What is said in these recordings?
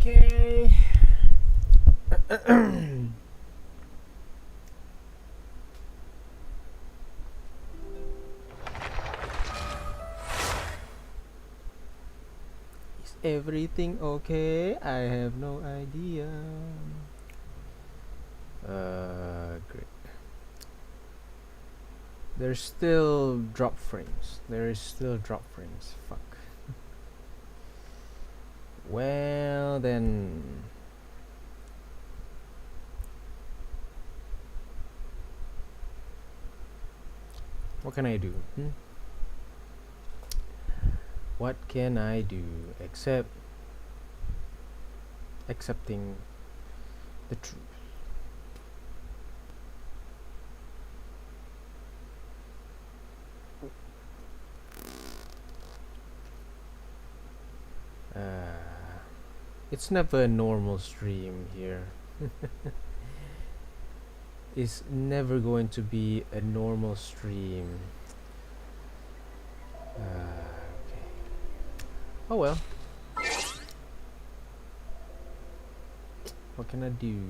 Okay. Is everything okay? I have no idea. Great. There's still drop frames. There is still drop frames. Fuck. Well then. What can I do? What can I do except accepting the truth? It's never a normal stream here. It's never going to be a normal stream. Okay. Oh well. What can I do?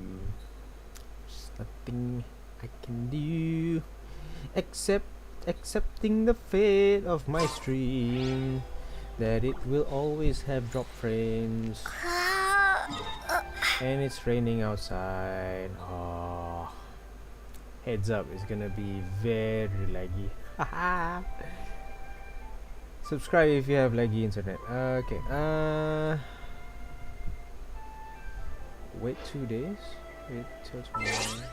There's nothing I can do except accepting the fate of my stream, that it will always have drop frames. And it's raining outside. Oh, heads up, it's gonna be very laggy. Subscribe if you have laggy internet. Okay. Wait 2 days. Wait till tomorrow.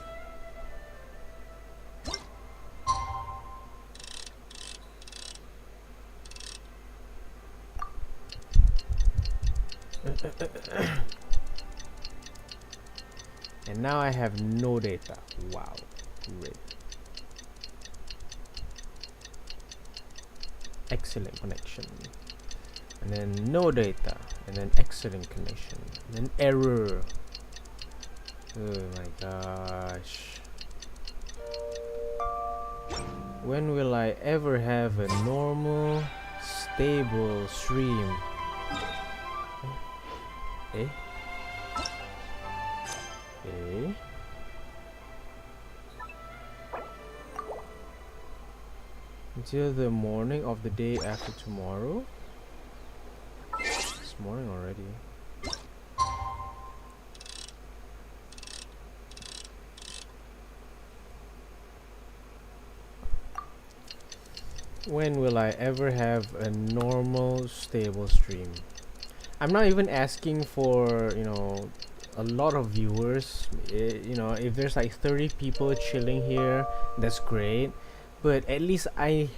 And now I have no data. Wow, great. Excellent connection. And then no data. And then excellent connection. And then error. Oh my gosh. When will I ever have a normal, stable stream? Eh? Eh? Until the morning of the day after tomorrow? It's morning already. When will I ever have a normal, stable stream? I'm not even asking for, you know, a lot of viewers. You know, if there's like 30 people chilling here, that's great. But at least I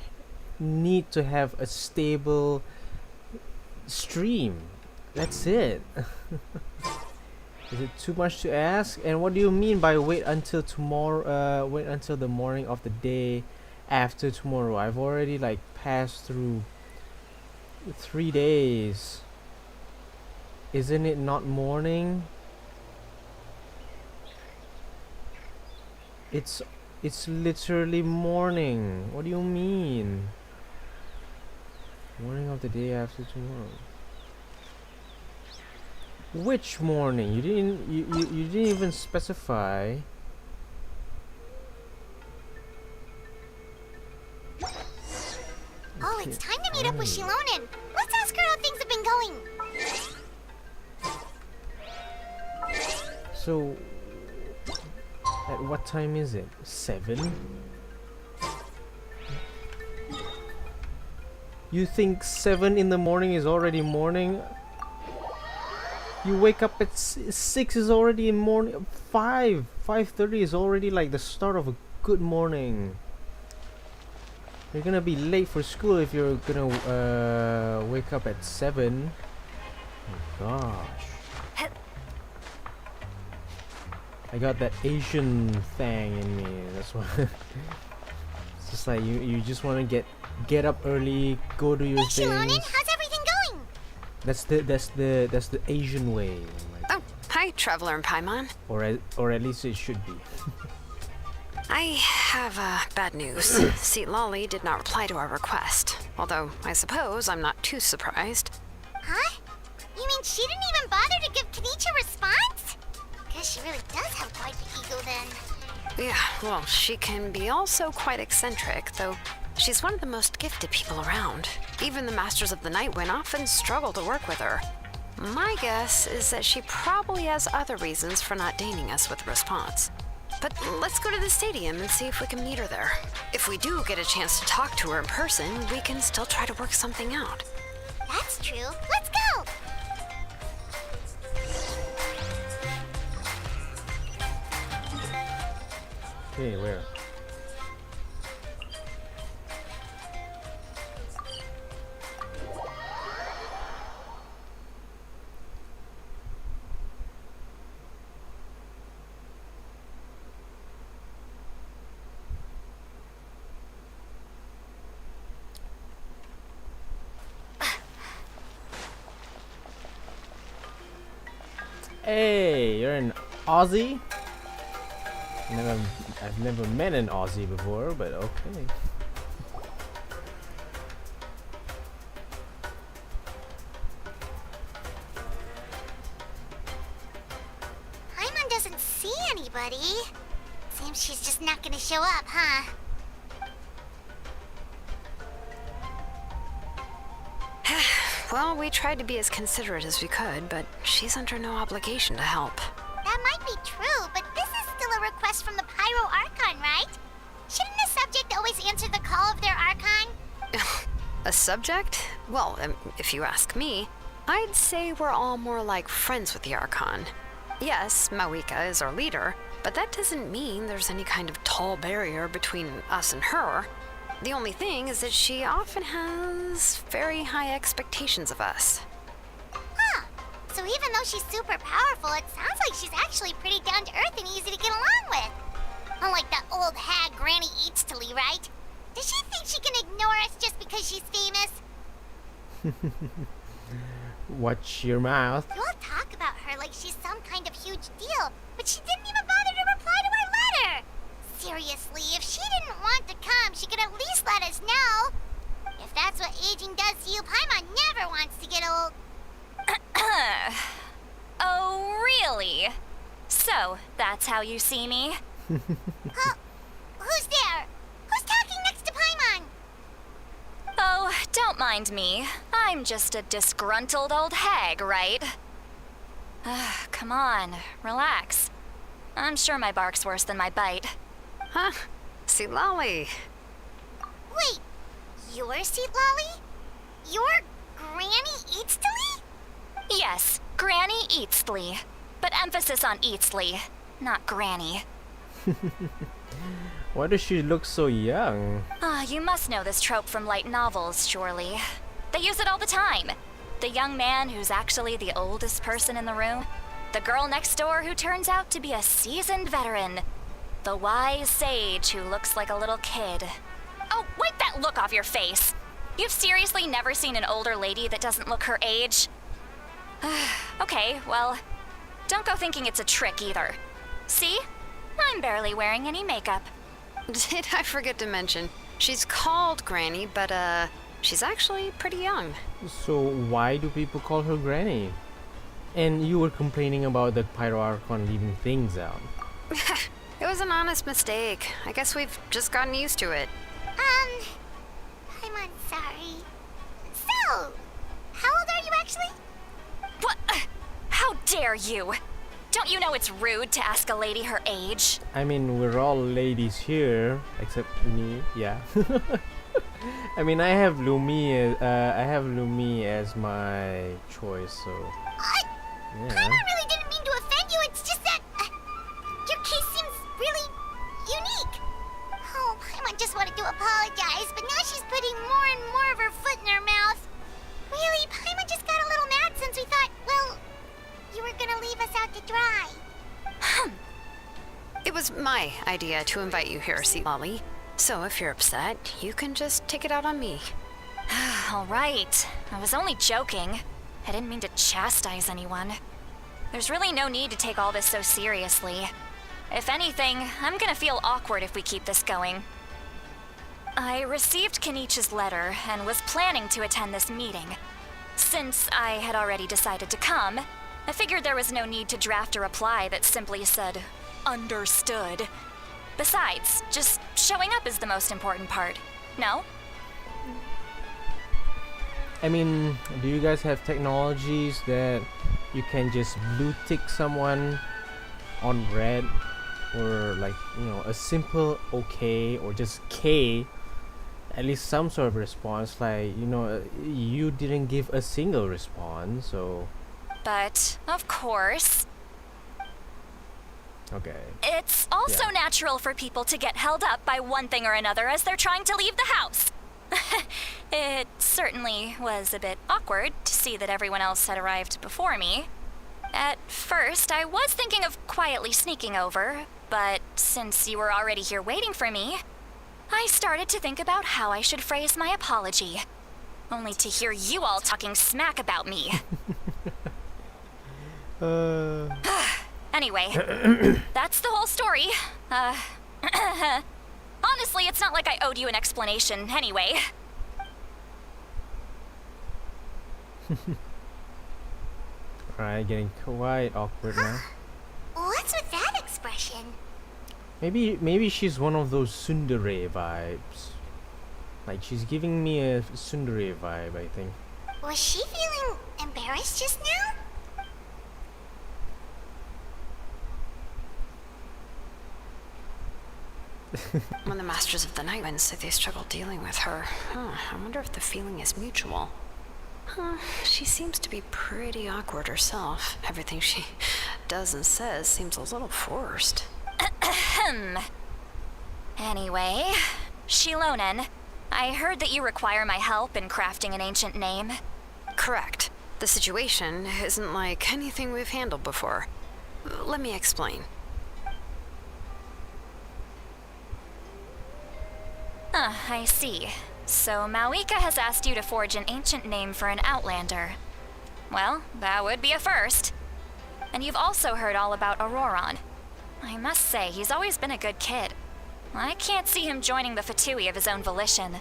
need to have a stable stream. That's it. Is it too much to ask? And what do you mean by wait until tomorrow? Wait until the morning of the day after tomorrow? I've already like passed through 3 days. Isn't it not morning? It's literally morning. What do you mean? Morning of the day after tomorrow. Which morning? You didn't even specify. Oh, it's time to meet up with Shilonen. Let's ask her how things have been going. So, at what time is it? 7? You think 7 in the morning is already morning? You wake up at 6 is already in morning. 5:30 is already like the start of a good morning. You're gonna be late for school if you're gonna wake up at 7. Oh my gosh. I got that Asian thing in me. That's why. It's just like you just want to get up early, go do your things. Hey Shilonen, how's everything going? That's the Asian way. Like, oh, hi, Traveler and Paimon. Or at least it should be. I have bad news. Seat Lolly did not reply to our request. Although I suppose I'm not too surprised. Huh? You mean she didn't even bother to give Kenichi a response? Guess she really does have quite the ego then. Yeah, well, she can be also quite eccentric, though she's one of the most gifted people around. Even the Masters of the Night Wind often struggle to work with her. My guess is that she probably has other reasons for not deigning us with a response. But let's go to the stadium and see if we can meet her there. If we do get a chance to talk to her in person, we can still try to work something out. That's true. Let's go! Okay, where? Hey, you're an Aussie? I've never met an Aussie before, but okay. Paimon doesn't see anybody. Seems she's just not gonna show up, huh? Well, we tried to be as considerate as we could, but she's under no obligation to help. That might be true, but this is still a request from the Pyro Archon, right? Shouldn't a subject always answer the call of their Archon? A subject? Well, if you ask me, I'd say we're all more like friends with the Archon. Yes, Mawika is our leader, but that doesn't mean there's any kind of tall barrier between us and her. The only thing is that she often has very high expectations of us. Huh. So even though she's super powerful, it sounds like she's actually pretty down to earth and easy to get along with. Unlike that old hag Granny Eatstily, right? Does she think she can ignore us just because she's famous? Watch your mouth. You all talk about her like she's some kind of huge deal, but she didn't even bother to reply to our letter. Seriously, if she didn't want to come, she could at least let us know. If that's what aging does to you, Paimon never wants to get old. Oh, really? So, that's how you see me? Huh? Who's there? Who's talking next to Paimon? Oh, don't mind me. I'm just a disgruntled old hag, right? Come on, relax. I'm sure my bark's worse than my bite. Huh? See, Lolly. Wait, you're Seat Lolly? You're Granny Eatstily? Yes, Granny Eatstly. But emphasis on Eatstly, not Granny. Why does she look so young? You must know this trope from light novels, surely. They use it all the time. The young man who's actually the oldest person in the room. The girl next door who turns out to be a seasoned veteran. The wise sage who looks like a little kid. Oh, wipe that look off your face! You've seriously never seen an older lady that doesn't look her age? Okay, well, don't go thinking it's a trick either. See? I'm barely wearing any makeup. Did I forget to mention, she's called Granny, but she's actually pretty young. So why do people call her Granny? And you were complaining about the Pyro Archon leaving things out. It was an honest mistake. I guess we've just gotten used to it. I'm sorry. So, how old are you actually? What? How dare you? Don't you know it's rude to ask a lady her age? I mean, we're all ladies here, except me. Yeah. I mean, I have Lumine as my choice, so yeah. Paimon really didn't mean to offend you. It's just that your case seems really unique. Oh, Paimon just wanted to apologize, but now she's putting more and more of her foot in her mouth. Really, Paimon just got a little mad since we thought, well, you were gonna leave us out to dry. It was my idea to invite you here, see, Lolly. So if you're upset, you can just take it out on me. All right. I was only joking. I didn't mean to chastise anyone. There's really no need to take all this so seriously. If anything, I'm gonna feel awkward if we keep this going. I received Kenichi's letter and was planning to attend this meeting. Since I had already decided to come, I figured there was no need to draft a reply that simply said, understood. Besides, just showing up is the most important part. No? I mean, do you guys have technologies that you can just blue tick someone on red, or like, you know, a simple okay or just K, at least some sort of response, like, you know, you didn't give a single response, so But, of course, okay. it's also Yeah. natural for people to get held up by one thing or another as they're trying to leave the house. It certainly was a bit awkward to see that everyone else had arrived before me. At first, I was thinking of quietly sneaking over, but since you were already here waiting for me, I started to think about how I should phrase my apology. Only to hear you all talking smack about me. Anyway, that's the whole story. Honestly, it's not like I owed you an explanation anyway. Alright, getting quite awkward now. What's with that expression? Maybe she's one of those tsundere vibes. Like, she's giving me a tsundere vibe, I think. Was she feeling embarrassed just now? When the Masters of the Night Wind say they struggle dealing with her, I wonder if the feeling is mutual. She seems to be pretty awkward herself. Everything she does and says seems a little forced. Anyway, Shilonen, I heard that you require my help in crafting an ancient name. Correct. The situation isn't like anything we've handled before. Let me explain. I see. So Mawika has asked you to forge an ancient name for an outlander. Well, that would be a first. And you've also heard all about Auroron. I must say, he's always been a good kid. I can't see him joining the Fatui of his own volition.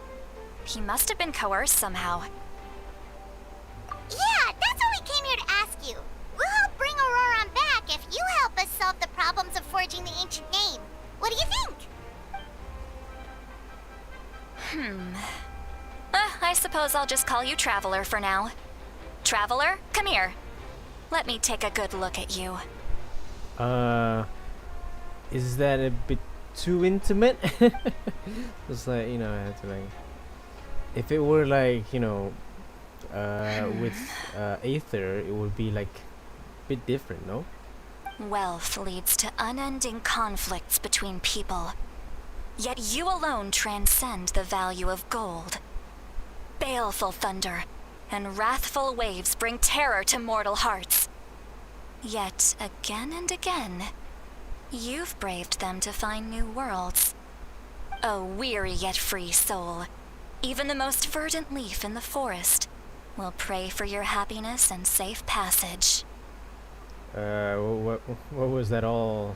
He must have been coerced somehow. Yeah, that's what we came here to ask you. We'll help bring Auroron back if you help us solve the problems of forging the ancient name. What do you think? I suppose I'll just call you Traveler for now. Traveler, come here. Let me take a good look at you. Is that a bit too intimate? It's like, you know, I had to like, if it were like, you know, with Aether, it would be like a bit different, no? Wealth leads to unending conflicts between people. Yet you alone transcend the value of gold. Baleful thunder and wrathful waves bring terror to mortal hearts. Yet again and again, you've braved them to find new worlds. O weary yet free soul, even the most verdant leaf in the forest will pray for your happiness and safe passage. What was that all?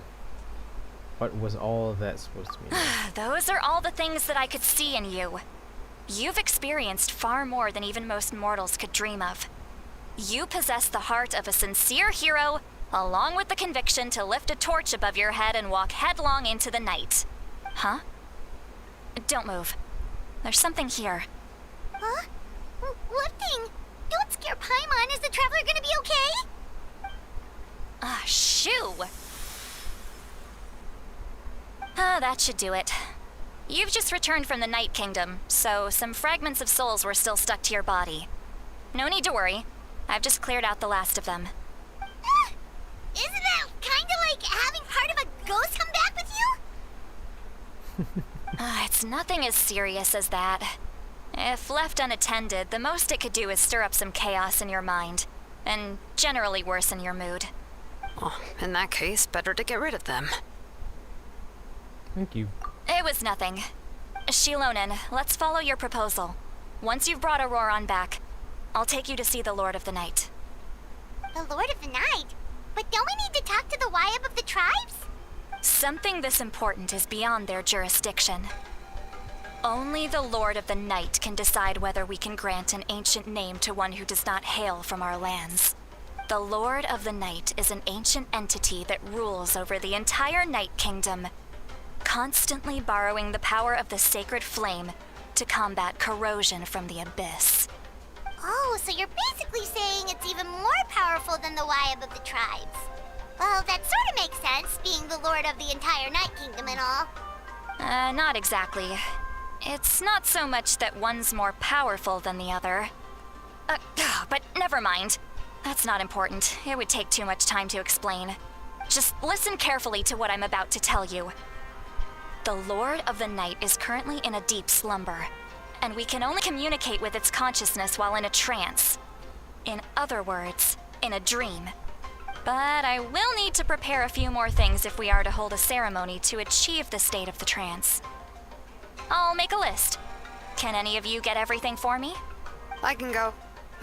What was all that supposed to mean? Those are all the things that I could see in you. You've experienced far more than even most mortals could dream of. You possess the heart of a sincere hero, along with the conviction to lift a torch above your head and walk headlong into the night. Huh? Don't move. There's something here. Huh? What thing? Don't scare Paimon. Is the Traveler gonna be okay? Shoo! That should do it. You've just returned from the Night Kingdom, so some fragments of souls were still stuck to your body. No need to worry. I've just cleared out the last of them. Isn't that kinda like having part of a ghost come back with you? It's nothing as serious as that. If left unattended, the most it could do is stir up some chaos in your mind, and generally worsen your mood. Well, in that case, better to get rid of them. Thank you. It was nothing. Shilonen, let's follow your proposal. Once you've brought Auroron back, I'll take you to see the Lord of the Night. The Lord of the Night? But don't we need to talk to the Wyab of the tribes? Something this important is beyond their jurisdiction. Only the Lord of the Night can decide whether we can grant an ancient name to one who does not hail from our lands. The Lord of the Night is an ancient entity that rules over the entire Night Kingdom, constantly borrowing the power of the sacred flame to combat corrosion from the abyss. Oh, so you're basically saying it's even more powerful than the Wyab of the tribes. Well, that sort of makes sense, being the lord of the entire Night Kingdom and all. Not exactly. It's not so much that one's more powerful than the other. But never mind. That's not important. It would take too much time to explain. Just listen carefully to what I'm about to tell you. The Lord of the Night is currently in a deep slumber, and we can only communicate with its consciousness while in a trance. In other words, in a dream. But I will need to prepare a few more things if we are to hold a ceremony to achieve the state of the trance. I'll make a list. Can any of you get everything for me? I can go.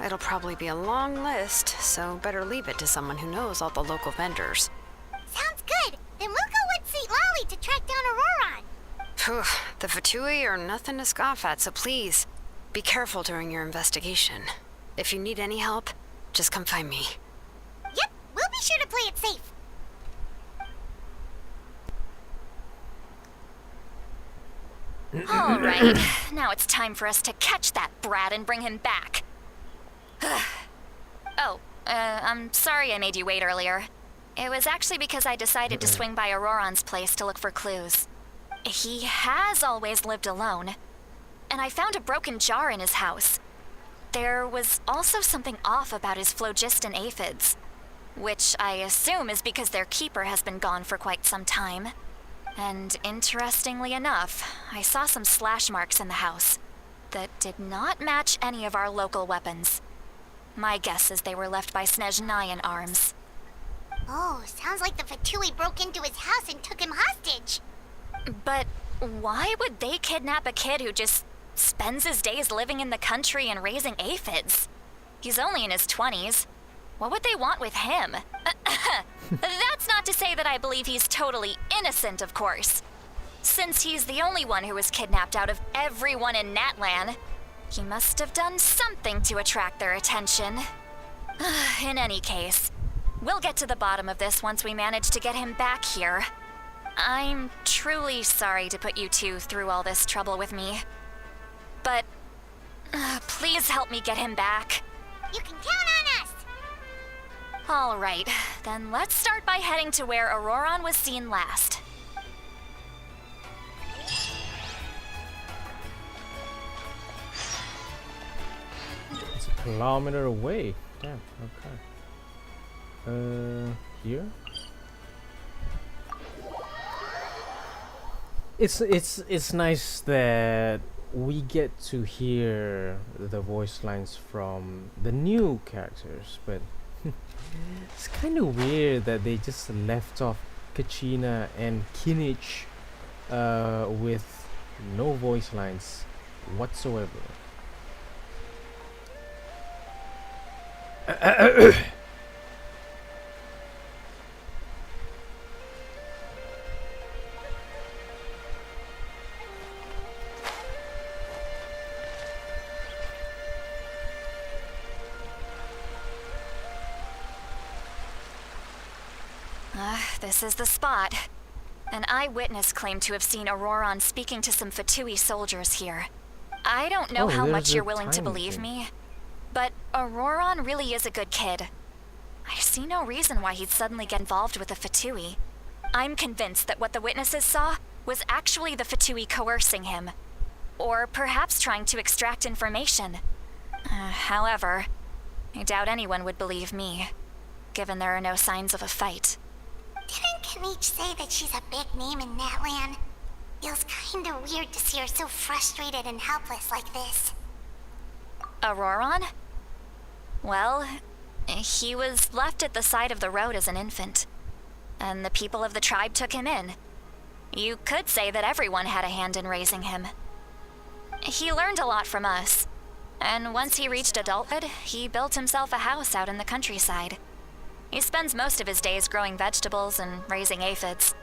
It'll probably be a long list, so better leave it to someone who knows all the local vendors. Sounds good. Then we'll go with St. Lolly to track down Auroron. Phew, the Fatui are nothing to scoff at, so please, be careful during your investigation. If you need any help, just come find me. Yep, we'll be sure to play it safe. All right, now it's time for us to catch that brat and bring him back. I'm sorry I made you wait earlier. It was actually because I decided to swing by Auroron's place to look for clues. He has always lived alone, and I found a broken jar in his house. There was also something off about his phlogiston aphids, which I assume is because their keeper has been gone for quite some time. And interestingly enough, I saw some slash marks in the house that did not match any of our local weapons. My guess is they were left by Snezhnayan arms. Oh, sounds like the Fatui broke into his house and took him hostage. But why would they kidnap a kid who just spends his days living in the country and raising aphids? He's only in his 20s. What would they want with him? That's not to say that I believe he's totally innocent, of course. Since he's the only one who was kidnapped out of everyone in Natlan, he must have done something to attract their attention. In any case, we'll get to the bottom of this once we manage to get him back here. I'm truly sorry to put you two through all this trouble with me. But please help me get him back. You can count on us. All right, then let's start by heading to where Auroron was seen last. It's a kilometer away. Damn, okay. Here? It's nice that we get to hear the voice lines from the new characters, but it's kind of weird that they just left off Kachina and Kinich with no voice lines whatsoever. This is the spot. An eyewitness claimed to have seen Auroron speaking to some Fatui soldiers here. I don't know how much you're willing to believe me, but Auroron really is a good kid. I see no reason why he'd suddenly get involved with the Fatui. I'm convinced that what the witnesses saw was actually the Fatui coercing him, or perhaps trying to extract information. However, I doubt anyone would believe me, given there are no signs of a fight. Didn't Kinich say that she's a big name in Natlan? Feels kinda weird to see her so frustrated and helpless like this. Auroron? Well, he was left at the side of the road as an infant, and the people of the tribe took him in. You could say that everyone had a hand in raising him. He learned a lot from us, and once he reached adulthood, he built himself a house out in the countryside. He spends most of his days growing vegetables and raising aphids,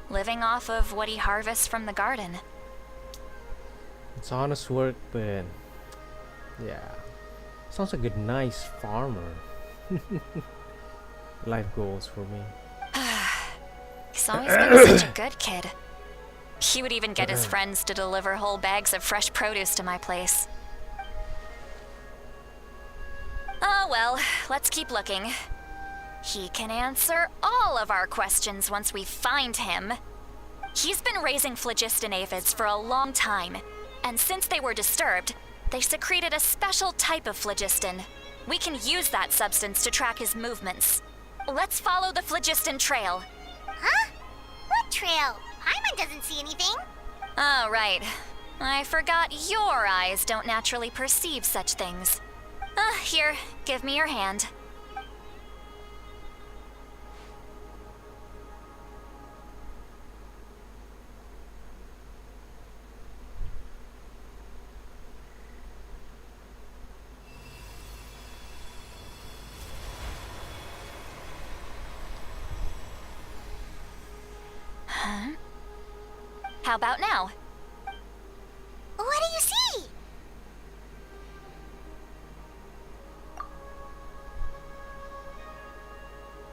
living off of what he harvests from the garden. It's honest work, but yeah, sounds like a nice farmer. life goals for me. He's always been such a good kid. He would even get his friends to deliver whole bags of fresh produce to my place. Oh well, let's keep looking. He can answer all of our questions once we find him. He's been raising phlogiston aphids for a long time, and since they were disturbed, they secreted a special type of phlogiston. We can use that substance to track his movements. Let's follow the phlogiston trail. Huh? What trail? Paimon doesn't see anything. Oh, right. I forgot your eyes don't naturally perceive such things. Here, give me your hand. Huh? How about now? What do you see?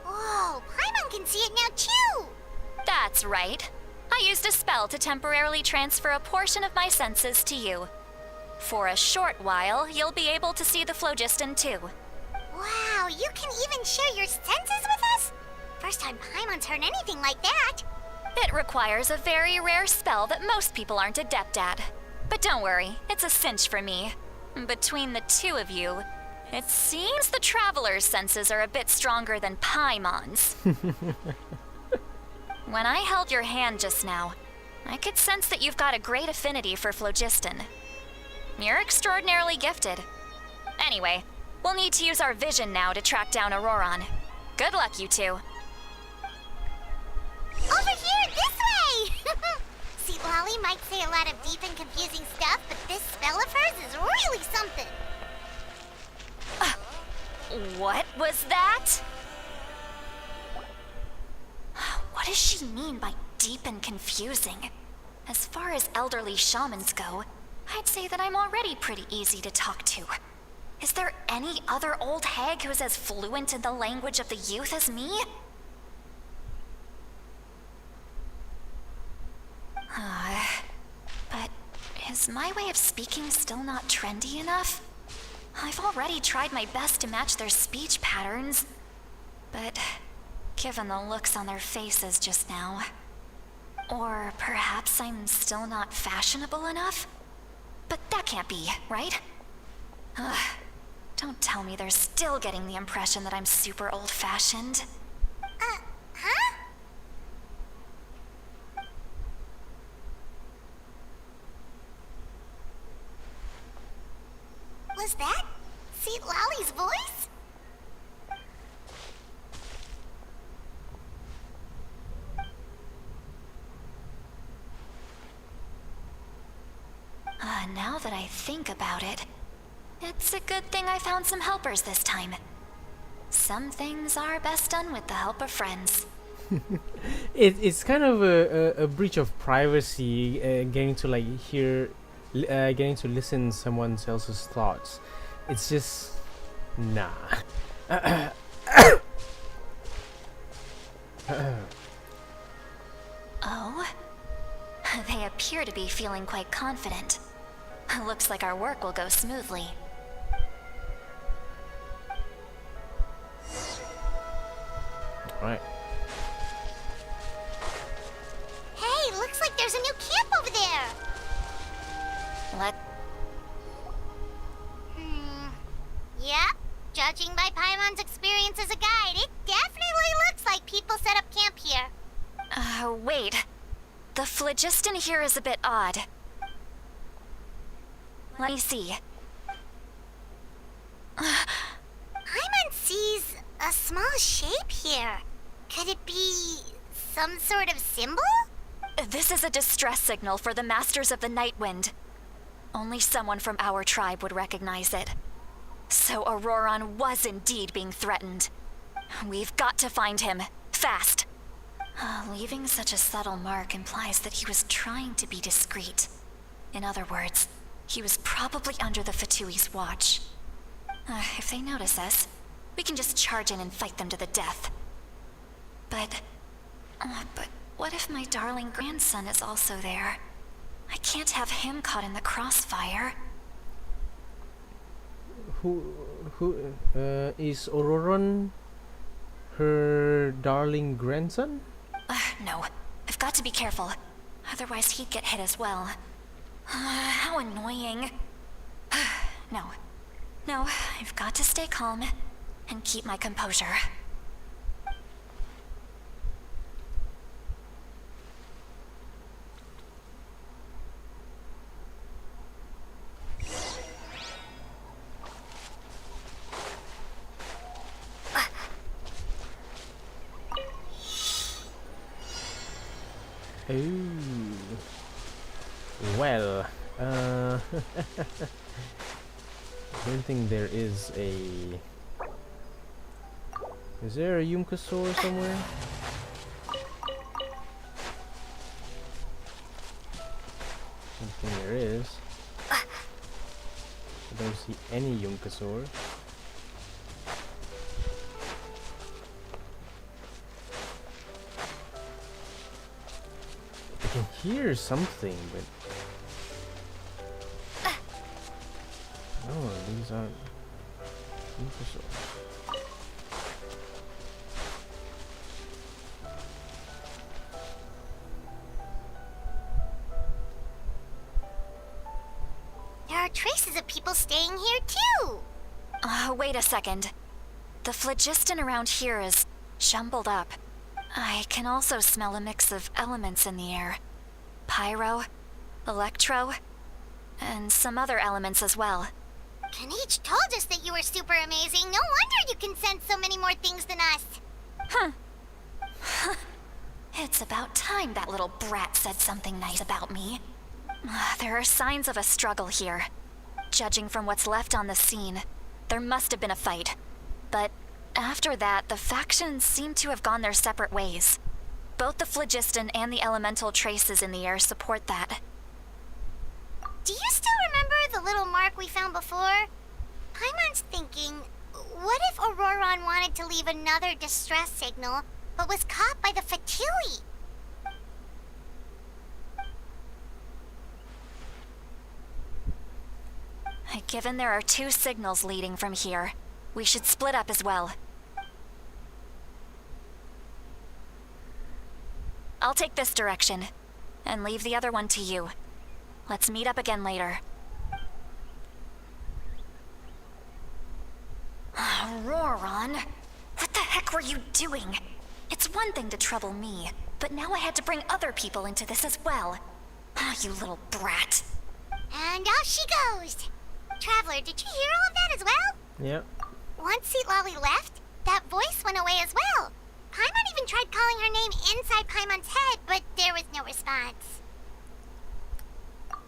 Whoa, Paimon can see it now too! That's right. I used a spell to temporarily transfer a portion of my senses to you. For a short while, you'll be able to see the phlogiston too. Wow, you can even share your senses with us? First time Paimon's heard anything like that. It requires a very rare spell that most people aren't adept at. But don't worry, it's a cinch for me. Between the two of you, it seems the Traveler's senses are a bit stronger than Paimon's. When I held your hand just now, I could sense that you've got a great affinity for phlogiston. You're extraordinarily gifted. Anyway, we'll need to use our vision now to track down Auroron. Good luck, you two. Over here, this way! See, Lolly might say a lot of deep and confusing stuff, but this spell of hers is really something. What was that? What does she mean by deep and confusing? As far as elderly shamans go, I'd say that I'm already pretty easy to talk to. Is there any other old hag who's as fluent in the language of the youth as me? But is my way of speaking still not trendy enough? I've already tried my best to match their speech patterns, but given the looks on their faces just now. Or perhaps I'm still not fashionable enough? But that can't be, right? Don't tell me they're still getting the impression that I'm super old-fashioned. Huh? Was that Seat Lolly's voice? Now that I think about it, it's a good thing I found some helpers this time. Some things are best done with the help of friends. It's kind of a breach of privacy, getting to like hear, getting to listen to someone else's thoughts. It's just nah. Oh? They appear to be feeling quite confident. Looks like our work will go smoothly. Alright. Hey, looks like there's a new camp over there. Yep. Judging by Paimon's experience as a guide, it definitely looks like people set up camp here. Wait. The phlogiston here is a bit odd. Let me see. Paimon sees a small shape here. Could it be some sort of symbol? This is a distress signal for the Masters of the Night Wind. Only someone from our tribe would recognize it. So Auroron was indeed being threatened. We've got to find him. Fast. Leaving such a subtle mark implies that he was trying to be discreet. In other words, he was probably under the Fatui's watch. If they notice us, we can just charge in and fight them to the death. But what if my darling grandson is also there? I can't have him caught in the crossfire. Who is Auroran her darling grandson? No. I've got to be careful. Otherwise he'd get hit as well. How annoying. No, I've got to stay calm and keep my composure. Ooh. Well, I don't think there is a... Is there a Yumkasaur somewhere? I don't think there is. I don't see any Yumkasaur. I can hear something, but... No, these aren't Yumkasaurs. There are traces of people staying here too. Wait a second. The phlogiston around here is jumbled up. I can also smell a mix of elements in the air. Pyro, electro, and some other elements as well. Kanich told us that you were super amazing. No wonder you can sense so many more things than us. It's about time that little brat said something nice about me. There are signs of a struggle here. Judging from what's left on the scene, there must have been a fight. But after that, the factions seem to have gone their separate ways. Both the phlogiston and the elemental traces in the air support that. Do you still remember the little mark we found before? Paimon's thinking, what if Auroran wanted to leave another distress signal, but was caught by the Fatui? Given there are 2 signals leading from here, we should split up as well. I'll take this direction, and leave the other one to you. Let's meet up again later. Auroran, what the heck were you doing? It's one thing to trouble me, but now I had to bring other people into this as well. You little brat. And out she goes. Traveler, did you hear all of that as well? Yep. Once Seatlolly left, that voice went away as well. Paimon even tried calling her name inside Paimon's head, but there was no response.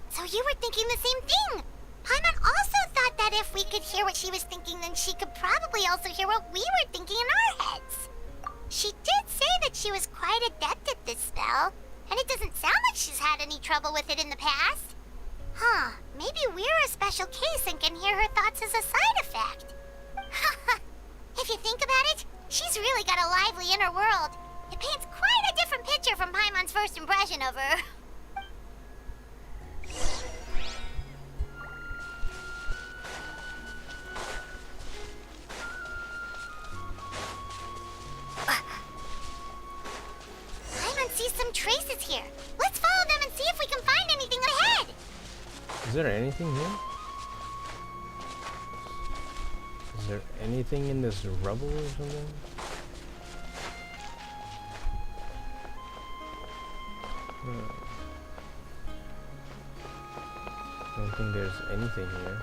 So you were thinking the same thing. Paimon also thought that if we could hear what she was thinking, then she could probably also hear what we were thinking in our heads. She did say that she was quite adept at this spell, and it doesn't sound like she's had any trouble with it in the past. Huh, maybe we're a special case and can hear her thoughts as a side effect. If you think about it, she's really got a lively inner world. It paints quite a different picture from Paimon's first impression of her. Paimon sees some traces here. Let's follow them and see if we can find anything ahead. Is there anything here? Is there anything in this rubble or something? I don't think there's anything here.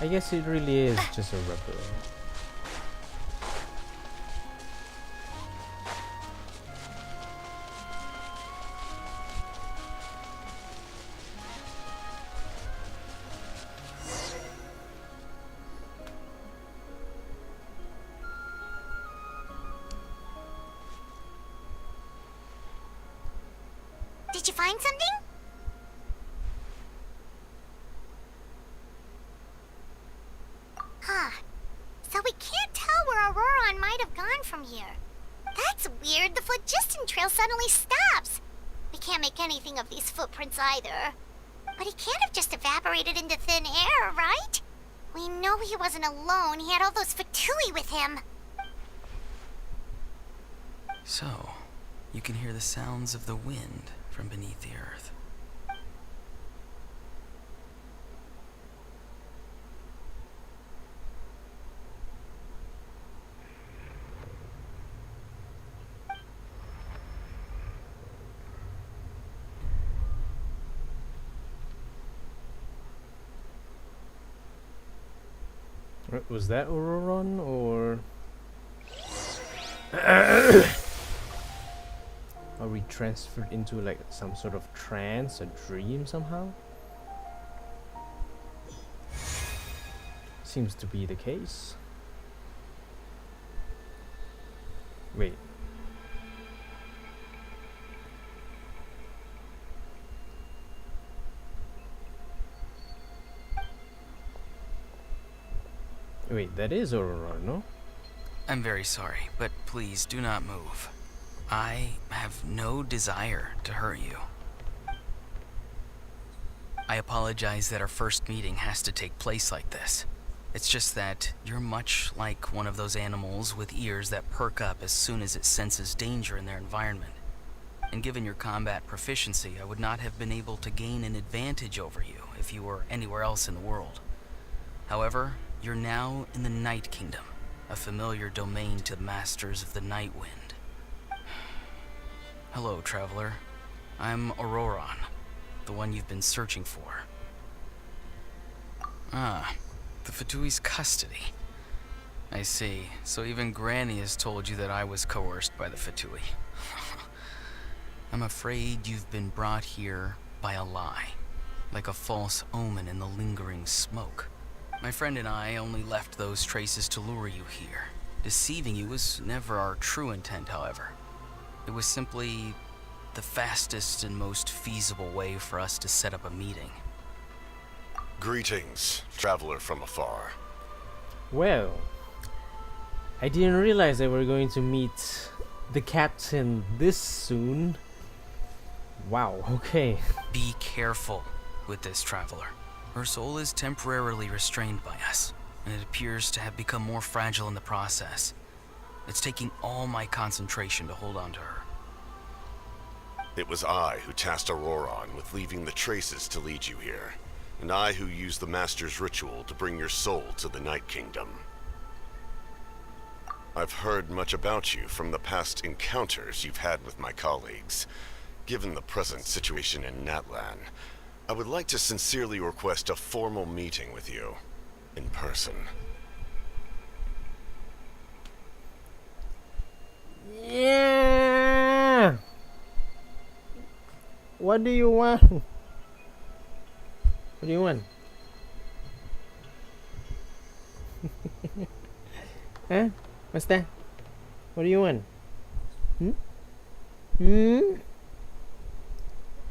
I guess it really is just a rubble. Did you find something? Huh. So we can't suddenly stops. We can't make anything of these footprints either. But he can't have just evaporated into thin air, right? We know he wasn't alone. He had all those Fatui with him. So, you can hear the sounds of the wind from beneath the earth. Was that Auroron or are we transferred into like some sort of trance, a dream somehow? Seems to be the case. Wait. Wait, that is Auroron, no? I'm very sorry, but please do not move. I have no desire to hurt you. I apologize that our first meeting has to take place like this. It's just that you're much like one of those animals with ears that perk up as soon as it senses danger in their environment. And given your combat proficiency, I would not have been able to gain an advantage over you if you were anywhere else in the world. However, you're now in the Night Kingdom, a familiar domain to the Masters of the Night Wind. Hello, traveler. I'm Auroron, the one you've been searching for. Ah, the Fatui's custody. I see. So even Granny has told you that I was coerced by the Fatui. I'm afraid you've been brought here by a lie, like a false omen in the lingering smoke. My friend and I only left those traces to lure you here. Deceiving you was never our true intent, however. It was simply the fastest and most feasible way for us to set up a meeting. Greetings, traveler from afar. Well, I didn't realize that we're going to meet the captain this soon. Wow, okay. Be careful with this traveler. Her soul is temporarily restrained by us, and it appears to have become more fragile in the process. It's taking all my concentration to hold on to her. It was I who tasked Auroron with leaving the traces to lead you here, and I who used the Master's ritual to bring your soul to the Night Kingdom. I've heard much about you from the past encounters you've had with my colleagues. Given the present situation in Natlan, I would like to sincerely request a formal meeting with you, in person. Yeah. What do you want? What do you want? Huh? What's that? What do you want?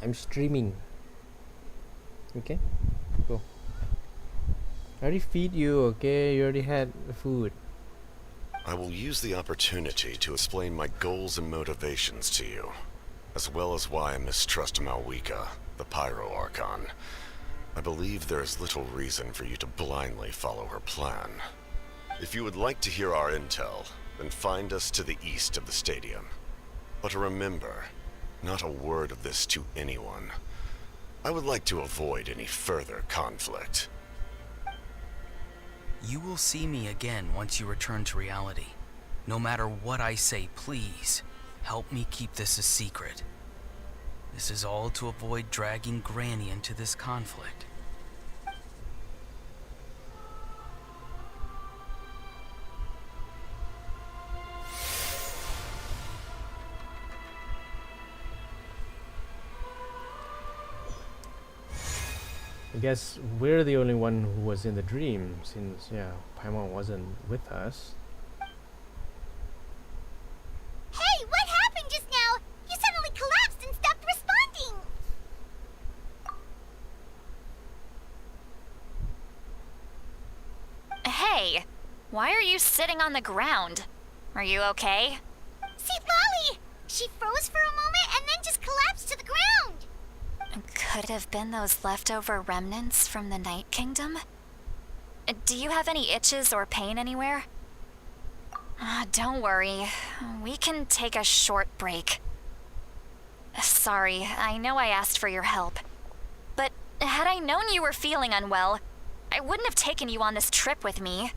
I'm streaming. Okay, go. I already feed you, okay? You already had the food. I will use the opportunity to explain my goals and motivations to you, as well as why I mistrust Malwika, the Pyro Archon. I believe there is little reason for you to blindly follow her plan. If you would like to hear our intel, then find us to the east of the stadium. But remember, not a word of this to anyone. I would like to avoid any further conflict. You will see me again once you return to reality. No matter what I say, please, help me keep this a secret. This is all to avoid dragging Granny into this conflict. I guess we're the only one who was in the dream, since, yeah, Paimon wasn't with us. Hey, what happened just now? You suddenly collapsed and stopped responding. Hey, why are you sitting on the ground? Are you okay? See, Lolly! She She froze for a moment and then just collapsed to the ground. Could have been those leftover remnants from the Night Kingdom. Do you have any itches or pain anywhere? Don't worry. We can take a short break. Sorry, I know I asked for your help. But had I known you were feeling unwell, I wouldn't have taken you on this trip with me.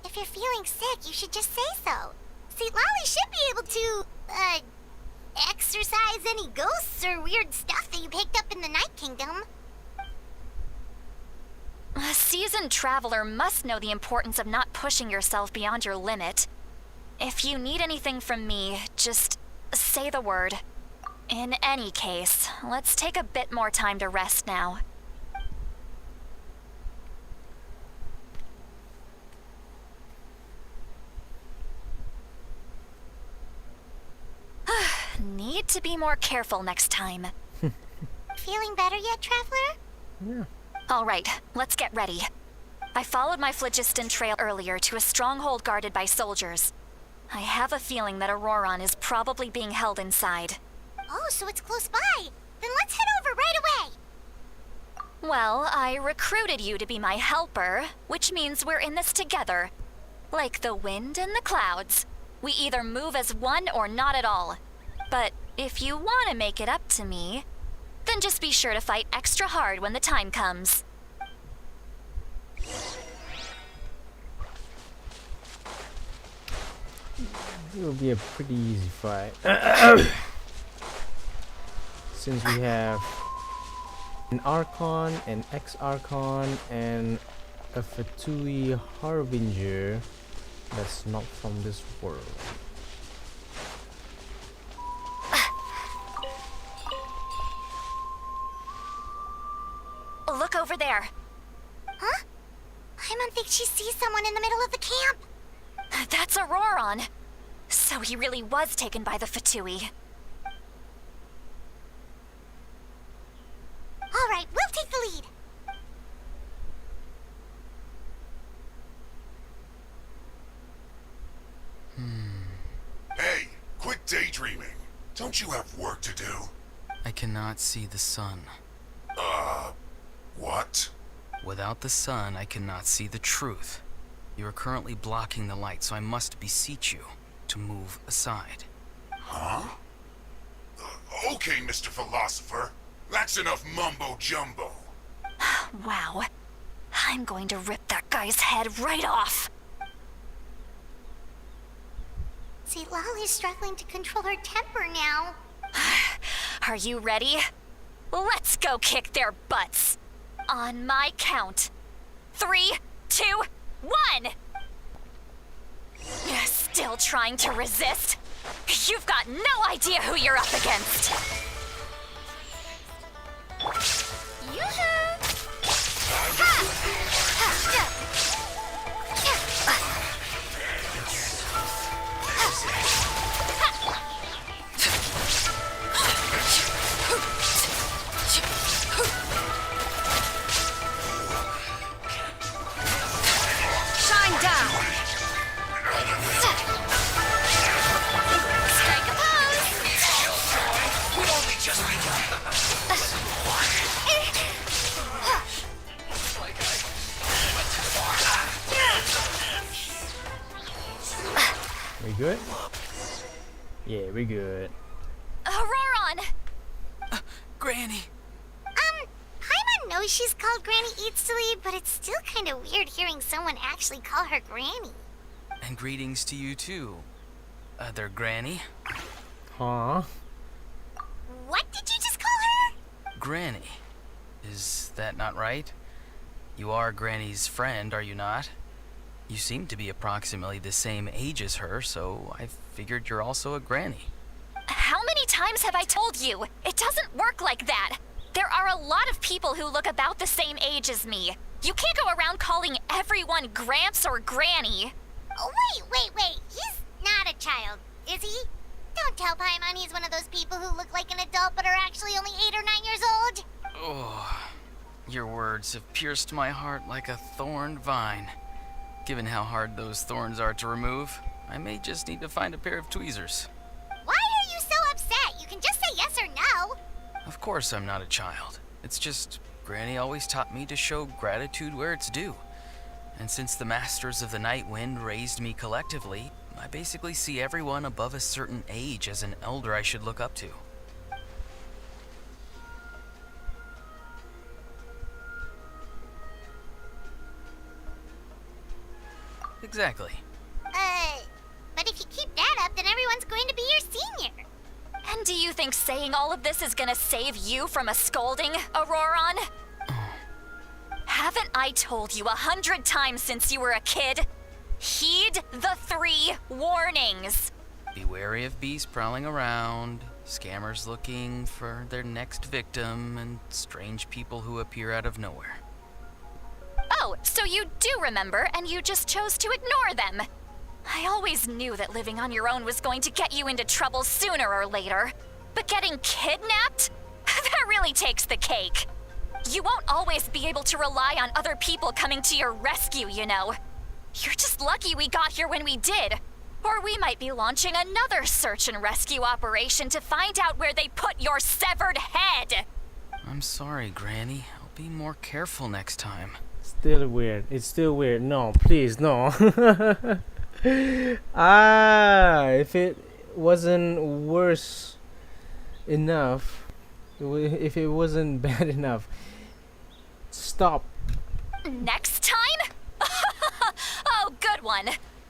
If you're feeling sick, you should just say so. See, Lolly should be able to, exorcise any ghosts or weird stuff that you picked up in the Night Kingdom. A seasoned traveler must know the importance of not pushing yourself beyond your limit. If you need anything from me, just say the word. In any case, let's take a bit more time to rest now. Need to be more careful next time. Feeling better yet, Traveler? Yeah. All right, let's get ready. I followed my phlogiston trail earlier to a stronghold guarded by soldiers. I have a feeling that Auroron is probably being held inside. Oh, so it's close by. Then let's head over right away. Well, I recruited you to be my helper, which means we're in this together. Like the wind and the clouds. We either move as one or not at all. But if you want to make it up to me, then just be sure to fight extra hard when the time comes. It will be a pretty easy fight. Since we have an Archon, an ex-Archon, and a Fatui Harbinger that's not from this world. Look over there. Huh? Paimon thinks she sees someone in the middle of the camp. That's Auroron. So he really was taken by the Fatui. All right, we'll take the lead. Hey, quit daydreaming. Don't you have work to do? I cannot see the sun. What? Without the sun, I cannot see the truth. You are currently blocking the light, so I must beseech you to move aside. Huh? Okay, Mr. Philosopher. That's enough mumbo-jumbo. Wow. I'm going to rip that guy's head right off. See, Lolly's struggling to control her temper now. Are you ready? Let's go kick their butts. On my count. 3, 2, 1! Still trying to resist? You've got no idea who you're up against. Yoo-hoo! Shine down! Strike a pose! We've only just begun. We good? Yeah, we good. Auroron! Granny! Paimon knows she's called Granny Eats to Lead, but it's still kind of weird hearing someone actually call her Granny. And greetings to you too, other Granny. Huh? What did you just call her? Granny. Is that not right? You are Granny's friend, are you not? You seem to be approximately the same age as her, so I figured you're also a Granny. How many times have I told you? It doesn't work like that. There are a lot of people who look about the same age as me. You can't go around calling everyone Gramps or Granny. Oh, wait. He's not a child, is he? Don't tell Paimon he's one of those people who look like an adult but are actually only 8 or 9 years old. Oh, your words have pierced my heart like a thorned vine. Given how hard those thorns are to remove, I may just need to find a pair of tweezers. Why are you so upset? You can just say yes or no. Of course I'm not a child. It's just Granny always taught me to show gratitude where it's due. And since the Masters of the Night Wind raised me collectively, I basically see everyone above a certain age as an elder I should look up to. Exactly. But if you keep that up, then everyone's going to be your senior. And do you think saying all of this is gonna save you from a scolding, Auroron? Haven't I told you 100 times since you were a kid? Heed the 3 warnings. Be wary of beasts prowling around, scammers looking for their next victim, and strange people who appear out of nowhere. Oh, so you do remember, and you just chose to ignore them. I always knew that living on your own was going to get you into trouble sooner or later. But getting kidnapped? That really takes the cake. You won't always be able to rely on other people coming to your rescue, you know. You're just lucky we got here when we did. Or we might be launching another search and rescue operation to find out where they put your severed head. I'm sorry, Granny. I'll be more careful next time. Still weird. It's still weird. No, please, no. If it wasn't worse enough, if it wasn't bad enough, stop. Next time? Oh, good one.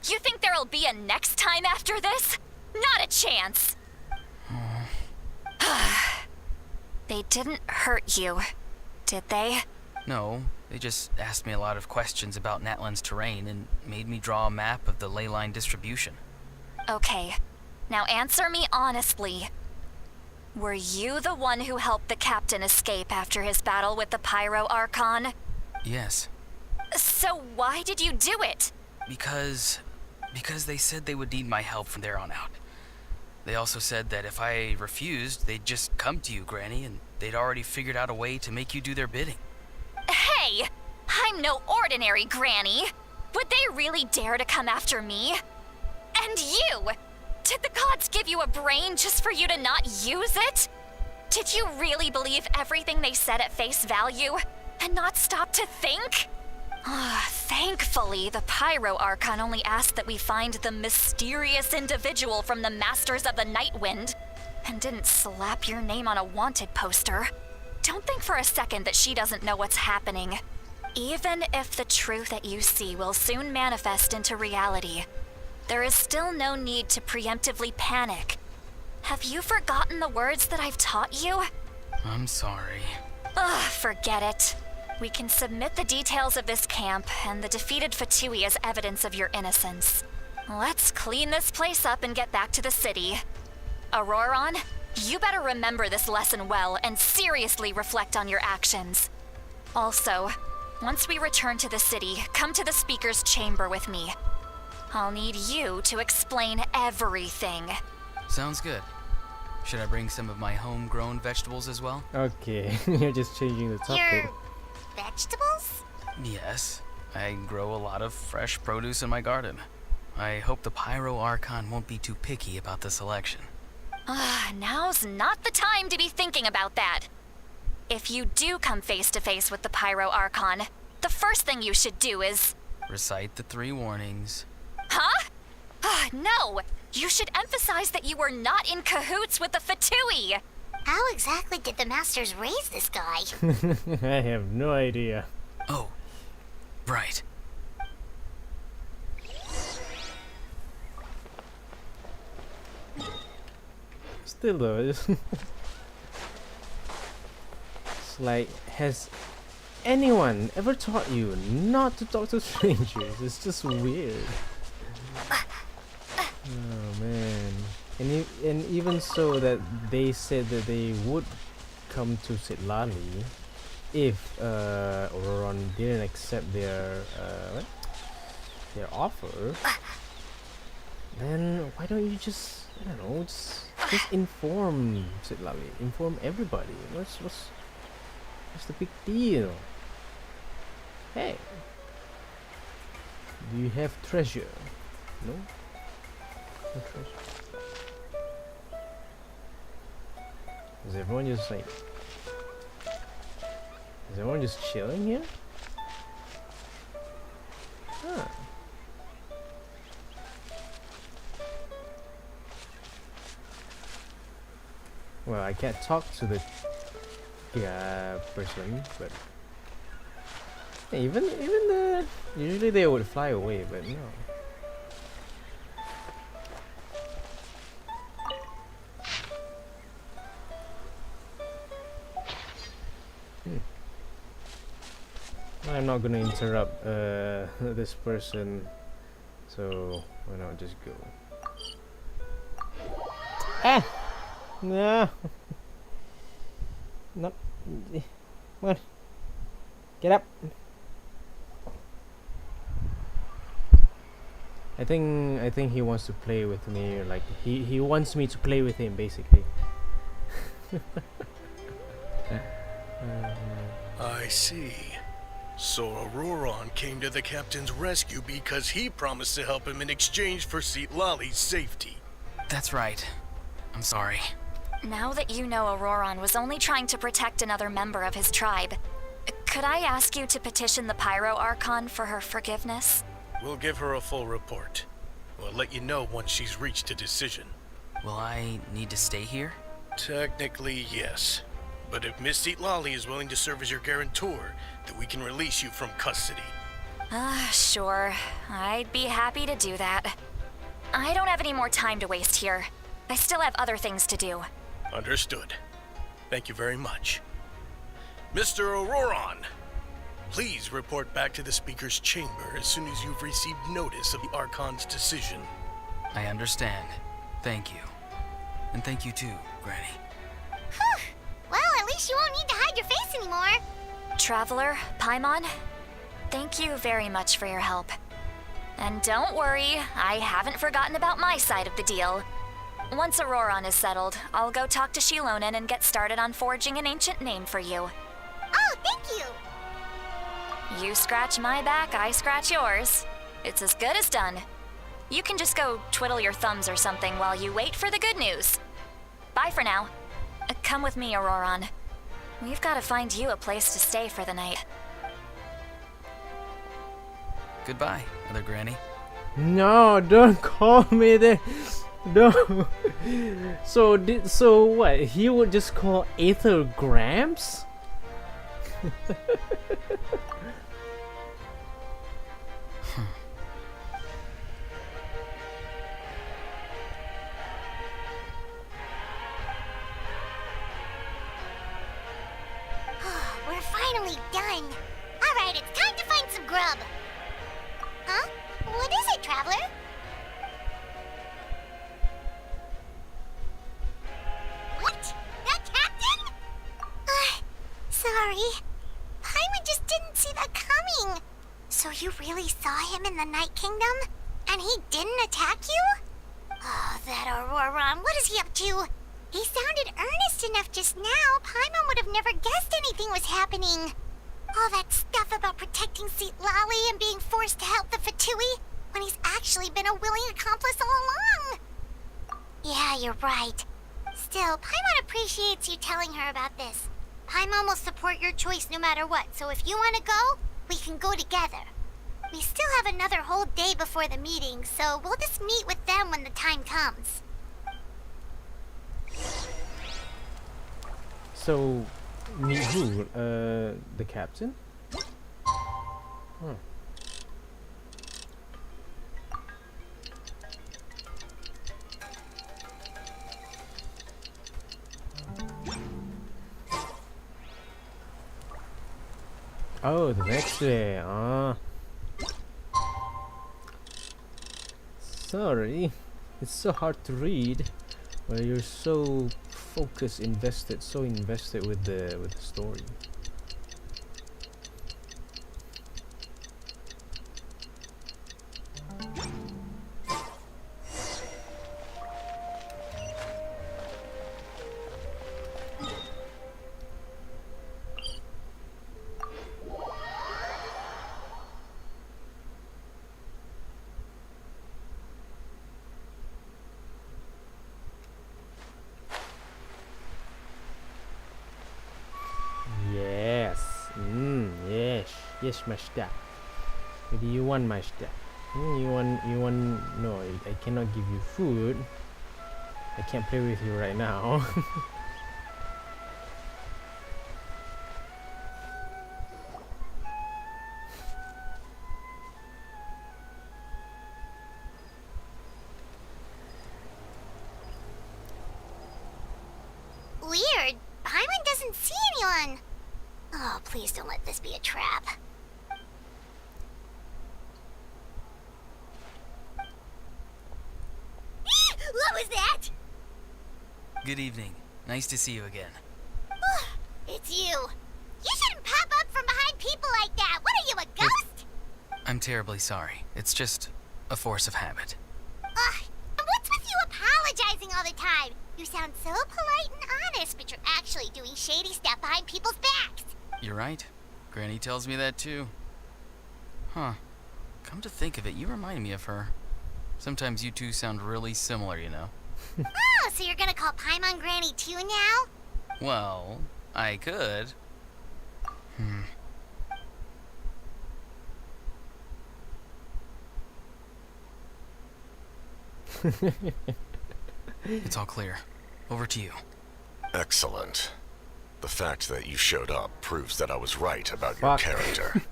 You think there'll be a next time after this? Not a chance. They didn't hurt you, did they? No, they just asked me a lot of questions about Natlan's terrain and made me draw a map of the ley line distribution. Okay, now answer me honestly. Were you the one who helped the captain escape after his battle with the Pyro Archon? Yes. So why did you do it? Because they said they would need my help from there on out. They also said that if I refused, they'd just come to you, Granny, and they'd already figured out a way to make you do their bidding. Hey! I'm no ordinary Granny! Would they really dare to come after me? And you! Did the gods give you a brain just for you to not use it? Did you really believe everything they said at face value, and not stop to think? Thankfully, the Pyro Archon only asked that we find the mysterious individual from the Masters of the Night Wind, and didn't slap your name on a wanted poster. Don't think for a second that she doesn't know what's happening. Even if the truth that you see will soon manifest into reality, there is still no need to preemptively panic. Have you forgotten the words that I've taught you? I'm sorry. Forget it. We can submit the details of this camp and the defeated Fatui as evidence of your innocence. Let's clean this place up and get back to the city. Auroron, you better remember this lesson well and seriously reflect on your actions. Also, once we return to the city, come to the speaker's chamber with me. I'll need you to explain everything. Sounds good. Should I bring some of my homegrown vegetables as well? Okay, you're just changing the topic. Your vegetables? Yes. I grow a lot of fresh produce in my garden. I hope the Pyro Archon won't be too picky about the selection. Now's not the time to be thinking about that. If you do come face to face with the Pyro Archon, the first thing you should do is... Recite the 3 warnings. Huh? No! You should emphasize that you were not in cahoots with the Fatui! How exactly did the Masters raise this guy? I have no idea. Oh, right. Still though, it's like, has anyone ever taught you not to talk to strangers? It's just weird. Oh man. And even so, that they said that they would come to Sitlali if Auroron didn't accept their offer. Then why don't you just I don't know, just inform Sitlali, inform everybody. What's the big deal? Hey, do you have treasure? No? No treasure. Is everyone just like... Is everyone just chilling here? Huh. Well, I can't talk to the person, but even the usually they would fly away, but no. I'm not gonna interrupt this person, so why not just go? Ah! No! Not. Come on. Get up! I think he wants to play with me, or like he wants me to play with him, basically. I see. So Auroron came to the captain's rescue because he promised to help him in exchange for Sitlali's safety. That's right. I'm sorry. Now that you know Auroron was only trying to protect another member of his tribe, could I ask you to petition the Pyro Archon for her forgiveness? We'll give her a full report. We'll let you know once she's reached a decision. Will I need to stay here? Technically, yes. But if Miss Sitlali is willing to serve as your guarantor, then we can release you from custody. Sure. I'd be happy to do that. I don't have any more time to waste here. I still have other things to do. Understood. Thank you very much. Mr. Auroron, please report back to the Speaker's chamber as soon as you've received notice of the Archon's decision. I understand. Thank you. And thank you too, Granny. Whew. Well, at least you won't need to hide your face anymore. Traveler, Paimon, thank you very much for your help. And don't worry, I haven't forgotten about my side of the deal. Once Auroron is settled, I'll go talk to Shilonen and get started on forging an ancient name for you. Oh, thank you. You scratch my back, I scratch yours. It's as good as done. You can just go twiddle your thumbs or something while you wait for the good news. Bye for now. Come with me, Auroron. We've got to find you a place to stay for the night. Goodbye, Mother Granny. No, don't call me there. No. So what? He would just call Aether Gramps? We're finally done. Alright, it's time to find some grub. Huh? What is it, Traveler? What? That captain? Sorry. Paimon just didn't see that coming. So you really saw him in the Night Kingdom? And he didn't attack you? Oh, that Auroron, what is he up to? He sounded earnest enough just now. Paimon would have never guessed anything was happening. All that stuff about protecting Sitlali and being forced to help the Fatui when he's actually been a willing accomplice all along. Yeah, you're right. Still, Paimon appreciates you telling her about this. Paimon will support your choice no matter what, so if you want to go, we can go together. We still have another whole day before the meeting, so we'll just meet with them when the time comes. So, meet who? The captain? Huh. Oh, the next day. Sorry, it's so hard to read. Well, you're so focused, so invested with the story. Yes, master. What do you want, master? You want, no, I cannot give you food. I can't play with you right now. Weird. Paimon doesn't see anyone. Oh, please don't let this be a trap. What was that? Good evening. Nice to see you again. It's you. You shouldn't pop up from behind people like that. What are you, a ghost? I'm terribly sorry. It's just a force of habit. Ugh. And what's with you apologizing all the time? You sound so polite and honest, but you're actually doing shady stuff behind people's backs. You're right. Granny tells me that too. Huh. Come to think of it, you remind me of her. Sometimes you two sound really similar, you know. Oh, so you're gonna call Paimon Granny too now? Well, I could. It's all clear. Over to you. Excellent. The fact that you showed up proves that I was right about your character.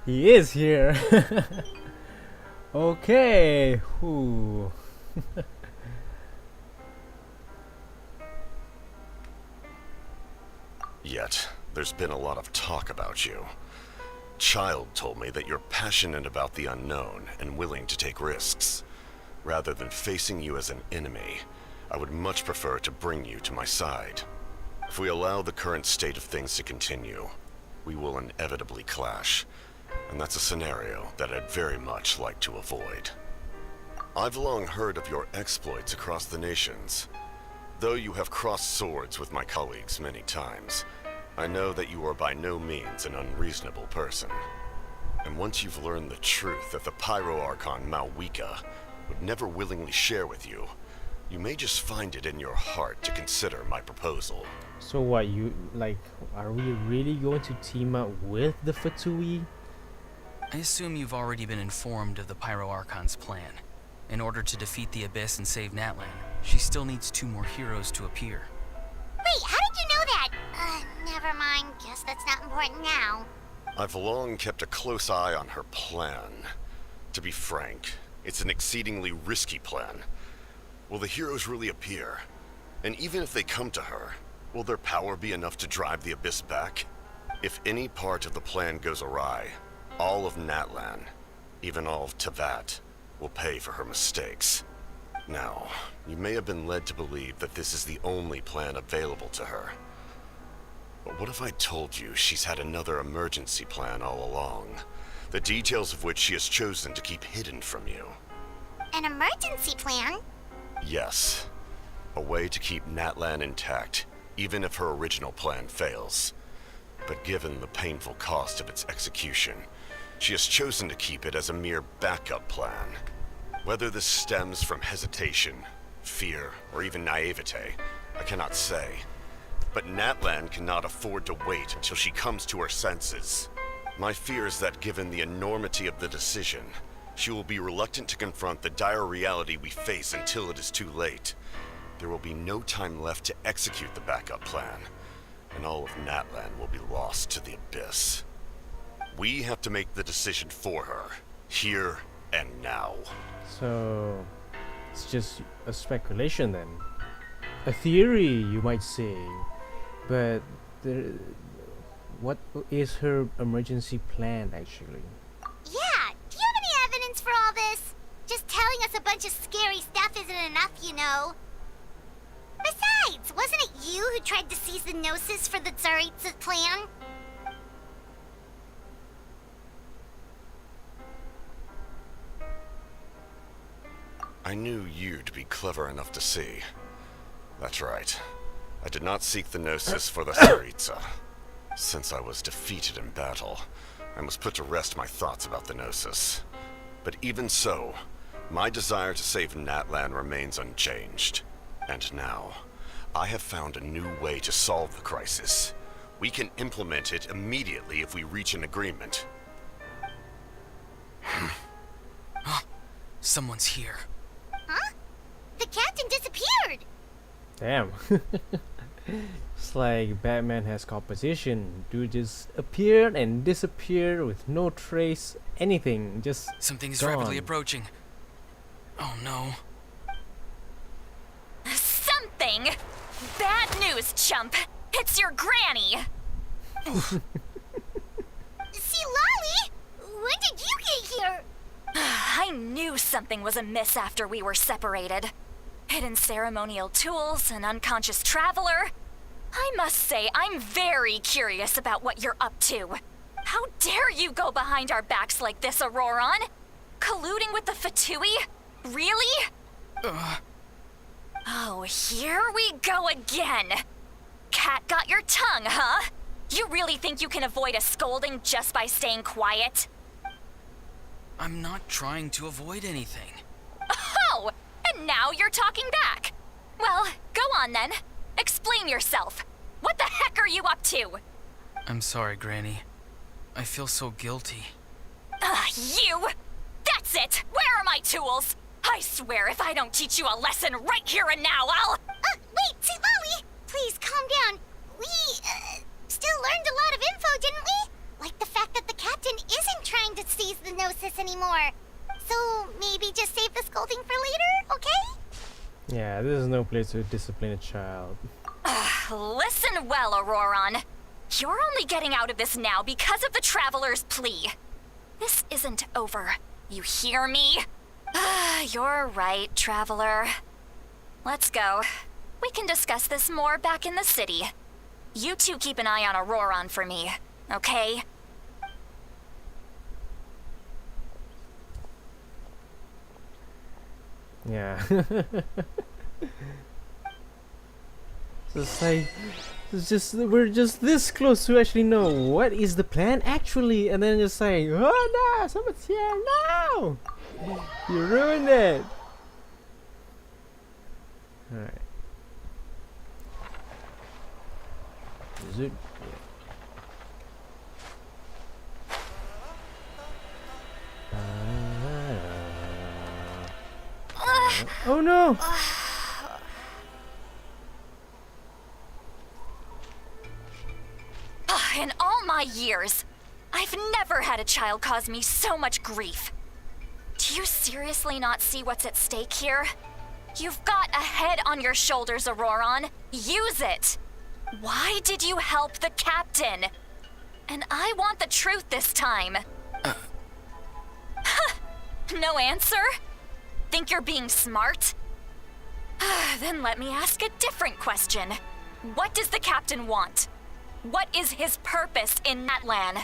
He is here. Okay. Whew. Yet, there's been a lot of talk about you. Child told me that you're passionate about the unknown and willing to take risks. Rather than facing you as an enemy, I would much prefer to bring you to my side. If we allow the current state of things to continue, we will inevitably clash, and that's a scenario that I'd very much like to avoid. I've long heard of your exploits across the nations. Though you have crossed swords with my colleagues many times, I know that you are by no means an unreasonable person. And once you've learned the truth that the Pyro Archon Malwika would never willingly share with you, you may just find it in your heart to consider my proposal. So what, are we really going to team up with the Fatui? I assume you've already been informed of the Pyro Archon's plan. In order to defeat the Abyss and save Natlan, she still needs 2 more heroes to appear. Wait, how did you know that? Never mind. Guess that's not important now. I've long kept a close eye on her plan. To be frank, it's an exceedingly risky plan. Will the heroes really appear? And even if they come to her, will their power be enough to drive the Abyss back? If any part of the plan goes awry, all of Natlan, even all of Tevat, will pay for her mistakes. Now, you may have been led to believe that this is the only plan available to her. But what if I told you she's had another emergency plan all along, the details of which she has chosen to keep hidden from you? An emergency plan? Yes. A way to keep Natlan intact, even if her original plan fails. But given the painful cost of its execution, she has chosen to keep it as a mere backup plan. Whether this stems from hesitation, fear, or even naivete, I cannot say. But Natlan cannot afford to wait until she comes to her senses. My fear is that given the enormity of the decision, she will be reluctant to confront the dire reality we face until it is too late. There will be no time left to execute the backup plan, and all of Natlan will be lost to the Abyss. We have to make the decision for her, here and now. So, it's just a speculation then. A theory, you might say. But what is her emergency plan actually? Yeah, do you have any evidence for all this? Just telling us a bunch of scary stuff isn't enough, you know. Besides, wasn't it you who tried to seize the Gnosis for the Tsaritsa plan? I knew you'd be clever enough to see. That's right. I did not seek the Gnosis for the Tsaritsa. Since I was defeated in battle, I must put to rest my thoughts about the Gnosis. But even so, my desire to save Natlan remains unchanged. And now, I have found a new way to solve the crisis. We can implement it immediately if we reach an agreement. Someone's here. Huh? The captain disappeared! Damn. It's like Batman has competition. Dude just appeared and disappeared with no trace, anything. Just Something is gone. rapidly approaching. Oh no. Something? Bad news, chump. It's your granny. See, Lolly! When did you get here? I knew something was amiss after we were separated. Hidden ceremonial tools, an unconscious traveler. I must say, I'm very curious about what you're up to. How dare you go behind our backs like this, Auroron? Colluding with the Fatui? Really? Oh, here we go again. Cat got your tongue, huh? You really think you can avoid a scolding just by staying quiet? I'm not trying to avoid anything. Oh, and now you're talking back. Well, go on then. Explain yourself. What the heck are you up to? I'm sorry, Granny. I feel so guilty. You! That's it! Where are my tools? I swear if I don't teach you a lesson right here and now, I'll... Wait, see, Lolly! Please, calm down. We, still learned a lot of info, didn't we? Like the fact that the captain isn't trying to seize the Gnosis anymore. So, maybe just save the scolding for later, okay? Yeah, this is no place to discipline a child. Listen well, Auroron. You're only getting out of this now because of the Traveler's plea. This isn't over. You hear me? You're right, Traveler. Let's go. We can discuss this more back in the city. You two keep an eye on Auroron for me, okay? Yeah. It's like we're just this close to actually know what is the plan actually, and then just saying, oh no, someone's here, no! You ruined it. Alright. Is it? Oh no! In all my years, I've never had a child cause me so much grief. Do you seriously not see what's at stake here? You've got a head on your shoulders, Auroron. Use it! Why did you help the captain? And I want the truth this time. No answer? Think you're being smart? Then let me ask a different question. What does the captain want? What is his purpose in Natlan?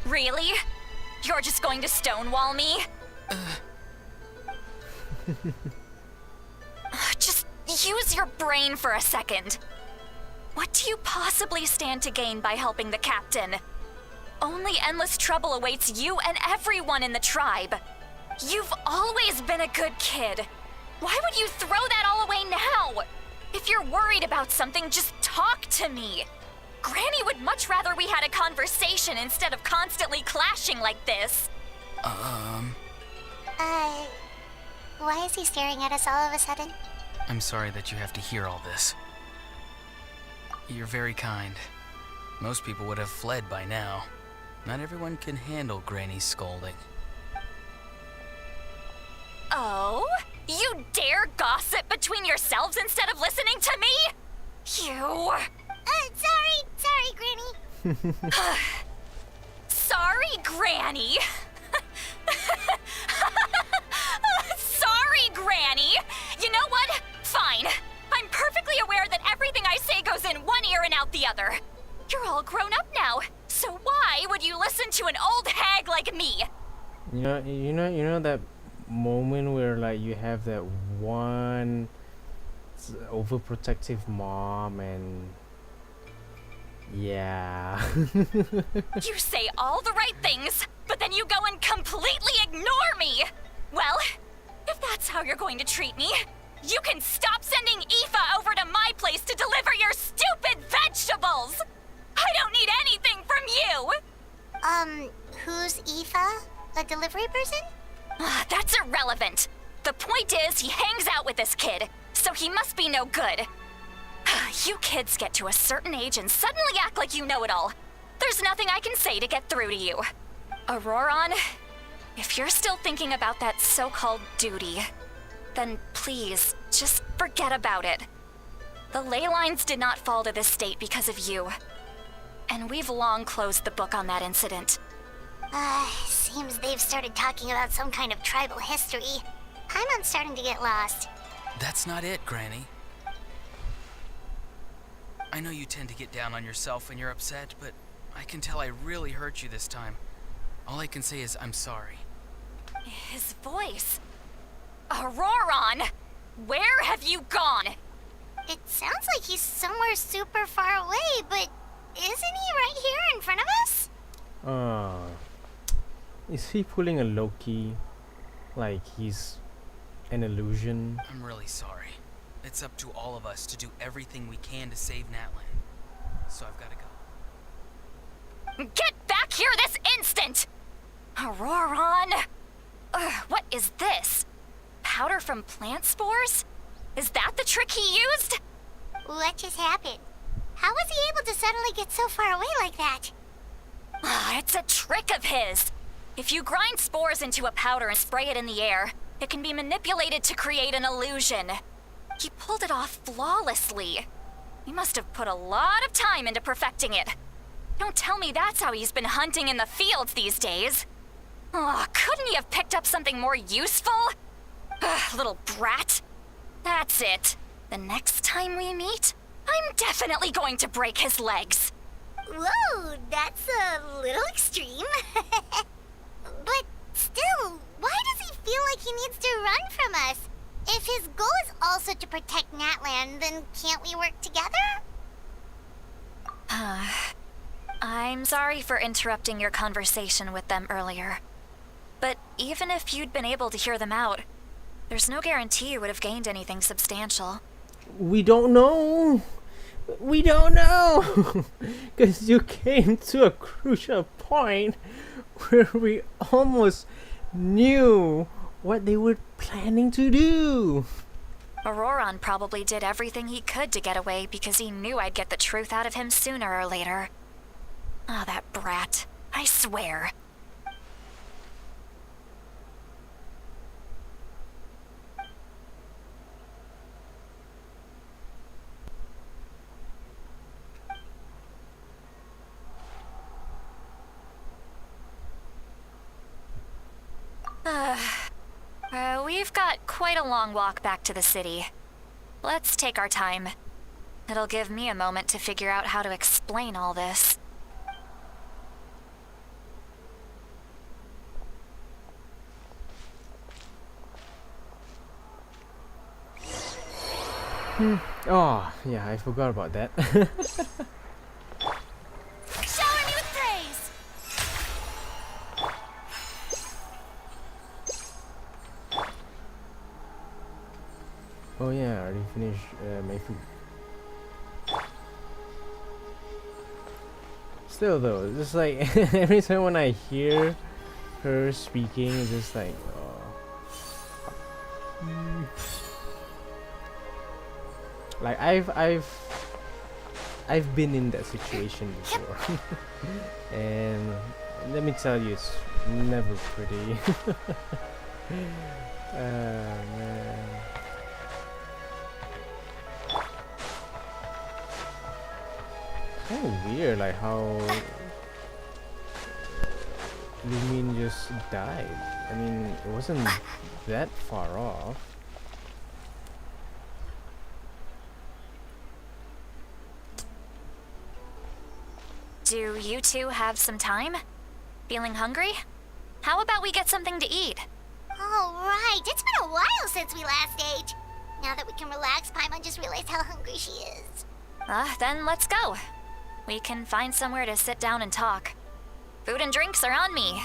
Really? You're just going to stonewall me? Just use your brain for a second. What do you possibly stand to gain by helping the captain? Only endless trouble awaits you and everyone in the tribe. You've always been a good kid. Why would you throw that all away now? If you're worried about something, just talk to me. Granny would much rather we had a conversation instead of constantly clashing like this. Why is he staring at us all of a sudden? I'm sorry that you have to hear all this. You're very kind. Most people would have fled by now. Not everyone can handle Granny's scolding. Oh? You dare gossip between yourselves instead of listening to me? You... Sorry, Granny. Sorry, Granny. Sorry, Granny. You know what? Fine. I'm perfectly aware that everything I say goes in one ear and out the other. You're all grown up now, so why would you listen to an old hag like me? You know that moment where like you have that one overprotective mom and yeah. You say all the right things, but then you go and completely ignore me. Well, if that's how you're going to treat me, you can stop sending Aoife over to my place to deliver your person? That's irrelevant. The point is, he hangs out with this kid, so he must be no good. You kids get to a certain age and suddenly act like you know it all. There's nothing I can say to get through to you. Auroron, if you're still thinking about that so-called duty, then please, just forget about it. The ley lines did not fall to this state because of you. And we've long closed the book on that incident. Seems they've started talking about some kind of tribal history. I'm starting to get lost. That's not it, Granny. I know you tend to get down on yourself when you're upset, but I can tell I really hurt you this time. All I can say is I'm sorry. His voice. Auroron! Where have you gone? It sounds like he's somewhere super far away, but isn't he right here in front of us? Is he pulling a Loki? Like he's an illusion? I'm really sorry. It's up to all of us to do everything we can to save Natlan. So I've gotta go. Get back here this instant! Auroron! What is this? Powder from plant spores? Is that the trick he used? What just happened? How was he able to suddenly get so far away like that? It's a trick of his. If you grind spores into a powder and spray it in the air, it can be manipulated to create an illusion. He pulled it off flawlessly. He must have put a lot of time into perfecting it. Don't tell me that's how he's been hunting in the fields these days. Couldn't he have picked up something more useful? Little brat. That's it. The next time we meet, I'm definitely going to break his legs. Whoa, that's a little extreme. But still, why does he feel like he needs to run from us? If his goal is also to protect Natlan, then can't we work together? I'm sorry for interrupting your conversation with them earlier. But even if you'd been able to hear them out, there's no guarantee you would have gained anything substantial. We don't know. We don't know. Because you came to a crucial point where we almost knew what they were planning to do. Auroron probably did everything he could to get away because he knew I'd get the truth out of him sooner or later. That brat. I swear. We've got quite a long walk back to the city. Let's take our time. It'll give me a moment to figure out how to explain all this. Oh, yeah, I forgot about that. Shower me with praise! Oh yeah, I already finished my food. Still though, just like every time when I hear her speaking, it's just like, oh. Like I've been in that situation before, and let me tell you, it's never pretty. Man. Kind of weird, like how Lumine just died. I mean, it wasn't that far off. Do you two have some time? Feeling hungry? How about we get something to eat? Oh, right. It's been a while since we last ate. Now that we can relax, Paimon just realized how hungry she is. Then let's go. We can find somewhere to sit down and talk. Food and drinks are on me.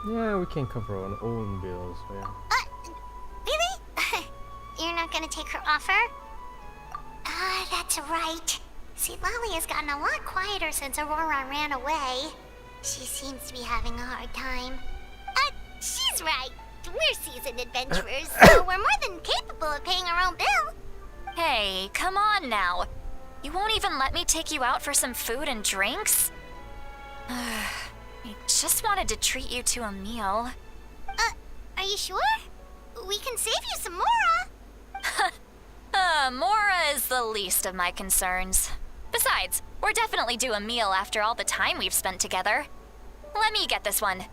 Yeah, we can cover our own bills. Yeah. Really? You're not gonna take her offer? That's right. See, Lolly has gotten a lot quieter since Aurora ran away. She seems to be having a hard time. She's right. We're seasoned adventurers, so we're more than capable of paying our own bill. Hey, come on now. You won't even let me take you out for some food and drinks? I just wanted to treat you to a meal. Are you sure? We can save you some Mora. Mora is the least of my concerns. Besides, we're definitely due a meal after all the time we've spent together. Let me get this one.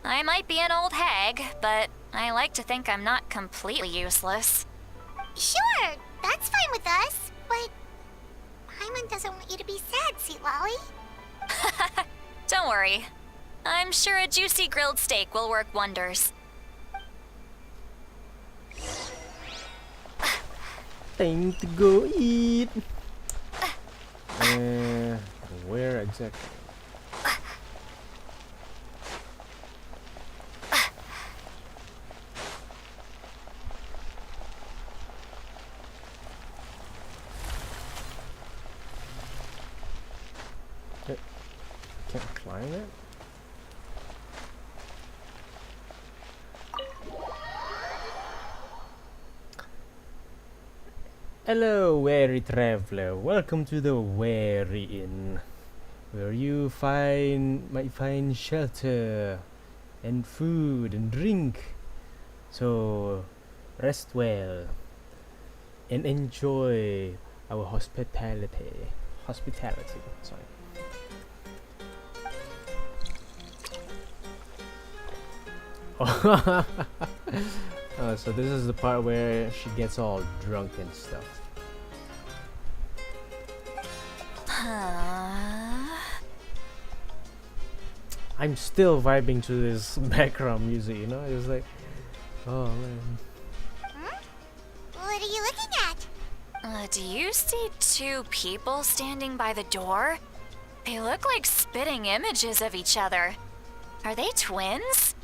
I might be an old hag, but I like to think I'm not completely useless. Sure, that's fine with us, but Paimon doesn't want you to be sad, Sweet Lolly. Don't worry. I'm sure a juicy grilled steak will work wonders. Time to go eat. Where exactly? Can't climb it? Hello, weary traveler. Welcome to the Weary Inn, where you might find shelter and food and drink. So rest well and enjoy our hospitality. Sorry. So this is the part where she gets all drunk and stuff. I'm still vibing to this background music, you know? It's like, oh man. What are you looking at? Do you see two people standing by the door? They look like spitting images of each other. Are they twins?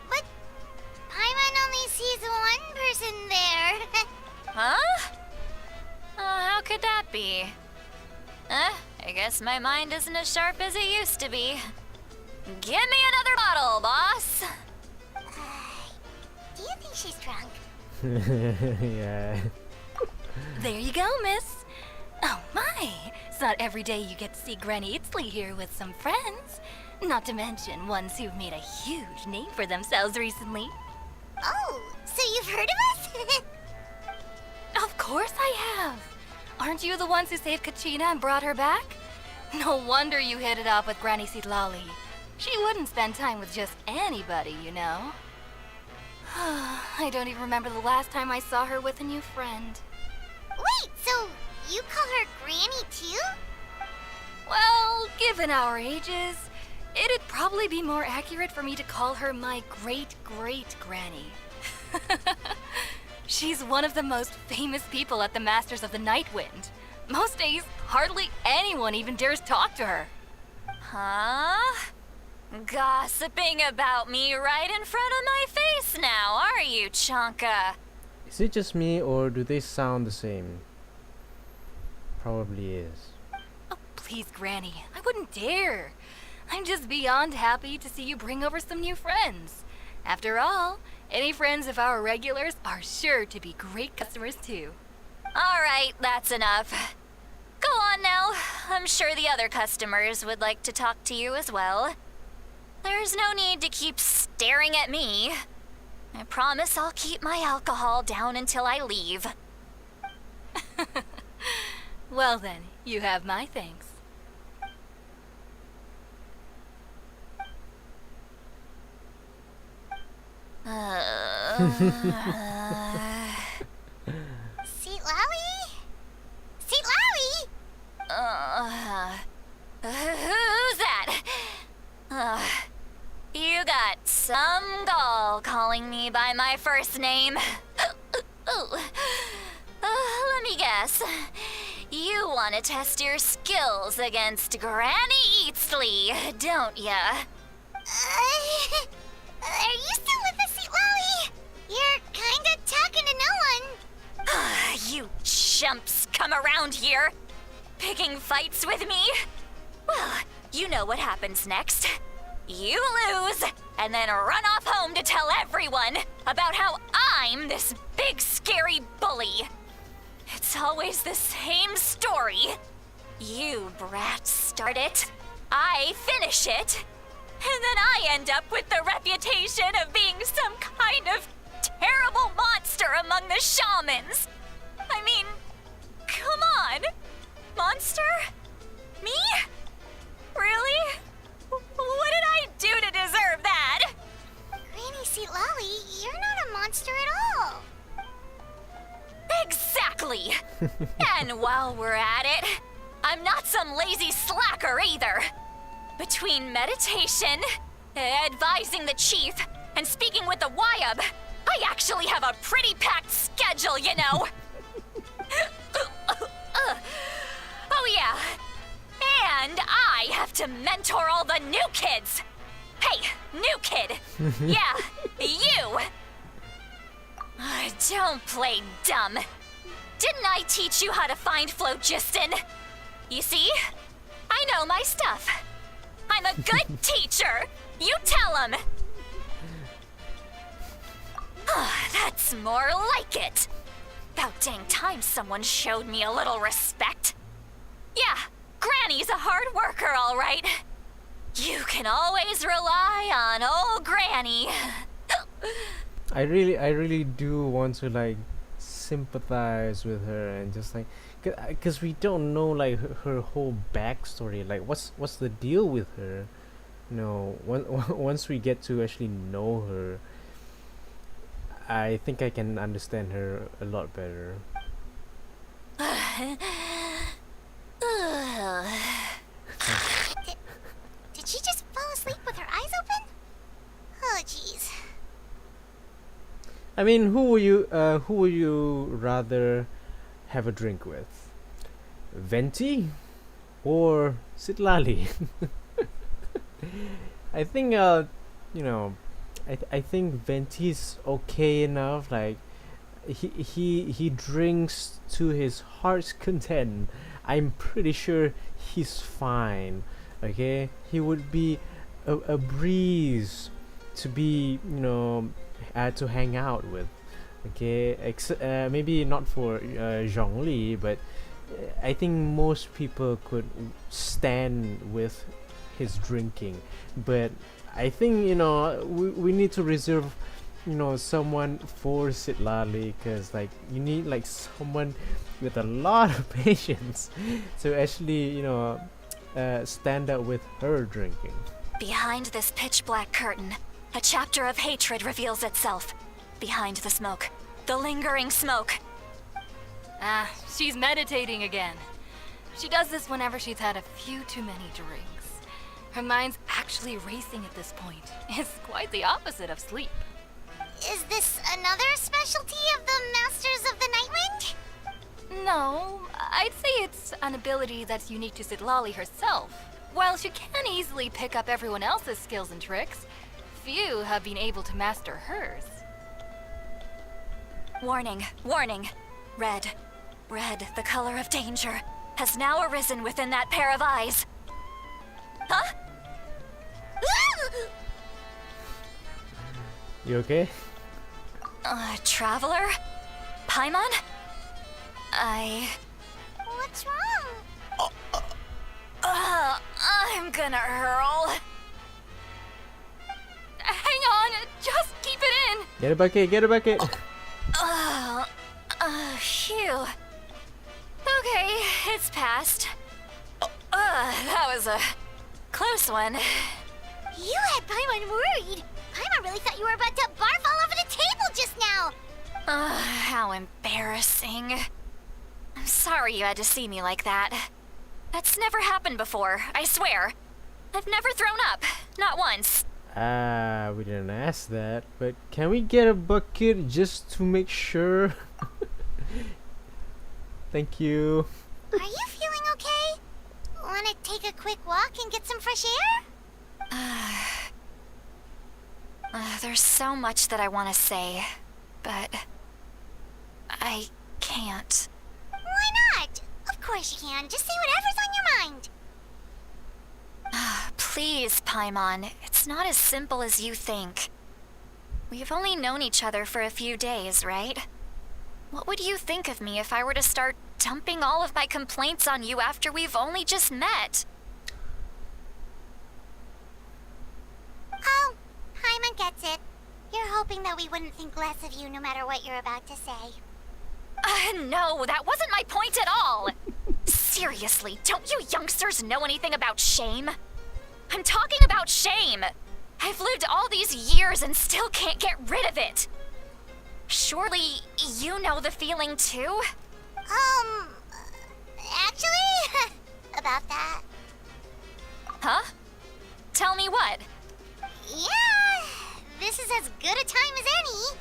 But Paimon only sees one person there. Huh? How could that be? I guess my mind isn't as sharp as it used to be. Give me another bottle, boss! Do you think she's drunk? Yeah. There you go, miss. Oh my, it's not every day you get to see Granny Itzley here with some friends. Not to mention ones who've made a huge name for themselves recently. Oh, so you've heard of us? Of course I have. Aren't you the ones who saved Kachina and brought her back? No wonder you hit it off with Granny Sitlali. She wouldn't spend time with just anybody, you know. I don't even remember the last time I saw her with a new friend. Wait, so you call her Granny too? Well, given our ages, it'd probably be more accurate for me to call her my great-great-granny. She's one of the most famous people at the Masters of the Nightwind. Most days, hardly anyone even dares talk to her. Huh? Gossiping about me right in front of my face now, are you, Chonka? Is it just me or do they sound the same? Probably is. Oh, please, Granny, I wouldn't dare. I'm just beyond happy to see you bring over some new friends. After all, any friends of our regulars are sure to be great customers too. All right, that's enough. Go on now. I'm sure the other customers would like to talk to you as well. There's no need to keep staring at me. I promise I'll keep my alcohol down until I leave. Well then, you have my thanks. Seat Lally? Seat Lally? Who's that? You got some gall calling me by my first name. Let me guess. You want to test your skills against Granny Eatsley, don't ya? Are you still with us, Seat Lally? You're kinda talking to no one. You chumps come around here. Picking fights with me? Well, you know what happens next. You lose, and then run off home to tell everyone about how I'm this big scary bully. It's always the same story. You brats start it, I finish it, and then I end up with the reputation of being some kind of terrible monster among the shamans. I mean, come on. Monster? Me? Really? What did I do to deserve that? Granny Seat Lolly, you're not a monster at all. Exactly! And while we're at it, I'm not some lazy slacker either. Between meditation, advising the chief, and speaking with the Wyab, I actually have a pretty packed schedule, you know. Oh yeah. And I have to mentor all the new kids. Hey, new kid. Yeah, you. Don't play dumb. Didn't I teach you how to find phlogiston? You see? I know my stuff. I'm a good teacher. You tell him. That's more like it. About dang time someone showed me a little respect. Yeah, Granny's a hard worker, all right. You can always rely on old Granny. I really do want to like sympathize with her and just like, cause we don't know like her whole backstory. Like, what's the deal with her? You know, once we get to actually know her, I think I can understand her a lot better. Did she just fall asleep with her eyes open? Oh, jeez. I mean, who would you rather have a drink with? Venti or Sitlali? I think you know, I think Venti's okay enough. Like, he drinks to his heart's content. I'm pretty sure he's fine. Okay, he would be a breeze to be, you know, to hang out with. Okay, maybe not for Zhongli, but I think most people could stand with his drinking. But I think, you know, we need to reserve, you know, someone for Sitlali, because like you need like someone with a lot of patience to actually, you know, stand up with her drinking. Behind this pitch black curtain, a chapter of hatred reveals itself. Behind the smoke, the lingering smoke. Ah, she's meditating again. She does this whenever she's had a few too many drinks. Her mind's actually racing at this point. It's quite the opposite of sleep. Is this another specialty of the Masters of the Nightwind? No, I'd say it's an ability that's unique to Sitlali herself. While she can easily pick up everyone else's skills and tricks, few have been able to master hers. Warning, warning. Red, the color of danger, has now arisen within that pair of eyes. Huh? You okay? Traveler? Paimon? What's wrong? I'm gonna hurl. Hang on, just keep it in. Get a bucket. Phew. Okay, it's passed. That was a close one. You had Paimon worried. Paimon really thought you were about to barf all over the table just now. How embarrassing. I'm sorry you had to see me like that. That's never happened before, I swear. I've never thrown up, not once. We didn't ask that, but can we get a bucket just to make sure? Thank you. Are you feeling okay? Want to take a quick walk and get some fresh air? There's so much that I want to say, but I can't. Why not? Of course you can. Just say whatever's on your mind. Please, Paimon, it's not as simple as you think. We've only known each other for a few days, right? What would you think of me if I were to start dumping all of my complaints on you after we've only just met? Oh, Paimon gets it. You're hoping that we wouldn't think less of you no matter what you're about to say. No, that wasn't my point at all. Seriously, don't you youngsters know anything about shame? I'm talking about shame. I've lived all these years and still can't get rid of it. Surely you know the feeling too? Actually, about that. Huh? Tell me what? Yeah, this is as good a time as any.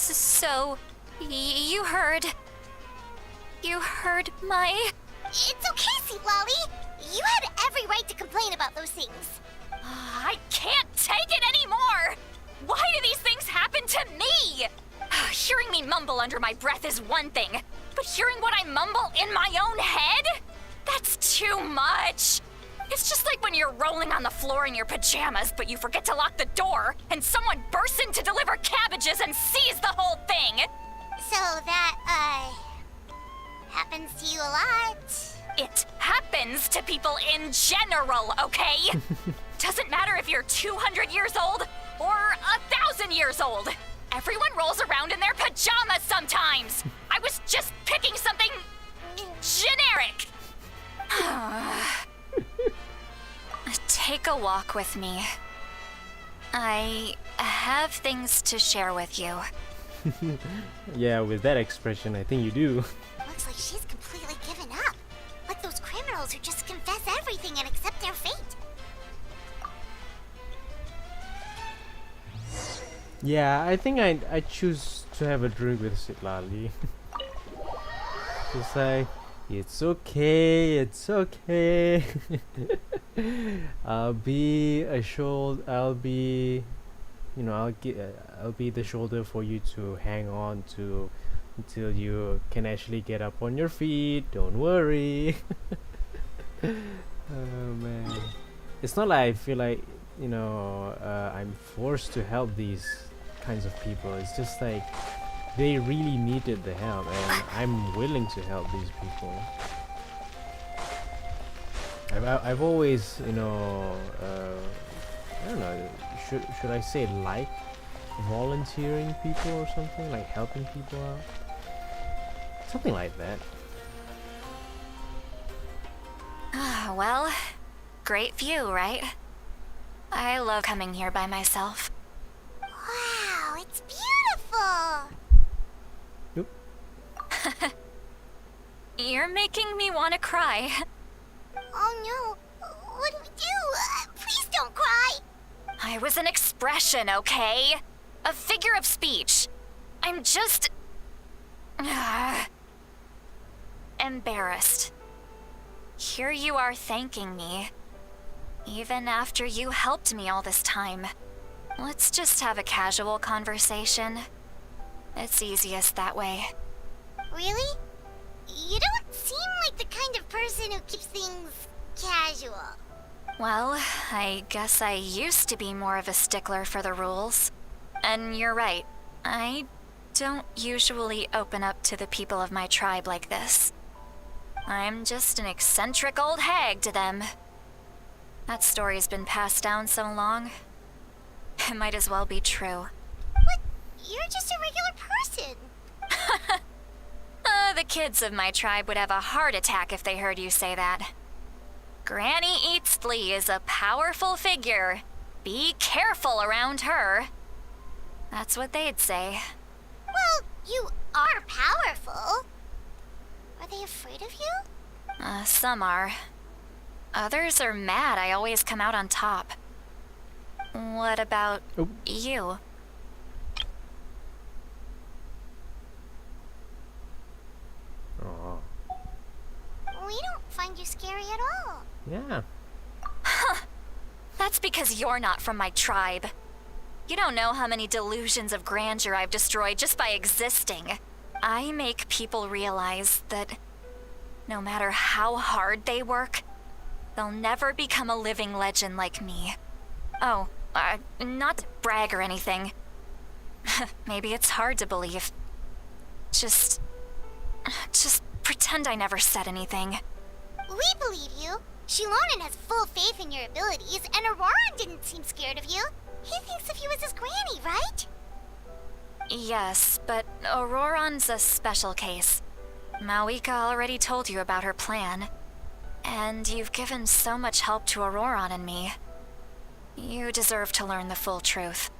So, you heard my... It's okay, Sweet Lolly. You had every right to complain about those things. I can't take it anymore! Why do these things happen to me? Hearing me mumble under my breath is one thing, but hearing what I mumble in my own head? That's too much. It's just like when you're rolling on the floor in your pajamas, but you forget to lock the door, and someone bursts in to deliver cabbages and sees the whole thing. So that, happens to you a lot. It happens to people in general, okay? Doesn't matter if you're 200 years old or 1,000 years old. Everyone rolls around in their pajamas sometimes. I was just picking something generic. Take a walk with me. I have things to share with you. Yeah, with that expression, I think you do. Looks like she's completely given up. Like those criminals who just confess everything and accept their fate. Yeah, I think I choose to have a drink with Sitlali. Just like, it's okay, it's okay. I'll be I'll be the shoulder for you to hang on to until you can actually get up on your feet. Don't worry. Oh man, it's not like I feel like I'm forced to help these kinds of people. It's just like they really needed the help, and I'm willing to help these people. I've always, I don't know, should I say like volunteering people or something, like helping people out, something like that. Well, great view, right? I love coming here by myself. Wow, it's beautiful. Yep. You're making me want to cry. Oh no, what do we do? Please don't cry. I was an expression, okay? A figure of speech. I'm just... embarrassed. Here you are thanking me. Even after you helped me all this time. Let's just have a casual conversation. It's easiest that way. Really? You don't seem like the kind of person who keeps things casual. Well, I guess I used to be more of a stickler for the rules. And you're right, I don't usually open up to the people of my tribe like this. I'm just an eccentric old hag to them. That story's been passed down so long, it might as well be true. But you're just a regular person. The kids of my tribe would have a heart attack if they heard you say that. Granny Eatsley is a powerful figure. Be careful around her. That's what they'd say. Well, you are powerful. Are they afraid of you? Some are. Others are mad I always come out on top. What about you? Oh. scary at all. Yeah. That's because you're not from my tribe. You don't know how many delusions of grandeur I've destroyed just by existing. I make people realize that no matter how hard they work, they'll never become a living legend like me. Oh, not to brag or anything. Maybe it's hard to believe. Just pretend I never said anything. We believe you. Shilonen has full faith in your abilities, and Auroran didn't seem scared of you. He thinks of you as his granny, right? Yes, but Auroran's a special case. Mawika already told you about her plan. And you've given so much help to Auroran and me. You deserve to learn the full truth.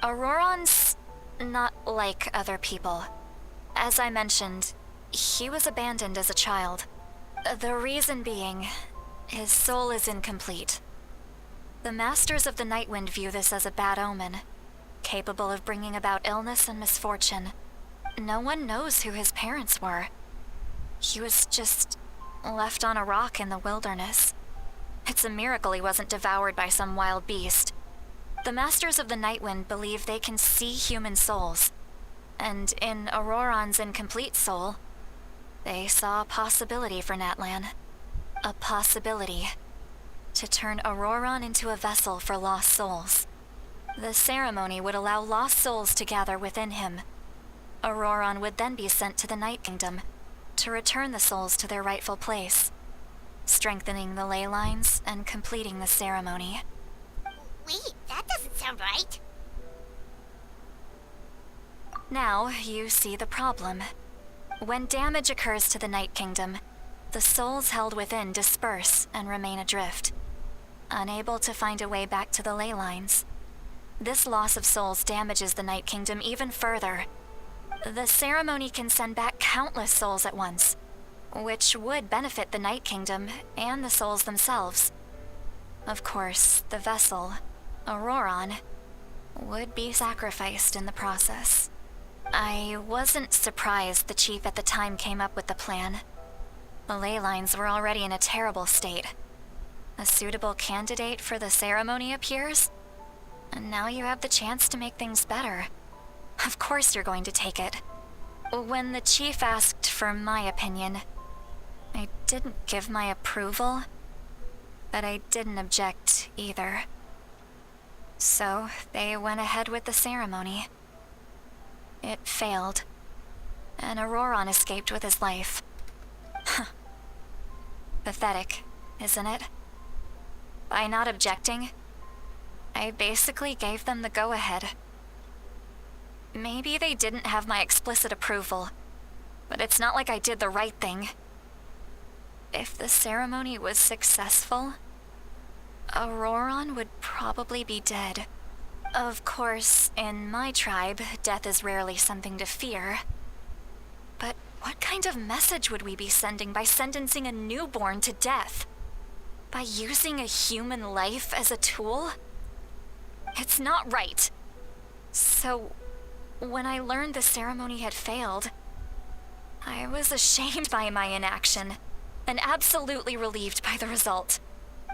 Auroran's not like other people. As I mentioned, he was abandoned as a child. The reason being, his soul is incomplete. The Masters of the Nightwind view this as a bad omen, capable of bringing about illness and misfortune. No one knows who his parents were. He was just left on a rock in the wilderness. It's a miracle he wasn't devoured by some wild beast. The Masters of the Nightwind believe they can see human souls, and in Auroran's incomplete soul, they saw a possibility for Natlan. A possibility to turn Auroran into a vessel for lost souls. The ceremony would allow lost souls to gather within him. Auroran would then be sent to the Night Kingdom to return the souls to their rightful place, strengthening the ley lines and completing the ceremony. Wait, that doesn't sound right. Now you see the problem. When damage occurs to the Night Kingdom, the souls held within disperse and remain adrift, unable to find a way back to the ley lines. This loss of souls damages the Night Kingdom even further. The ceremony can send back countless souls at once, which would benefit the Night Kingdom and the souls themselves. Of course, the vessel, Auroran, would be sacrificed in the process. I wasn't surprised the chief at the time came up with the plan. The ley lines were already in a terrible state. A suitable candidate for the ceremony appears, and now you have the chance to make things better. Of course you're going to take it. When the chief asked for my opinion, I didn't give my approval, but I didn't object either. So they went ahead with the ceremony. It failed, and Auroran escaped with his life. Pathetic, isn't it? By not objecting, I basically gave them the go-ahead. Maybe they didn't have my explicit approval, but it's not like I did the right thing. If the ceremony was successful, Auroran would probably be dead. Of course, in my tribe, death is rarely something to fear. But what kind of message would we be sending by sentencing a newborn to death? By using a human life as a tool? It's not right. So, when I learned the ceremony had failed, I was ashamed by my inaction, and absolutely relieved by the result.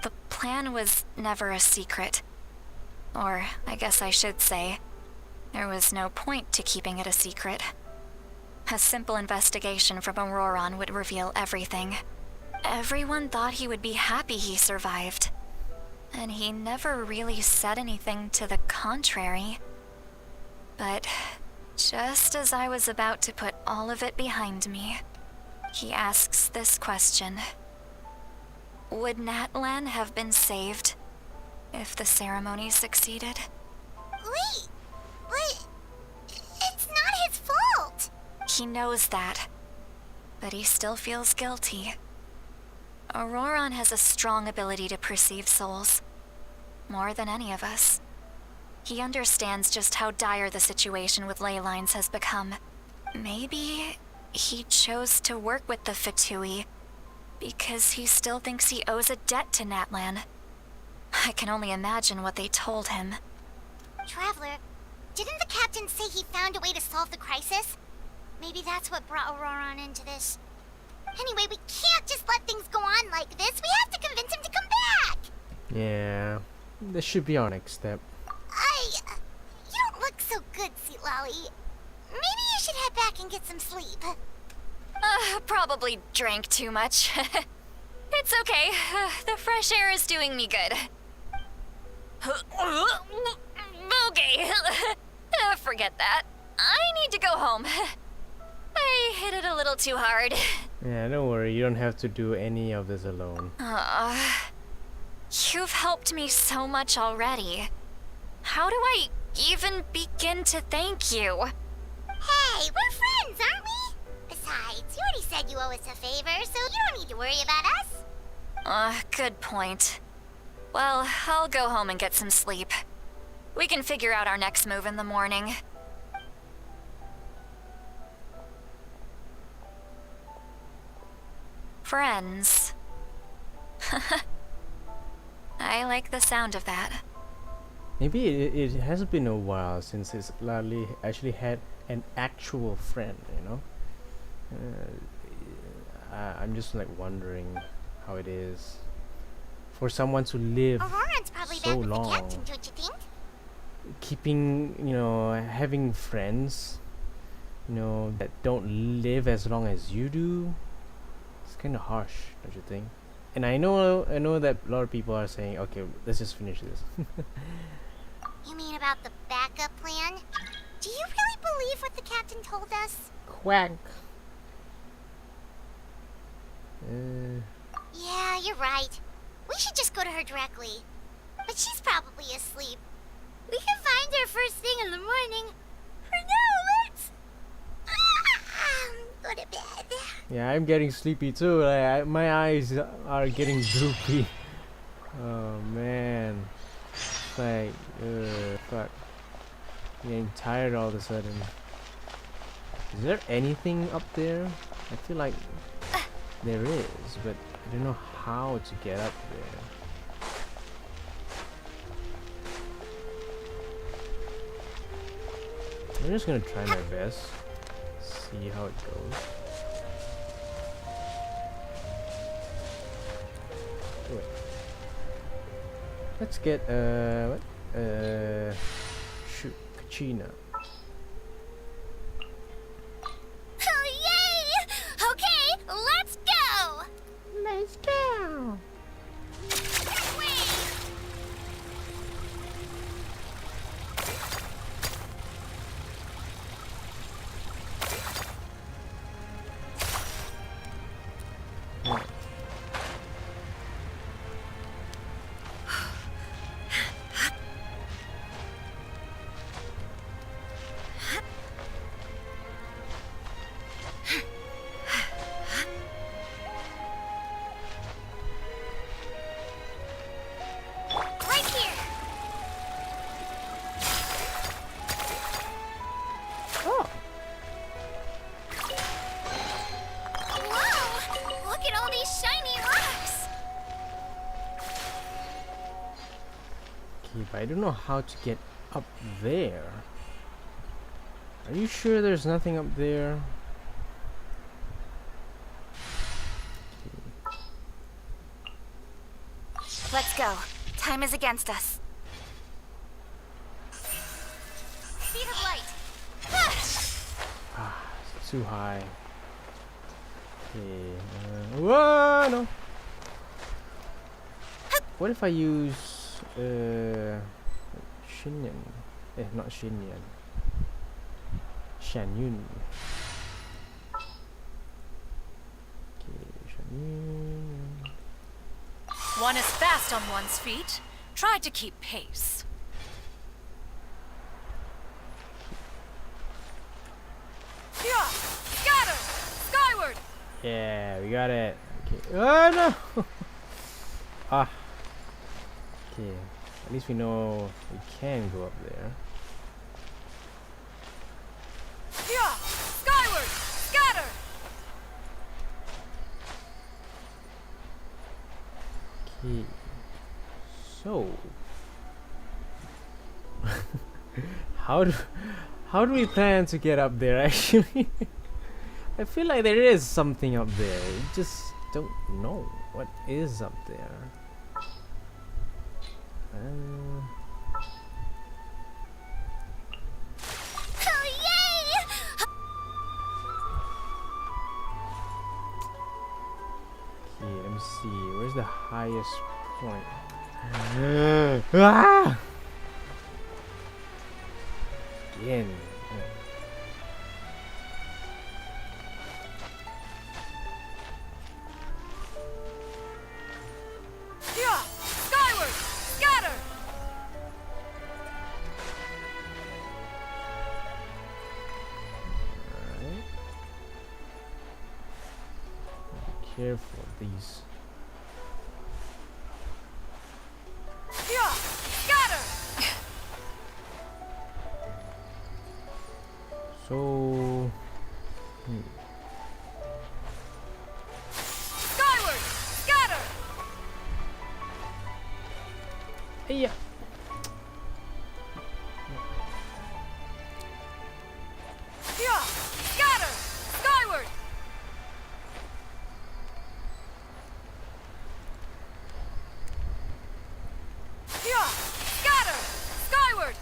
The plan was never a secret. Or, I guess I should say, there was no point to keeping it a secret. A simple investigation from Auroran would reveal everything. Everyone thought he would be happy he survived, and he never really said anything to the contrary. But just as I was about to put all of it behind me, he asks this question. Would Natlan have been saved if the ceremony succeeded? Wait, but it's not his fault. He knows that, but he still feels guilty. Auroran has a strong ability to perceive souls, more than any of us. He understands just how dire the situation with ley lines has become. Maybe he chose to work with the Fatui because he still thinks he owes a debt to Natlan. I can only imagine what they told him. Traveler, didn't the captain say he found a way to solve the crisis? Maybe that's what brought Auroran into this. Anyway, we can't just let things go on like this. We have to convince him to come back. Yeah, this should be our next step. You don't look so good, Sweet Lolly. Maybe you should head back and get some sleep. Probably drank too much. It's okay. The fresh air is doing me good. Okay. Forget that. I need to go home. I hit it a little too hard. Yeah, don't worry, you don't have to do any of this alone. You've helped me so much already. How do I even begin to thank you? Hey, we're friends, aren't we? Besides, you already said you owe us a favor, so you don't need to worry about us. Good point. Well, I'll go home and get some sleep. We can figure out our next move in the morning. Friends. I like the sound of that. Maybe it has been a while since this Lolly actually had an actual friend, you know? I'm just like wondering how it is for someone to live Auroran's probably so back with long. the captain, don't you think? Keeping, you know, having friends, you know, that don't live as long as you do. It's kind of harsh, don't you think? And I know that a lot of people are saying, okay, let's just finish this. You mean about the backup plan? Do you really believe what the captain told us? Quack. Yeah, you're right. We should just go to her directly. But she's probably asleep. We can find her first thing in the morning. For now, let's go to bed. Yeah, I'm getting sleepy too. My eyes are getting droopy. Oh man, it's like, fuck. I'm getting tired all of a sudden. Is there anything up there? I feel like there is, but I don't know how to get up there. I'm just gonna try my best. See how it goes. Wait. Let's get what? Shoot, Kachina. Oh, yay! Okay, let's go! Let's go. Right here! Oh. Whoa! Look at all these shiny rocks! Okay, but I don't know how to get up there. Are you sure there's nothing up there? Let's go. Time is against us. Speed of light. It's too high. Okay. Whoa, no. What if I use Shinyan? Not Shinyan. Shanyun. Okay, Shanyun. One is fast on one's feet. Try to keep pace. Yeah! Scatter! Skyward! Yeah, we got it. Okay. Oh no! Ah. Okay. At least we know we can go up there. Yeah! Skyward! Scatter! Okay. So how do we plan to get up there actually? I feel like there is something up there. You just don't know what is up there. Oh, yay! Okay, let me see. Where's the highest point? Ah! Again. Yeah! Skyward! Scatter! Alright. Be careful of these. Yeah! Scatter! So. Skyward! Scatter! Yeah. Yeah! Scatter! Skyward! Yeah! Scatter! Skyward!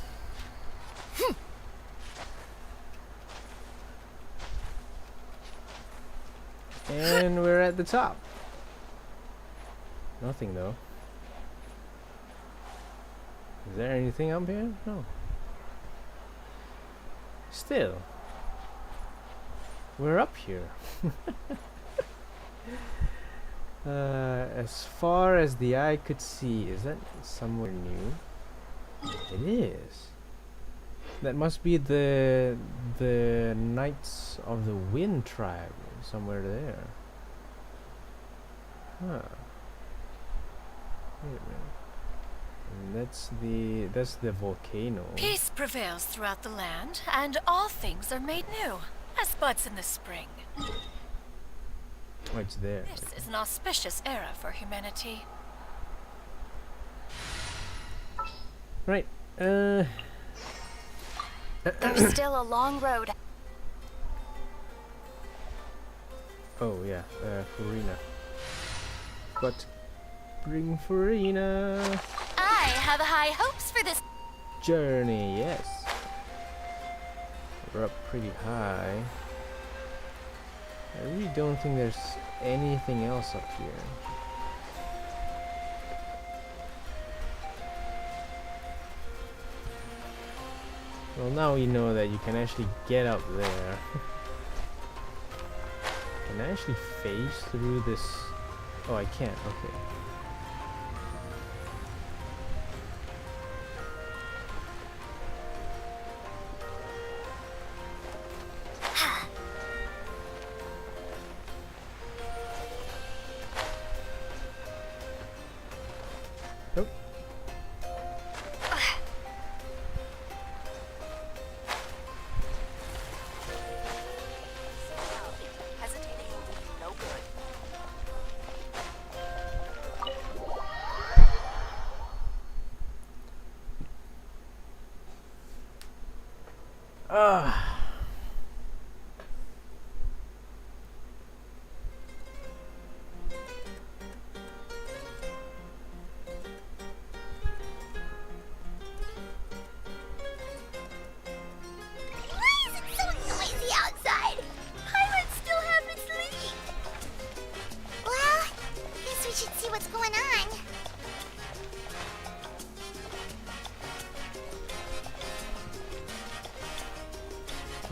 And we're at the top. Nothing though. Is there anything up here? No. Still. We're up here. As far as the eye could see, is that somewhere new? It is. That must be the Knights of the Wind tribe, somewhere there. Huh. Wait a minute. And that's the volcano. Peace prevails throughout the land, and all things are made new, as buds in the spring. Oh, it's there. This is an auspicious era for humanity. Right. There's still a long road. Oh yeah, Farina. But bring Farina. I have high hopes for this. Journey, yes. We're up pretty high. I really don't think there's anything else up here. Well, now we know that you can actually get up there. Can I actually phase through this? Oh, I can't. Okay. Nope. Why is it so noisy outside? Pirates still haven't sleep. Well, guess we should see what's going on.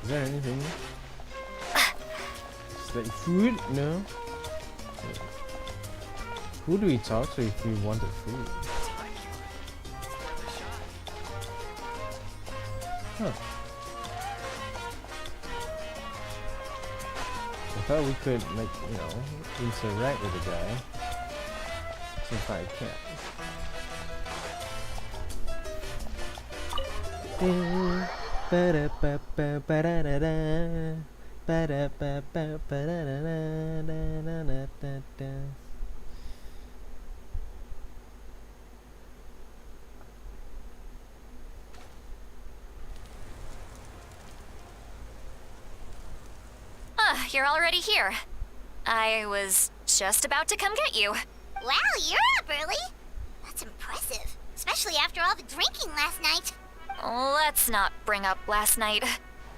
Is there anything? Is that food? No. Who do we talk to if we wanted food? Huh. I thought we could, like, you know, interact with the guy. So far I can't. you're already here. I was just about to come get you. Wow, you're up early. That's impressive, especially after all the drinking last night. Let's not bring up last night.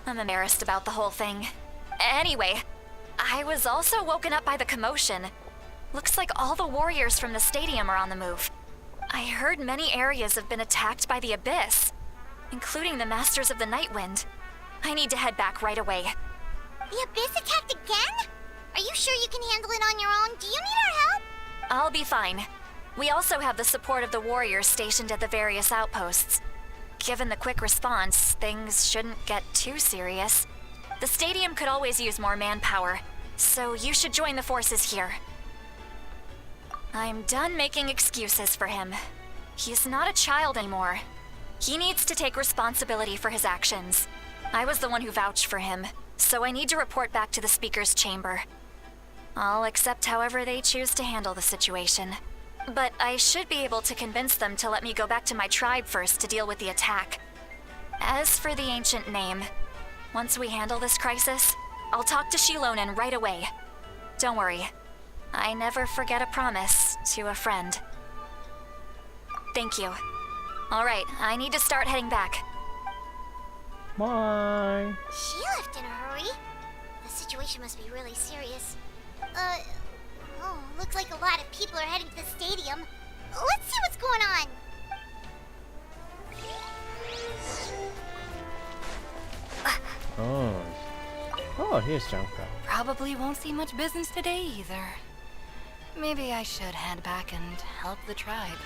I'm embarrassed about the whole thing. Anyway, I was also woken up by the commotion. Looks like all the warriors from the stadium are on the move. I heard many areas have been attacked by the Abyss, including the Masters of the Nightwind. I need to head back right away. The Abyss attacked again? Are you sure you can handle it on your own? Do you need our help? I'll be fine. We also have the support of the warriors stationed at the various outposts. Given the quick response, things shouldn't get too serious. The stadium could always use more manpower, so you should join the forces here. I'm done making excuses for him. He's not a child anymore. He needs to take responsibility for his actions. I was the one who vouched for him, so I need to report back to the Speaker's chamber. I'll accept however they choose to handle the situation. But I should be able to convince them to let me go back to my tribe first to deal with the attack. As for the ancient name, once we handle this crisis, I'll talk to Shilonen right away. Don't worry, I never forget a promise to a friend. Thank you. Alright, I need to start heading back. Bye. She left in a hurry. The situation must be really serious. Looks like a lot of people are heading to the stadium. Let's see what's going on. Oh, here's Junka. Probably won't see much business today either. Maybe I should head back and help the tribe.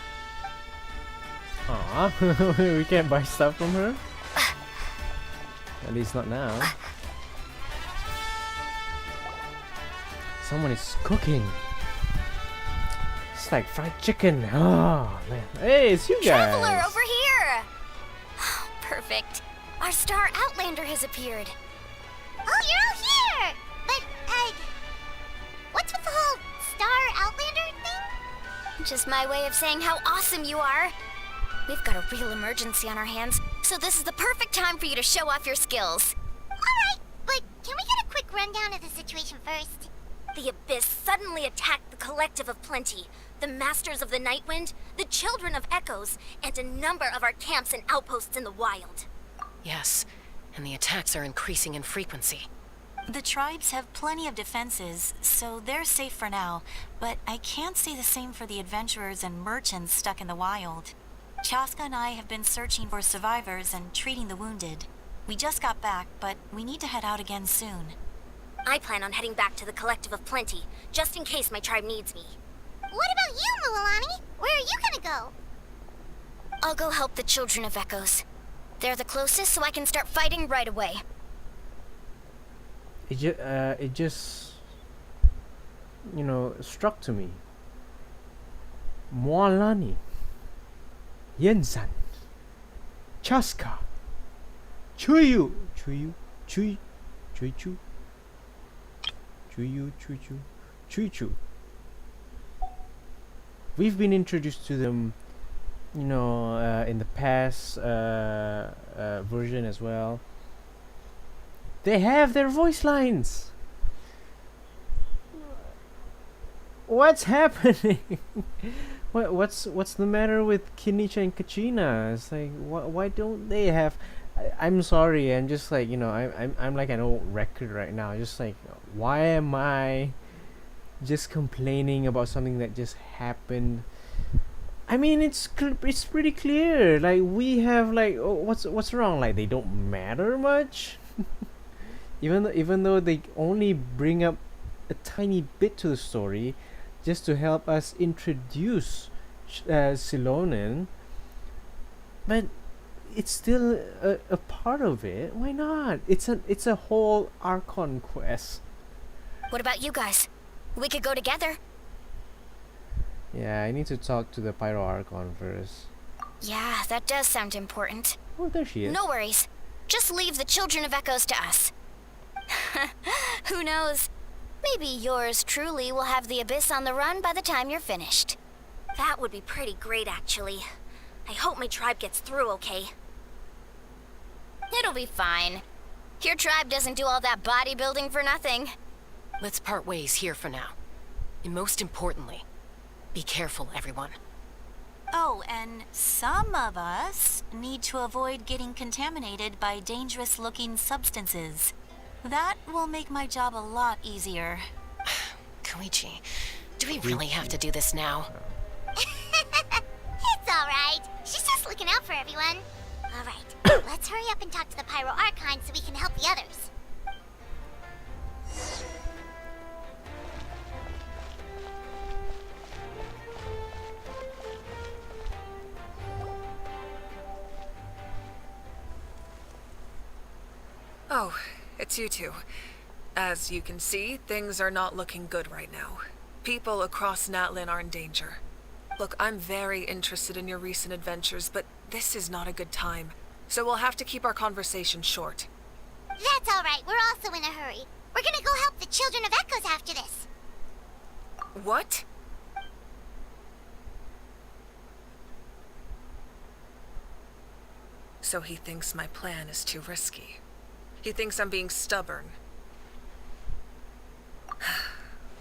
Aw, we can't buy stuff from her? At least not now. Someone is cooking. It's like fried chicken. Oh, man. Hey, it's you guys. Traveler over here! Perfect. Our star Outlander has appeared. Oh, you're all here! But, what's with the whole star Outlander thing? Just my way of saying how awesome you are. We've got a real emergency on our hands, so this is the perfect time for you to show off your skills. Alright, but can we get a quick rundown of the situation first? The Abyss suddenly attacked the Collective of Plenty, the Masters of the Nightwind, the Children of Echoes, and a number of our camps and outposts in the wild. Yes, and the attacks are increasing in frequency. The tribes have plenty of defenses, so they're safe for now, but I can't say the same for the adventurers and merchants stuck in the wild. Chaska and I have been searching for survivors and treating the wounded. We just got back, but we need to head out again soon. I plan on heading back to the Collective of Plenty, just in case my tribe needs me. What about you, Mualani? Where are you gonna go? I'll go help the Children of Echoes. They're the closest, so I can start fighting right away. It just, you know, struck to me. Mualani, Yensan, Chaska, Chuyu, We've been introduced to them, you know, in the past version as well. They have their voice lines. What's happening? What's the matter with Kinicha and Kachina? It's like, why don't they have? I'm sorry. I'm just like, you know, I'm like an old record right now. Just like, why am I just complaining about something that just happened? I mean, it's pretty clear. Like, we have like, oh, what's wrong? Like, they don't matter much. even though they only bring up a tiny bit to the story, just to help us introduce Shilonen, but it's still a part of it. Why not? It's a whole Archon quest. What about you guys? We could go together. Yeah, I need to talk to the Pyro Archon first. Yeah, that does sound important. Oh, there she is. No worries. Just leave the Children of Echoes to us. Who knows? Maybe yours truly will have the Abyss on the run by the time you're finished. That would be pretty great, actually. I hope my tribe gets through okay. It'll be fine. Your tribe doesn't do all that bodybuilding for nothing. Let's part ways here for now. And most importantly, be careful, everyone. Oh, and some of us need to avoid getting contaminated by dangerous-looking substances. That will make my job a lot easier. Koichi, do we really have to do this now? It's alright. She's just looking out for everyone. Alright, let's hurry up and talk to the Pyro Archon so we can help the others. Oh, it's you two. As you can see, things are not looking good right now. People across Natlan are in danger. Look, I'm very interested in your recent adventures, but this is not a good time. So we'll have to keep our conversation short. That's alright, we're also in a hurry. We're gonna go help the Children of Echoes after this. What? So he thinks my plan is too risky. He thinks I'm being stubborn.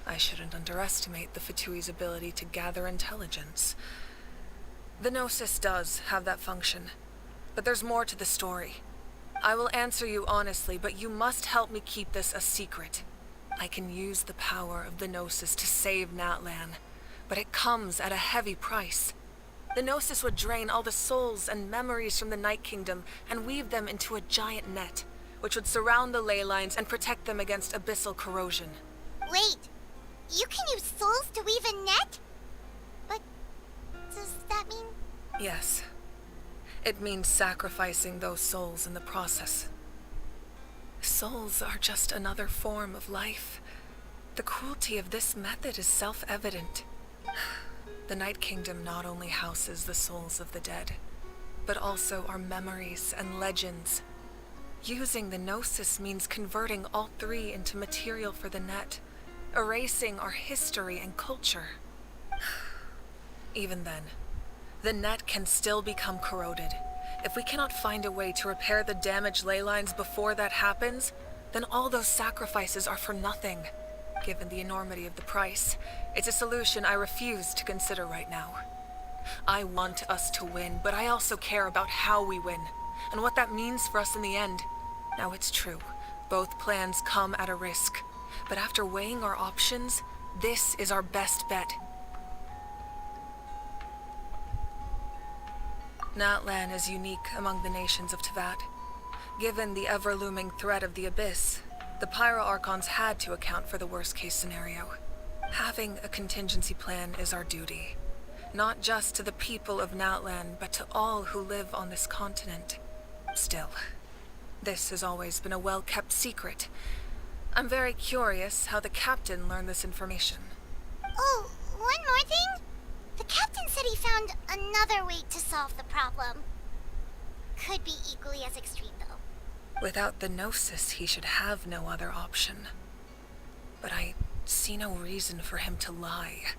I shouldn't underestimate the Fatui's ability to gather intelligence. The Gnosis does have that function, but there's more to the story. I will answer you honestly, but you must help me keep this a secret. I can use the power of the Gnosis to save Natlan, but it comes at a heavy price. The Gnosis would drain all the souls and memories from the Night Kingdom and weave them into a giant net, which would surround the ley lines and protect them against abyssal corrosion. Wait, you can use souls to weave a net? But does that mean... Yes. It means sacrificing those souls in the process. Souls are just another form of life. The cruelty of this method is self-evident. The Night Kingdom not only houses the souls of the dead, but also our memories and legends. Using the Gnosis means converting all three into material for the net, erasing our history and culture. Even then, the net can still become corroded. If we cannot find a way to repair the damaged ley lines before that happens, then all those sacrifices are for nothing. Given the enormity of the price, it's a solution I refuse to consider right now. I want us to win, but I also care about how we win, and what that means for us in the end. Now it's true, both plans come at a risk, but after weighing our options, this is our best bet. Natlan is unique among the nations of Teyvat. Given the ever-looming threat of the Abyss, the Pyro Archons had to account for the worst-case scenario. Having a contingency plan is our duty, not just to the people of Natlan, but to all who live on this continent. Still, this has always been a well-kept secret. I'm very curious how the captain learned this information. Oh, one more thing? The captain said he found another way to solve the problem. Could be equally as extreme, though. Without the Gnosis, he should have no other option. But I see no reason for him to lie.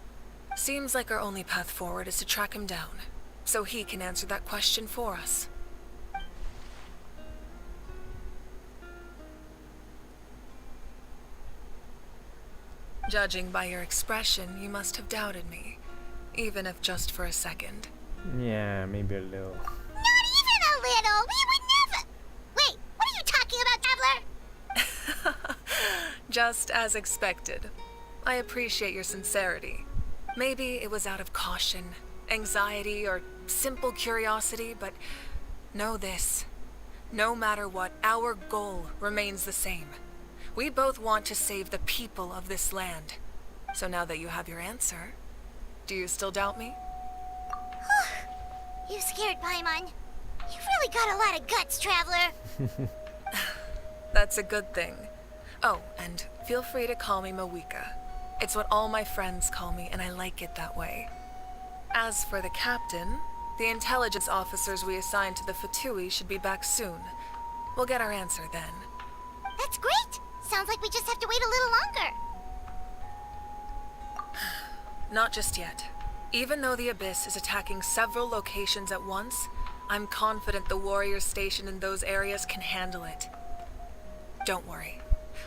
Seems like our only path forward is to track him down, so he can answer that question for us. Judging by your expression, you must have doubted me, even if just for a second. Yeah, maybe a little. Not even a little! We would never... Wait, what are you talking about, Traveler? Just as expected. I appreciate your sincerity. Maybe it was out of caution, anxiety, or simple curiosity, but know this. No matter what, our goal remains the same. We both want to save the people of this land. So now that you have your answer, do you still doubt me? You scared Paimon. You've really got a lot of guts, Traveler. That's a good thing. Oh, and feel free to call me Mawika. It's what all my friends call me, and I like it that way. As for the captain, the intelligence officers we assigned to the Fatui should be back soon. We'll get our answer then. That's great! Sounds like we just have to wait a little longer. Not just yet. Even though the Abyss is attacking several locations at once, I'm confident the warriors stationed in those areas can handle it. Don't worry.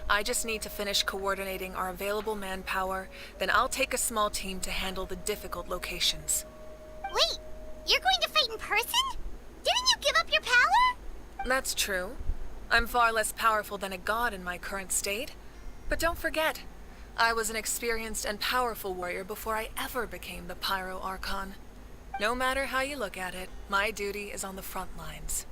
I just need to finish coordinating our available manpower, then I'll take a small team to handle the difficult locations. Wait, you're going to fight in person? Didn't you give up your power? That's true. I'm far less powerful than a god in my current state. But don't forget, I was an experienced and powerful warrior before I ever became the Pyro Archon. No matter how you look at it, my duty is on the front lines.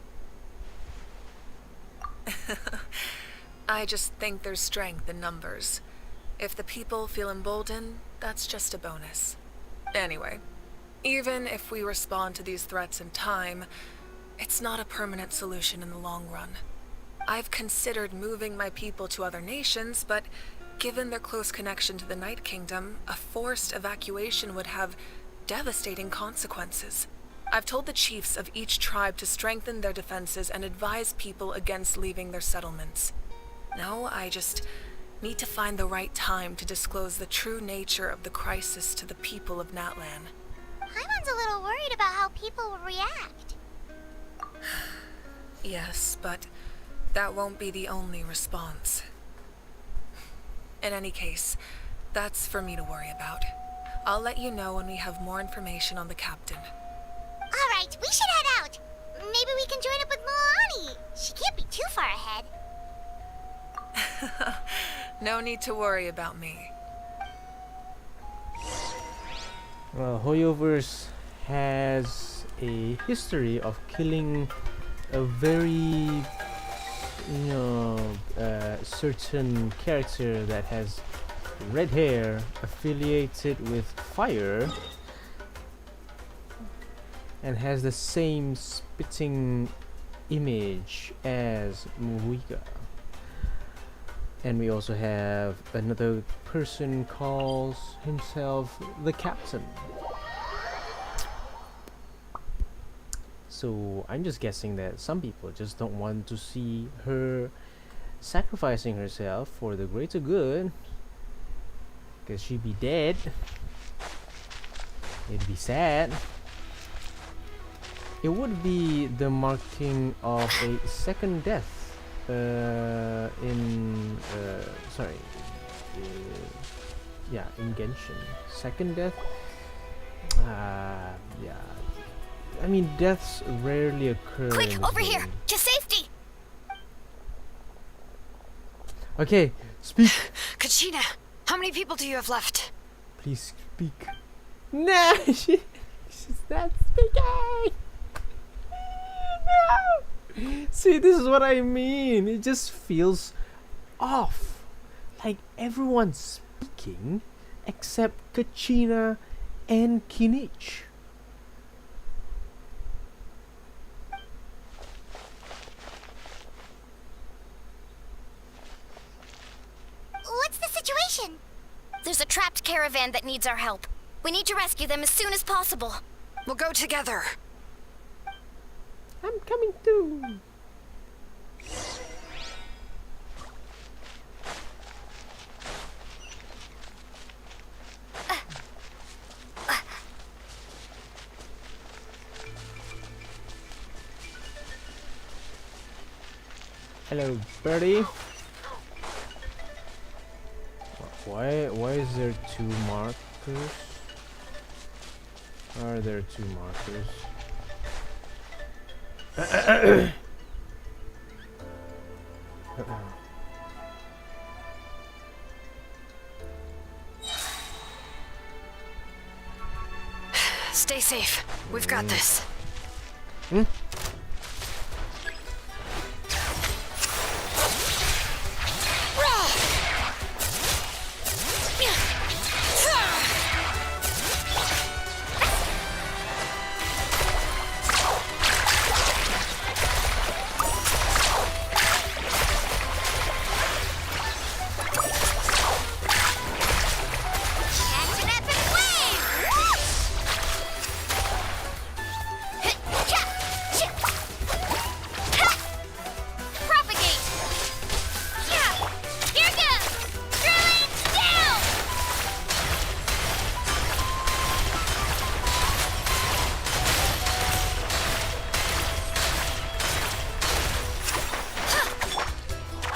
I just think there's strength in numbers. If the people feel emboldened, that's just a bonus. Anyway, even if we respond to these threats in time, it's not a permanent solution in the long run. I've considered moving my people to other nations, but given their close connection to the Night Kingdom, a forced evacuation would have devastating consequences. I've told the chiefs of each tribe to strengthen their defenses and advise people against leaving their settlements. Now I just need to find the right time to disclose the true nature of the crisis to the people of Natlan. Paimon's a little worried about how people will react. Yes, but that won't be the only response. In any case, that's for me to worry about. I'll let you know when we have more information on the captain. Alright, we should head out. Maybe we can join up with Milani. She can't be too far ahead. No need to worry about me. Well, Hoyoverse has a history of killing a very, certain character that has red hair affiliated with fire and has the same spitting image as Muika. And we also have another person calls himself the Captain. So I'm just guessing that some people just don't want to see her sacrificing herself for the greater good, because she'd be dead. It'd be sad. It would be the marking of a second death in Genshin. Second death. Yeah. I mean, deaths rarely occur. Quick, in over this here, game. to safety. Okay, speak. Kachina, how many people do you have left? Please speak. Nah, she's not speaking. No. See, this is what I mean. It just feels off. Like everyone's speaking except Kachina and Kinich. What's the situation? There's a trapped caravan that needs our help. We need to rescue them as soon as possible. We'll go together. I'm coming too. Hello, birdie. Why is there two markers? Are there two markers? Stay safe. We've got this. Hmm?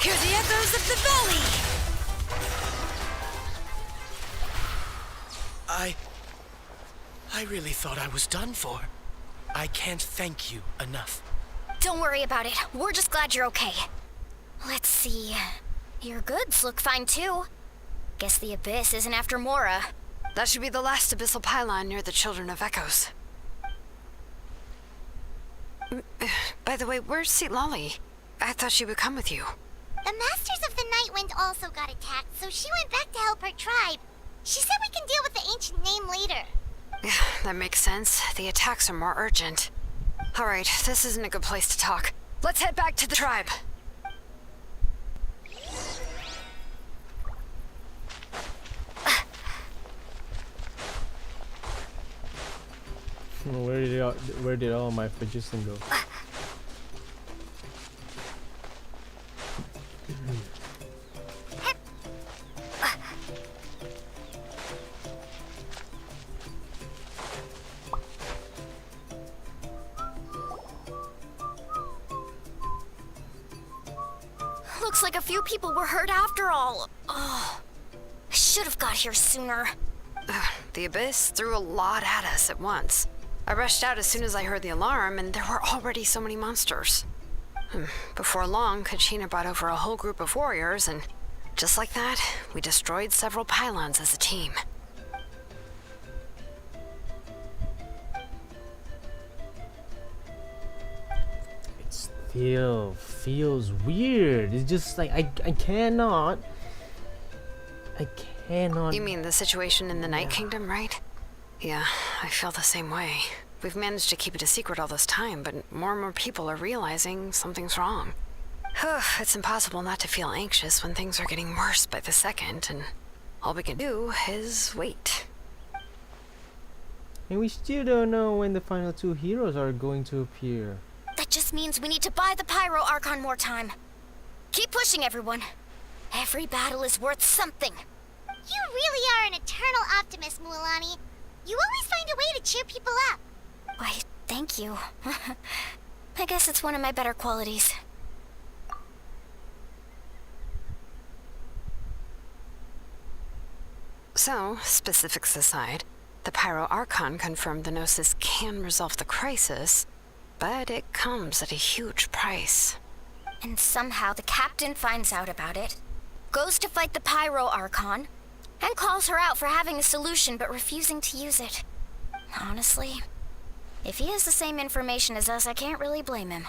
Hear the echoes of the valley! I really thought I was done for. I can't thank you enough. Don't worry about it. We're just glad you're okay. Let's see. Your goods look fine too. Guess the Abyss isn't after Mora. That should be the last abyssal pylon near the Children of Echoes. By the way, where's Lolly? I thought she would come with you. The Masters of the Night Wind also got attacked, so she went back to help her tribe. She said we can deal with the ancient name later. Yeah, that makes sense. The attacks are more urgent. Alright, this isn't a good place to talk. Let's head back to the tribe. Where did all my phlogiston go? Looks like a few people were hurt after all. Oh, I should have got here sooner. The Abyss threw a lot at us at once. I rushed out as soon as I heard the alarm, and there were already so many monsters. Before long, Kachina brought over a whole group of warriors, and just like that, we destroyed several pylons as a team. It still feels weird. It's just like I cannot. You mean the situation in the Night Kingdom, right? Yeah, I feel the same way. We've managed to keep it a secret all this time, but more and more people are realizing something's wrong. It's impossible not to feel anxious when things are getting worse by the second, and all we can do is wait. And we still don't know when the final two heroes are going to appear. That just means we need to buy the Pyro Archon more time. Keep pushing, everyone. Every battle is worth something. You really are an eternal optimist, Mualani. You always find a way to cheer people up. Why, thank you. I guess it's one of my better qualities. So, specifics aside, the Pyro Archon confirmed the Gnosis can resolve the crisis, but it comes at a huge price. And somehow the captain finds out about it, goes to fight the Pyro Archon, and calls her out for having a solution but refusing to use it. Honestly, if he has the same information as us, I can't really blame him.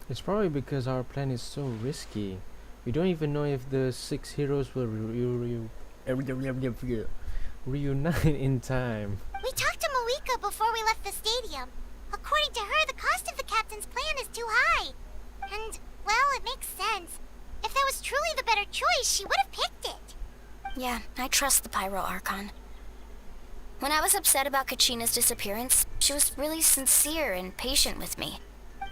It's probably because our plan is so risky. We don't even know if the 6 heroes will reunite in time. We talked to Moika before we left the stadium. According to her, the cost of the captain's plan is too high. And, well, it makes sense. If that was truly the better choice, she would have picked it. Yeah, I trust the Pyro Archon. When I was upset about Kachina's disappearance, she was really sincere and patient with me.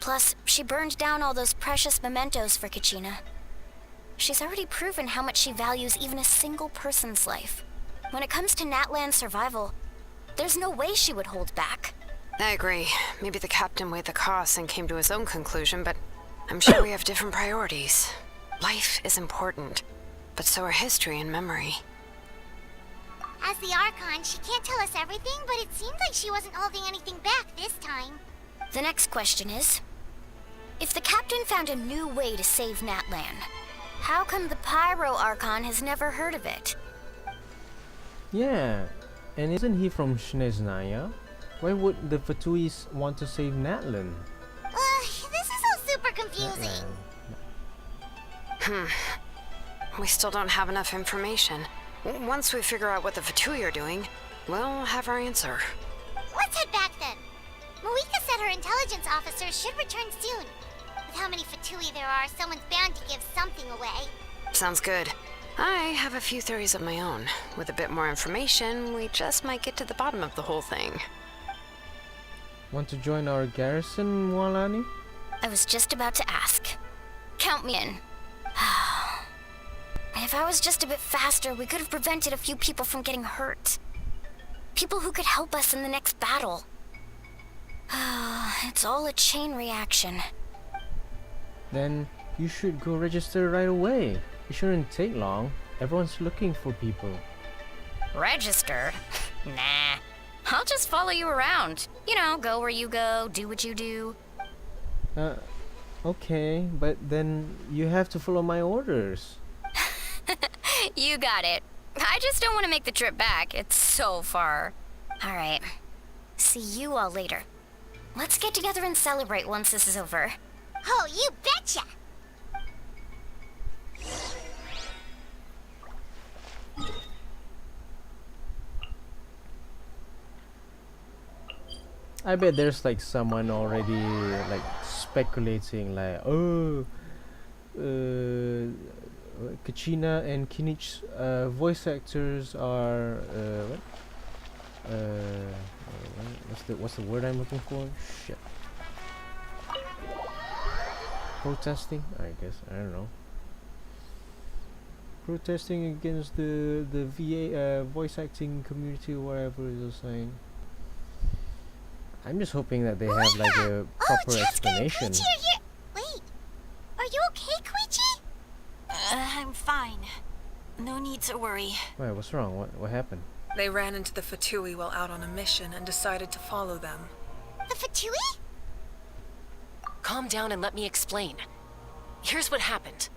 Plus, she burned down all those precious mementos for Kachina. She's already proven how much she values even a single person's life. When it comes to Natlan's survival, there's no way she would hold back. I agree. Maybe the captain weighed the costs and came to his own conclusion, but I'm sure we have different priorities. Life is important, but so are history and memory. As the Archon, she can't tell us everything, but it seems like she wasn't holding anything back this time. The next question is, if the captain found a new way to save Natlan, how come the Pyro Archon has never heard of it? Yeah, and isn't he from Shneznaya? Why would the Fatuis want to save Natlan? This is all super confusing. We still don't have enough information. Once we figure out what the Fatui are doing, we'll have our answer. Let's head back then. Moika said her intelligence officers should return soon. With how many Fatui there are, someone's bound to give something away. Sounds good. I have a few theories of my own. With a bit more information, we just might get to the bottom of the whole thing. Want to join our garrison, Mualani? I was just about to ask. Count me in. If I was just a bit faster, we could have prevented a few people from getting hurt. People who could help us in the next battle. It's all a chain reaction. Then You should go register right away. It shouldn't take long. Everyone's looking for people. Register? Nah. I'll just follow you around. You know, go where you go, do what you do. Okay, but then you have to follow my orders. You got it. I just don't want to make the trip back. It's so far. Alright. See you all later. Let's get together and celebrate once this is over. Oh, you betcha! I bet there's like someone already like speculating like, oh, Kachina and Kinich's voice actors are what's the word I'm looking for? Shit. Protesting? I guess, I don't know. Protesting against the VA voice acting community or whatever it was saying. I'm just hoping that they have like a proper explanation. Wait, are you okay, Koichi? I'm fine. No need to worry. Wait, what's wrong? What happened? They ran into the Fatui while out on a mission and decided to follow them. The Fatui? Calm down and let me explain. Here's what happened.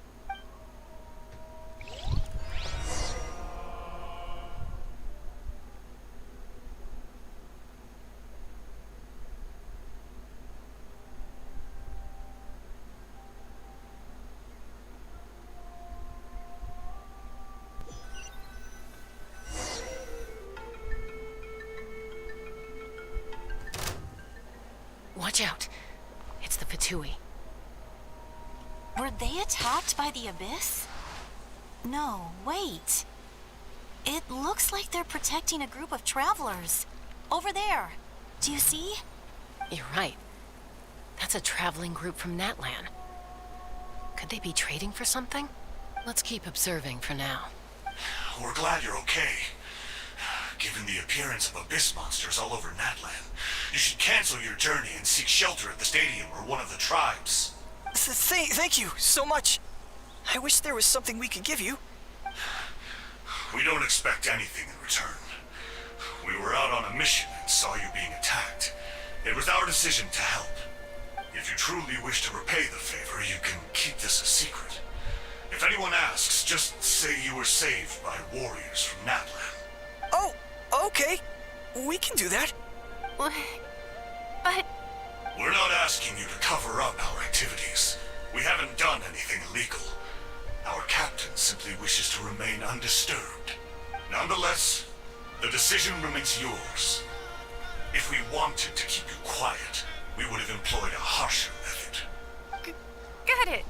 Watch out. It's the Fatui. Were they attacked by the Abyss? No, wait. It looks like they're protecting a group of travelers. Over there. Do you see? You're right. That's a traveling group from Natlan. Could they be trading for something? Let's keep observing for now. We're glad you're okay. Given the appearance of abyss monsters all over Natlan, you should cancel your journey and seek shelter at the stadium or one of the tribes. Thank you so much. I wish there was something we could give you. We don't expect anything in return. We were out on a mission and saw you being attacked. It was our decision to help. If you truly wish to repay the favor, you can keep this a secret. If anyone asks, just say you were saved by warriors from Natlan. Oh, okay. We can do that. But... We're not asking you to cover up our activities. We haven't done anything illegal. Our captain simply wishes to remain undisturbed. Nonetheless, the decision remains yours. If we wanted to keep you quiet, we would have employed a harsher method. Got it.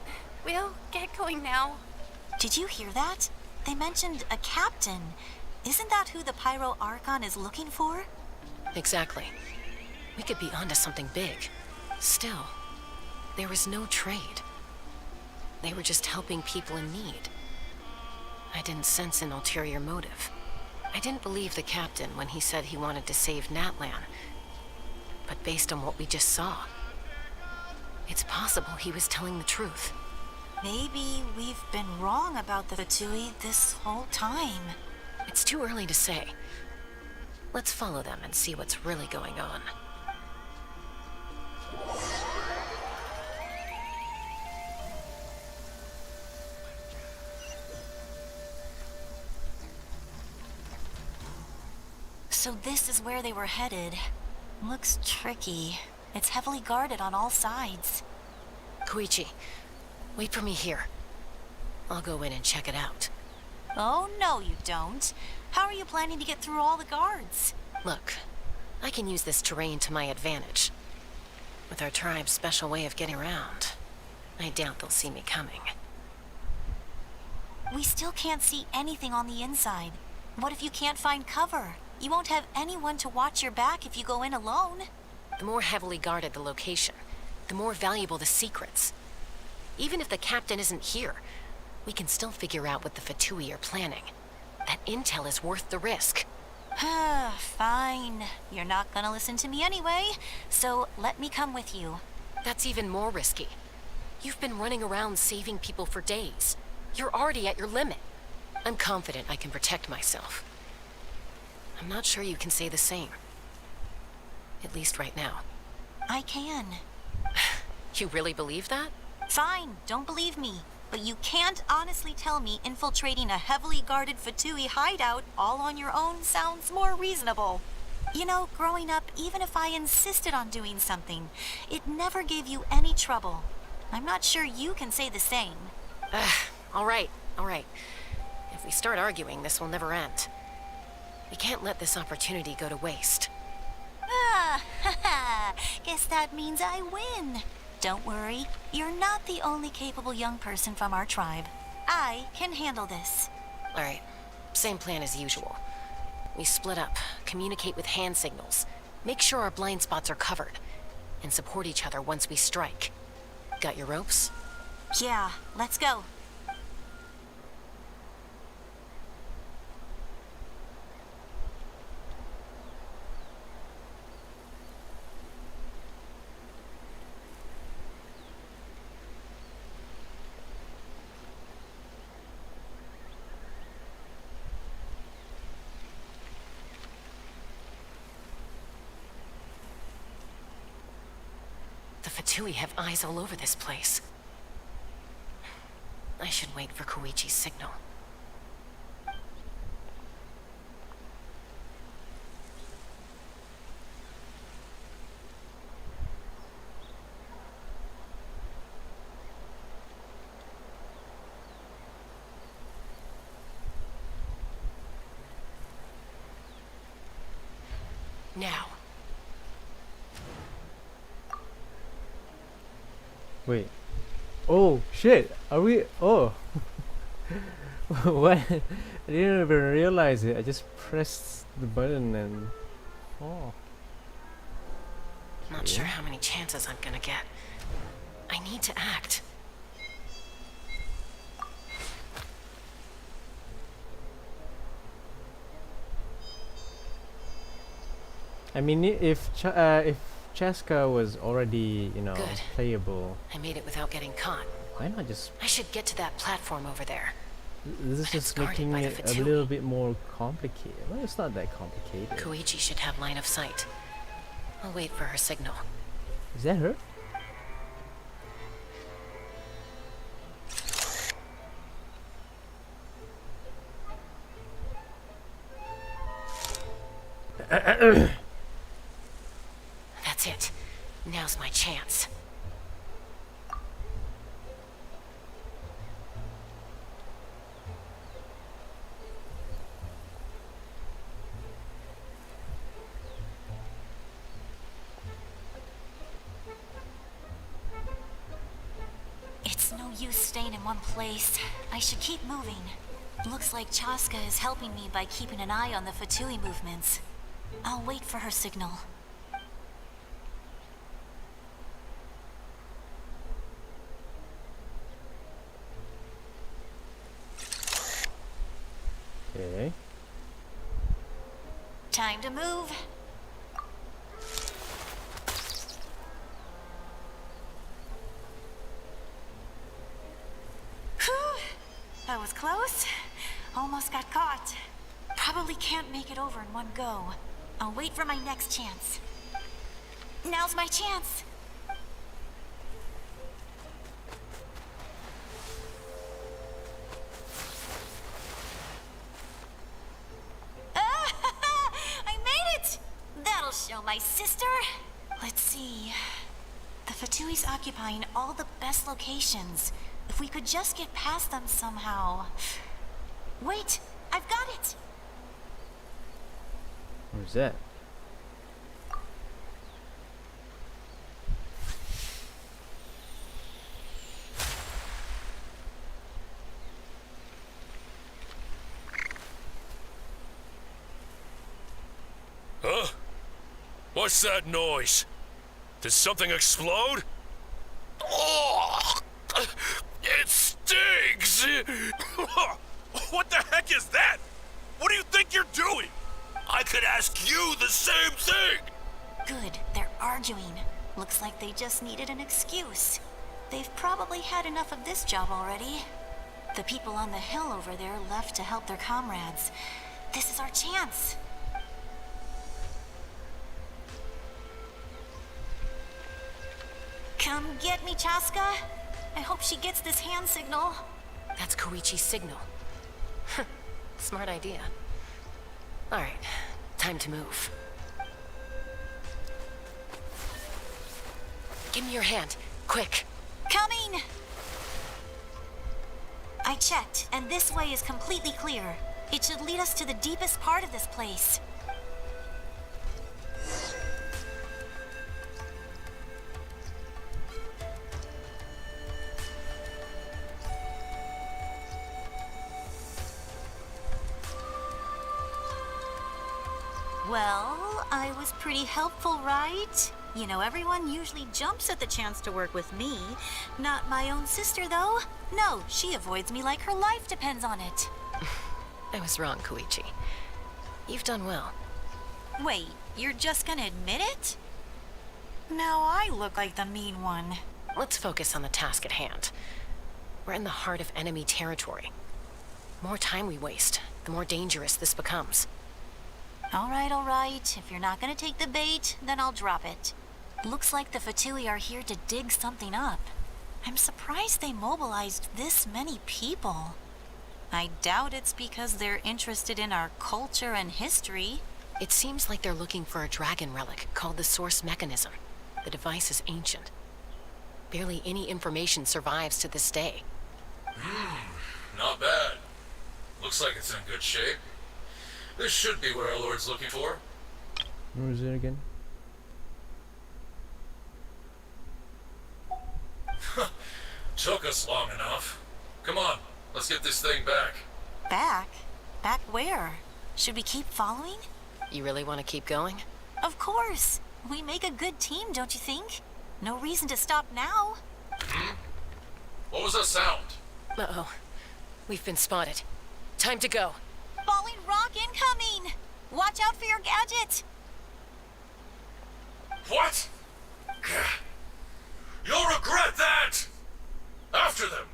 We'll get going now. Did you hear that? They mentioned a captain. Isn't that who the Pyro Archon is looking for? Exactly. We could be onto something big. Still, there was no trade. They were just helping people in need. I didn't sense an ulterior motive. I didn't believe the captain when he said he wanted to save Natlan. But based on what we just saw, it's possible he was telling the truth. Maybe we've been wrong about the Fatui this whole time. It's too early to say. Let's follow them and see what's really going on. So this is where they were headed. Looks tricky. It's heavily guarded on all sides. Koichi, wait for me here. I'll go in and check it out. Oh, no you don't. How are you planning to get through all the guards? Look, I can use this terrain to my advantage. With our tribe's special way of getting around, I doubt they'll see me coming. We still can't see anything on the inside. What if you can't find cover? You won't have anyone to watch your back if you go in alone. The more heavily guarded the location, the more valuable the secrets. Even if the captain isn't here, we can still figure out what the Fatui are planning. That intel is worth the risk. Fine. You're not gonna listen to me anyway, so let me come with you. That's even more risky. You've been running around saving people for days. You're already at your limit. I'm confident I can protect myself. I'm not sure you can say the same. At least right now. I can. You really believe that? Fine, don't believe me. But you can't honestly tell me infiltrating a heavily guarded Fatui hideout all on your own sounds more reasonable. You know, growing up, even if I insisted on doing something, it never gave you any trouble. I'm not sure you can say the same. All right. If we start arguing, this will never end. We can't let this opportunity go to waste. Guess that means I win. Don't worry, you're not the only capable young person from our tribe. I can handle this. All right, same plan as usual. We split up, communicate with hand signals, make sure our blind spots are covered, and support each other once we strike. Got your ropes? Yeah, let's go. The Fatui have eyes all over this place. I should wait for Koichi's signal. Now. Wait. Oh shit! Are we? Oh. What? I didn't even realize it. I just pressed the button and. Oh. Not sure how many chances I'm gonna get. I need to act. I mean, if Chaska was already, you know, Good. playable, I made it without getting caught. why not just? I should get to that platform over there. This is But it's just guarded making by the it a Fatui. little bit more complicated. Well, it's not that complicated. Koichi should have line of sight. I'll wait for her signal. Is that her? That's it. Now's my chance. It's no use staying in one place. I should keep moving. Looks like Chaska is helping me by keeping an eye on the Fatui movements. I'll wait for her signal. Okay. Time to move. Whew. That was close. Almost got caught. Probably can't make it over in one go. I'll wait for my next chance. Now's my chance. I made it! That'll show my sister. Let's see. The Fatui's occupying all the best locations. If we could just get past them somehow. Wait, I've got it! Where's that? Huh? What's that noise? Did something explode? Oh! It stinks! What the heck is that? What do you think you're doing? I could ask you the same thing! Good, they're arguing. Looks like they just needed an excuse. They've probably had enough of this job already. The people on the hill over there left to help their comrades. This is our chance. Come get me, Chaska. I hope she gets this hand signal. That's Koichi's signal. Smart idea. Alright, time to move. Give me your hand, quick. Coming! I checked, and this way is completely clear. It should lead us to the deepest part of this place. Well, I was pretty helpful, right? You know, everyone usually jumps at the chance to work with me. Not my own sister, though. No, she avoids me like her life depends on it. I was wrong, Koichi. You've done well. Wait, you're just gonna admit it? Now I look like the mean one. Let's focus on the task at hand. We're in the heart of enemy territory. The more time we waste, the more dangerous this becomes. All right. If you're not gonna take the bait, then I'll drop it. Looks like the Fatui are here to dig something up. I'm surprised they mobilized this many people. I doubt it's because they're interested in our culture and history. It seems like they're looking for a dragon relic called the Source Mechanism. The device is ancient. Barely any information survives to this day. Not bad. Looks like it's in good shape. This should be what our Lord's looking for. Where is it again? Took us long enough. Come on, let's get this thing back. Back? Back where? Should we keep following? You really want to keep going? Of course. We make a good team, don't you think? No reason to stop now. What was that sound? Uh-oh. We've been spotted. Time to go. Falling rock incoming! Watch out for your gadget! What? You'll regret that! After them!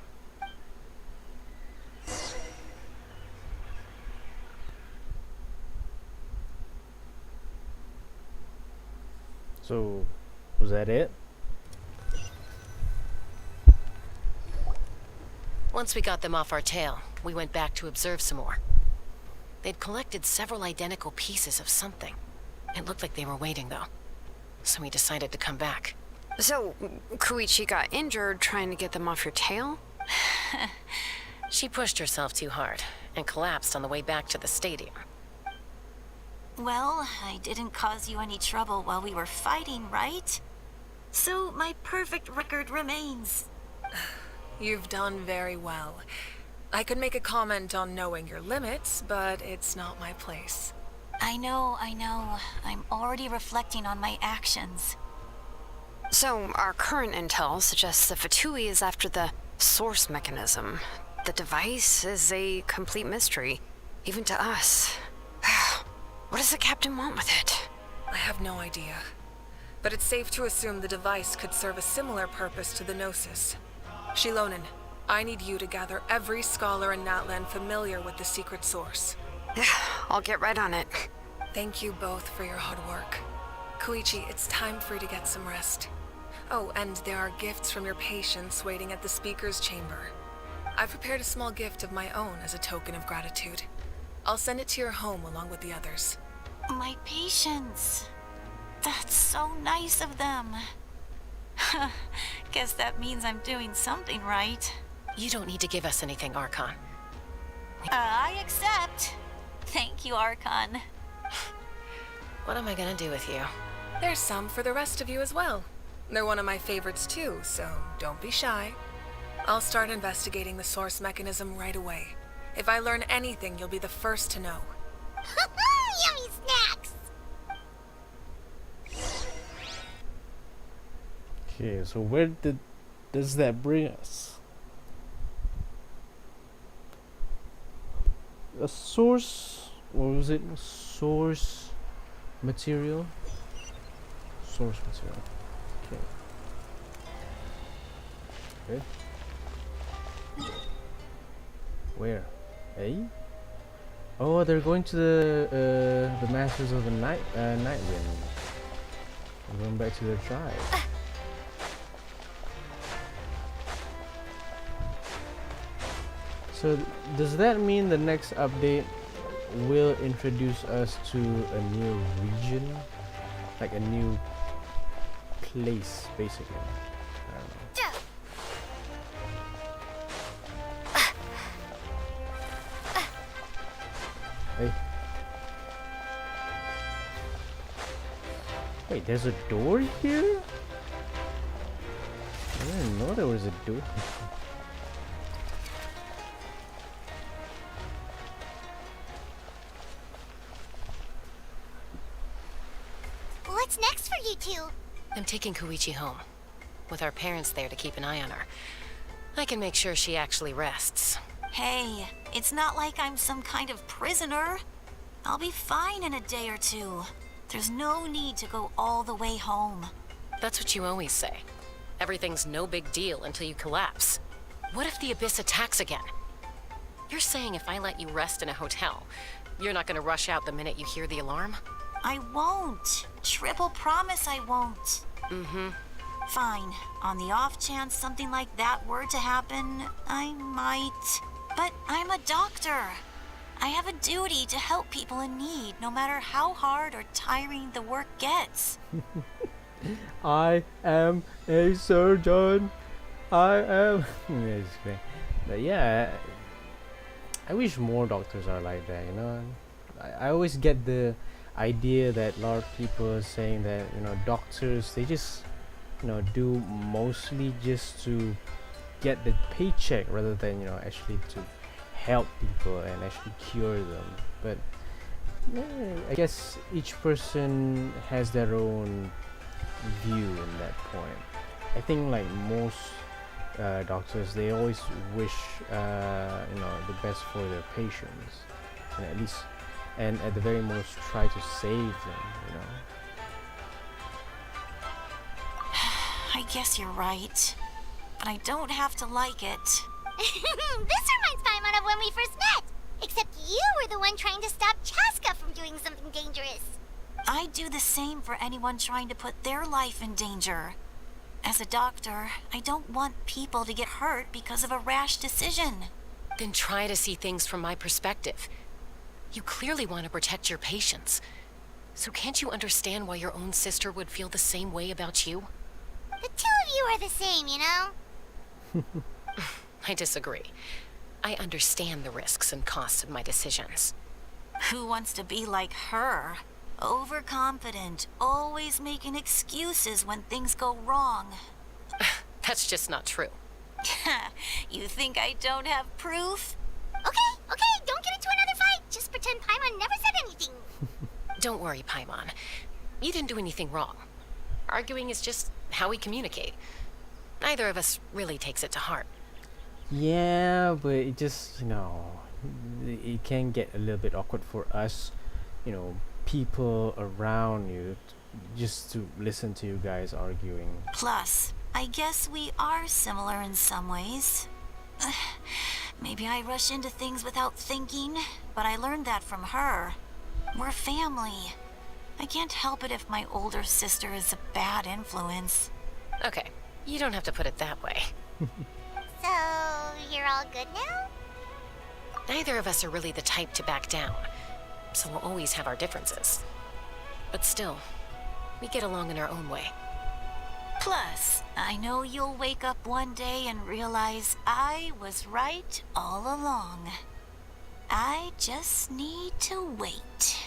So, was that it? Once we got them off our tail, we went back to observe some more. They'd collected several identical pieces of something. It looked like they were waiting, though. So we decided to come back. So, Koichi got injured trying to get them off your tail? She pushed herself too hard and collapsed on the way back to the stadium. Well, I didn't cause you any trouble while we were fighting, right? So my perfect record remains. You've done very well. I could make a comment on knowing your limits, but it's not my place. I know. I'm already reflecting on my actions. So, our current intel suggests the Fatui is after the source mechanism. The device is a complete mystery, even to us. What does the captain want with it? I have no idea. But it's safe to assume the device could serve a similar purpose to the Gnosis. Shilonen, I need you to gather every scholar in Natlan familiar with the secret source. Yeah, I'll get right on it. Thank you both for your hard work. Koichi, it's time for you to get some rest. Oh, and there are gifts from your patients waiting at the speaker's chamber. I've prepared a small gift of my own as a token of gratitude. I'll send it to your home along with the others. My patients. That's so nice of them. Guess that means I'm doing something right. You don't need to give us anything, Archon. I accept. Thank you, Archon. What am I gonna do with you? There's some for the rest of you as well. They're one of my favorites too, so don't be shy. I'll start investigating the source mechanism right away. If I learn anything, you'll be the first to know. Yummy snacks! Okay, so where does that bring us? A source, what was it? Source material? Source material. Okay. Okay. Where? Eh? Oh, they're going to the Masters of the Nightwind. They're going back to their tribe. So does that mean the next update will introduce us to a new region, like a new place, basically? I don't know. Hey. Wait, there's a door here? I didn't know there was a door. What's next for you two? I'm taking Koichi home, with our parents there to keep an eye on her. I can make sure she actually rests. Hey, it's not like I'm some kind of prisoner. I'll be fine in a day or two. There's no need to go all the way home. That's what you always say. Everything's no big deal until you collapse. What if the Abyss attacks again? You're saying if I let you rest in a hotel, you're not gonna rush out the minute you hear the alarm? I won't. Triple promise I won't. Mm-hmm. Fine. On the off chance something like that were to happen, I might. But I'm a doctor. I have a duty to help people in need, no matter how hard or tiring the work gets. I am a surgeon. I am. But yeah, I wish more doctors are like that. You know, I always get the idea that a lot of people are saying that, you know, doctors, they just, you know, do mostly just to get the paycheck rather than, you know, actually to help people and actually cure them. But I guess each person has their own view in that point. I think like most doctors, they always wish you know, the best for their patients, and at least, and at the very most, try to save them, you know. I guess you're right. But I don't have to like it. This reminds Paimon of when we first met. Except you were the one trying to stop Chaska from doing something dangerous. I'd do the same for anyone trying to put their life in danger. As a doctor, I don't want people to get hurt because of a rash decision. Then try to see things from my perspective. You clearly want to protect your patients. So can't you understand why your own sister would feel the same way about you? The two of you are the same, you know? I disagree. I understand the risks and costs of my decisions. Who wants to be like her? Overconfident, always making excuses when things go wrong. That's just not true. You think I don't have proof? Okay, don't get into another fight. Just pretend Paimon never said anything. Don't worry, Paimon. You didn't do anything wrong. Arguing is just how we communicate. Neither of us really takes it to heart. Yeah, but it just, you know, it can get a little bit awkward for us, you know, people around you, just to listen to you guys arguing. Plus, I guess we are similar in some ways. Maybe I rush into things without thinking, but I learned that from her. We're family. I can't help it if my older sister is a bad influence. Okay, you don't have to put it that way. So, you're all good now? Neither of us are really the type to back down, so we'll always have our differences. But still, we get along in our own way. Plus, I know you'll wake up one day and realize I was right all along. I just need to wait.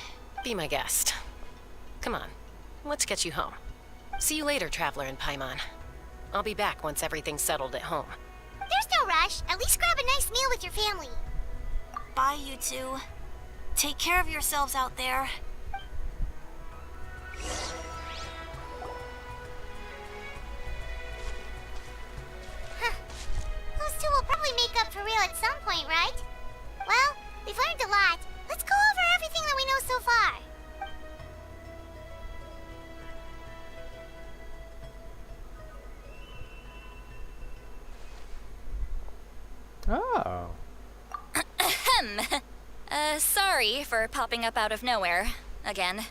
Be my guest. Come on, let's get you home. See you later, Traveler and Paimon. I'll be back once everything's settled at home. There's no rush. At least grab a nice meal with your family. Bye, you two. Take care of yourselves out there. Those two will probably make up for real at some point, right? Well, we've learned a lot. Let's go over everything that we know so far. Oh. Ahem. Sorry for popping up out of nowhere. Again.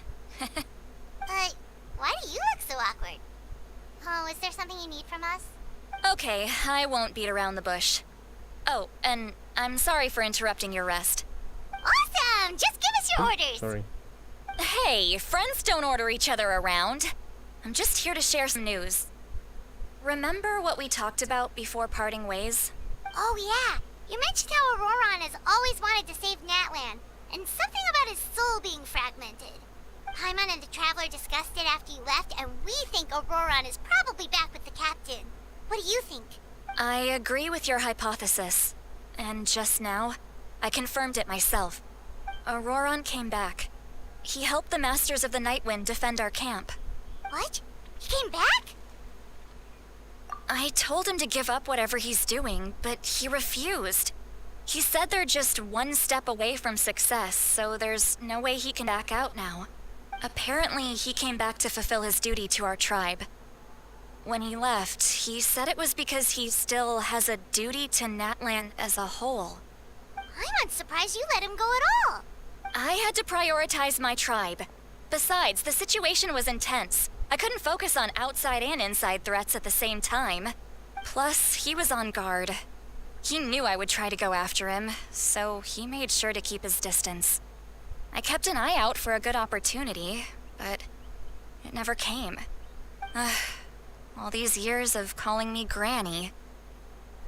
Why do you look so awkward? Oh, is there something you need from us? Okay, I won't beat around the bush. Oh, and I'm sorry for interrupting your rest. Awesome! Just give us your orders! Sorry. Hey, friends don't order each other around. I'm just here to share some news. Remember what we talked about before parting ways? Oh yeah, you mentioned how Auroron has always wanted to save Natlan, and something about his soul being fragmented. Paimon and the Traveler discussed it after you left, and we think Auroron is probably back with the captain. What do you think? I agree with your hypothesis. And just now, I confirmed it myself. Auroron came back. He helped the Masters of the Nightwind defend our camp. What? He came back? I told him to give up whatever he's doing, but he refused. He said they're just one step away from success, so there's no way he can back out now. Apparently, he came back to fulfill his duty to our tribe. When he left, he said it was because he still has a duty to Natlan as a whole. I'm surprised you let him go at all. I had to prioritize my tribe. Besides, the situation was intense. I couldn't focus on outside and inside threats at the same time. Plus, he was on guard. He knew I would try to go after him, so he made sure to keep his distance. I kept an eye out for a good opportunity, but it never came. All these years of calling me Granny,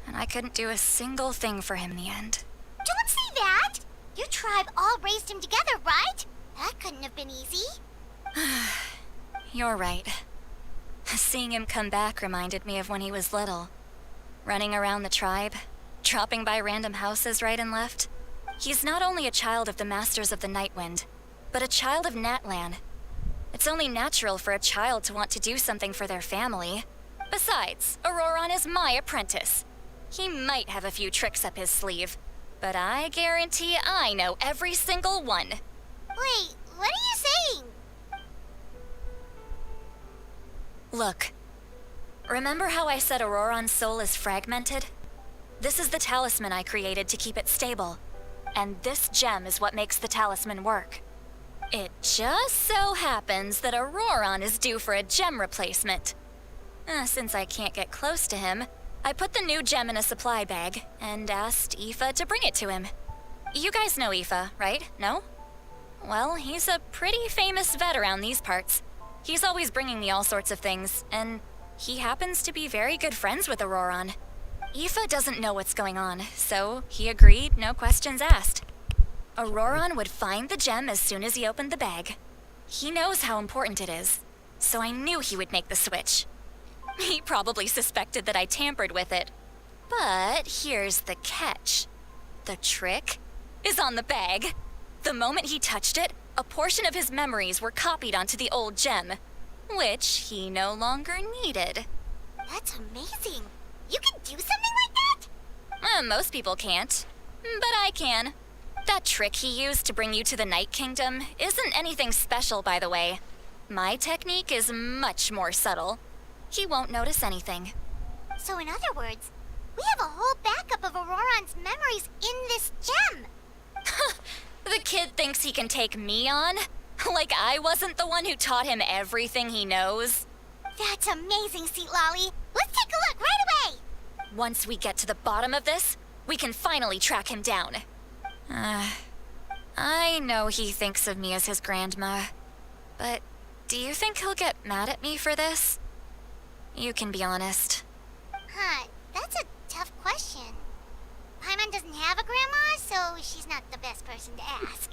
and I couldn't do a single thing for him in the end. Don't say that! Your tribe all raised him together, right? That couldn't have been easy. You're right. Seeing him come back reminded me of when he was little. Running around the tribe, dropping by random houses right and left. He's not only a child of the Masters of the Nightwind, but a child of Natlan. It's only natural for a child to want to do something for their family. Besides, Auroron is my apprentice. He might have a few tricks up his sleeve, but I guarantee I know every single one. Wait, what are you saying? Look, remember how I said Auroron's soul is fragmented? This is the talisman I created to keep it stable. And this gem is what makes the talisman work. It just so happens that Auroron is due for a gem replacement. Since I can't get close to him, I put the new gem in a supply bag and asked Aoife to bring it to him. You guys know Aoife, right? No? Well, he's a pretty famous vet around these parts. He's always bringing me all sorts of things, and he happens to be very good friends with Auroron. Aoife doesn't know what's going on, so he agreed, no questions asked. Auroron would find the gem as soon as he opened the bag. He knows how important it is, so I knew he would make the switch. He probably suspected that I tampered with it. But here's the catch. The trick is on the bag. The moment he touched it, a portion of his memories were copied onto the old gem, which he no longer needed. That's amazing. You can do something like that? Most people can't, but I can. That trick he used to bring you to the Night Kingdom isn't anything special, by the way. My technique is much more subtle. He won't notice anything. So in other words, we have a whole backup of Auroron's memories in this gem. The kid thinks he can take me on? Like I wasn't the one who taught him everything he knows? That's amazing, Sweet Lolly. Let's take a look right away. Once we get to the bottom of this, we can finally track him down. I know he thinks of me as his grandma, but do you think he'll get mad at me for this? You can be honest. That's a tough question. Paimon doesn't have a grandma, so she's not the best person to ask.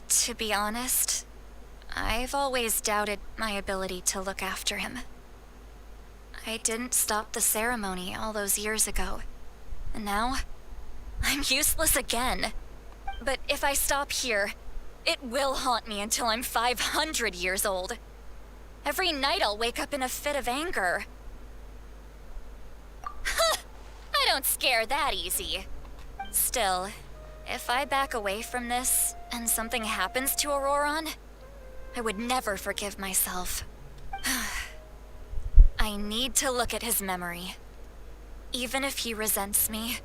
To be honest, I've always doubted my ability to look after him. I didn't stop the ceremony all those years ago, and now I'm useless again. But if I stop here, it will haunt me until I'm 500 years old. Every night I'll wake up in a fit of anger. I don't scare that easy. Still, if I back away from this and something happens to Auroron, I would never forgive myself. I need to look at his memory. Even if he resents me,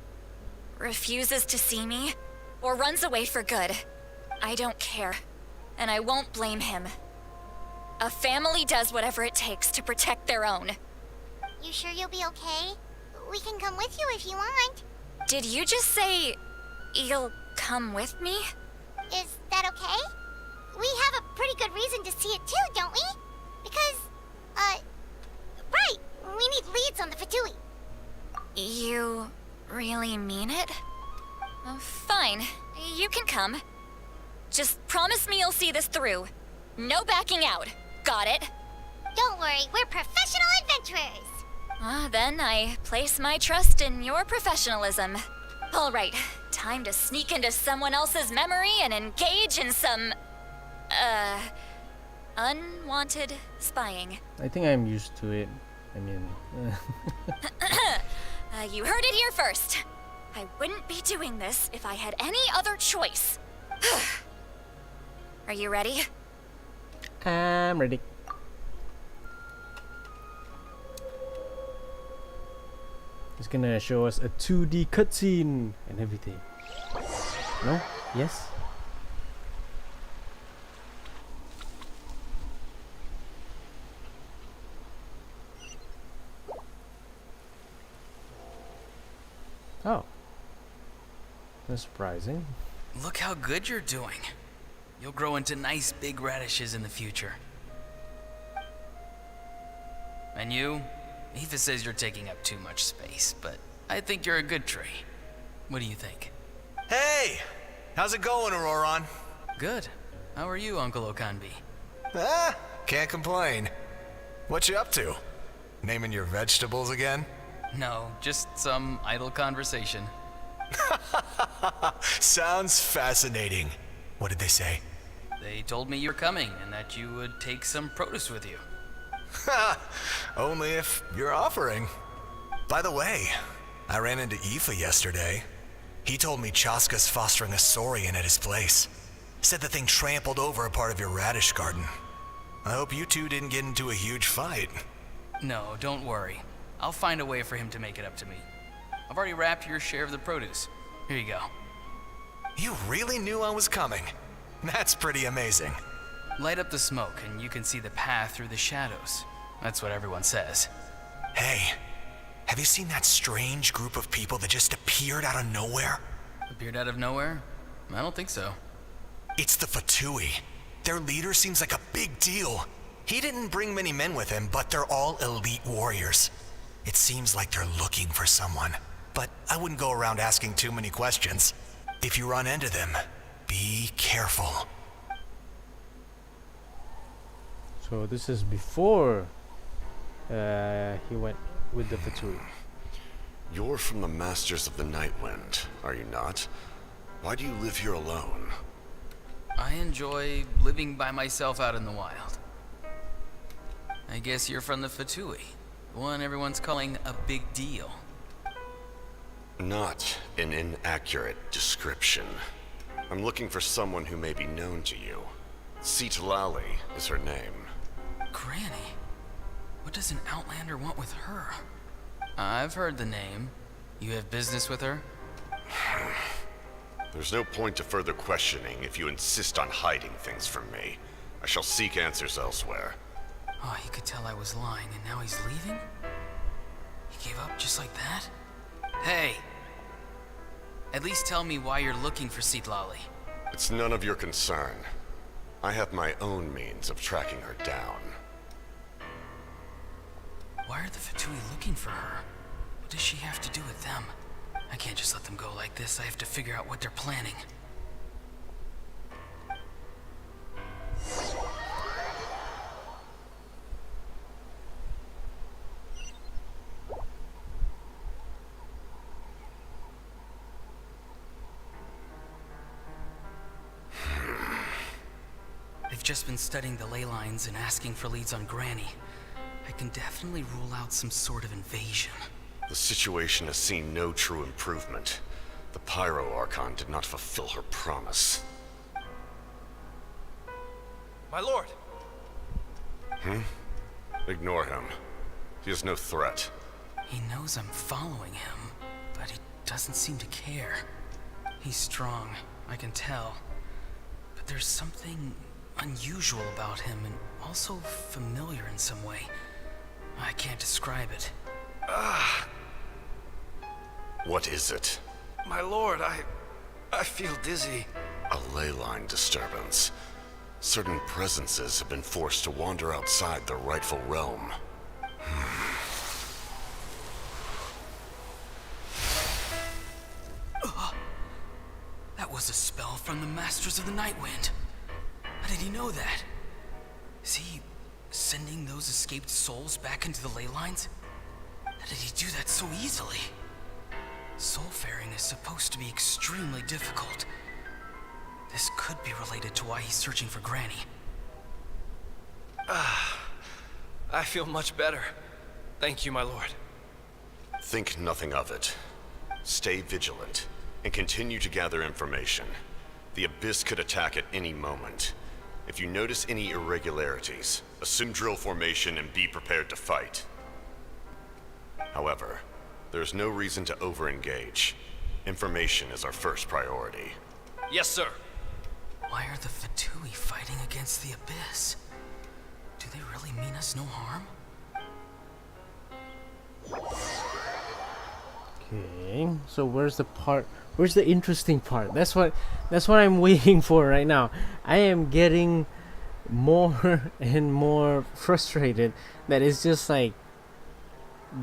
refuses to see me, or runs away for good, I don't care, and I won't blame him. A family does whatever it takes to protect their own. You sure you'll be okay? We can come with you if you want. Did you just say you'll come with me? Is that okay? We have a pretty good reason to see it too, don't we? Because, right, we need leads on the Fatui. You really mean it? Fine, you can come. Just promise me you'll see this through. No backing out. Got it? Don't worry, we're professional adventurers. Then I place my trust in your professionalism. All right, time to sneak into someone else's memory and engage in some, unwanted spying. I think I'm used to it. I mean... You heard it here first. I wouldn't be doing this if I had any other choice. Are you ready? I'm ready. It's gonna show us a 2D cutscene and everything. No? Yes? Oh. That's surprising. Look how good you're doing. You'll grow into nice big radishes in the future. And you? Aoife says you're taking up too much space, but I think you're a good tree. What do you think? Hey! How's it going, Auroron? Good. How are you, Uncle Okanbi? Can't complain. What you up to? Naming your vegetables again? No, just some idle conversation. Sounds fascinating. What did they say? They told me you were coming and that you would take some produce with you. Only if you're offering. By the way, I ran into Aoife yesterday. He told me Chaska's fostering a saurian at his place. Said the thing trampled over a part of your radish garden. I hope you two didn't get into a huge fight. No, don't worry. I'll find a way for him to make it up to me. I've already wrapped your share of the produce. Here you go. You really knew I was coming. That's pretty amazing. Light up the smoke and you can see the path through the shadows. That's what everyone says. Hey, have you seen that strange group of people that just appeared out of nowhere? Appeared out of nowhere? I don't think so. It's the Fatui. Their leader seems like a big deal. He didn't bring many men with him, but they're all elite warriors. It seems like they're looking for someone, but I wouldn't go around asking too many questions. If you run into them, be careful. So this is before he went with the Fatui. You're from the Masters of the Nightwind, are you not? Why do you live here alone? I enjoy living by myself out in the wild. I guess you're from the Fatui, the one everyone's calling a big deal. Not an inaccurate description. I'm looking for someone who may be known to you. Citlali is her name. Granny? What does an Outlander want with her? I've heard the name. You have business with her? There's no point to further questioning if you insist on hiding things from me. I shall seek answers elsewhere. Oh, he could tell I was lying and now he's leaving? He gave up just like that? Hey! At least tell me why you're looking for Citlali. It's none of your concern. I have my own means of tracking her down. Why are the Fatui looking for her? What does she have to do with them? I can't just let them go like this. I have to figure out what they're planning. They've just been studying the ley lines and asking for leads on Granny. I can definitely rule out some sort of invasion. The situation has seen no true improvement. The Pyro Archon did not fulfill her promise. My lord! Ignore him. He is no threat. He knows I'm following him, but he doesn't seem to care. He's strong, I can tell. But there's something unusual about him and also familiar in some way. I can't describe it. What is it? My lord, I feel dizzy. A ley line disturbance. Certain presences have been forced to wander outside their rightful realm. That was a spell from the Masters of the Night Wind. How did he know that? Is he sending those escaped souls back into the ley lines? How did he do that so easily? Soulfaring is supposed to be extremely difficult. This could be related to why he's searching for Granny. I feel much better. Thank you, my lord. Think nothing of it. Stay vigilant, and continue to gather information. The Abyss could attack at any moment. If you notice any irregularities, assume drill formation and be prepared to fight. However, there's no reason to over-engage. Information is our first priority. Yes, sir. Why are the Fatui fighting against the Abyss? Do they really mean us no harm? Okay, so where's the interesting part? That's what I'm waiting for right now. I am getting more and more frustrated that it's just like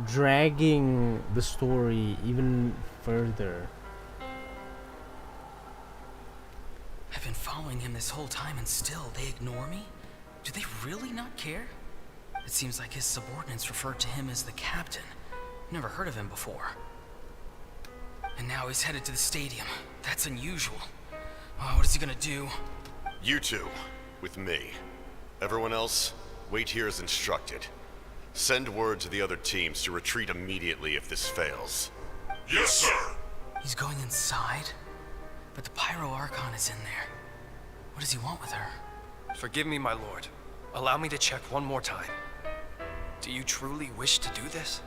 dragging the story even further. I've been following him this whole time and still they ignore me? Do they really not care? It seems like his subordinates referred to him as the captain. Never heard of him before. And now he's headed to the stadium. That's unusual. What is he gonna do? You two, with me. Everyone else, wait here as instructed. Send word to the other teams to retreat immediately if this fails. Yes, sir. He's going inside? But the Pyro Archon is in there. What does he want with her? Forgive me, my lord. Allow me to check one more time. Do you truly wish to do this?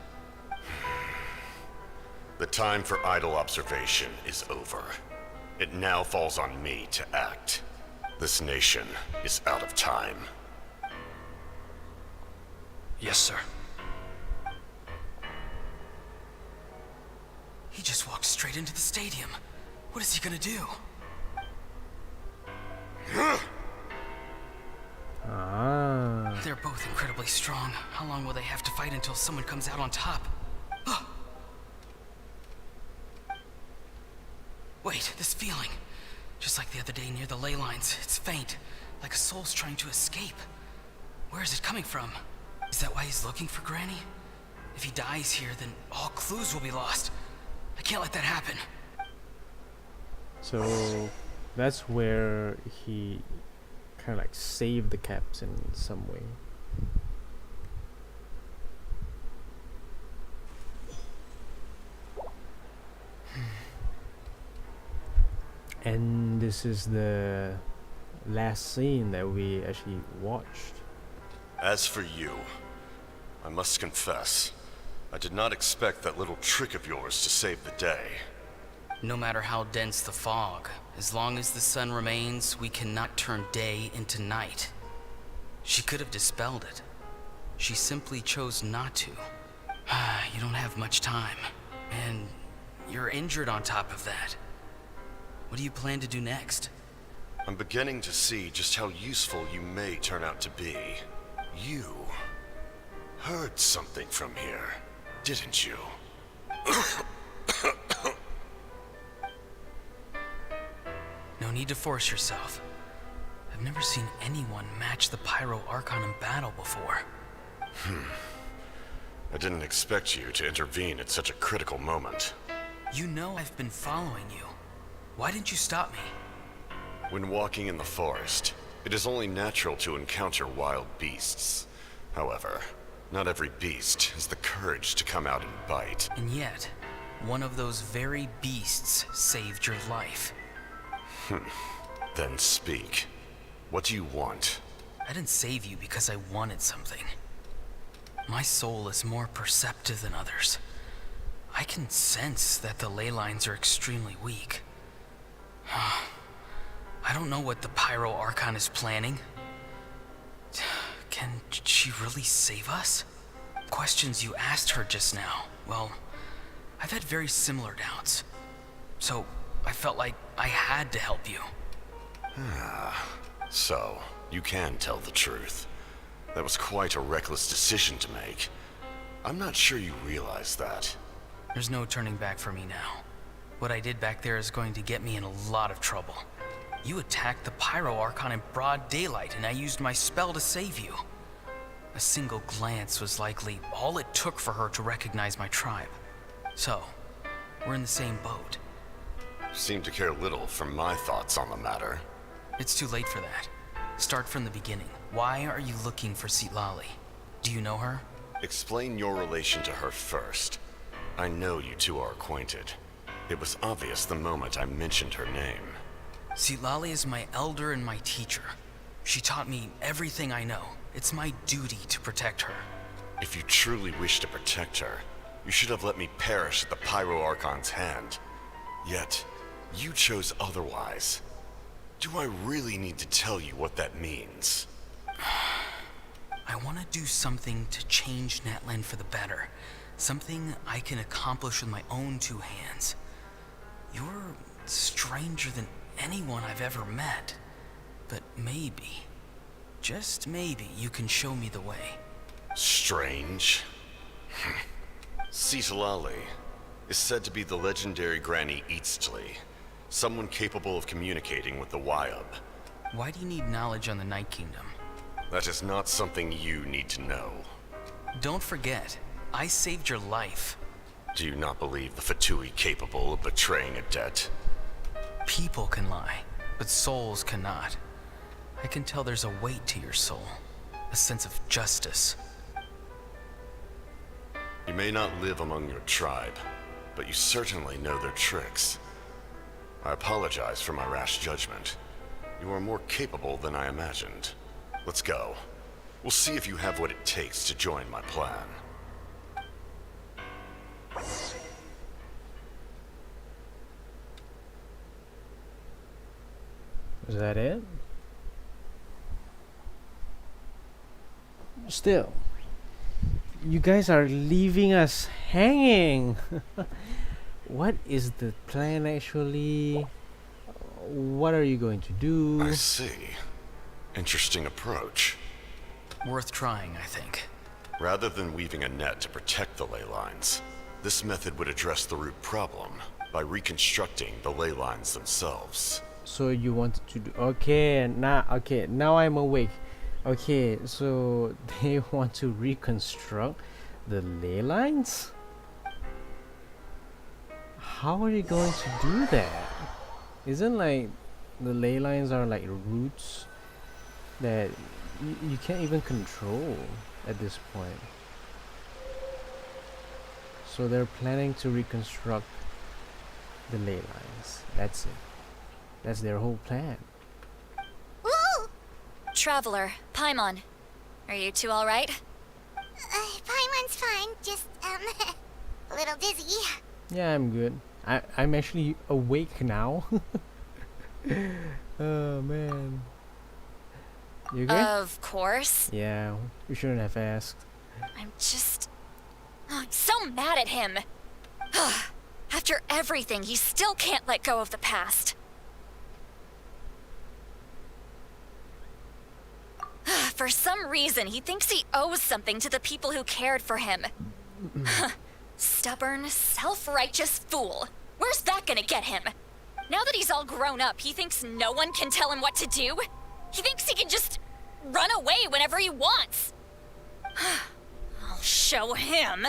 The time for idle observation is over. It now falls on me to act. This nation is out of time. Yes, sir. He just walked straight into the stadium. What is he gonna do? They're both incredibly strong. How long will they have to fight until someone comes out on top? Wait, this feeling. Just like the other day near the ley lines, it's faint, like a soul's trying to escape. Where is it coming from? Is that why he's looking for Granny? If he dies here, then all clues will be lost. I can't let that happen. So that's where he kind of like saved the captain in some way. And this is the last scene that we actually watched. As for you, I must confess, I did not expect that little trick of yours to save the day. No matter how dense the fog, as long as the sun remains, we cannot turn day into night. She could have dispelled it. She simply chose not to. You don't have much time, and you're injured on top of that. What do you plan to do next? I'm beginning to see just how useful you may turn out to be. You heard something from here, didn't you? No need to force yourself. I've never seen anyone match the Pyro Archon in battle before. I didn't expect you to intervene at such a critical moment. You know I've been following you. Why didn't you stop me? When walking in the forest, it is only natural to encounter wild beasts. However, not every beast has the courage to come out and bite. And yet, one of those very beasts saved your life. Then speak. What do you want? I didn't save you because I wanted something. My soul is more perceptive than others. I can sense that the ley lines are extremely weak. I don't know what the Pyro Archon is planning. Can she really save us? Questions you asked her just now, well, I've had very similar doubts. So, I felt like I had to help you. So, you can tell the truth. That was quite a reckless decision to make. I'm not sure you realize that. There's no turning back for me now. What I did back there is going to get me in a lot of trouble. You attacked the Pyro Archon in broad daylight, and I used my spell to save you. A single glance was likely all it took for her to recognize my tribe. So, we're in the same boat. Seem to care little for my thoughts on the matter. It's too late for that. Start from the beginning. Why are you looking for Citlali? Do you know her? Explain your relation to her first. I know you two are acquainted. It was obvious the moment I mentioned her name. Citlali is my elder and my teacher. She taught me everything I know. It's my duty to protect her. If you truly wish to protect her, you should have let me perish at the Pyro Archon's hand. Yet, you chose otherwise. Do I really need to tell you what that means? I want to do something to change Natlan for the better. Something I can accomplish with my own two hands. You're stranger than anyone I've ever met. But maybe, just maybe, you can show me the way. Strange? Citlali is said to be the legendary Granny Eastly, someone capable of communicating with the Wyob. Why do you need knowledge on the Night Kingdom? That is not something you need to know. Don't forget, I saved your life. Do you not believe the Fatui capable of betraying a debt? People can lie, but souls cannot. I can tell there's a weight to your soul, a sense of justice. You may not live among your tribe, but you certainly know their tricks. I apologize for my rash judgment. You are more capable than I imagined. Let's go. We'll see if you have what it takes to join my plan. Is that it? Still, you guys are leaving us hanging. What is the plan actually? What are you going to do? I see. Interesting approach. Worth trying, I think. Rather than weaving a net to protect the ley lines, this method would address the root problem by reconstructing the ley lines themselves. So you wanted to do... Okay, now I'm awake. Okay, so they want to reconstruct the ley lines? How are you going to do that? Isn't like the ley lines are like roots that you can't even control at this point. So they're planning to reconstruct the ley lines. That's it. That's their whole plan. Woo! Traveler, Paimon, are you two all right? Paimon's fine, just, a little dizzy. Yeah, I'm good. I'm actually awake now. Oh man. You good? Of course. Yeah, we shouldn't have asked. I'm so mad at him. After everything, he still can't let go of the past. For some reason, he thinks he owes something to the people who cared for him. Stubborn, self-righteous fool. Where's that gonna get him? Now that he's all grown up, he thinks no one can tell him what to do? He thinks he can just run away whenever he wants. I'll show him.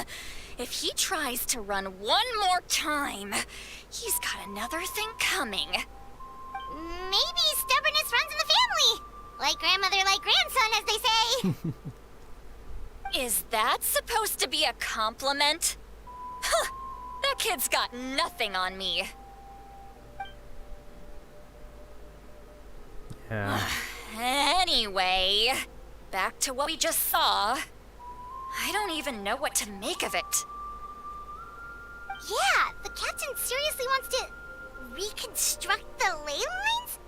If he tries to run one more time, he's got another thing coming. Maybe stubbornness runs in the family. Like grandmother, like grandson, as they say. Is that supposed to be a compliment? Huh, that kid's got nothing on me. Yeah. Anyway, back to what we just saw. I don't even know what to make of it. Yeah, the captain seriously wants to reconstruct the ley lines?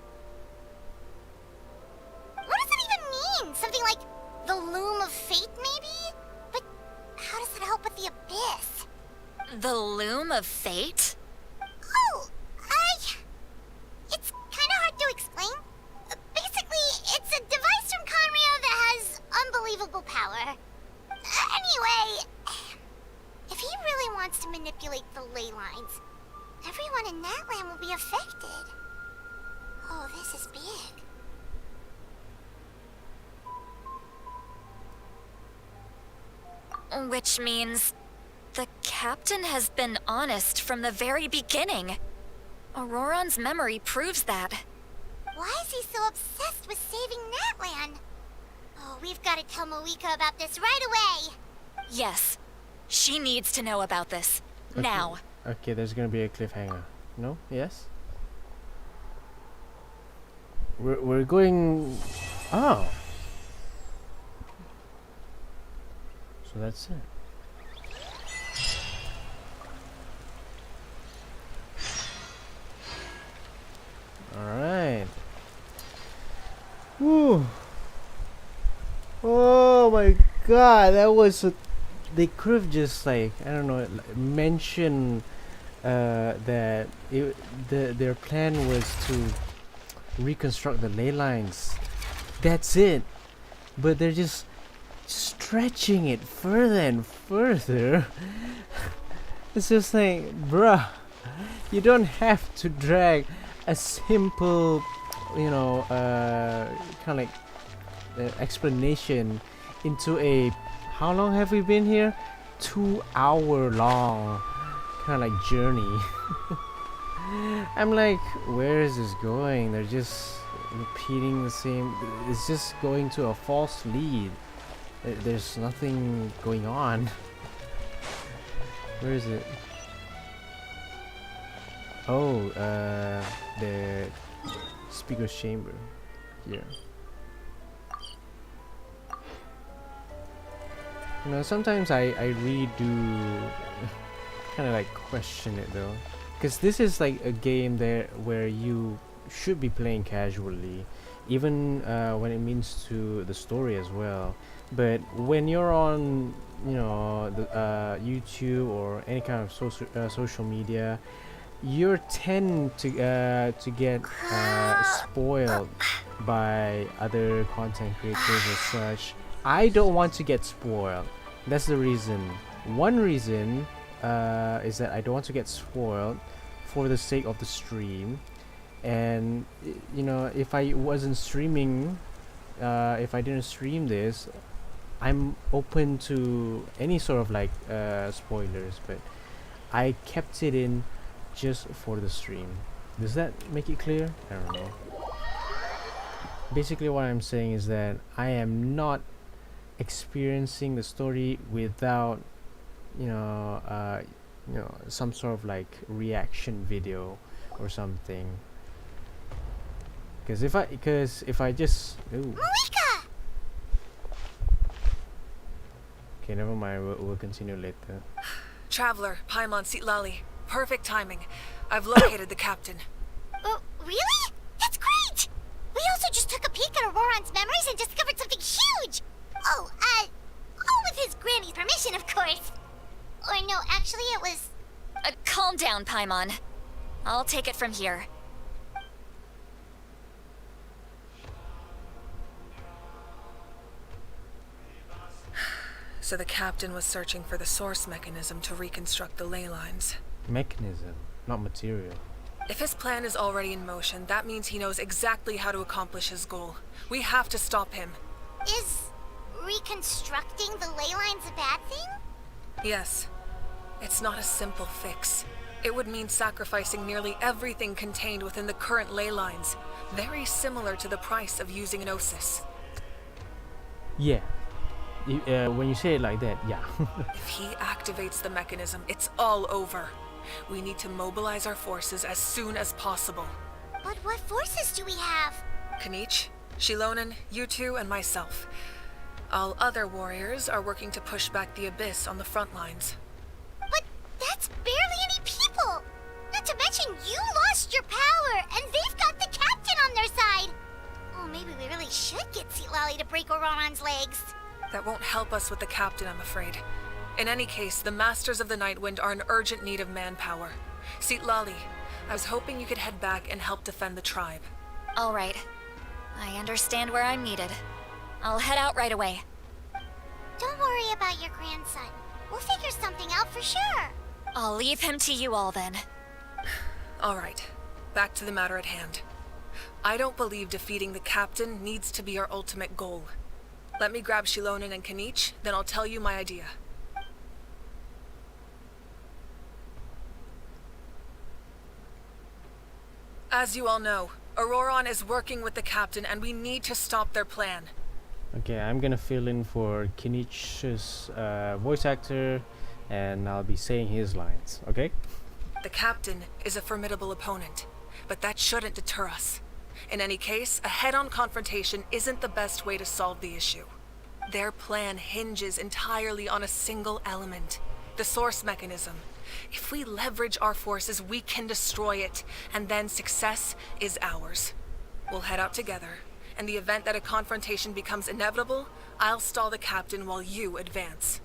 What does that even mean? Something like the loom of fate, maybe? But how does that help with the abyss? The loom of fate? Oh, it's kind of hard to explain. Basically, it's a device from Conrio that has unbelievable power. Anyway, if he really wants to manipulate the ley lines, everyone in Natlan will be affected. Oh, this is big. Which means the captain has been honest from the very beginning. Auroran's memory proves that. Why is he so obsessed with saving Natlan? Oh, we've got to tell Moeka about this right away. Yes, she needs to know about this. Now. Okay, there's gonna be a cliffhanger. No? Yes? We're going... Oh. So that's it. Alright. Woo. Oh my god, that was a... They could have just like, I don't know, mentioned that their plan was to reconstruct the ley lines. That's it. But they're just stretching it further and further. It's just like, bruh, you don't have to drag a simple, you know, kind of like explanation into a, how long have we been here? 2 hour long kind of like journey. I'm like, where is this going? They're just repeating the same. It's just going to a false lead. There's nothing going on. Where is it? Oh, the speaker's chamber here. You know, sometimes I really do kind of like question it though, because this is like a game there where you should be playing casually, even when it means to the story as well. But when you're on, you know, the YouTube or any kind of social media, you tend to get spoiled by other content creators as such. I don't want to get spoiled. That's the reason. One reason is that I don't want to get spoiled for the sake of the stream. And you know, if I wasn't streaming, if I didn't stream this, I'm open to any sort of like spoilers, but I kept it in just for the stream. Does that make it clear? I don't know. Basically what I'm saying is that I am not experiencing the story without, you know, some sort of like reaction video or something. Because if I just Moeka! Okay, never mind. We'll continue later. Traveler, Paimon Sitlali. Perfect timing. I've located the captain. Really? That's great! We also just took a peek at Auroran's memories and discovered something huge! Oh, with his granny's permission, of course. Or no, actually it was... Calm down, Paimon. I'll take it from here. So the captain was searching for the source mechanism to reconstruct the ley lines. Mechanism, not material. If his plan is already in motion, that means he knows exactly how to accomplish his goal. We have to stop him. Is reconstructing the ley lines a bad thing? Yes. It's not a simple fix. It would mean sacrificing nearly everything contained within the current ley lines. Very similar to the price of using an Osis. Yeah. When you say it like that, yeah. If he activates the mechanism, it's all over. We need to mobilize our forces as soon as possible. But what forces do we have? Kanich, Shilonen, you two, and myself. All other warriors are working to push back the Abyss on the front lines. But that's barely Auron's legs. That won't help us with the captain, I'm afraid. In any case, the Masters of the Nightwind are in urgent need of manpower. Lali, I was hoping you could head back and help defend the tribe. All right. I understand where I'm needed. I'll head out right away. Don't worry about your grandson. We'll figure something out for sure. I'll leave him to you all then. All right, back to the matter at hand. I don't believe defeating the captain needs to be our ultimate goal. Let me grab Shilonen and Kanich, then I'll tell you my idea. As you all know, Auroron is working with the captain and we need to stop their plan. Okay, I'm gonna fill in for Kenich's voice actor, and I'll be saying his lines, okay? The captain is a formidable opponent, but that shouldn't deter us. In any case, a head-on confrontation isn't the best way to solve the issue. Their plan hinges entirely on a single element, the source mechanism. If we leverage our forces, we can destroy it, and then success is ours. We'll head out together. In the event that a confrontation becomes inevitable, I'll stall the captain while you advance.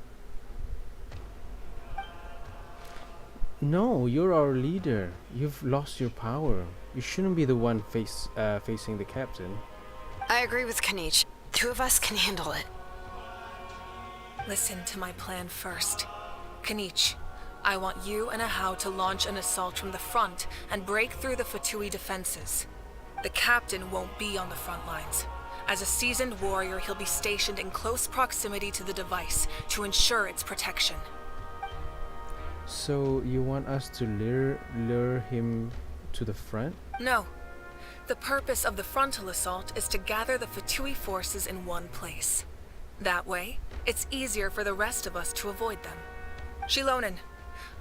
No, you're our leader. You've lost your power. You shouldn't be the one facing the captain. I agree with Kanich. Two of us can handle it. Listen to my plan first. Kanich, I want you and Ahau to launch an assault from the front and break through the Fatui defenses. The captain won't be on the front lines. As a seasoned warrior, he'll be stationed in close proximity to the device to ensure its protection. So you want us to lure him to the front? No. The purpose of the frontal assault is to gather the Fatui forces in one place. That way, it's easier for the rest of us to avoid them. Shilonen,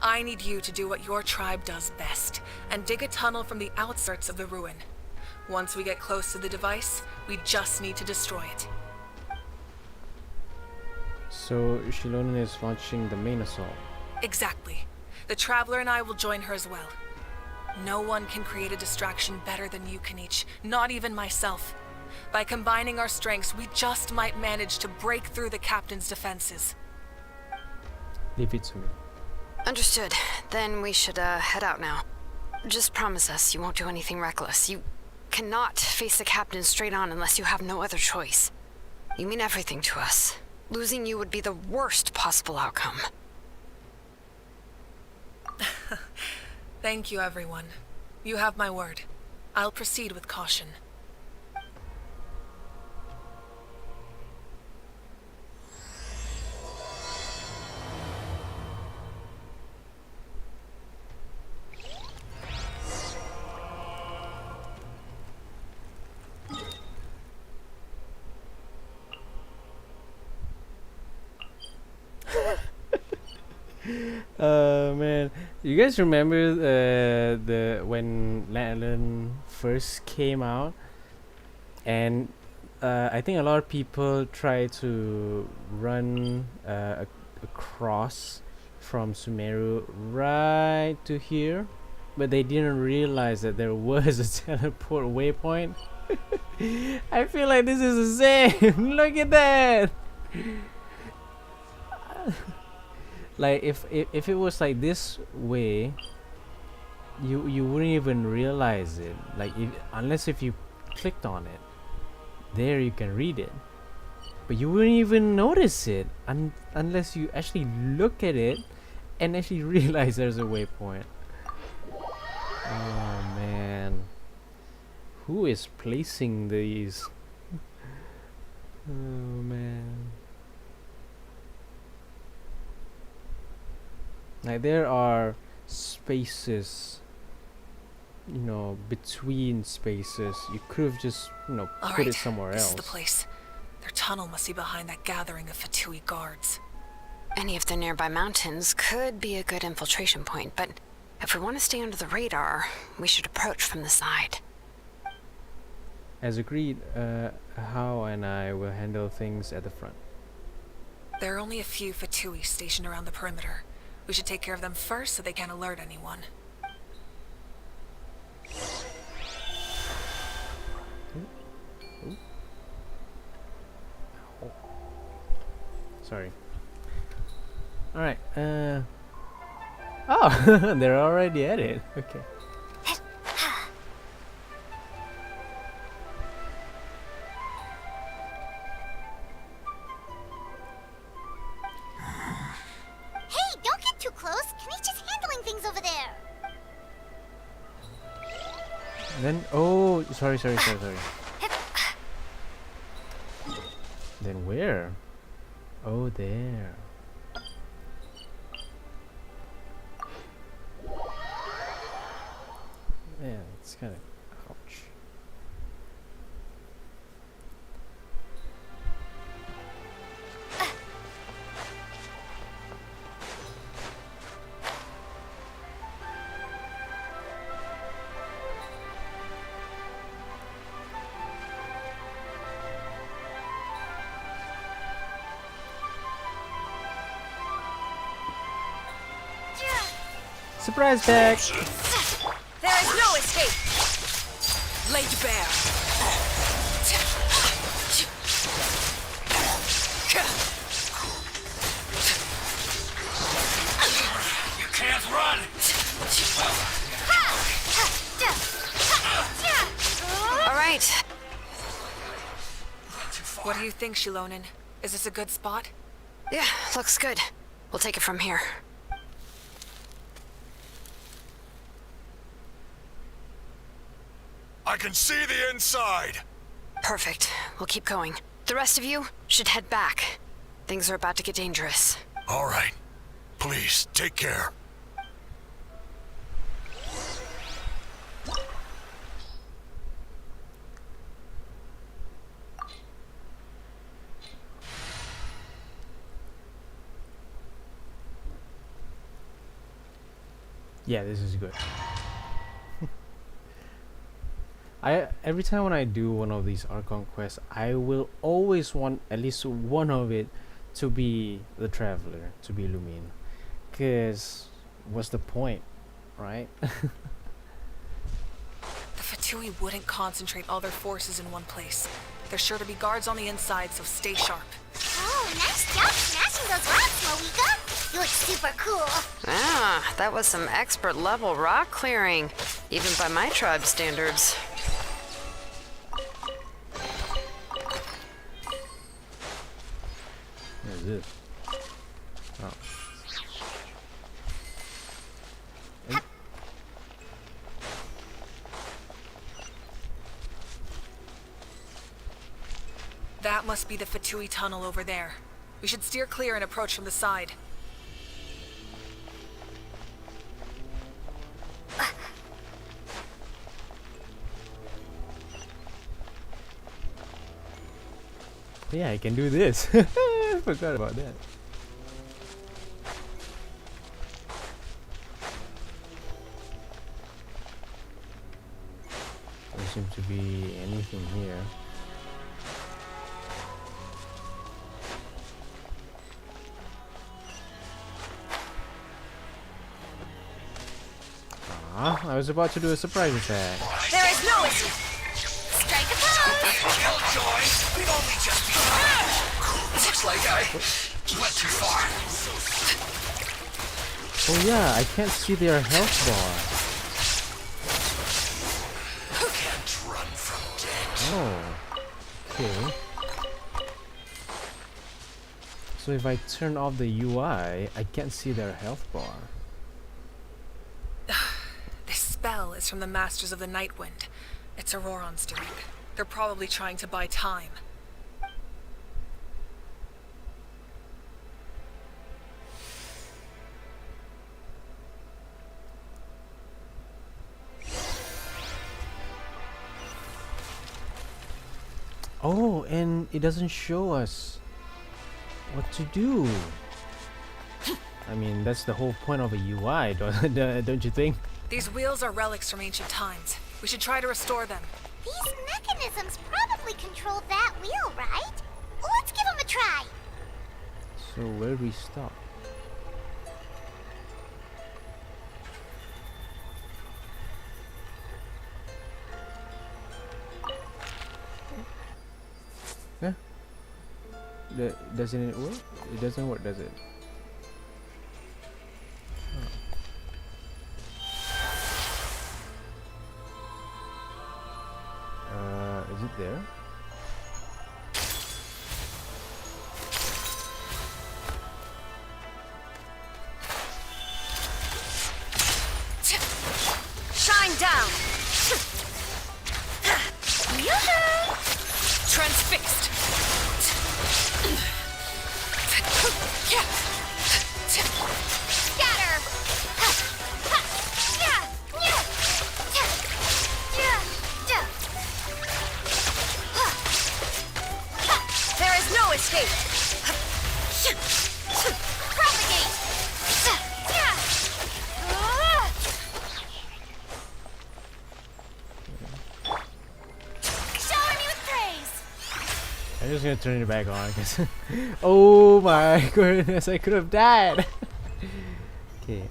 I need you to do what your tribe does best, and dig a tunnel from the outskirts of the ruin. Once we get close to the device, we just need to destroy it. So Shilonen is launching the main assault. Exactly. The Traveler and I will join her as well. No one can create a distraction better than you, Kanich, not even myself. By combining our strengths, we just might manage to break through the captain's defenses. Leave it to me. Understood. Then we should head out now. Just promise us you won't do anything reckless. You cannot face the captain straight on unless you have no other choice. You mean everything to us. Losing you would be the worst possible outcome. Thank you, everyone. You have my word. I'll proceed with caution. Man, you guys remember the when Natlan first came out, and I think a lot of people try to run across from Sumeru right to here, but they didn't realize that there was a teleport waypoint. I feel like this is the same. Look at that. Like if it was like this way, you wouldn't even realize it. Like unless you clicked on it, there you can read it, but you wouldn't even notice it unless you actually look at it and actually realize there's a waypoint. Oh man, who is placing these? Oh man. Like there are spaces, you know, between spaces. You could have just, you know, put it somewhere else. This is the place. Their tunnel must be behind that gathering of Fatui guards. Any of the nearby mountains could be a good infiltration point, but if we want to stay under the radar, we should approach from the side. As agreed, Hao and I will handle things at the front. There are only a few Fatui stationed around the perimeter. We should take care of them first so they can't alert anyone. Ooh. Ow. sorry. Alright, oh, they're already at it. Okay. Hey, don't get too close. Kanichi's handling things over there. Then, oh, sorry. Then where? Oh, there. Yeah, it's kind of ouch. Surprise pack! There is no escape! Laid bare. You can't run! All right. What do you think, Shilonen? Is this a good spot? Yeah, looks good. We'll take it from here. I can see the inside! Perfect. We'll keep going. The rest of you should head back. Things are about to get dangerous. All right. Please, take care. Yeah, this is good. Every time when I do one of these Archon quests, I will always want at least one of it to be the Traveler, to be Lumine. Cause what's the point, right? The Fatui wouldn't concentrate all their forces in one place. There's sure to be guards on the inside, so stay sharp. Oh, nice job smashing those rocks, Moika. You look super cool. Ah, that was some expert level rock clearing, even by my tribe standards. What is it? Oh. That must be the Fatui tunnel over there. We should steer clear and approach from the side. Yeah, I can do this. I forgot about that. There seems to be anything here. I was about to do a surprise attack. There is no issue. Strike a pose. Killjoy! We've only just begun! Looks like I went too far. Oh yeah, I can't see their health bar. Can't run from death. Oh. Okay. So if I turn off the UI, I can't see their health bar. This spell is from the Masters of the Nightwind. It's Auroron's doing. They're probably trying to buy time. Oh, and it doesn't show us what to do. I mean, that's the whole point of a UI, don't you think? These wheels are relics from ancient times. We should try to restore them. These mechanisms probably control that wheel, right? Let's give them a try. So where do we stop? Yeah. Doesn't it work? It doesn't work, does it? Is it there? Shine down! Transfixed! Scatter! There is no escape! Propagate! Shower me with praise! I'm just gonna turn it back on because oh my goodness, I could have died. Okay,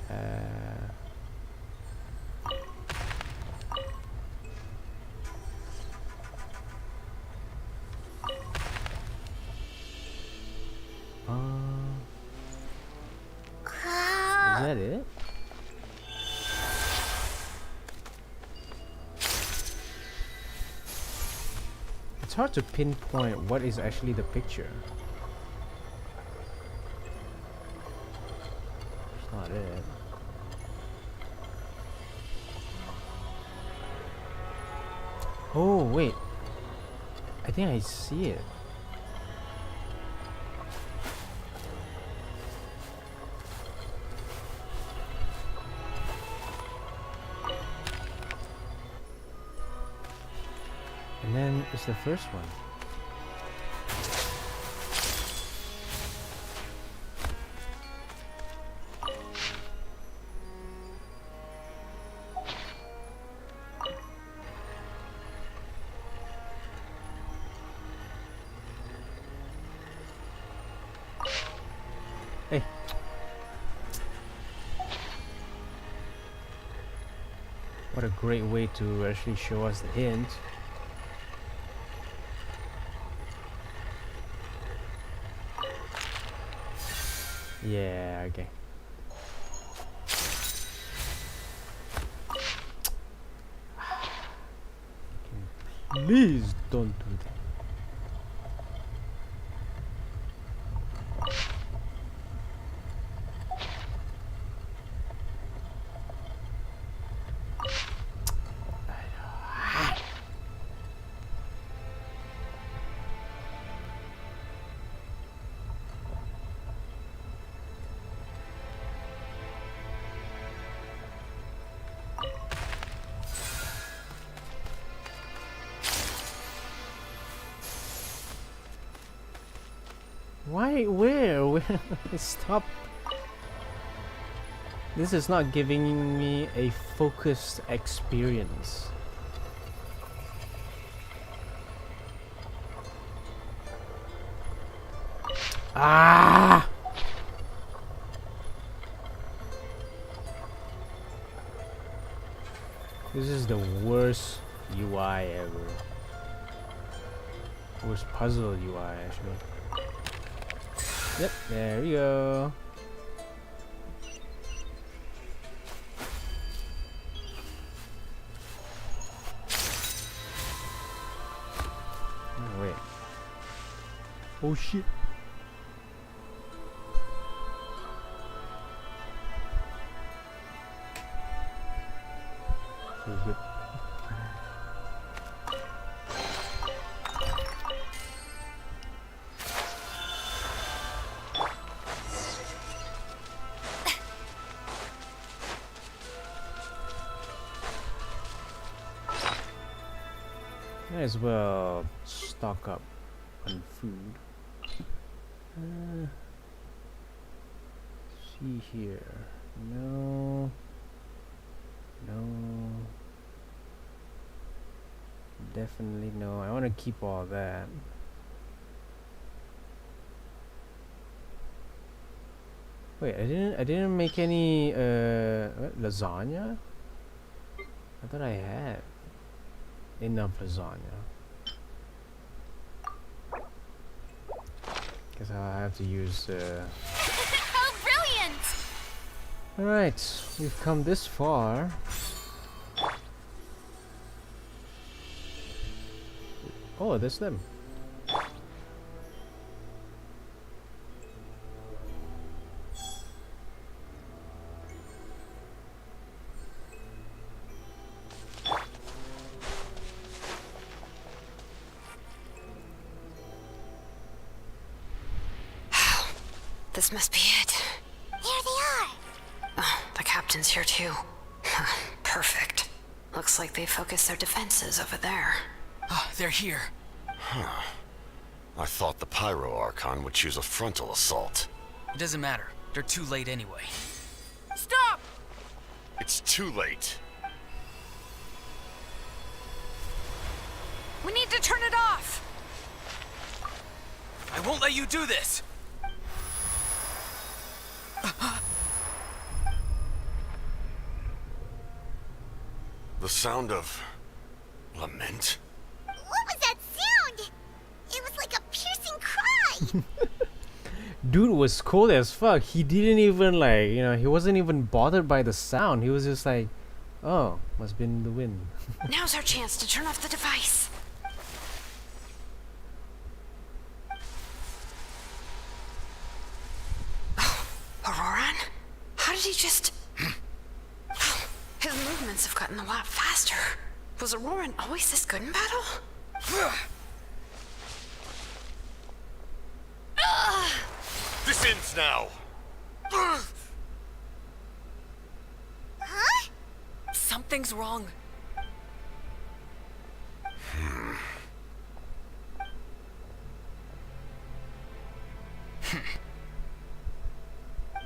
is that it? It's hard to pinpoint what is actually the picture. It's not it. Oh wait, I think I see it. And then it's the first one. Hey. What a great way to actually show us the hint. Yeah, okay. Please don't do that. Why? Where? Stop. This is not giving me a focused experience. Ah! This is the worst UI ever. Worst puzzle UI actually. Yep, there we go. Oh, wait. Oh shit. Feels good. Might as well stock up on food. See here. No. No. Definitely no. I want to keep all that. Wait, I didn't make any what, lasagna? I thought I had enough lasagna. Guess I'll have to use. How brilliant! All right, we've come this far. Oh, that's them. This must be it. Here they are! Oh, the captain's here too. Perfect. Looks like they focused their defenses over there. Oh, they're here. Huh. I thought the Pyro Archon would choose a frontal assault. It doesn't matter. They're too late anyway. Stop! It's too late. We need to turn it off! I won't let you do this! The sound of lament? What was that sound? It was like a piercing cry! Dude was cold as fuck. He didn't even like, he wasn't even bothered by the sound. He was just like, oh, must have been the wind. Now's our chance to turn off the device. Oh, Auroran? How did he just... His movements have gotten a lot faster. Was Auroran always this good in battle? This ends now! Huh? Something's wrong.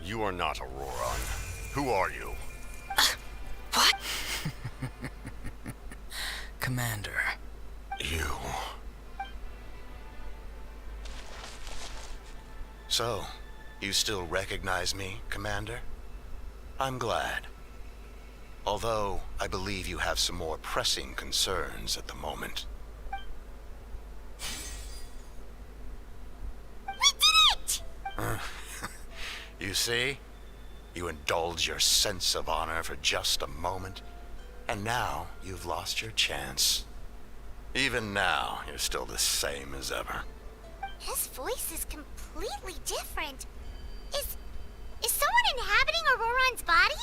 You are not Auroran. Who are you? What? Commander. You. So, you still recognize me, Commander? I'm glad. Although, I believe you have some more pressing concerns at the moment. We did it! You see? You indulge your sense of honor for just a moment, and now you've lost your chance. Even now, you're still the same as ever. His voice is completely different. Is someone inhabiting Auroran's body?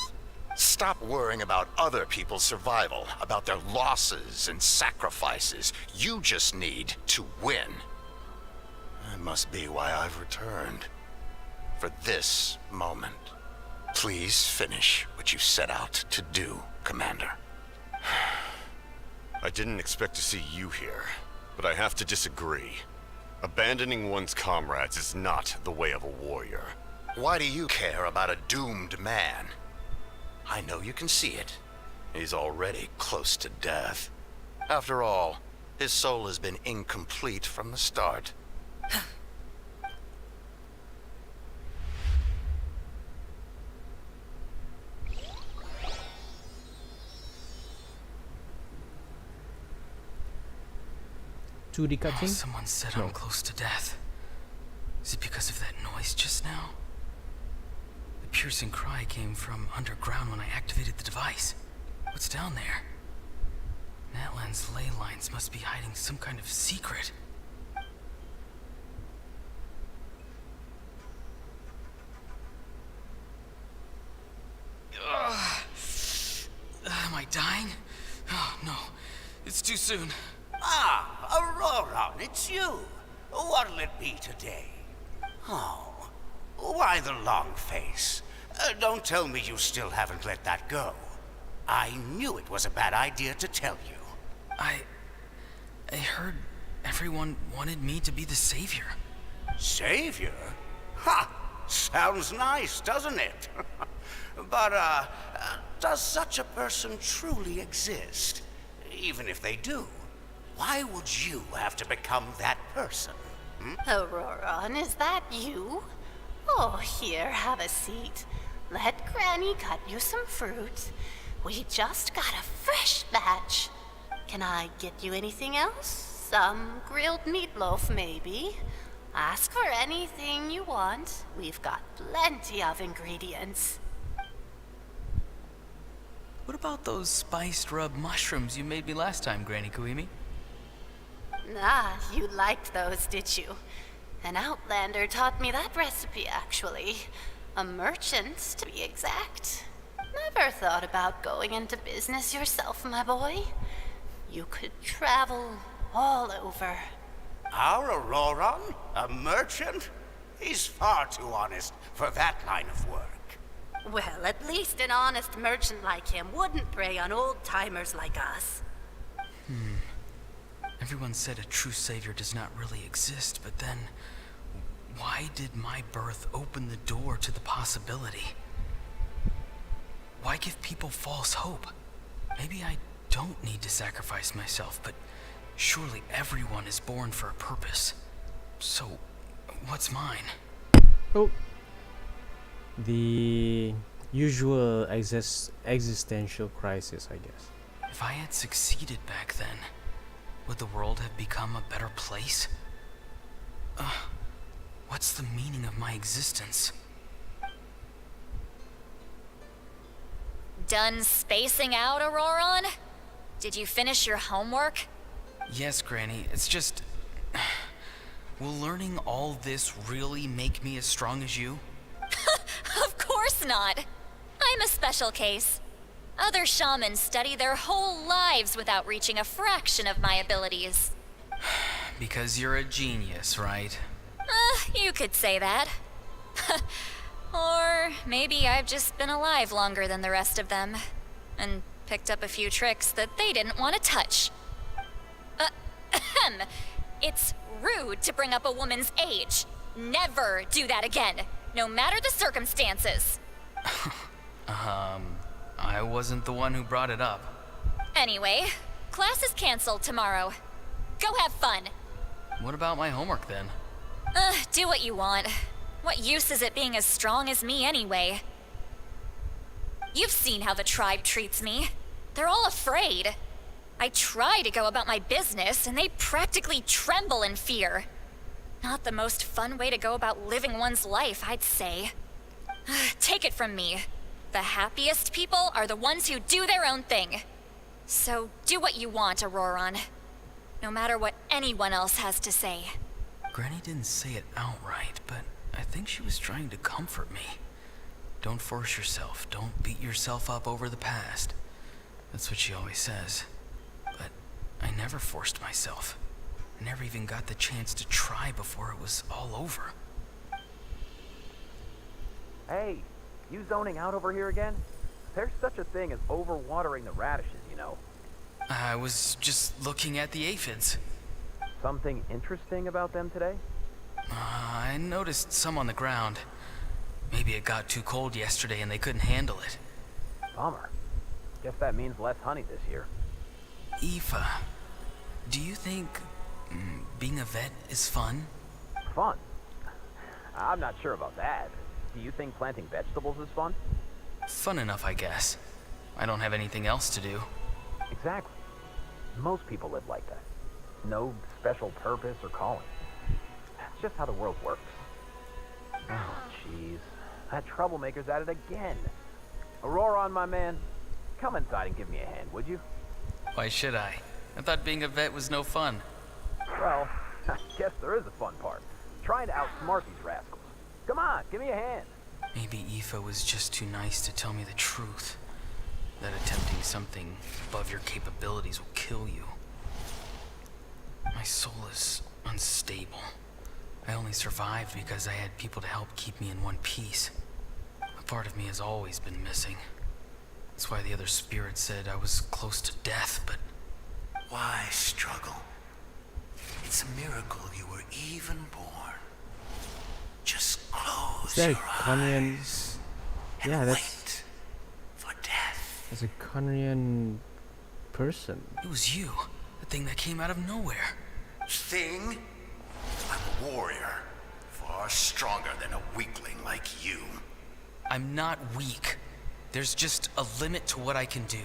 Stop worrying about other people's survival, about their losses and sacrifices. You just need to win. That must be why I've returned. For this moment. Please finish what you set out to do, Commander. I didn't expect to see you here, but I have to disagree. Abandoning one's comrades is not the way of a warrior. Why do you care about a doomed man? I know you can see it. He's already close to death. After all, his soul has been incomplete from the start. Cutscene? Someone said I'm close to death. Is it because of that noise just now? The piercing cry came from underground when I activated the device. What's down there? Natlan's ley lines must be hiding some kind of secret. Am I dying? Oh, no. It's too soon. Ah, Auroran, it's you. What'll it be today? Oh, why the long face? Don't tell me you still haven't let that go. I knew it was a bad idea to tell you. I heard everyone wanted me to be the savior. Savior? Ha! Sounds nice, doesn't it? But, does such a person truly exist? Even if they do, why would you have to become that person? Auroran, is that you? Oh, here, have a seat. Let Granny cut you some fruit. We just got a fresh batch. Can I get you anything else? Some grilled meatloaf, maybe? Ask for anything you want. We've got plenty of ingredients. What about those spiced rub mushrooms you made me last time, Granny Kuimi? Ah, you liked those, did you? An outlander taught me that recipe, actually. A merchant, to be exact. Never thought about going into business yourself, my boy. You could travel all over. Our Auroron? A merchant? He's far too honest for that line of work. Well, at least an honest merchant like him wouldn't prey on old-timers like us. Everyone said a true savior does not really exist, but then why did my birth open the door to the possibility? Why give people false hope? Maybe I don't need to sacrifice myself, but surely everyone is born for a purpose. So, what's mine? Oh. The usual existential crisis, I guess. If I had succeeded back then, would the world have become a better place? What's the meaning of my existence? Done spacing out, Auroron? Did you finish your homework? Yes, Granny, it's just... Will learning all this really make me as strong as you? Of course not. I'm a special case. Other shamans study their whole lives without reaching a fraction of my abilities. Because you're a genius, right? You could say that. Or maybe I've just been alive longer than the rest of them, and picked up a few tricks that they didn't want to touch. It's rude to bring up a woman's age. Never do that again, no matter the circumstances. I wasn't the one who brought it up. Anyway, class is canceled tomorrow. Go have fun. What about my homework then? Do what you want. What use is it being as strong as me anyway? You've seen how the tribe treats me. They're all afraid. I try to go about my business, and they practically tremble in fear. Not the most fun way to go about living one's life, I'd say. Take it from me. The happiest people are the ones who do their own thing. So do what you want, Auroron. No matter what anyone else has to say. Granny didn't say it outright, but I think she was trying to comfort me. Don't force yourself. Don't beat yourself up over the past. That's what she always says. But I never forced myself. I never even got the chance to try before it was all over. Hey, you zoning out over here again? There's such a thing as overwatering the radishes, you know. I was just looking at the aphids. Something interesting about them today? I noticed some on the ground. Maybe it got too cold yesterday and they couldn't handle it. Bummer. Guess that means less honey this year. Aoife, do you think being a vet is fun? Fun? I'm not sure about that. Do you think planting vegetables is fun? Fun enough, I guess. I don't have anything else to do. Exactly. Most people live like that. No special purpose or calling. That's just how the world works. Oh, jeez. That troublemaker's at it again. Auroron, my man, come inside and give me a hand, would you? Why should I? I thought being a vet was no fun. Well, I guess there is a fun part. Trying to outsmart these rascals. Come on, give me a hand. Maybe Aoife was just too nice to tell me the truth. That attempting something above your capabilities will kill you. My soul is unstable. I only survived because I had people to help keep me in one piece. A part of me has always been missing. That's why the other spirits said I was close to death, but... Why struggle? It's a miracle you were even born. Just close your eyes and wait for death. That's a Conrian person. It was you, the thing that came out of nowhere. Thing? I'm a warrior, far stronger than a weakling like you. I'm not weak. There's just a limit to what I can do.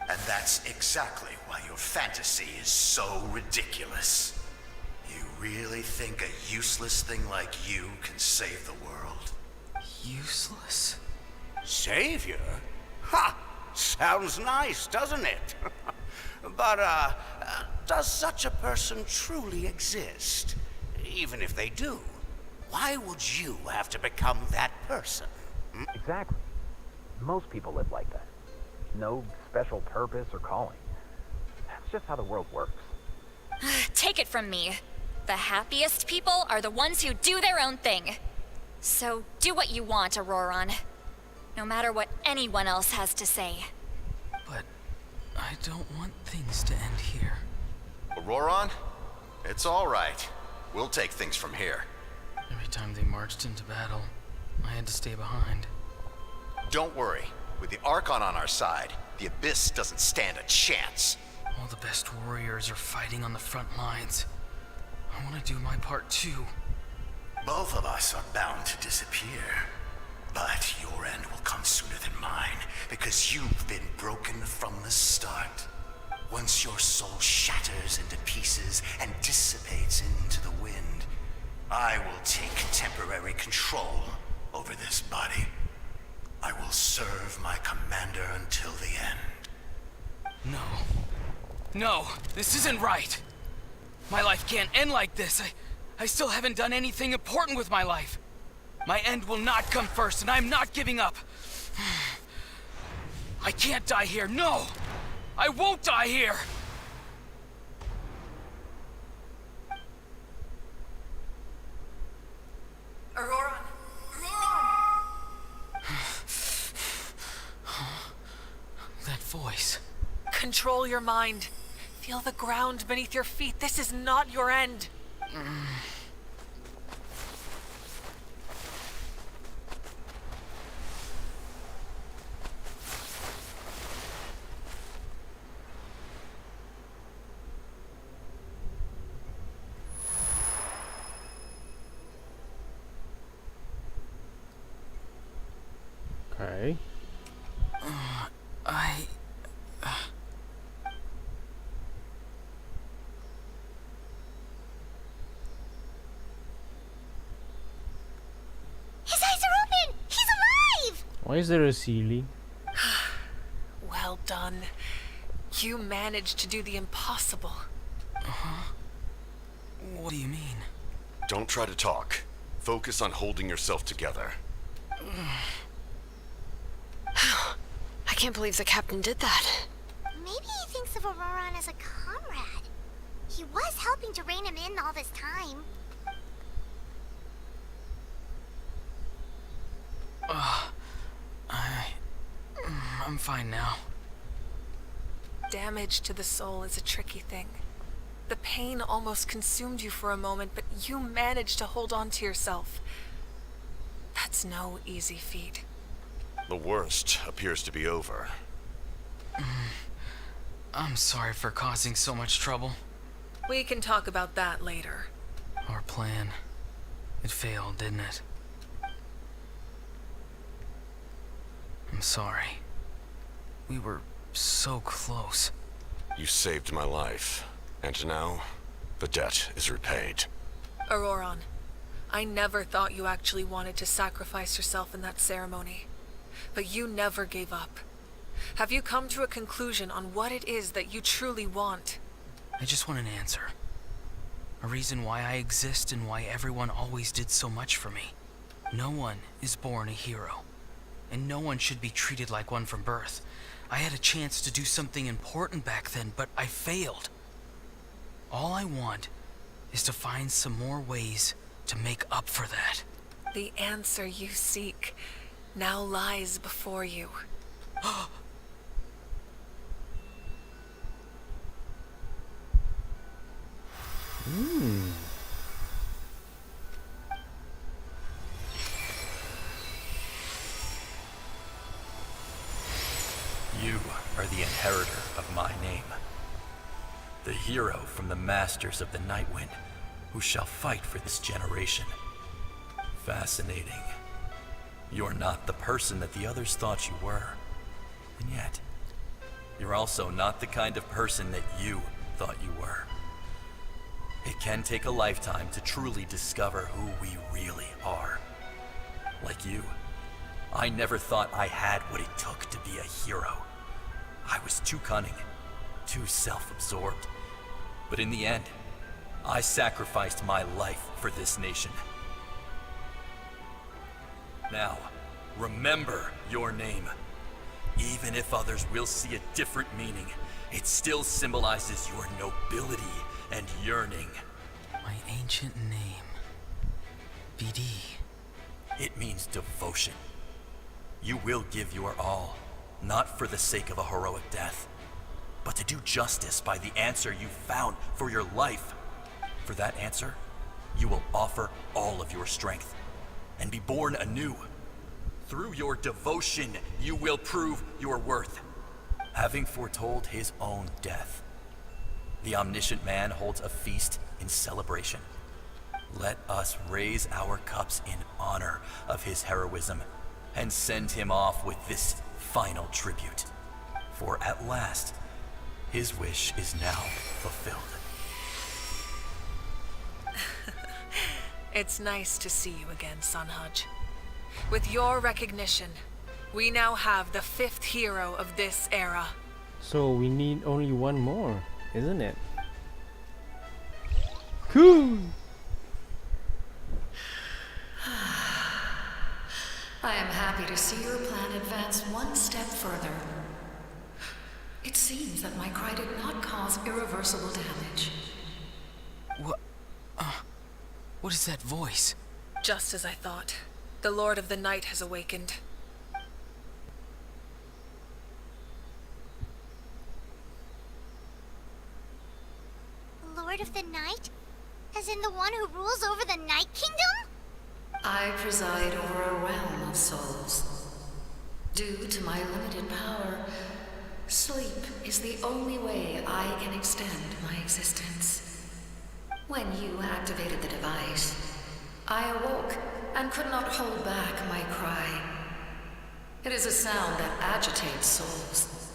And that's exactly why your fantasy is so ridiculous. You really think a useless thing like you can save the world? Useless? Savior? Ha! Sounds nice, doesn't it? But, does such a person truly exist? Even if they do, why would you have to become that person? Exactly. Most people live like that. No special purpose or calling. That's just how the world works. Take it from me. The happiest people are the ones who do their own thing. So do what you want, Auroron. No matter what anyone else has to say. But I don't want things to end here. Auroron? It's all right. We'll take things from here. Every time they marched into battle, I had to stay behind. Don't worry. With the Archon on our side, the Abyss doesn't stand a chance. All the best warriors are fighting on the front lines. I want to do my part too. Both of us are bound to disappear. But your end will come sooner than mine, because you've been broken from the start. Once your soul shatters into pieces and dissipates into the wind, I will take temporary control over this body. I will serve my commander until the end. No. No, this isn't right. My life can't end like this. I still haven't done anything important with my life. My end will not come first, and I'm not giving up. I can't die here. No! I won't die here! Auroron! That voice. Control your mind. Feel the ground beneath your feet. This is not your end. Okay. His eyes are open! He's alive! Why is there a ceiling? Well done. You managed to do the impossible. What do you mean? Don't try to talk. Focus on holding yourself together. I can't believe the captain did that. Maybe he thinks of Auroron as a comrade. He was helping to rein him in all this time. I'm fine now. Damage to the soul is a tricky thing. The pain almost consumed you for a moment, but you managed to hold on to yourself. That's no easy feat. The worst appears to be over. I'm sorry for causing so much trouble. We can talk about that later. Our plan. It failed, didn't it? I'm sorry. We were so close. You saved my life, and now the debt is repaid. Auroron, I never thought you actually wanted to sacrifice yourself in that ceremony. But you never gave up. Have you come to a conclusion on what it is that you truly want? I just want an answer. A reason why I exist and why everyone always did so much for me. No one is born a hero. And no one should be treated like one from birth. I had a chance to do something important back then, but I failed. All I want is to find some more ways to make up for that. The answer you seek now lies before you. You are the inheritor of my name. The hero from the Masters of the Nightwind, who shall fight for this generation. Fascinating. You're not the person that the others thought you were. And yet, you're also not the kind of person that you thought you were. It can take a lifetime to truly discover who we really are. Like you, I never thought I had what it took to be a hero. I was too cunning, too self-absorbed. But in the end, I sacrificed my life for this nation. Now, remember your name. Even if others will see a different meaning, it still symbolizes your nobility and yearning. My ancient name. BD. It means devotion. You will give your all, not for the sake of a heroic death, but to do justice by the answer you found for your life. For that answer, you will offer all of your strength and be born anew. Through your devotion, you will prove your worth. Having foretold his own death, the omniscient man holds a feast in celebration. Let us raise our cups in honor of his heroism and send him off with this final tribute. For at last, his wish is now fulfilled. It's nice to see you again, Son Hudge. With your recognition, we now have the 5th hero of this era. So we need only one more, isn't it? Cool! I am happy to see your plan advance one step further. It seems that my cry did not cause irreversible damage. What is that voice? Just as I thought. The Lord of the Night has awakened. Lord of the Night? As in the one who rules over the Night Kingdom? I preside over a realm of souls. Due to my limited power, sleep is the only way I can extend my existence. When you activated the device, I awoke and could not hold back my cry. It is a sound that agitates souls.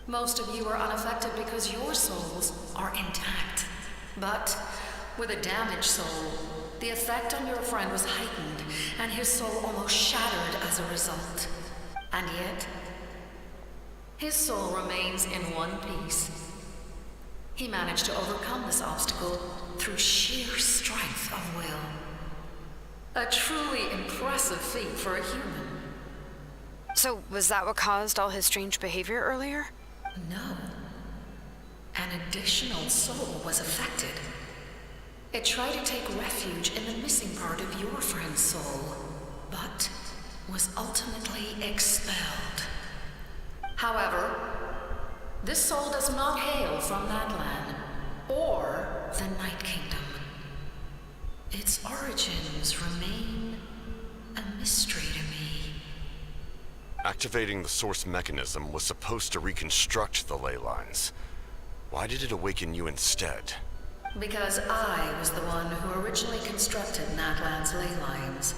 Most of you are unaffected because your souls are intact. But with a damaged soul, the effect on your friend was heightened, and his soul almost shattered as a result. And yet, his soul remains in one piece. He managed to overcome this obstacle through sheer strength of will. A truly impressive feat for a human. So, was that what caused all his strange behavior earlier? No. An additional soul was affected. It tried to take refuge in the missing part of your friend's soul, but was ultimately expelled. However, this soul does not hail from Natlan or the Night Kingdom. Its origins remain a mystery to me. Activating the source mechanism was supposed to reconstruct the ley lines. Why did it awaken you instead? Because I was the one who originally constructed Natlan's ley lines,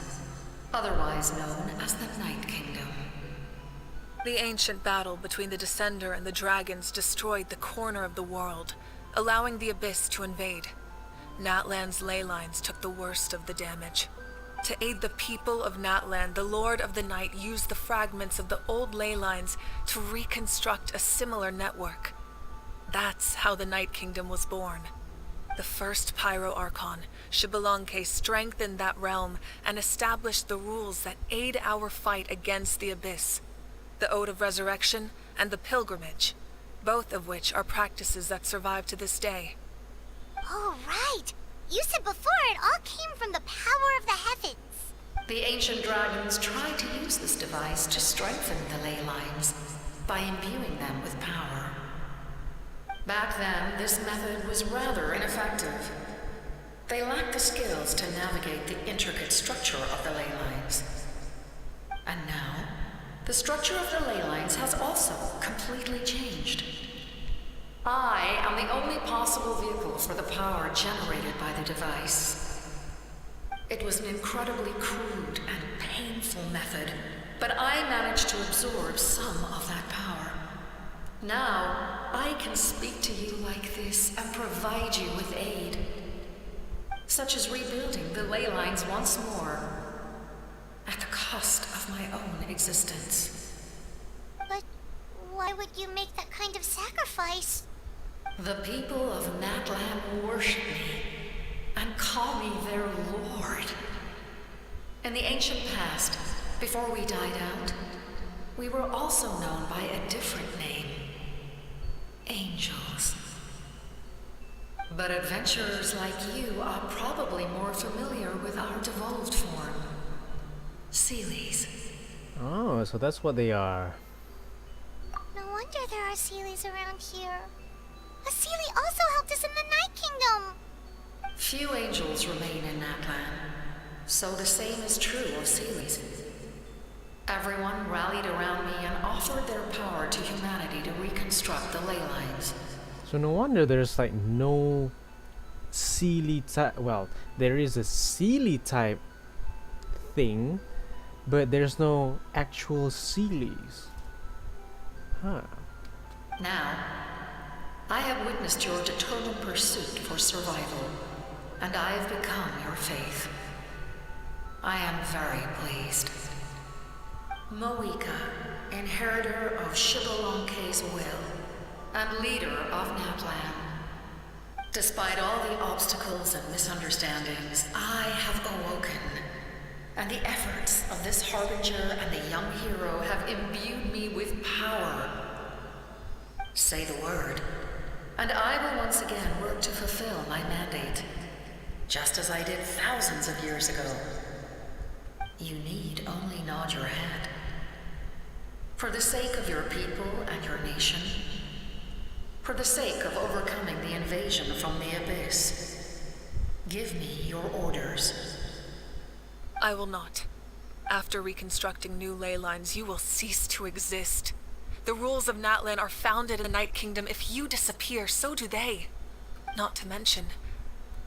otherwise known as the Night Kingdom. The ancient battle between the Descender and the dragons destroyed the corner of the world, allowing the Abyss to invade. Natlan's ley lines took the worst of the damage. To aid the people of Natlan, the Lord of the Night used the fragments of the old ley lines to reconstruct a similar network. That's how the Night Kingdom was born. The first Pyro Archon, Xbalanque, strengthened that realm and established the rules that aid our fight against the Abyss. The Ode of Resurrection and the Pilgrimage, both of which are practices that survive to this day. Oh, right! You said before it all came from the power of the heavens. The ancient dragons tried to use this device to strengthen the ley lines by imbuing them with power. Back then, this method was rather ineffective. They lacked the skills to navigate the intricate structure of the ley lines. And now, the structure of the ley lines has also completely changed. I am the only possible vehicle for the power generated by the device. It was an incredibly crude and painful method, but I managed to absorb some of that power. Now, I can speak to you like this and provide you with aid, such as rebuilding the ley lines once more, at the cost of my own existence. But why would you make that kind of sacrifice? The people of Natlan worship me and call me their lord. In the ancient past, before we died out, we were also known by a different name. Angels. But adventurers like you are probably more familiar with our devolved form. Seelies. Oh, so that's what they are. No wonder there are Seelies around here. A Seelie also helped us in the Night Kingdom. Few angels remain in Natlan, so the same is true of Seelies. Everyone rallied around me and offered their power to humanity to reconstruct the ley lines. So no wonder there's like no Seelie type. Well, there is a Seelie type thing, but there's no actual Seelies. Huh. Now, I have witnessed your determined pursuit for survival, and I have become your faith. I am very pleased. Moika, inheritor of Shibalonke's will, and leader of Natlan. Despite all the obstacles and misunderstandings, I have awoken, and the efforts of this Harbinger and the young hero have imbued me with power. Say the word, and I will once again work to fulfill my mandate, just as I did thousands of years ago. You need only nod your head. For the sake of your people and your nation, for the sake of overcoming the invasion from the Abyss, give me your orders. I will not. After reconstructing new ley lines, you will cease to exist. The rules of Natlan are founded in the Night Kingdom. If you disappear, so do they. Not to mention,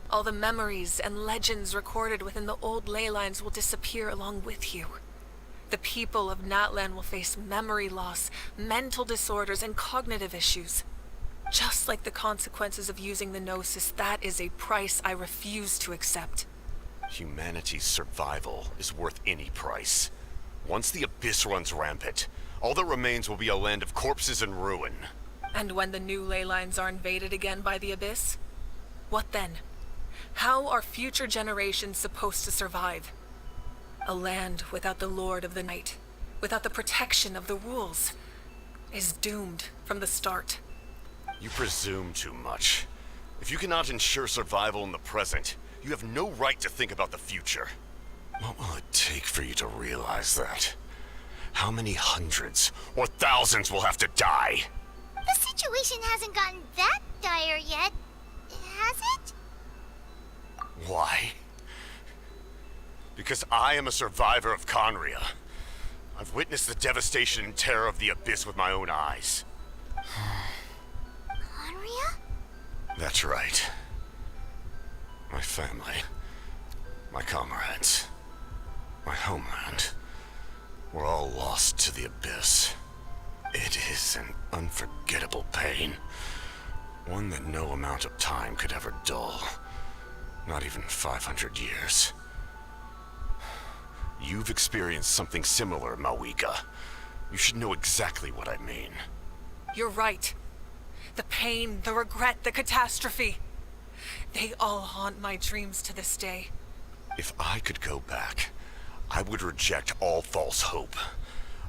all the memories and legends recorded within the old ley lines will disappear along with you. The people of Natlan will face memory loss, mental disorders, and cognitive issues. Just like the consequences of using the Gnosis, that is a price I refuse to accept. Humanity's survival is worth any price. Once the Abyss runs rampant, all that remains will be a land of corpses and ruin. And when the new ley lines are invaded again by the Abyss? What then? How are future generations supposed to survive? A land without the Lord of the Night, without the protection of the rules, is doomed from the start. You presume too much. If you cannot ensure survival in the present, you have no right to think about the future. What will it take for you to realize that? How many hundreds or thousands will have to die? The situation hasn't gotten that dire yet, has it? Why? Because I am a survivor of Conria. I've witnessed the devastation and terror of the Abyss with my own eyes. Conria? That's right. My family, my comrades, my homeland, were all lost to the Abyss. It is an unforgettable pain. One that no amount of time could ever dull. Not even 500 years. You've experienced something similar, Mawika. You should know exactly what I mean. You're right. The pain, the regret, the catastrophe. They all haunt my dreams to this day. If I could go back, I would reject all false hope.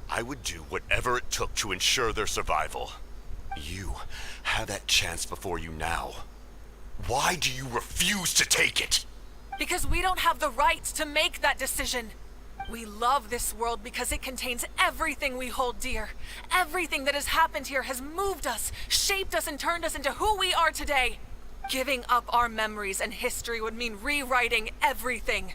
I would do whatever it took to ensure their survival. You have that chance before you now. Why do you refuse to take it? Because we don't have the right to make that decision. We love this world because it contains everything we hold dear. Everything that has happened here has moved us, shaped us, and turned us into who we are today. Giving up our memories and history would mean rewriting everything.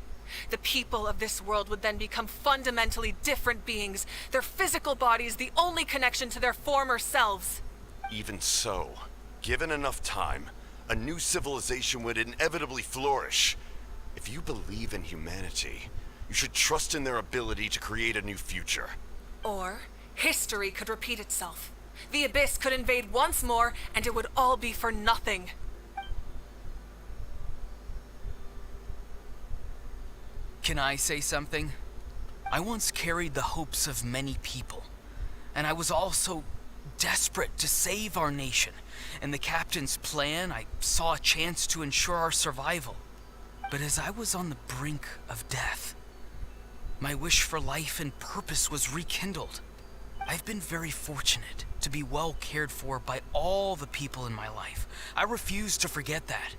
The people of this world would then become fundamentally different beings, their physical bodies the only connection to their former selves. Even so, given enough time, a new civilization would inevitably flourish. If you believe in humanity, you should trust in their ability to create a new future. Or history could repeat itself. The Abyss could invade once more, and it would all be for nothing. Can I say something? I once carried the hopes of many people, and I was also desperate to save our nation. In the captain's plan, I saw a chance to ensure our survival. But as I was on the brink of death, my wish for life and purpose was rekindled. I've been very fortunate to be well cared for by all the people in my life. I refuse to forget that.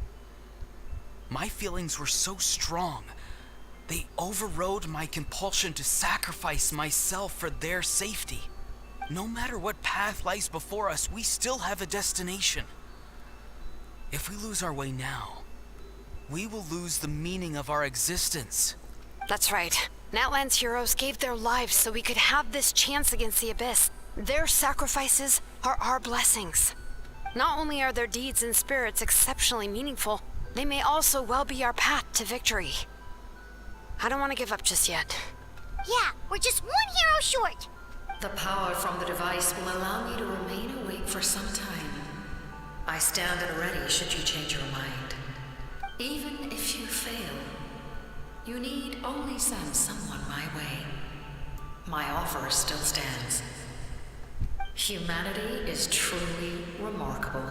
My feelings were so strong, they overrode my compulsion to sacrifice myself for their safety. No matter what path lies before us, we still have a destination. If we lose our way now, we will lose the meaning of our existence. That's right. Natlan's heroes gave their lives so we could have this chance against the Abyss. Their sacrifices are our blessings. Not only are their deeds and spirits exceptionally meaningful, they may also well be our path to victory. I don't want to give up just yet. Yeah, we're just one hero short. The power from the device will allow me to remain awake for some time. I stand at ready should you change your mind. Even if you fail, you need only send someone my way. My offer still stands. Humanity is truly remarkable.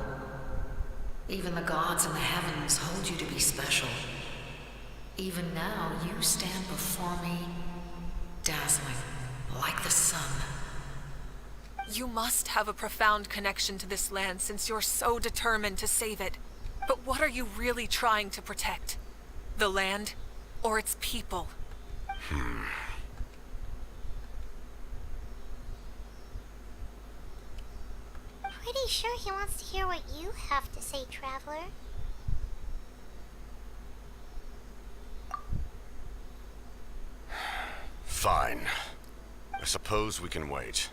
Even the gods in the heavens hold you to be special. Even now, you stand before me, dazzling, like the sun. You must have a profound connection to this land since you're so determined to save it. But what are you really trying to protect? The land, or its people? Pretty sure he wants to hear what you have to say, Traveler. Fine. I suppose we can wait.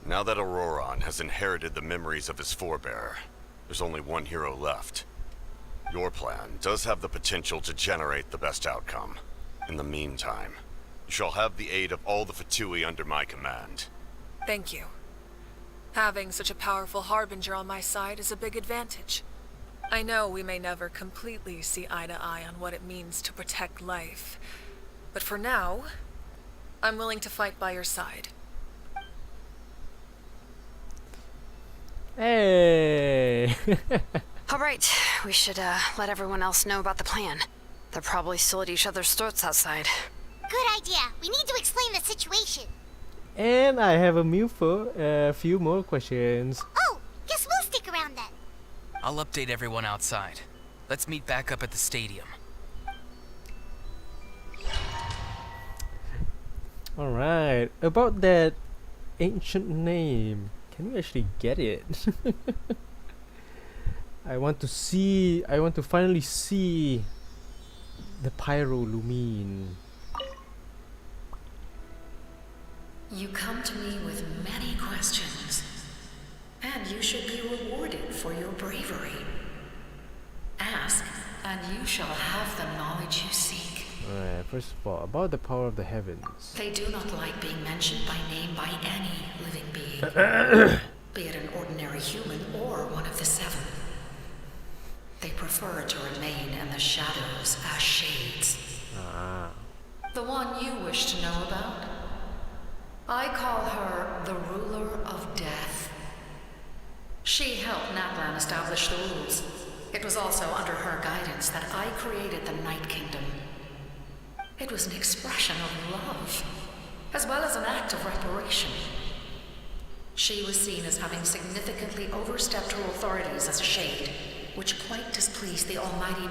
Now that Auroron has inherited the memories of his forebear, there's only one hero left. Your plan does have the potential to generate the best outcome. In the meantime, you shall have the aid of all the Fatui under my command. Thank you. Having such a powerful harbinger on my side is a big advantage. I know we may never completely see eye to eye on what it means to protect life, but for now, I'm willing to fight by your side. Hey! All right, we should let everyone else know about the plan. They're probably still at each other's throats outside. Good idea. We need to explain the situation. And I have a few more questions. Oh, guess we'll stick around then. I'll update everyone outside. Let's meet back up at the stadium. Alright, about that ancient name, can we actually get it? I want to finally see the Pyro Lumine. You come to me with many questions, and you should be rewarded for your bravery. Ask, and you shall have the knowledge you seek. Alright, first of all, about the power of the heavens. They do not like being mentioned by name by any living being, be it an ordinary human or one of the seven. They prefer to remain in the shadows as shades. The one you wish to know about? I call her the ruler of death. She helped Natlan establish the rules. It was also under her guidance that I created the Night Kingdom. It was an expression of love, as well as an act of reparation. She was seen as having significantly overstepped her authorities as a shade, which quite displeased the almighty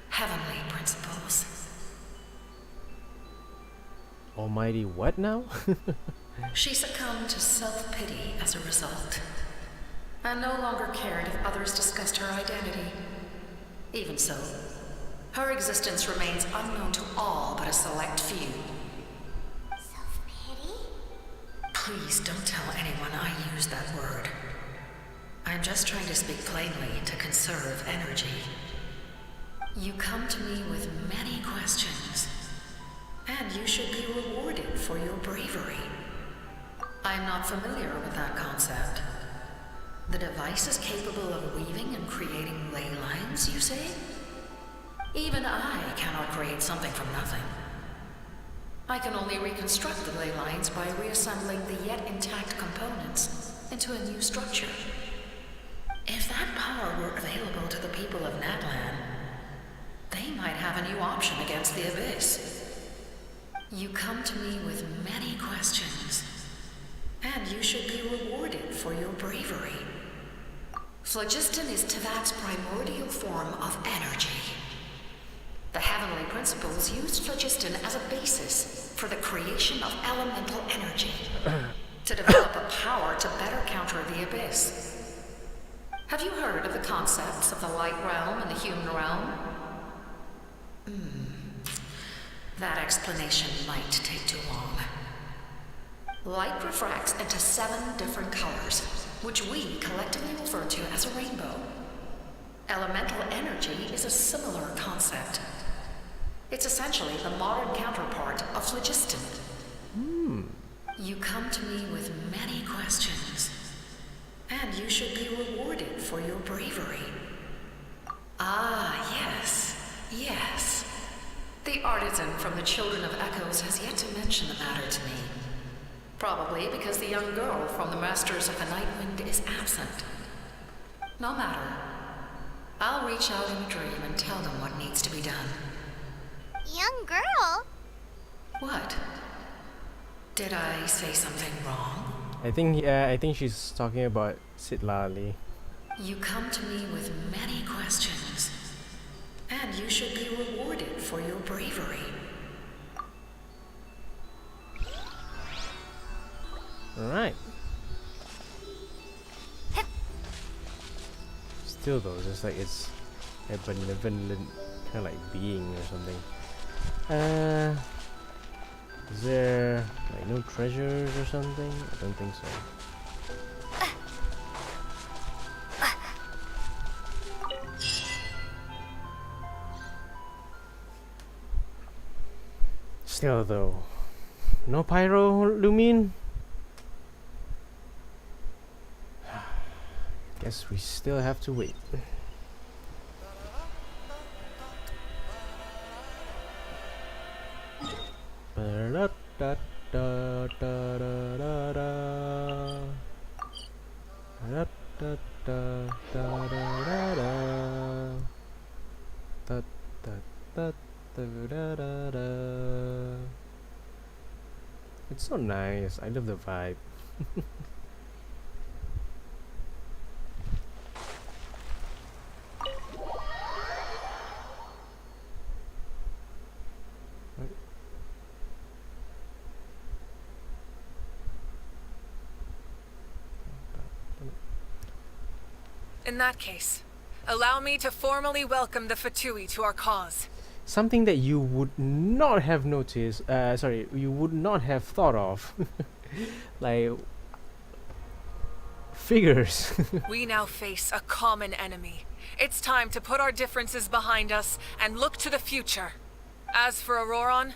heavenly principles. Almighty what now? She succumbed to self-pity as a result, and no longer cared if others discussed her identity. Even so, her existence remains unknown to all but a select few. Self-pity? Please don't tell anyone I used that word. I'm just trying to speak plainly to conserve energy. You come to me with many questions, and you should be rewarded for your bravery. I'm not familiar with that concept. The device is capable of weaving and creating ley lines, you say? Even I cannot create something from nothing. I can only reconstruct the ley lines by reassembling the yet intact components into a new structure. If that power were available to the people of Natlan, they might have a new option against the Abyss. You come to me with many questions, and you should be rewarded for your bravery. Phlogiston is Teyvat's primordial form of energy. The heavenly principles used phlogiston as a basis for the creation of elemental energy, to develop a power to better counter the Abyss. Have you heard of the concepts of the light realm and the human realm? That explanation might take too long. Light refracts into 7 different colors, which we collectively refer to as a rainbow. Elemental energy is a similar concept. It's essentially the modern counterpart of phlogiston. You come to me with many questions, and you should be rewarded for your bravery. Ah, yes, yes. The artisan from the Children of Echoes has yet to mention the matter to me. Probably because the young girl from the Masters of the Nightwind is absent. No matter. I'll reach out in a dream and tell them what needs to be done. Young girl? What? Did I say something wrong? I think she's talking about Citlali. You come to me with many questions, and you should be rewarded for your bravery. Alright. Still though, just like it's a benevolent kind of like being or something. Is there like no treasures or something? I don't think so. Still though, no Pyro, Lumine? Guess we still have to wait. It's so nice. I love the vibe. In that case, allow me to formally welcome the Fatui to our cause. Something that you would not have noticed, you would not have thought of. Like, figures. We now face a common enemy. It's time to put our differences behind us and look to the future. As for Auroron,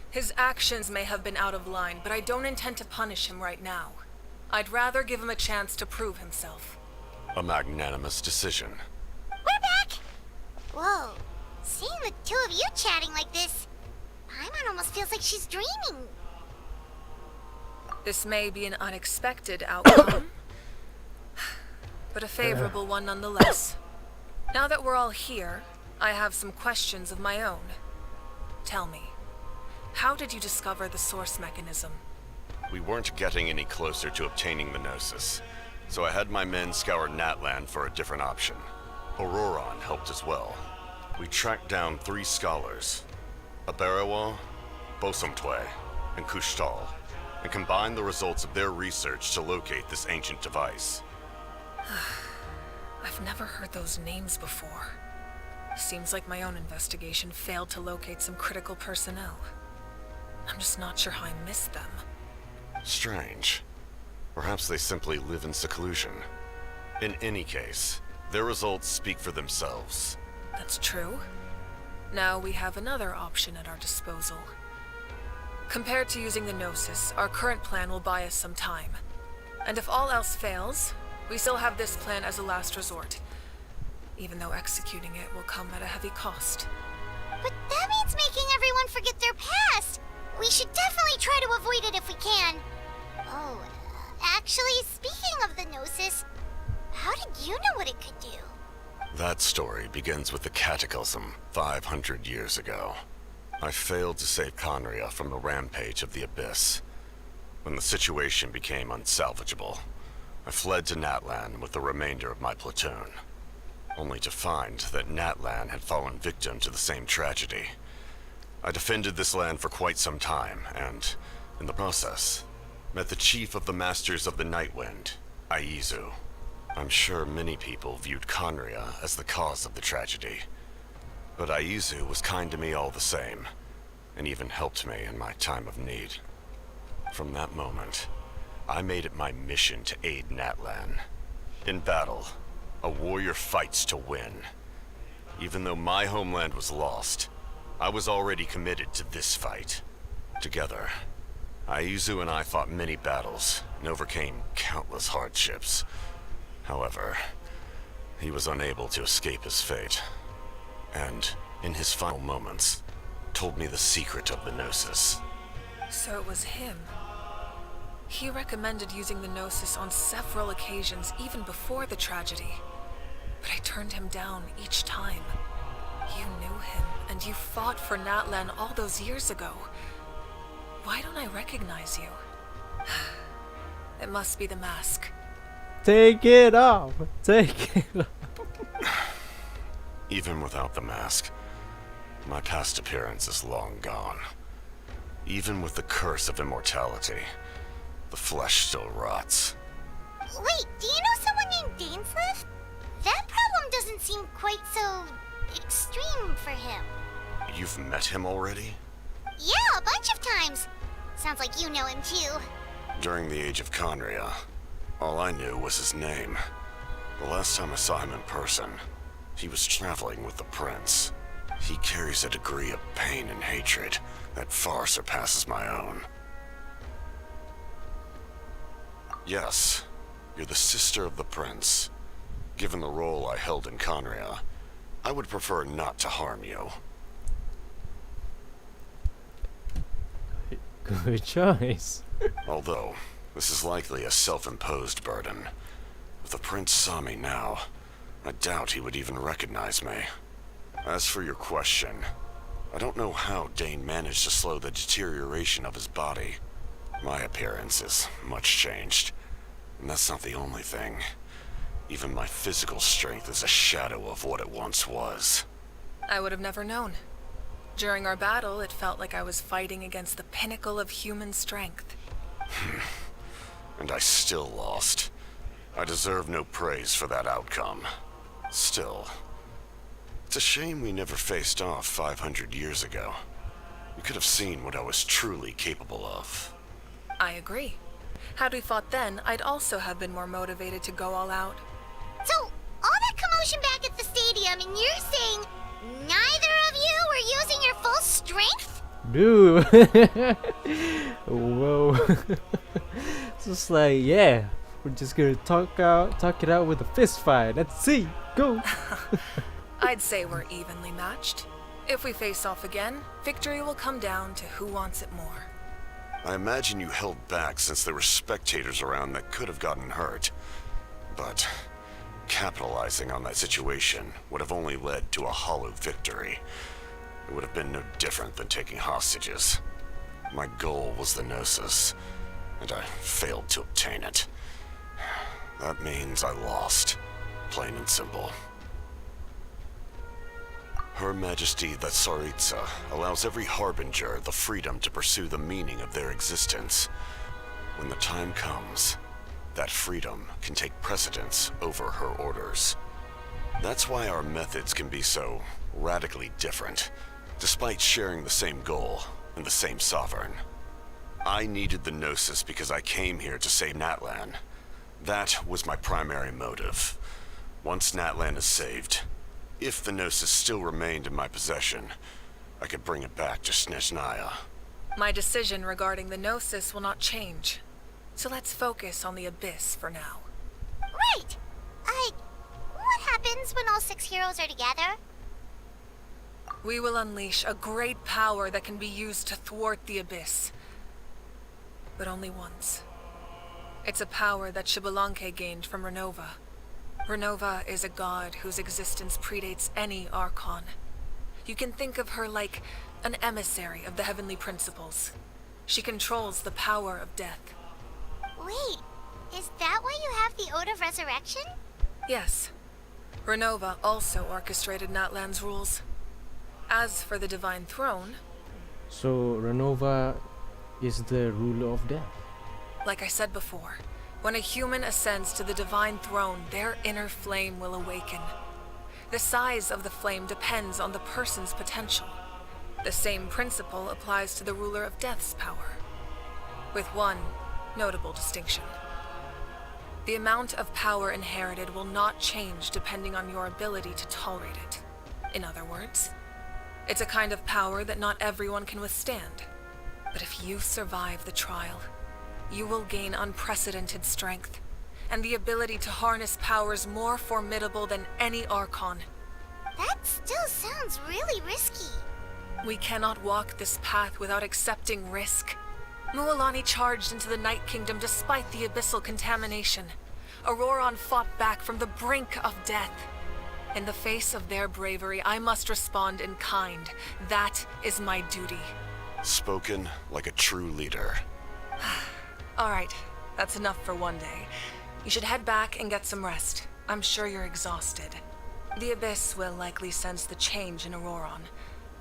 his actions may have been out of line, but I don't intend to punish him right now. I'd rather give him a chance to prove himself. A magnanimous decision. We're back! Whoa. Seeing the two of you chatting like this, Paimon almost feels like she's dreaming. This may be an unexpected outcome, but a favorable one nonetheless. Now that we're all here, I have some questions of my own. Tell me, how did you discover the source mechanism? We weren't getting any closer to obtaining the Gnosis, so I had my men scour Natlan for a different option. Auroron helped as well. We tracked down 3 scholars, Aberawa, Bosomtwe, and Kushtal, and combined the results of their research to locate this ancient device. I've never heard those names before. Seems like my own investigation failed to locate some critical personnel. I'm just not sure how I missed them. Strange. Perhaps they simply live in seclusion. In any case, their results speak for themselves. That's true. Now we have another option at our disposal. Compared to using the Gnosis, our current plan will buy us some time. And if all else fails, we still have this plan as a last resort. Even though executing it will come at a heavy cost. But that means making everyone forget their past. We should definitely try to avoid it if we can. Oh, actually, speaking of the Gnosis, how did you know what it could do? That story begins with the Cataclysm 500 years ago. I failed to save Conria from the rampage of the Abyss. When the situation became unsalvageable, I fled to Natlan with the remainder of my platoon, only to find that Natlan had fallen victim to the same tragedy. I defended this land for quite some time, and, in the process, met the chief of the Masters of the Nightwind, Aizu. I'm sure many people viewed Conria as the cause of the tragedy, but Aizu was kind to me all the same, and even helped me in my time of need. From that moment, I made it my mission to aid Natlan. In battle, a warrior fights to win. Even though my homeland was lost, I was already committed to this fight. Together, Aizu and I fought many battles and overcame countless hardships. However, he was unable to escape his fate, and, in his final moments, told me the secret of the Gnosis. So it was him. He recommended using the Gnosis on several occasions, even before the tragedy. But I turned him down each time. You knew him, and you fought for Natlan all those years ago. Why don't I recognize you? It must be the mask. Take it off! Take it off! Even without the mask, my past appearance is long gone. Even with the curse of immortality, the flesh still rots. Wait, do you know someone named Dainsleif? That problem doesn't seem quite so extreme for him. You've met him already? Yeah, a bunch of times. Sounds like you know him too. During the age of Conria, all I knew was his name. The last time I saw him in person, he was traveling with the prince. He carries a degree of pain and hatred that far surpasses my own. Yes, you're the sister of the prince. Given the role I held in Conria, I would prefer not to harm you. Good choice. Although, this is likely a self-imposed burden. If the prince saw me now, I doubt he would even recognize me. As for your question, I don't know how Dane managed to slow the deterioration of his body. My appearance is much changed, and that's not the only thing. Even my physical strength is a shadow of what it once was. I would have never known. During our battle, it felt like I was fighting against the pinnacle of human strength. And I still lost. I deserve no praise for that outcome. Still, it's a shame we never faced off 500 years ago. You could have seen what I was truly capable of. I agree. Had we fought then, I'd also have been more motivated to go all out. So, all that commotion back at the stadium, and you're saying neither of you were using your full strength? Dude. Whoa. It's just like, yeah, we're just gonna talk it out with a fist fight. Let's see. Go. I'd say we're evenly matched. If we face off again, victory will come down to who wants it more. I imagine you held back since there were spectators around that could have gotten hurt. But capitalizing on that situation would have only led to a hollow victory. It would have been no different than taking hostages. My goal was the Gnosis, and I failed to obtain it. That means I lost, plain and simple. Her Majesty the Tsaritsa allows every harbinger the freedom to pursue the meaning of their existence. When the time comes, that freedom can take precedence over her orders. That's why our methods can be so radically different, despite sharing the same goal and the same sovereign. I needed the Gnosis because I came here to save Natlan. That was my primary motive. Once Natlan is saved, if the Gnosis still remained in my possession, I could bring it back to Snezhnaya. My decision regarding the Gnosis will not change. So let's focus on the Abyss for now. Right! What happens when all 6 heroes are together? We will unleash a great power that can be used to thwart the Abyss. But only once. It's a power that Xbalanque gained from Renova. Renova is a god whose existence predates any Archon. You can think of her like an emissary of the heavenly principles. She controls the power of death. Wait, is that why you have the Ode of Resurrection? Yes. Renova also orchestrated Natlan's rules. As for the Divine Throne... So, Renova is the ruler of death. Like I said before, when a human ascends to the Divine Throne, their inner flame will awaken. The size of the flame depends on the person's potential. The same principle applies to the ruler of death's power, with one notable distinction. The amount of power inherited will not change depending on your ability to tolerate it. In other words, it's a kind of power that not everyone can withstand. But if you survive the trial, you will gain unprecedented strength, and the ability to harness powers more formidable than any Archon. That still sounds really risky. We cannot walk this path without accepting risk. Mualani charged into the Night Kingdom despite the abyssal contamination. Auroron fought back from the brink of death. In the face of their bravery, I must respond in kind. That is my duty. Spoken like a true leader. Alright, that's enough for one day. You should head back and get some rest. I'm sure you're exhausted. The Abyss will likely sense the change in Auroron.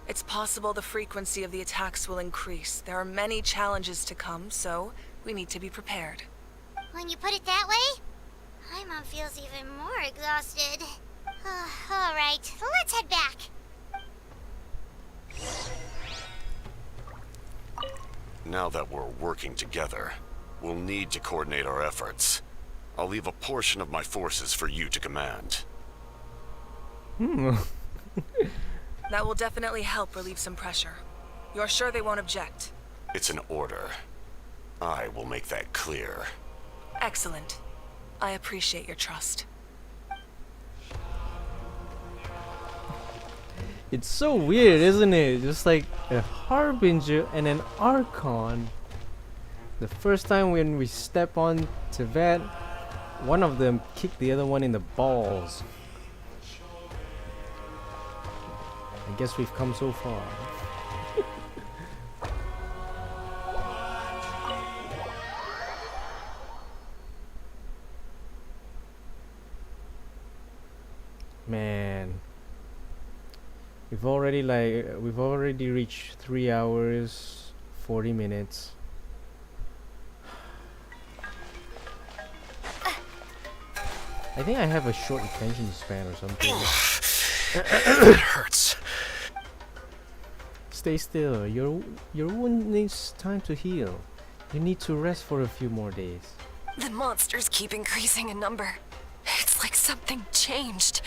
It's possible the frequency of the attacks will increase. There are many challenges to come, so we need to be prepared. When you put it that way, Paimon feels even more exhausted. Alright, let's head back. Now that we're working together, we'll need to coordinate our efforts. I'll leave a portion of my forces for you to command. That will definitely help relieve some pressure. You're sure they won't object? It's an order. I will make that clear. Excellent. I appreciate your trust. It's so weird, isn't it? Just like a Harbinger and an Archon. The first time when we step on Teyvat, one of them kicked the other one in the balls. I guess we've come so far. Man, we've already reached 3 hours 40 minutes. I think I have a short attention span or something. It hurts. Stay still. Your wound needs time to heal. You need to rest for a few more days. The monsters keep increasing in number. It's like something changed.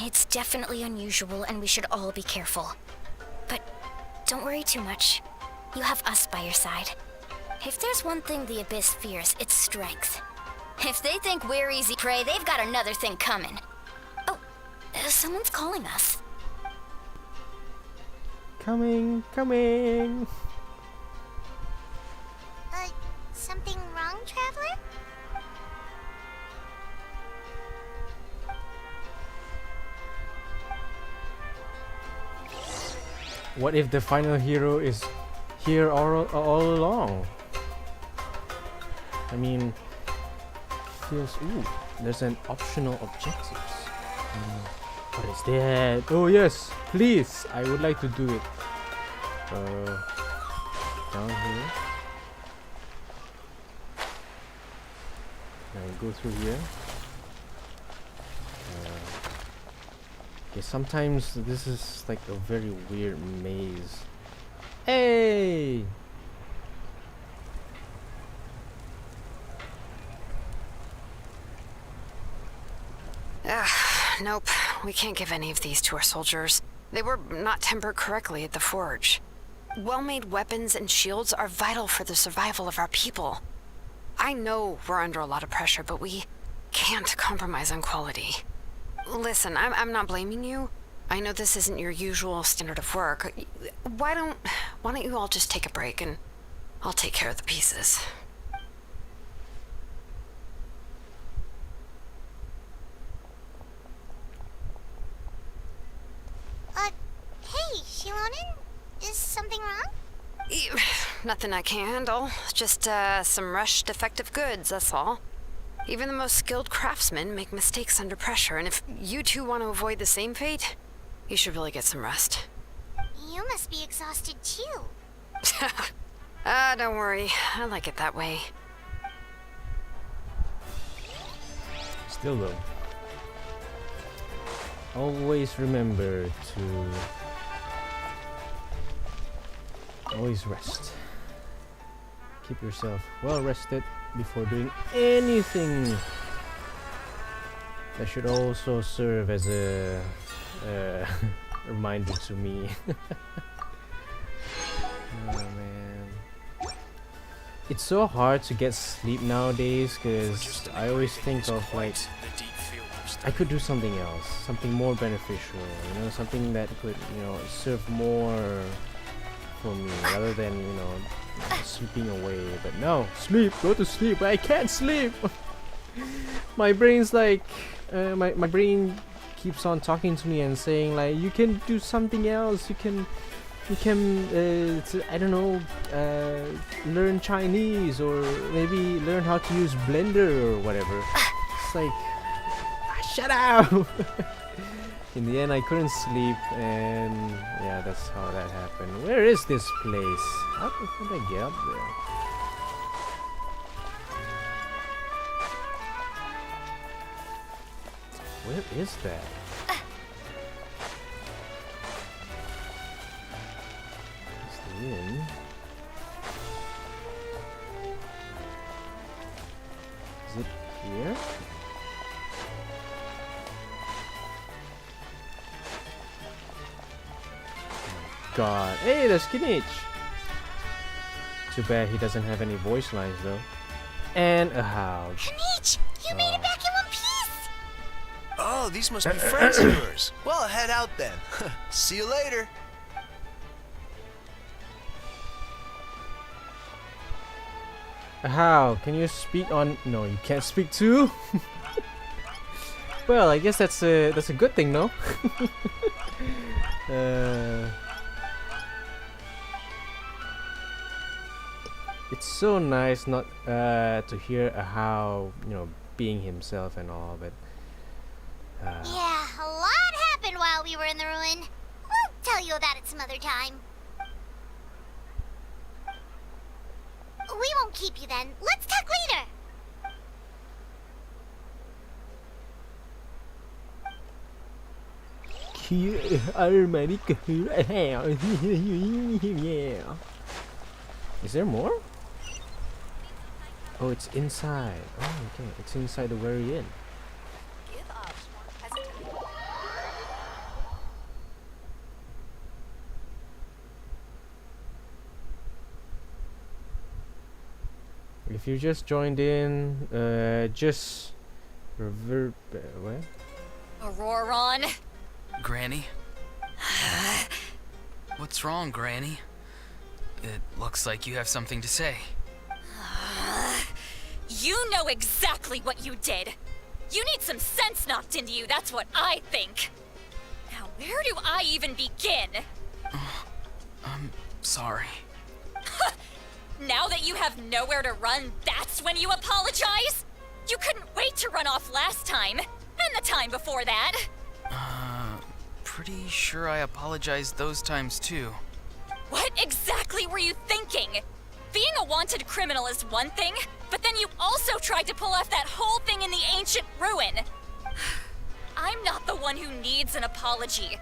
It's definitely unusual and we should all be careful. But don't worry too much. You have us by your side. If there's one thing the Abyss fears, it's strength. If they think we're easy prey, they've got another thing coming. Oh, someone's calling us. Coming. Something wrong, Traveler? What if the final hero is here all along? I mean, feels. Ooh, there's an optional objectives. What is that? Oh yes, please. I would like to do it. Down here. Go through here. Okay, sometimes this is like a very weird maze. Hey! Nope. We can't give any of these to our soldiers. They were not tempered correctly at the forge. Well-made weapons and shields are vital for the survival of our people. I know we're under a lot of pressure, but we can't compromise on quality. Listen, I'm not blaming you. I know this isn't your usual standard of work. Why don't you all just take a break and I'll take care of the pieces. Hey, Shilonen? Is something wrong? Nothing I can handle. Just, some rushed defective goods, that's all. Even the most skilled craftsmen make mistakes under pressure, and if you two want to avoid the same fate, you should really get some rest. You must be exhausted too. Don't worry. I like it that way. Still though, always remember to always rest. Keep yourself well rested before doing anything. That should also serve as a reminder to me. Oh man, it's so hard to get sleep nowadays because I always think of like I could do something else, something more beneficial, you know, something that could, you know, serve more for me rather than, you know, sleeping away. But no, sleep, go to sleep. I can't sleep. My brain's like my brain keeps on talking to me and saying like, you can do something else, you can I don't know, learn Chinese or maybe learn how to use Blender or whatever. It's like, shut up. In the end I couldn't sleep, and yeah, that's how that happened. Where is this place? How did I get up there? Where is that? It's the inn. Is it here? God. Hey, there's Kinich! Too bad he doesn't have any voice lines though. And a house. Kinich! You made it back in one piece! Oh, these must be friends of yours. Well, head out then. See you later. How? Can you speak on... No, you can't speak too? Well, I guess that's a good thing, no? It's so nice not to hear how, you know, being himself and all, but yeah, a lot happened while we were in the ruin. We'll tell you about it some other time. We won't keep you then. Let's talk later. Is there more? Oh, it's inside. Oh, okay. It's inside the very inn. If you just joined in, just what? Auroron. Granny? What's wrong, Granny? It looks like you have something to say. You know exactly what you did. You need some sense knocked into you, that's what I think. Now, where do I even begin? I'm sorry. Now that you have nowhere to run, that's when you apologize? You couldn't wait to run off last time, and the time before that. Pretty sure I apologized those times too. What exactly were you thinking? Being a wanted criminal is one thing, but then you also tried to pull off that whole thing in the ancient ruin. I'm not the one who needs an apology.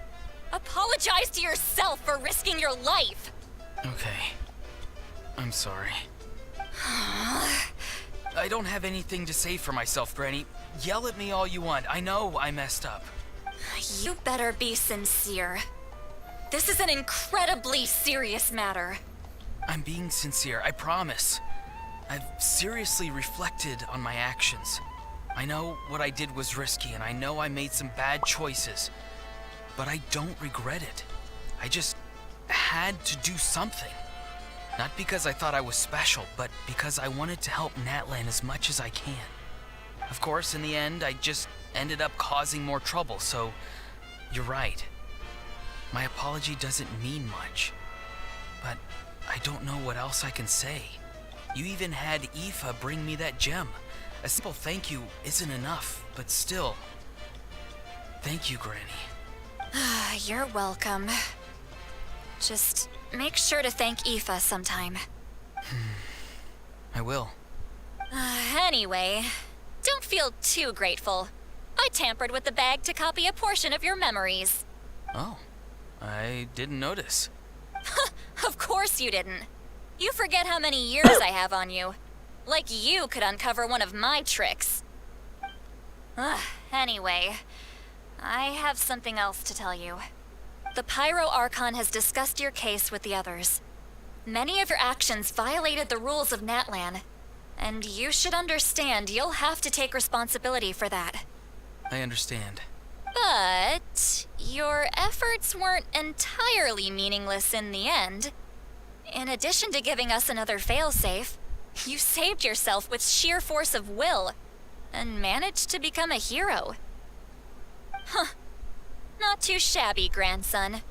Apologize to yourself for risking your life. Okay. I'm sorry. I don't have anything to say for myself, Granny. Yell at me all you want. I know I messed up. You better be sincere. This is an incredibly serious matter. I'm being sincere, I promise. I've seriously reflected on my actions. I know what I did was risky, and I know I made some bad choices. But I don't regret it. I just had to do something. Not because I thought I was special, but because I wanted to help Natlan as much as I can. Of course, in the end, I just ended up causing more trouble, so you're right. My apology doesn't mean much, but I don't know what else I can say. You even had Aoife bring me that gem. A simple thank you isn't enough, but still. Thank you, Granny. You're welcome. Just make sure to thank Aoife sometime. I will. Anyway, don't feel too grateful. I tampered with the bag to copy a portion of your memories. Oh, I didn't notice. Of course you didn't. You forget how many years I have on you. Like you could uncover one of my tricks. Anyway, I have something else to tell you. The Pyro Archon has discussed your case with the others. Many of your actions violated the rules of Natlan, and you should understand you'll have to take responsibility for that. I understand. But your efforts weren't entirely meaningless in the end. In addition to giving us another failsafe, you saved yourself with sheer force of will and managed to become a hero. Huh. Not too shabby, grandson.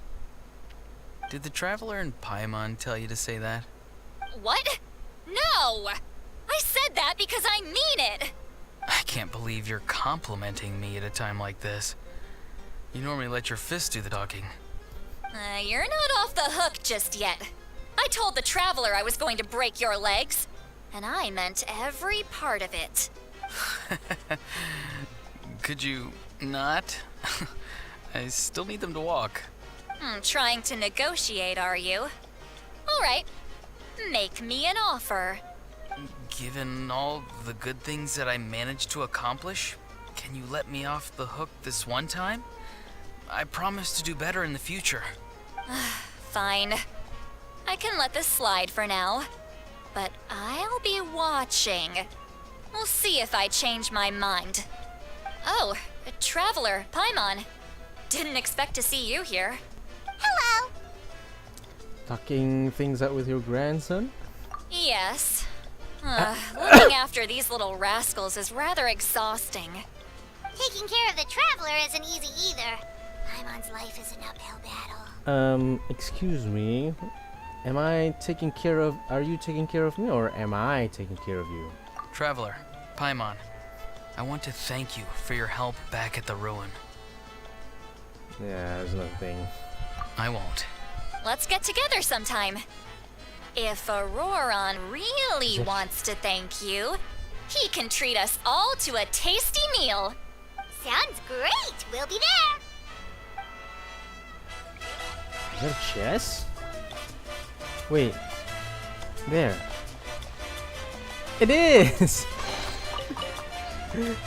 Did the Traveler and Paimon tell you to say that? What? No! I said that because I mean it! I can't believe you're complimenting me at a time like this. You normally let your fist do the talking. You're not off the hook just yet. I told the Traveler I was going to break your legs, and I meant every part of it. Could you not? I still need them to walk. Trying to negotiate, are you? All right. Make me an offer. Given all the good things that I managed to accomplish, can you let me off the hook this one time? I promise to do better in the future. Fine. I can let this slide for now. But I'll be watching. We'll see if I change my mind. Oh, a Traveler, Paimon. Didn't expect to see you here. Hello. Talking things out with your grandson? Yes. Looking after these little rascals is rather exhausting. Taking care of the Traveler isn't easy either. Paimon's life is an uphill battle. Excuse me. Are you taking care of me, or am I taking care of you? Traveler, Paimon, I want to thank you for your help back at the ruin. Yeah, there's nothing. I won't. Let's get together sometime. If Auroron really wants to thank you, he can treat us all to a tasty meal. Sounds great. We'll be there. Is that a chess? Wait. There. It is!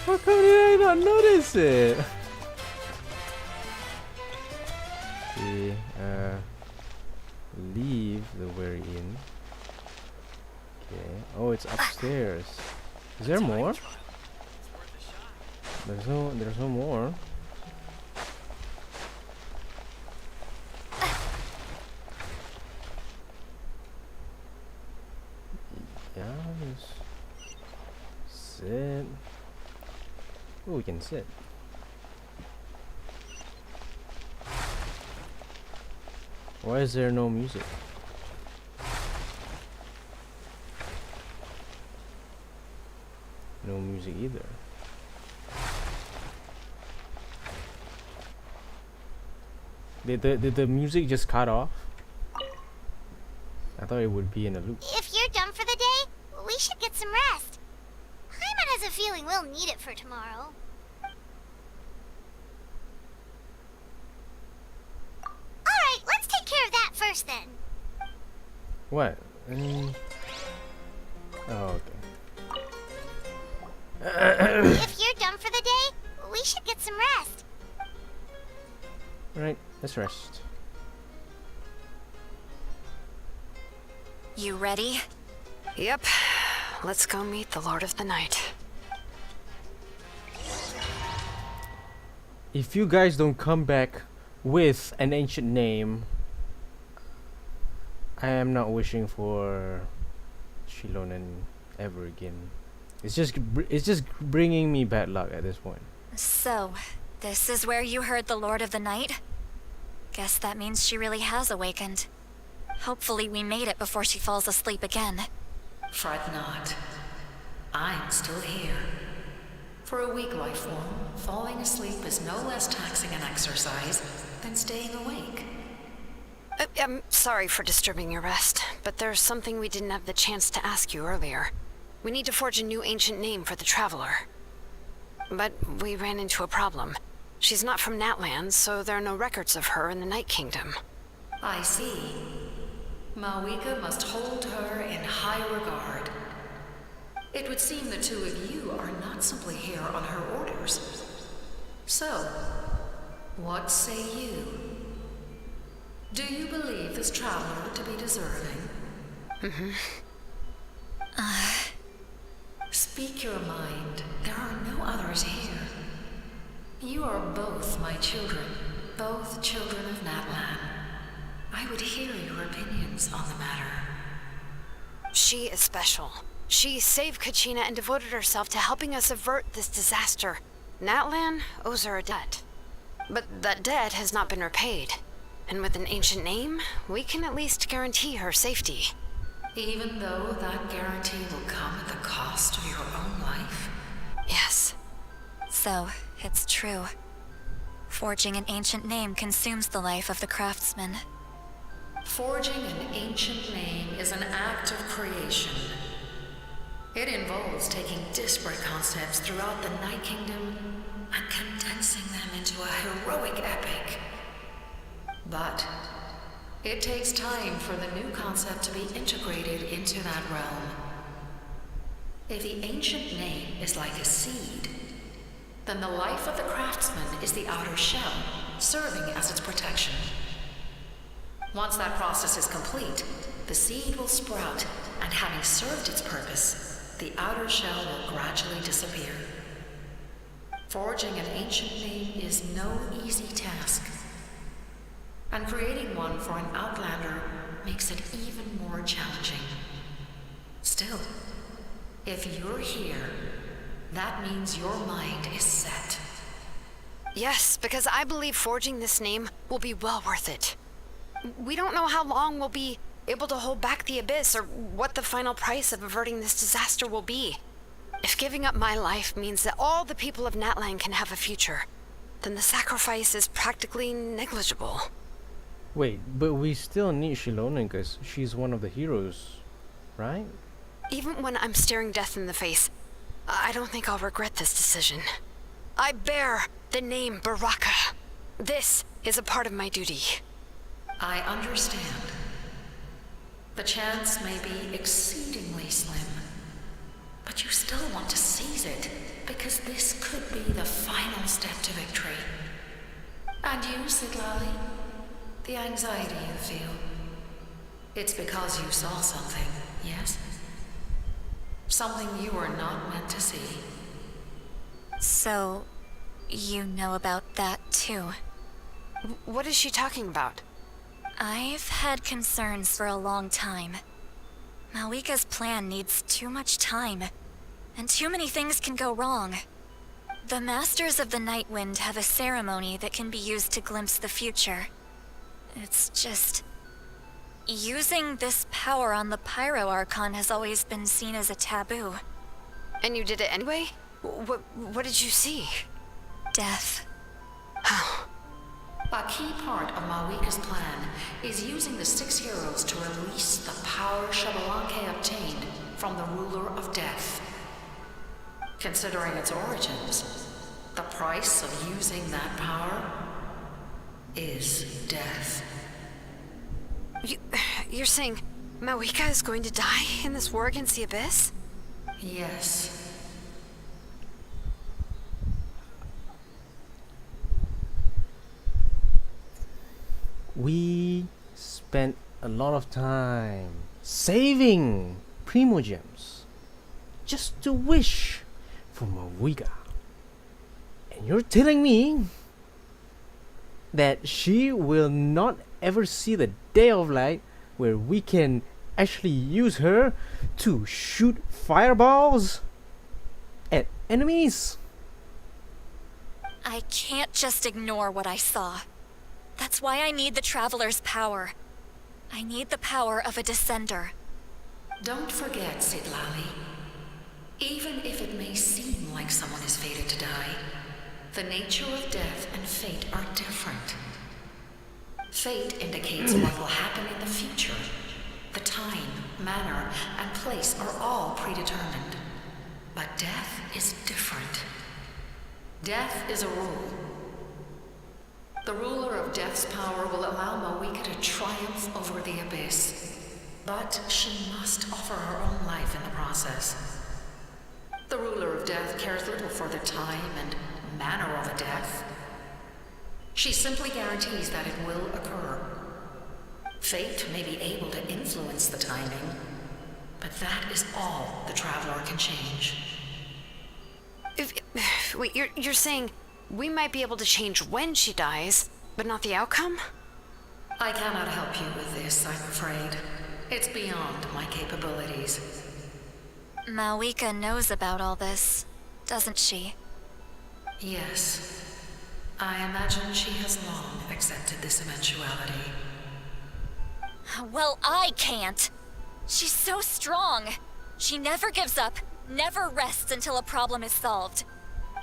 How come did I not notice it? See, leave the very inn. Okay. Oh, it's upstairs. Is there more? There's no more. Yeah, just sit. Oh, we can sit. Why is there no music? No music either. Did the music just cut off? I thought it would be in a loop. If you're done for the day, we should get some rest. Paimon has a feeling we'll need it for tomorrow. Alright, let's take care of that first then. What? Oh, okay. If you're done for the day, we should get some rest. Alright, let's rest. You ready? Yep. Let's go meet the Lord of the Night. If you guys don't come back with an ancient name, I am not wishing for Shilonen ever again. It's just bringing me bad luck at this point. So, this is where you heard the Lord of the Night? Guess that means she really has awakened. Hopefully we made it before she falls asleep again. Fret not. I'm still here. For a weak life form, falling asleep is no less taxing an exercise than staying awake. I'm sorry for disturbing your rest, but there's something we didn't have the chance to ask you earlier. We need to forge a new ancient name for the Traveler. But we ran into a problem. She's not from Natlan, so there are no records of her in the Night Kingdom. I see. Mawika must hold her in high regard. It would seem the two of you are not simply here on her orders. So, what say you? Do you believe this traveler to be deserving? Mm-hmm. Speak your mind. There are no others here. You are both my children, both children of Natlan. I would hear your opinions on the matter. She is special. She saved Kachina and devoted herself to helping us avert this disaster. Natlan owes her a debt. But that debt has not been repaid. And with an ancient name, we can at least guarantee her safety. Even though that guarantee will come at the cost of your own life? Yes. So, it's true. Forging an ancient name consumes the life of the craftsman. Forging an ancient name is an act of creation. It involves taking disparate concepts throughout the Night Kingdom and condensing them into a heroic epic. But it takes time for the new concept to be integrated into that realm. If the ancient name is like a seed, then the life of the craftsman is the outer shell, serving as its protection. Once that process is complete, the seed will sprout, and having served its purpose, the outer shell will gradually disappear. Forging an ancient name is no easy task. And creating one for an outlander makes it even more challenging. Still, if you're here, that means your mind is set. Yes, because I believe forging this name will be well worth it. We don't know how long we'll be able to hold back the abyss or what the final price of averting this disaster will be. If giving up my life means that all the people of Natlan can have a future, then the sacrifice is practically negligible. Wait, but we still need Shilonen because she's one of the heroes, right? Even when I'm staring death in the face, I don't think I'll regret this decision. I bear the name Baraka. This is a part of my duty. I understand. The chance may be exceedingly slim, but you still want to seize it, because this could be the final step to victory. And you, Siglali, the anxiety you feel, it's because you saw something, yes? Something you were not meant to see. So, you know about that too. What is she talking about? I've had concerns for a long time. Mawika's plan needs too much time, and too many things can go wrong. The Masters of the Night Wind have a ceremony that can be used to glimpse the future. It's just... using this power on the Pyro Archon has always been seen as a taboo. And you did it anyway? What did you see? Death. How? A key part of Mawika's plan is using the 6 heroes to release the power Xbalanque obtained from the ruler of death. Considering its origins, the price of using that power is death. You're saying Mawika is going to die in this war against the Abyss? Yes. We spent a lot of time saving Primogems just to wish for Mawika. And you're telling me that she will not ever see the day of light where we can actually use her to shoot fireballs at enemies? I can't just ignore what I saw. That's why I need the Traveler's power. I need the power of a Descender. Don't forget, Sidlali. Even if it may seem like someone is fated to die, the nature of death and fate are different. Fate indicates what will happen in the future. The time, manner, and place are all predetermined. But death is different. Death is a rule. The ruler of death's power will allow Mawika to triumph over the abyss. But she must offer her own life in the process. The ruler of death cares little for the time and manner of a death. She simply guarantees that it will occur. Fate may be able to influence the timing, but that is all the Traveler can change. Wait, you're saying we might be able to change when she dies, but not the outcome? I cannot help you with this, I'm afraid. It's beyond my capabilities. Mawika knows about all this, doesn't she? Yes. I imagine she has long accepted this eventuality. Well, I can't. She's so strong. She never gives up, never rests until a problem is solved.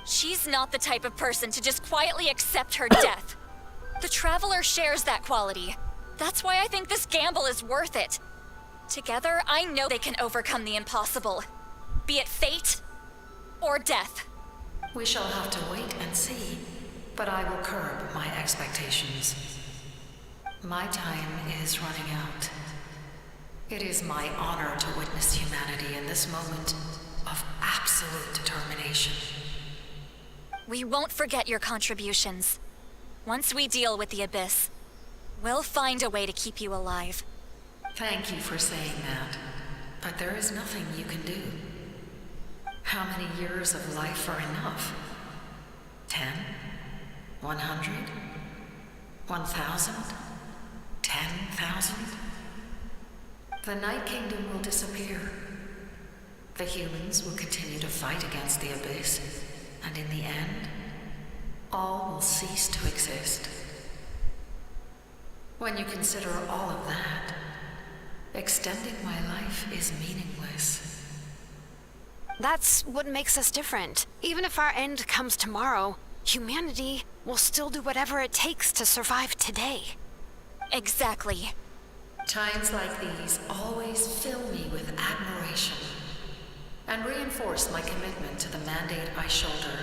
She's not the type of person to just quietly accept her death. The Traveler shares that quality. That's why I think this gamble is worth it. Together, I know they can overcome the impossible. Be it fate or death. We shall have to wait and see, but I will curb my expectations. My time is running out. It is my honor to witness humanity in this moment of absolute determination. We won't forget your contributions. Once we deal with the Abyss, we'll find a way to keep you alive. Thank you for saying that, but there is nothing you can do. How many years of life are enough? 10? 100? 1,000? 10,000? The Night Kingdom will disappear. The humans will continue to fight against the Abyss, and in the end, all will cease to exist. When you consider all of that, extending my life is meaningless. That's what makes us different. Even if our end comes tomorrow, humanity will still do whatever it takes to survive today. Exactly. Times like these always fill me with admiration and reinforce my commitment to the mandate I shoulder.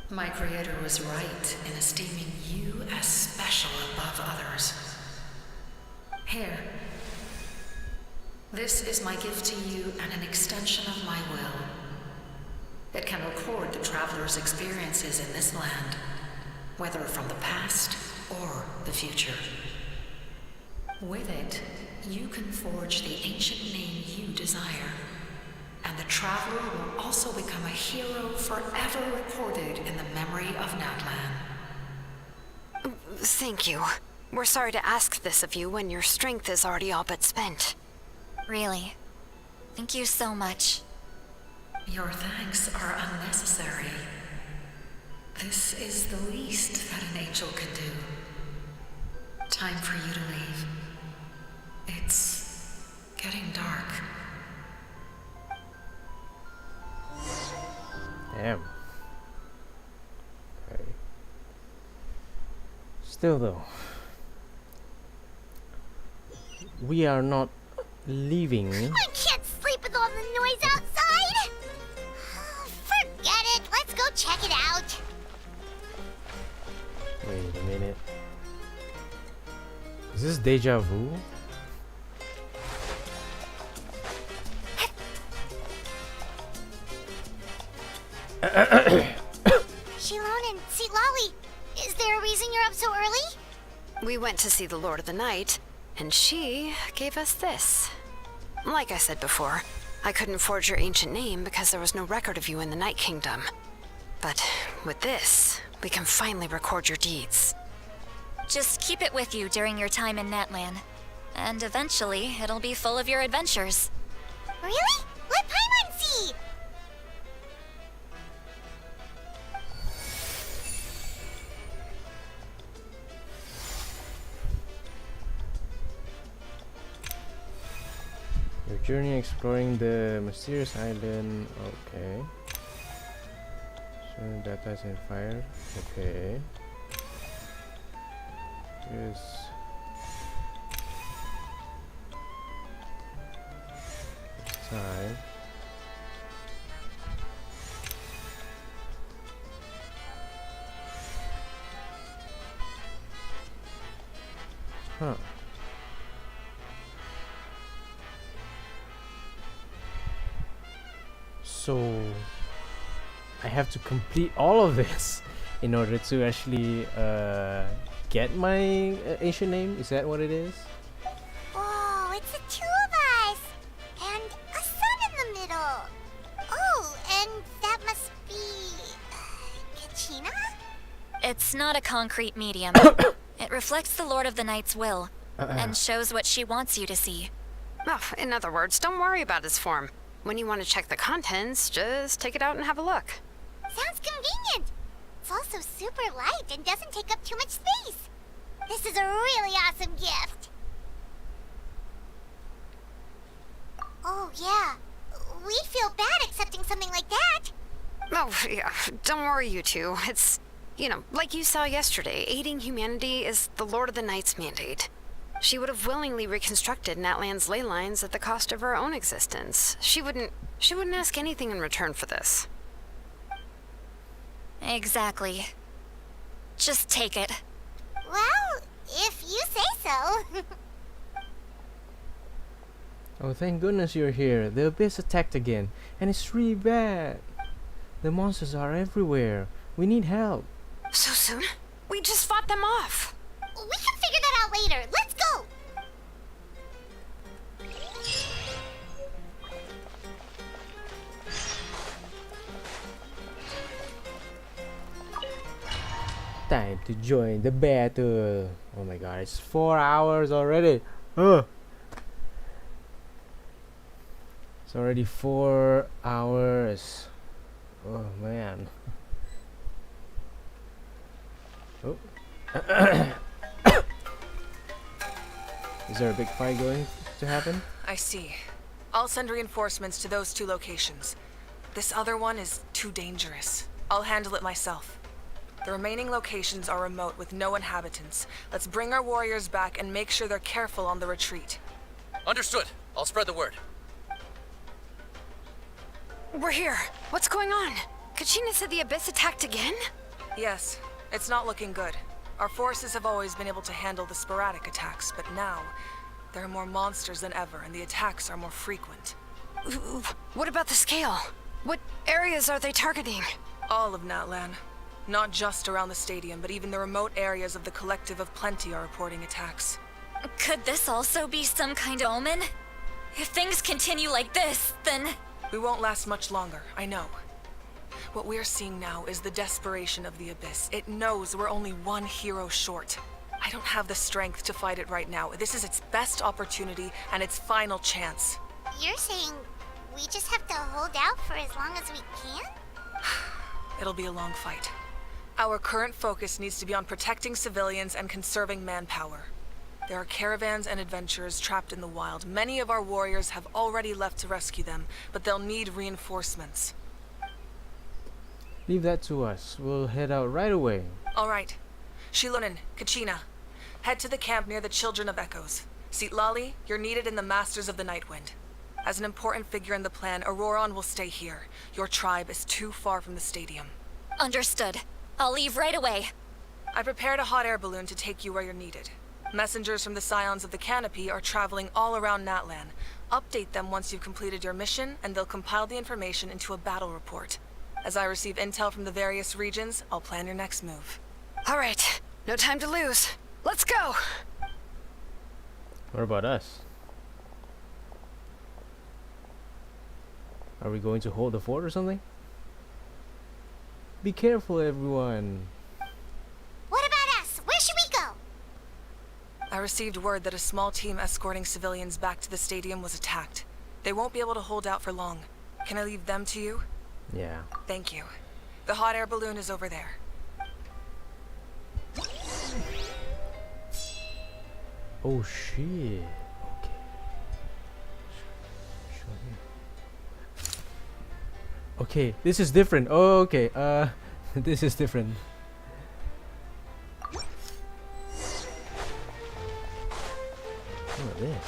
My Creator was right in esteeming you as special above others. Here. This is my gift to you and an extension of my will. It can record the Traveler's experiences in this land, whether from the past or the future. With it, you can forge the ancient name you desire, and the Traveler will also become a hero forever recorded in the memory of Natlan. Thank you. We're sorry to ask this of you when your strength is already all but spent. Really. Thank you so much. Your thanks are unnecessary. This is the least that an angel can do. Time for you to leave. It's getting dark. Damn. Okay. Still though, we are not leaving. I can't sleep with all the noise outside. Forget it. Let's go check it out. Wait a minute. Is this deja vu? Shilon and Sitlali, is there a reason you're up so early? We went to see the Lord of the Night, and she gave us this. Like I said before, I couldn't forge your ancient name because there was no record of you in the Night Kingdom. But with this, we can finally record your deeds. Just keep it with you during your time in Natlan. And eventually, it'll be full of your adventures. Really? Let Paimon see! Your journey exploring the mysterious island. Okay. So data's in fire. Okay. Here's time. Huh. So I have to complete all of this in order to actually get my ancient name. Is that what it is? Oh, it's the two of us! And a sun in the middle! Oh, and that must be... Kachina? It's not a concrete medium. It reflects the Lord of the Night's will, and shows what she wants you to see. Oh, in other words, don't worry about his form. When you want to check the contents, just take it out and have a look. Sounds convenient! It's also super light and doesn't take up too much space. This is a really awesome gift. Oh, yeah. We'd feel bad accepting something like that. Oh, yeah, don't worry, you two. It's, like you saw yesterday, aiding humanity is the Lord of the Night's mandate. She would have willingly reconstructed Natlan's ley lines at the cost of her own existence. She wouldn't ask anything in return for this. Exactly. Just take it. Well, if you say so. Oh, thank goodness you're here. The Abyss attacked again, and it's really bad. The monsters are everywhere. We need help. So soon? We just fought them off. We can figure that out later. Let's go! Time to join the battle. Oh my god, it's 4 hours already. It's already 4 hours. Oh man. Oh. Is there a big fight going to happen? I see. I'll send reinforcements to those 2 locations. This other one is too dangerous. I'll handle it myself. The remaining locations are remote with no inhabitants. Let's bring our warriors back and make sure they're careful on the retreat. Understood. I'll spread the word. We're here. What's going on? Kachina said the Abyss attacked again? Yes, it's not looking good. Our forces have always been able to handle the sporadic attacks, but now there are more monsters than ever, and the attacks are more frequent. What about the scale? What areas are they targeting? All of Natlan. Not just around the stadium, but even the remote areas of the Collective of Plenty are reporting attacks. Could this also be some kind of omen? If things continue like this, then... We won't last much longer, I know. What we're seeing now is the desperation of the Abyss. It knows we're only one hero short. I don't have the strength to fight it right now. This is its best opportunity and its final chance. You're saying we just have to hold out for as long as we can? It'll be a long fight. Our current focus needs to be on protecting civilians and conserving manpower. There are caravans and adventurers trapped in the wild. Many of our warriors have already left to rescue them, but they'll need reinforcements. Leave that to us. We'll head out right away. All right. Shilonin, Kachina, head to the camp near the Children of Echoes. Sitlali, you're needed in the Masters of the Nightwind. As an important figure in the plan, Auroron will stay here. Your tribe is too far from the stadium. Understood. I'll leave right away. I prepared a hot air balloon to take you where you're needed. Messengers from the Scions of the Canopy are traveling all around Natlan. Update them once you've completed your mission, and they'll compile the information into a battle report. As I receive intel from the various regions, I'll plan your next move. All right. No time to lose. Let's go! What about us? Are we going to hold the fort or something? Be careful, everyone. What about us? Where should we go? I received word that a small team escorting civilians back to the stadium was attacked. They won't be able to hold out for long. Can I leave them to you? Yeah. Thank you. The hot air balloon is over there. Oh shit. Okay. Okay, this is different. Oh, okay. This is different. Look at this.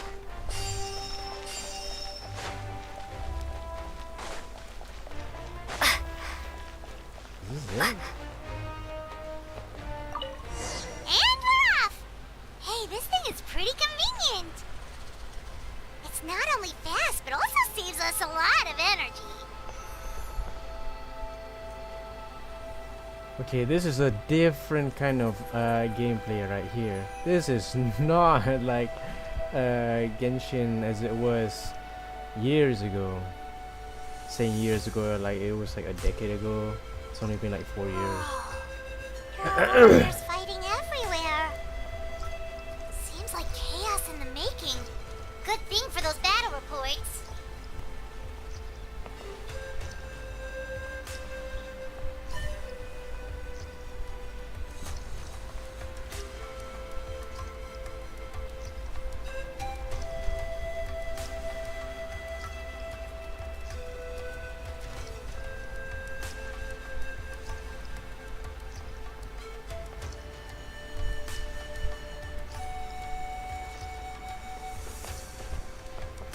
Is this it? And we're off! Hey, this thing is pretty convenient. It's not only fast, but also saves us a lot of energy. Okay, this is a different kind of gameplay right here. This is not like Genshin as it was years ago. Saying years ago, like it was like a decade ago. It's only been like 4 years. There's fighting everywhere. Seems like chaos in the making. Good thing for those battle reports.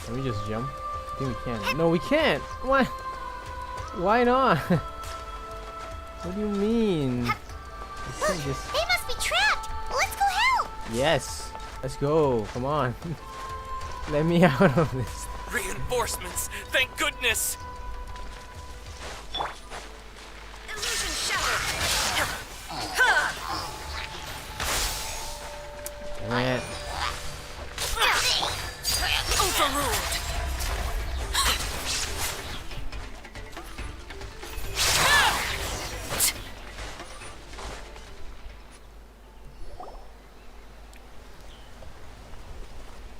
Can we just jump? I think we can. No, we can't. What? Why not? What do you mean? We can't just... They must be trapped. Let's go help. Yes. Let's go. Come on. Let me out of this. Reinforcements! Thank goodness! Illusion shattered! Damn it. Overruled!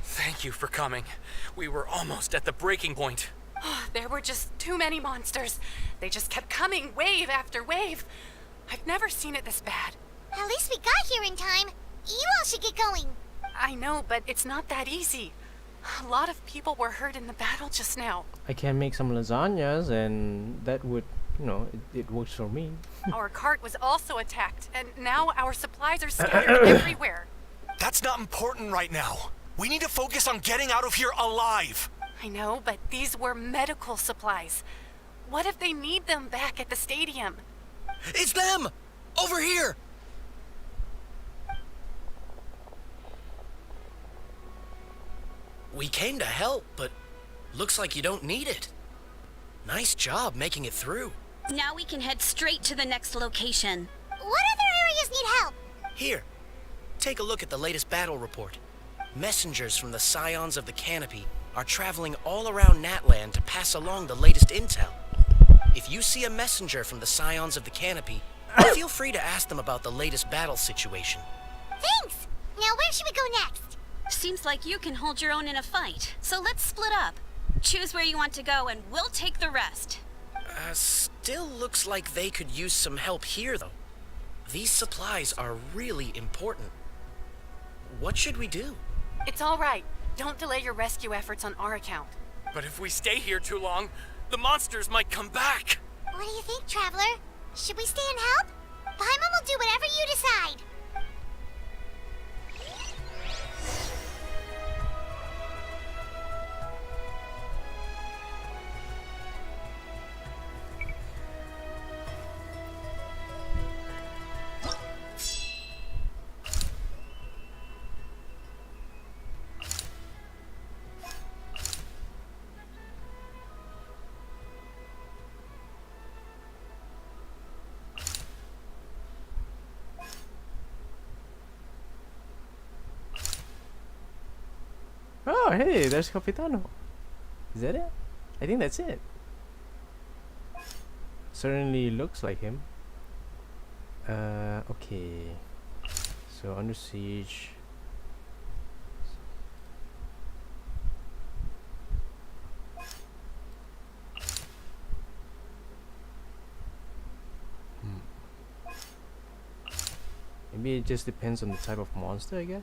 Thank you for coming. We were almost at the breaking point. There were just too many monsters. They just kept coming, wave after wave. I've never seen it this bad. At least we got here in time. You all should get going. I know, but it's not that easy. A lot of people were hurt in the battle just now. I can make some lasagnas and that would, you know, it works for me. Our cart was also attacked, and now our supplies are scattered everywhere. That's not important right now. We need to focus on getting out of here alive. I know, but these were medical supplies. What if they need them back at the stadium? It's them! Over here! We came to help, but looks like you don't need it. Nice job making it through. Now we can head straight to the next location. What other areas need help? Here, take a look at the latest battle report. Messengers from the Scions of the Canopy are traveling all around Natlan to pass along the latest intel. If you see a messenger from the Scions of the Canopy, feel free to ask them about the latest battle situation. Thanks! Now where should we go next? Seems like you can hold your own in a fight, so let's split up. Choose where you want to go and we'll take the rest. Still looks like they could use some help here, though. These supplies are really important. What should we do? It's all right. Don't delay your rescue efforts on our account. But if we stay here too long, the monsters might come back. What do you think, Traveler? Should we stay and help? Paimon will do whatever you decide. Oh, hey, there's Capitano. Is that it? I think that's it. Certainly looks like him. Okay. So under siege. Maybe it just depends on the type of monster, I guess.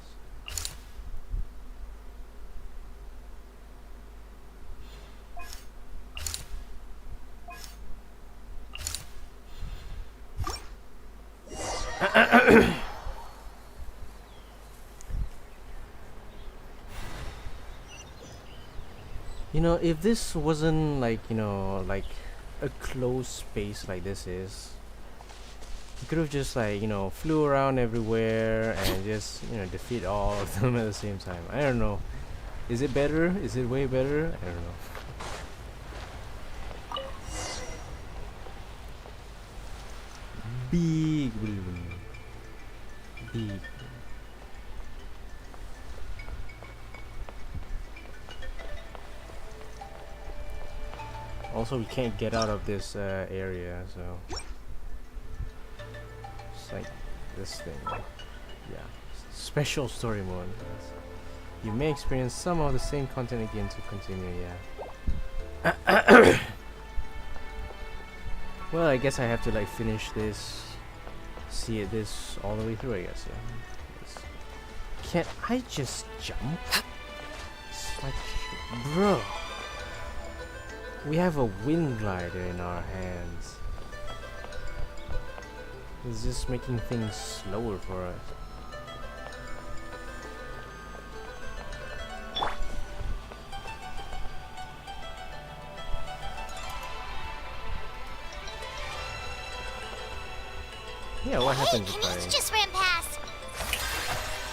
You know, if this wasn't like, you know, like a closed space like this is, you could have just like, you know, flew around everywhere and just, you know, defeat all of them at the same time. I don't know. Is it better? Is it way better? I don't know. Big balloon. Big. Also, we can't get out of this area, so it's like this thing. Yeah, special story mode. You may experience some of the same content again to continue. Yeah. Well, I guess I have to like finish this, see this all the way through. I guess. Yeah. Can't I just jump? It's like, bro. We have a wind glider in our hands. It's just making things slower for us. Yeah, what happens if He just ran past.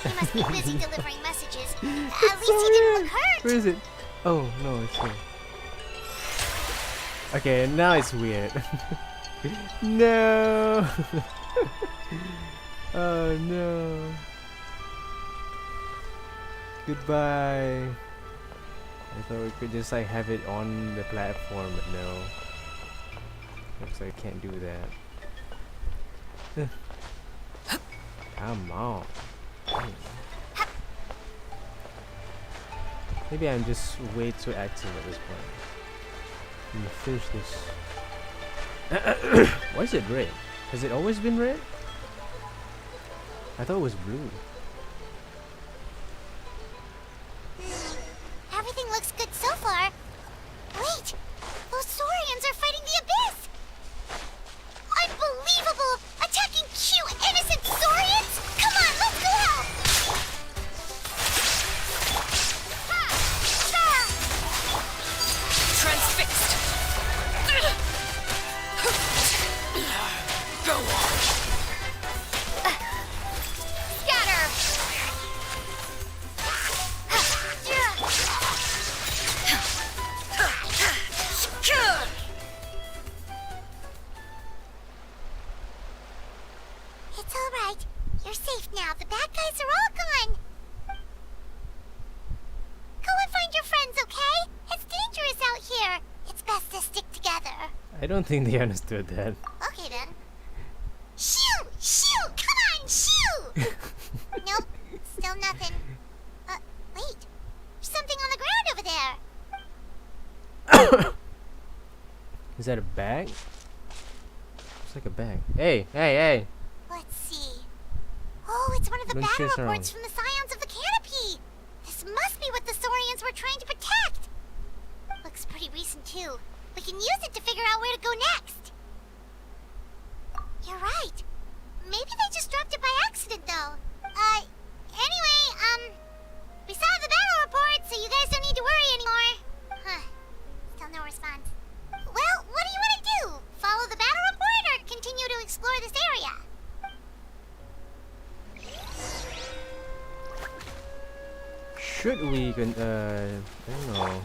He must be busy delivering messages. At least he didn't look hurt. Where is it? Oh no, it's here. Okay, now it's weird. No. Oh no. Goodbye. I thought we could just like have it on the platform, but no. Looks like I can't do that. Come on. Maybe I'm just way too active at this point. Let me finish this. Why is it red? Has it always been red? I thought it was blue. Everything looks good so far. Wait, those saurians are fighting the abyss. Unbelievable! Attacking cute, innocent saurians? Come on, let's go help! Transfixed! Go on! Scatter! It's all right. You're safe now. The bad guys are all gone. Go and find your friends, okay? It's dangerous out here. It's best to stick together. I don't think they understood that. Okay then. Shoo! Shoo! Come on, shoo! Nope. Still nothing. Wait. There's something on the ground over there. Is that a bag? It's like a bag. Hey, hey, hey! Let's see. Oh, it's one of the Don't battle chase reports around. from the Scions of the Canopy. This must be what the Saurians were trying to protect. Looks pretty recent too. We can use it to figure out where to go next. You're right. Maybe they just dropped it by accident though. Anyway, we saw the battle report, so you guys don't need to worry anymore. Huh. Still no response. Well, what do you want to do? Follow the battle report or continue to explore this area? Should we I don't know.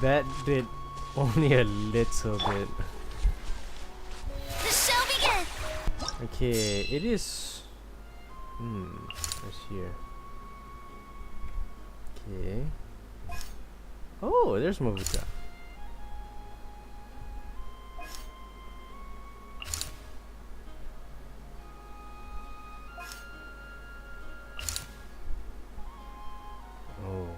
That did only a little bit. Okay, it is. What's here? Okay. Oh, there's Mavuka. Oh.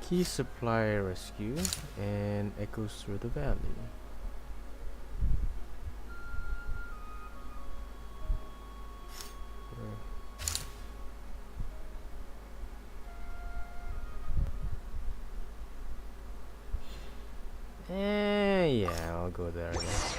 Key supply rescue and echoes through the valley. Yeah, I'll go there, I guess.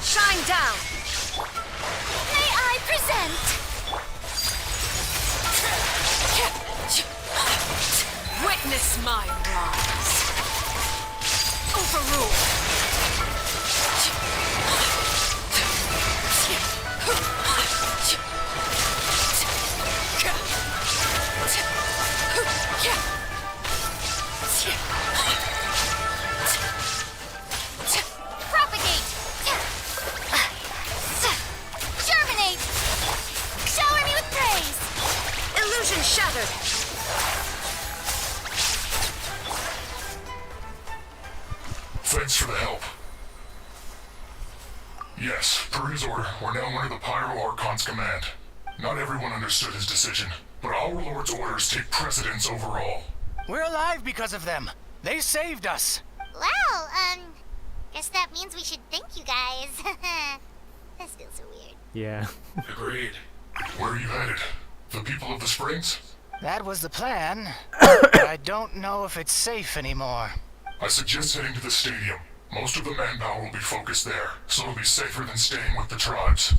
Shine down! May I present? Witness my rise. Overrule. Propagate! Germinate! Shower me with praise! Illusion shattered. Thanks for the help. Yes, per his order, we're now under the Pyro Archon's command. Not everyone understood his decision, but our Lord's orders take precedence over all. We're alive because of them. They saved us. Well, guess that means we should thank you guys. That feels so weird. Yeah. Agreed. Where are you headed? The people of the Springs? That was the plan, but I don't know if it's safe anymore. I suggest heading to the stadium. Most of the manpower will be focused there, so it'll be safer than staying with the tribes.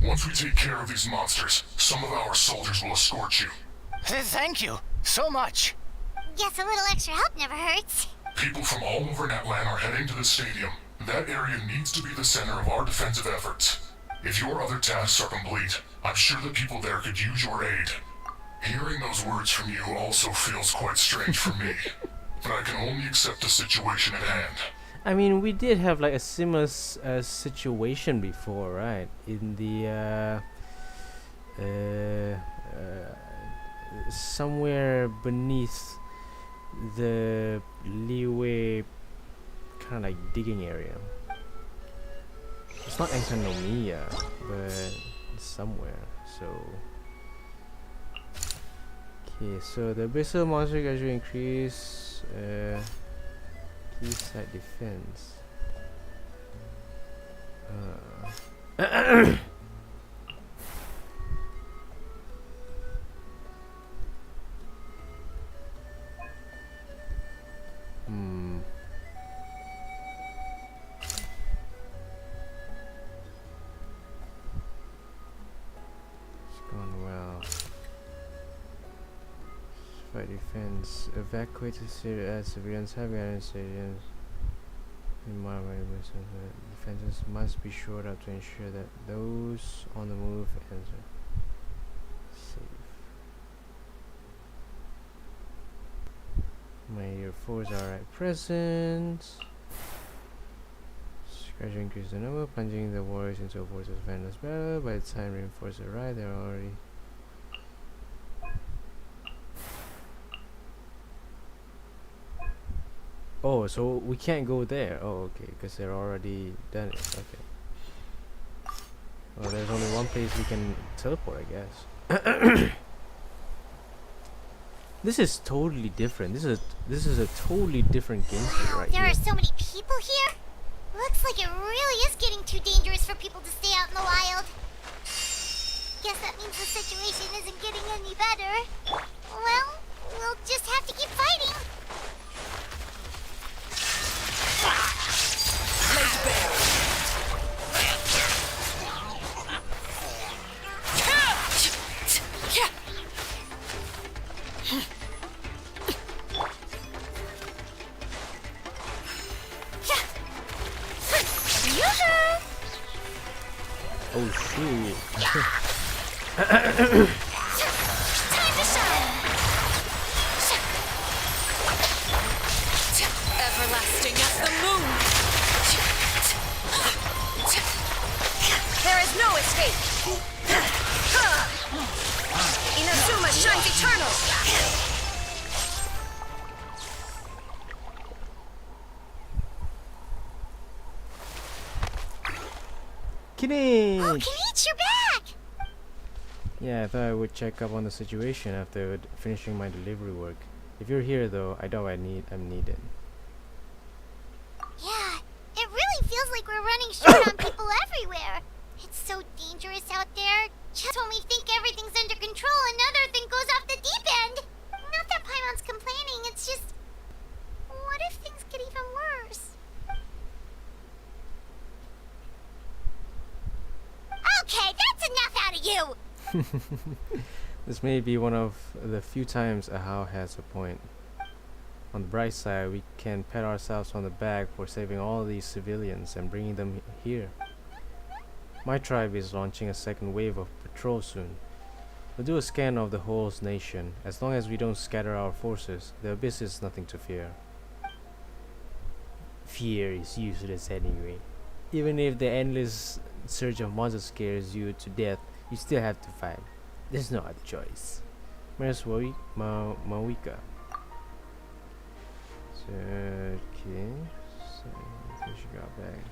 Once we take care of these monsters, some of our soldiers will escort you. Thank you so much. Guess a little extra help never hurts. People from all over Natlan are heading to the stadium. That area needs to be the center of our defensive efforts. If your other tasks are complete, I'm sure the people there could use your aid. Hearing those words from you also feels quite strange for me, but I can only accept the situation at hand. I mean, we did have like a similar situation before, right? In the somewhere beneath the leeway, kind of like digging area. It's not Enkanomiya, but it's somewhere. So okay, so the abyssal monster gradually increase key side defense. It's gone well. Fight defense. Evacuate the city as civilians have guidance stadiums. Defenses must be shored up to ensure that those on the move enter safe. May your foes are at present. Gradually increase the number, plunging the warriors into a force of endless battle. By the time reinforcements arrive, they're already oh, so we can't go there. Oh, okay, because they're already done it. Okay. Well, there's only one place we can teleport, I guess. This is totally different. This is a totally different gameplay right There here. are so many people here. Looks like it really is getting too dangerous for people to stay out in the wild. Guess that means the situation isn't getting any better. Well, we'll just have to keep fighting. Oh shit. Time to shine! Everlasting as the moon! There is no escape! Inazuma shines eternal! Kidding! Oh, Kenichi, you're back! Yeah, I thought I would check up on the situation after finishing my delivery work. If you're here though, I doubt I'm needed. Yeah, it really feels like we're running short on people everywhere. It's so dangerous out there. Just when we think everything's under control, another thing goes off the deep end. Not that Paimon's complaining, it's just... What if things get even worse? Okay, that's enough out of you! This may be one of the few times Ahau has a point. On the bright side, we can pat ourselves on the back for saving all these civilians and bringing them here. My tribe is launching a second wave of patrol soon. We'll do a scan of the whole nation. As long as we don't scatter our forces, the abyss is nothing to fear. Fear is useless anyway. Even if the endless surge of monsters scares you to death, you still have to fight. There's no other choice. Where's Mawika? So, okay. So, she got back.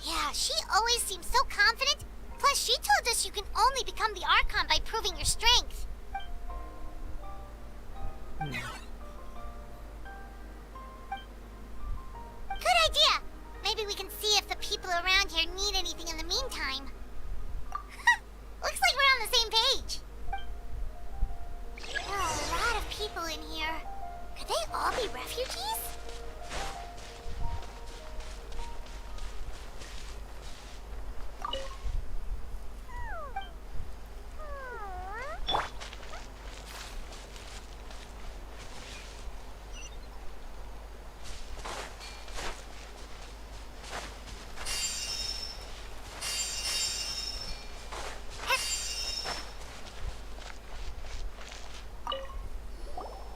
Yeah, she always seems so confident. Plus, she told us you can only become the Archon by proving your strength. Good idea! Maybe we can see if the people around here need anything in the meantime. Looks like we're on the same page. There are a lot of people in here. Could they all be refugees?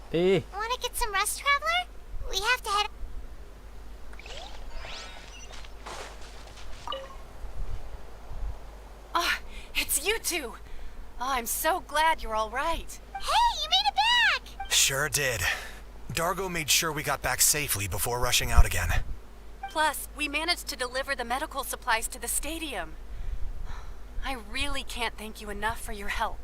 Hey! Wanna get some rest, Traveler? We have to head... Oh, it's you two! Oh, I'm so glad you're all right. Hey, you made it back! Sure did. Dargo made sure we got back safely before rushing out again. Plus, we managed to deliver the medical supplies to the stadium. I really can't thank you enough for your help.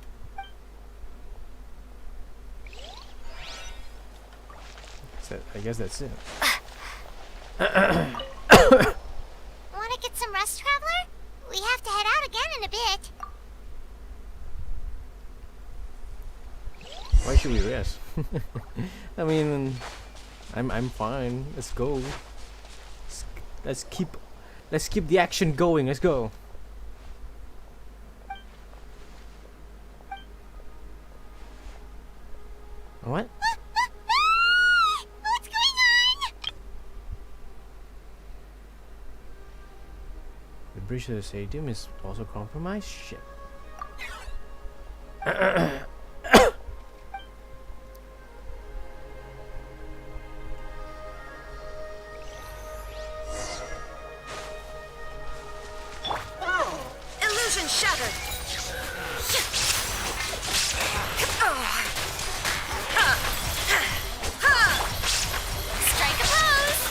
I guess that's it. Wanna get some rest, Traveler? We have to head out again in a bit. Why should we rest? I mean, I'm fine. Let's go. Let's keep the action going. Let's go. What? What's going on? The bridge to the stadium is also compromised? Shit. Illusion shattered! Strike a pose!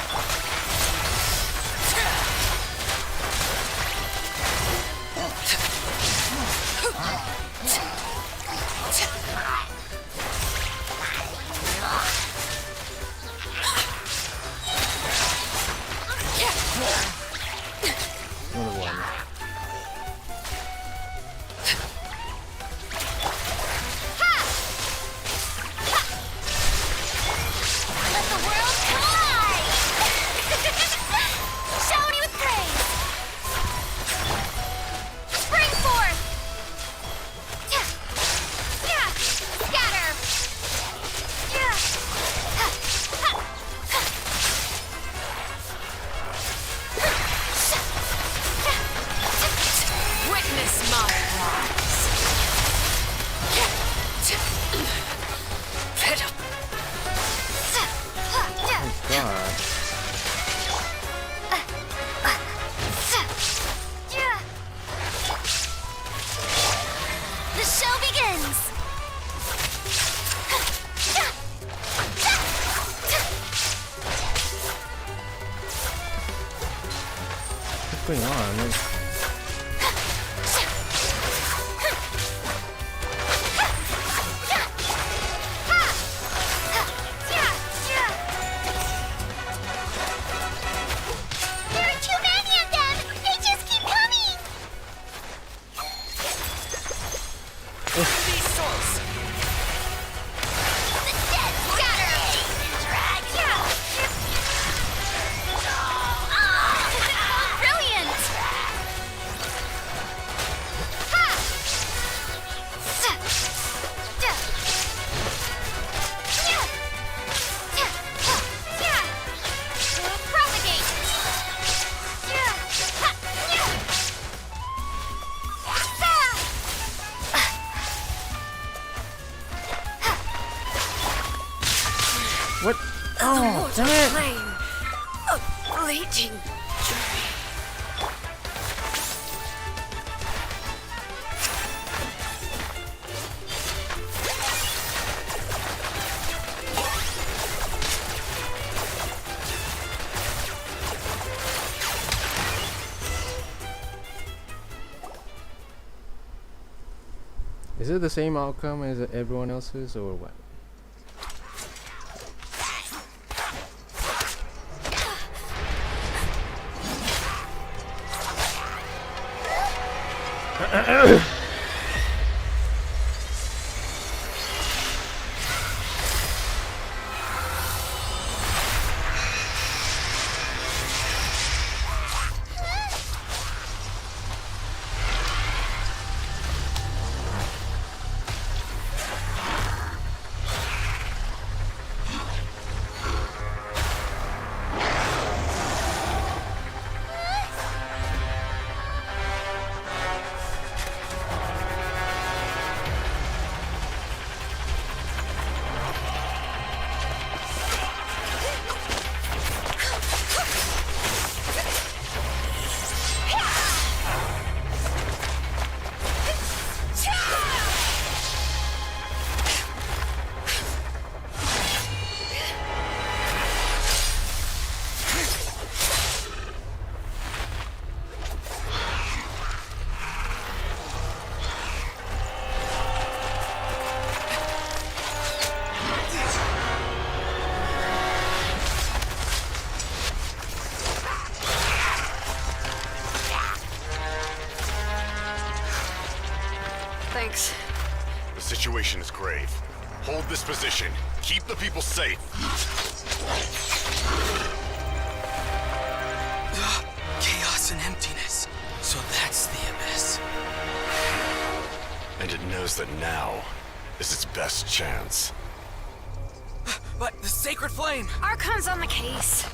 going on? There are too many of them! They just keep coming! These souls. The dead scatter! Brilliant! Propagate! What? Oh, damn it! Plane of fleeting joy. Is it the same outcome as everyone else's, or what? Thanks. The situation is grave. Hold this position. Keep the people safe. Chaos and emptiness. So that's the abyss. And it knows that now is its best chance. But the sacred flame! Archon's on the case.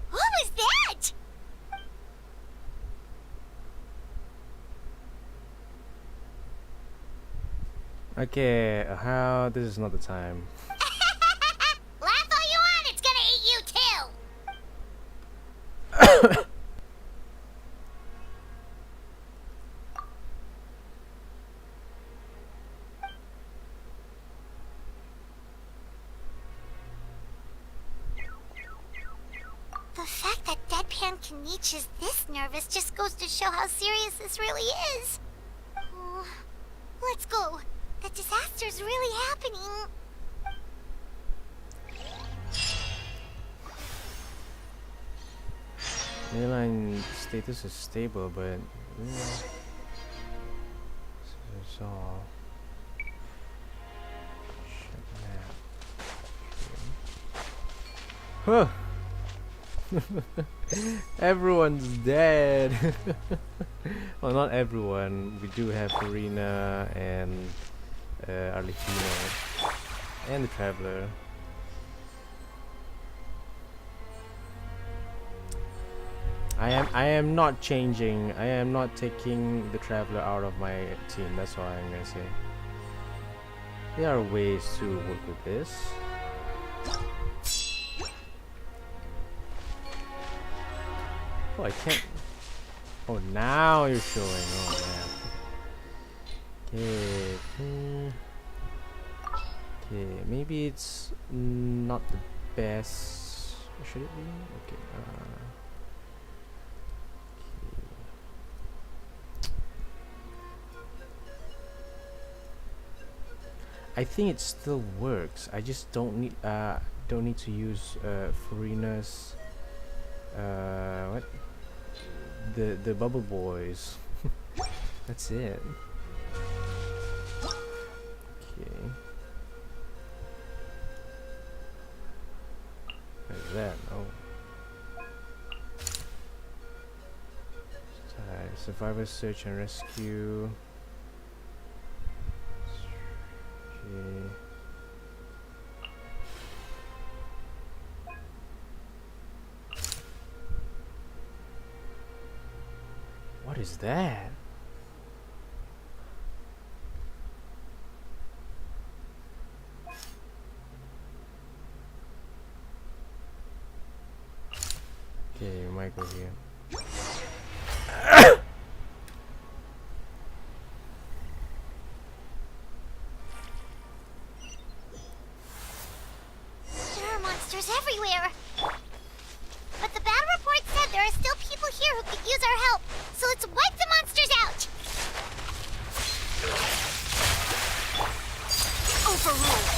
What was that? Okay, how? This is not the time. Laugh all you want, it's gonna eat you too! The fact that Deadpan Kanich is this nervous just goes to show how serious this really is. Oh, let's go. The disaster's really happening. Airline status is stable, but so huh. Everyone's dead. Well, not everyone. We do have Karina and Arlecchino and the Traveler. I am not changing. I am not taking the Traveler out of my team. That's all I'm gonna say. There are ways to work with this. Oh, I can't. Oh, now you're showing. Oh man. Okay. Okay. Maybe it's not the best. Should it be? Okay. I think it still works. I just don't need to use Farina's what? The bubble boys. That's it. Okay. Where's that? Oh. Survivor search and rescue. Okay. What is that? Okay, we might go here. There are monsters everywhere. But the battle report said there are still people here who could use our help. So let's wipe the monsters out. Overruled.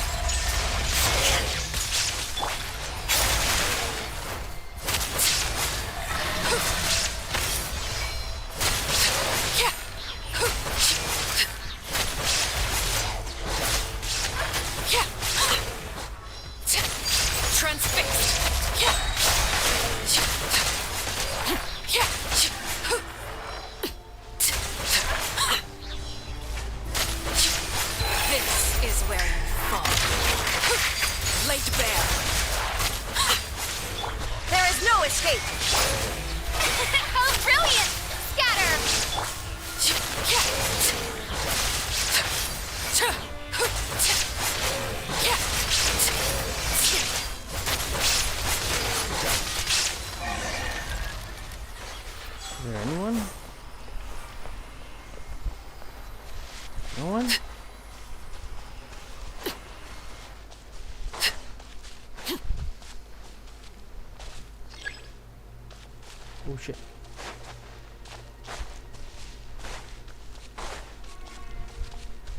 Oh shit.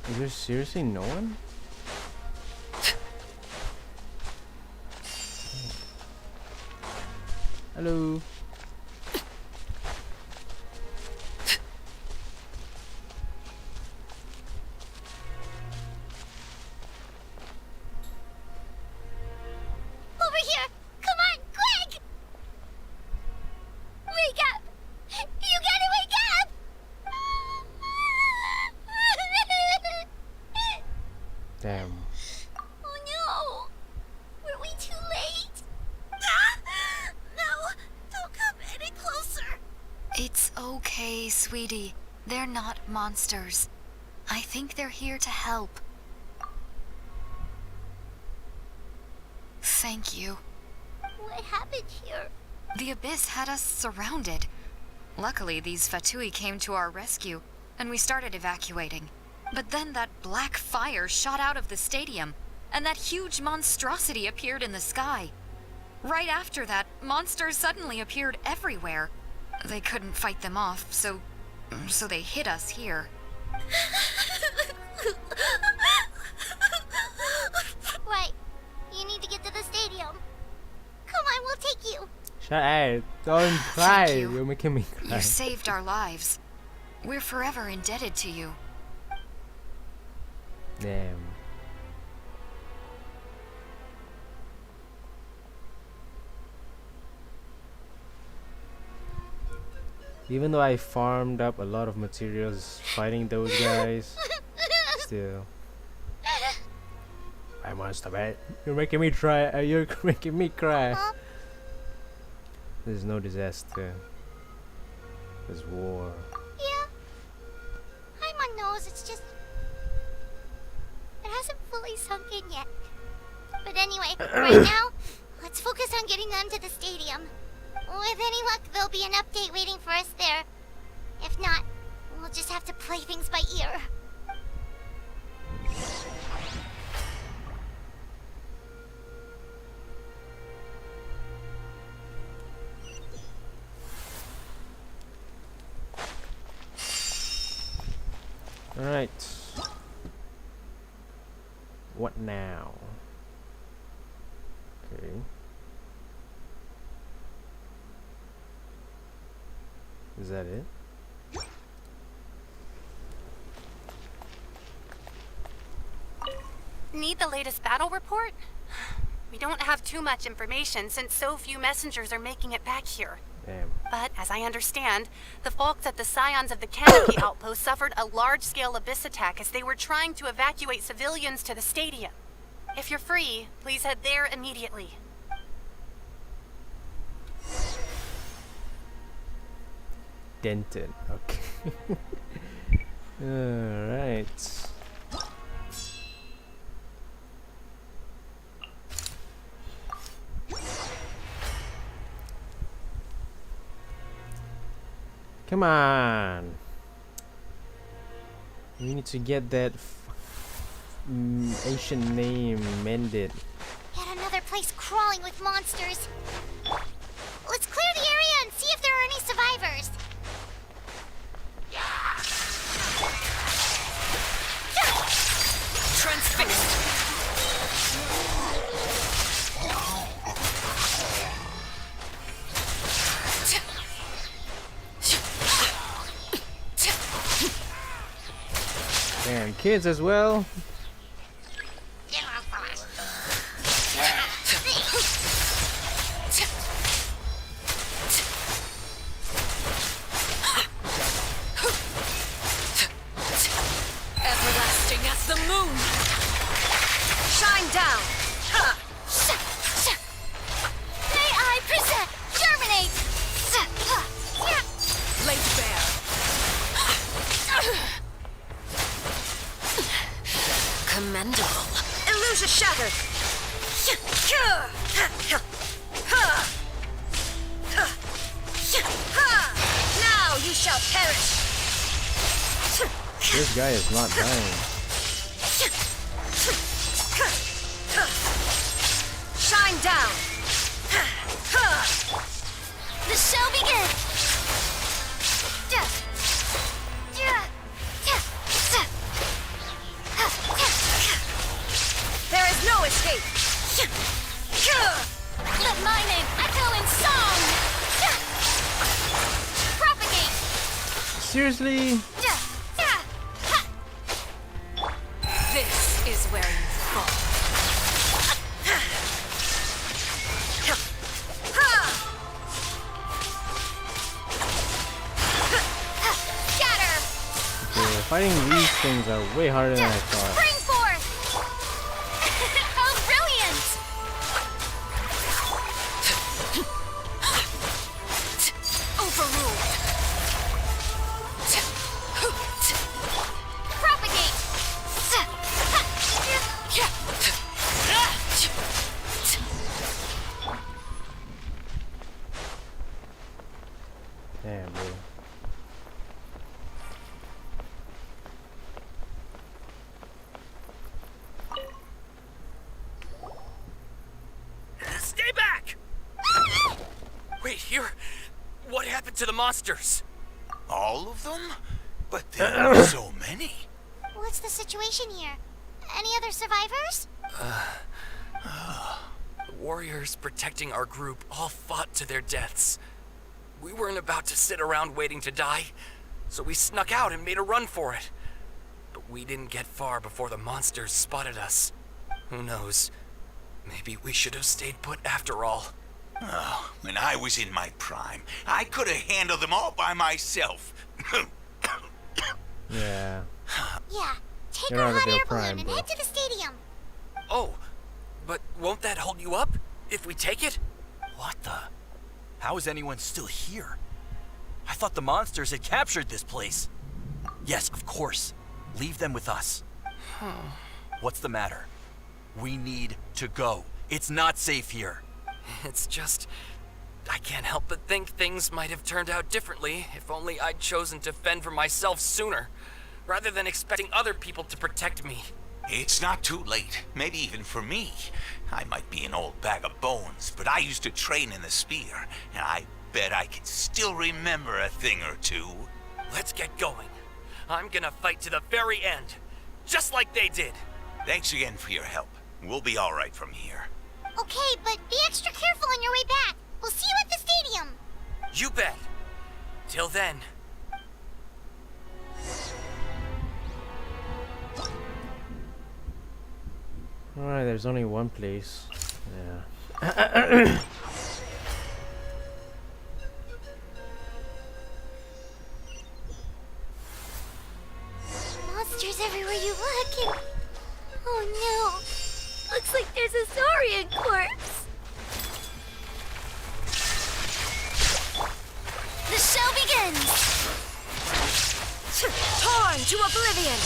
Is there seriously no one? Hello. Damn. Oh no! Were we too late? No! Don't come any closer! It's okay, sweetie. They're not monsters. I think they're here to help. Thank you. What happened here? The Abyss had us surrounded. Luckily, these Fatui came to our rescue, and we started evacuating. But then that black fire shot out of the stadium, and that huge monstrosity appeared in the sky. Right after that, monsters suddenly appeared everywhere. They couldn't fight them off, so they hit us here. Right. You need to get to the stadium. Come on, we'll take you. Shut up. Don't cry. Thank you. You're making me cry. You saved our lives. We're forever indebted to you. Damn. Even though I farmed up a lot of materials fighting those guys, still. I must have it. You're making me try. You're making me cry. There's no disaster. There's war. Yeah. Paimon knows, it's just... it hasn't fully sunk in yet. But anyway, right now, let's focus on getting them to the stadium. With any luck, there'll be an update waiting for us there. If not, we'll just have to play things by ear. Alright. What now? Okay. Is that it? Need the latest battle report? We don't have too much information since so few messengers are making it back here. Damn. But, as I understand, the folks at the Scions of the Canopy outpost suffered a large-scale abyss attack as they were trying to evacuate civilians to the stadium. If you're free, please head there immediately. Denton. Okay. Alright. Come on. We need to get that ancient name mended. Yet another place crawling with monsters. Let's clear the area and see if there are any survivors. Transfixed! And kids as well. Everlasting as the moon! Shine down! May I present, germinate! Laid bare! Commendable. Illusion shattered! Now you shall perish! This guy is not dying. Shine down! The show begins! There is no escape! Let my name echo in song! Propagate! Seriously? This is where you fall. Scatter! Okay, fighting these things are way harder than I thought. Spring forth! How brilliant! Overruled. Propagate! Damn, bro. Stay back! Wait, what happened to the monsters? All of them? But there are so many. What's the situation here? Any other survivors? The warriors protecting our group all fought to their deaths. We weren't about to sit around waiting to die, so we snuck out and made a run for it. But we didn't get far before the monsters spotted us. Who knows? Maybe we should have stayed put after all. Oh, when I was in my prime, I could have handled them all by myself. Yeah. Yeah, take You're our out of hot your air prime, balloon and bro. head to the stadium. Oh, but won't that hold you up if we take it? What the? How is anyone still here? I thought the monsters had captured this place. Yes, of course. Leave them with us. What's the matter? We need to go. It's not safe here. It's just... I can't help but think things might have turned out differently if only I'd chosen to fend for myself sooner, rather than expecting other people to protect me. It's not too late, maybe even for me. I might be an old bag of bones, but I used to train in the spear, and I bet I can still remember a thing or two. Let's get going. I'm gonna fight to the very end, just like they did. Thanks again for your help. We'll be all right from here. Okay, but be extra careful on your way back. We'll see you at the stadium. You bet. Till then. Alright, there's only one place. Yeah. Monsters everywhere you look, and... Oh no. Looks like there's a Saurian corpse. The show begins! Torn to oblivion!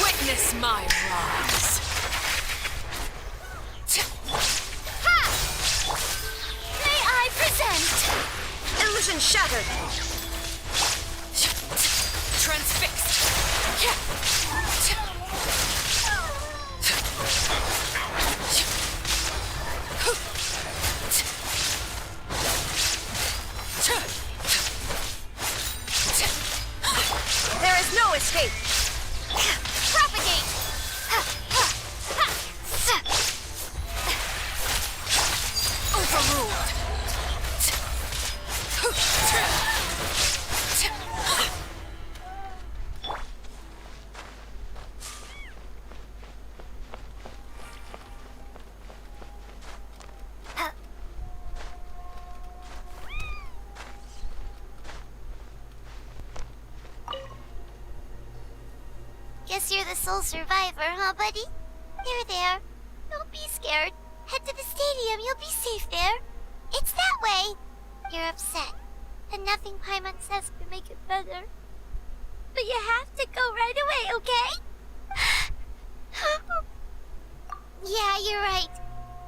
Witness my rise. May I present? Illusion shattered! Transfixed. There is no escape! Propagate! Overruled. Guess you're the sole survivor, huh, buddy? There. Don't be scared. Head to the stadium. You'll be safe there. It's that way. You're upset, and nothing Paimon says can make it better. But you have to go right away, okay? Yeah, you're right.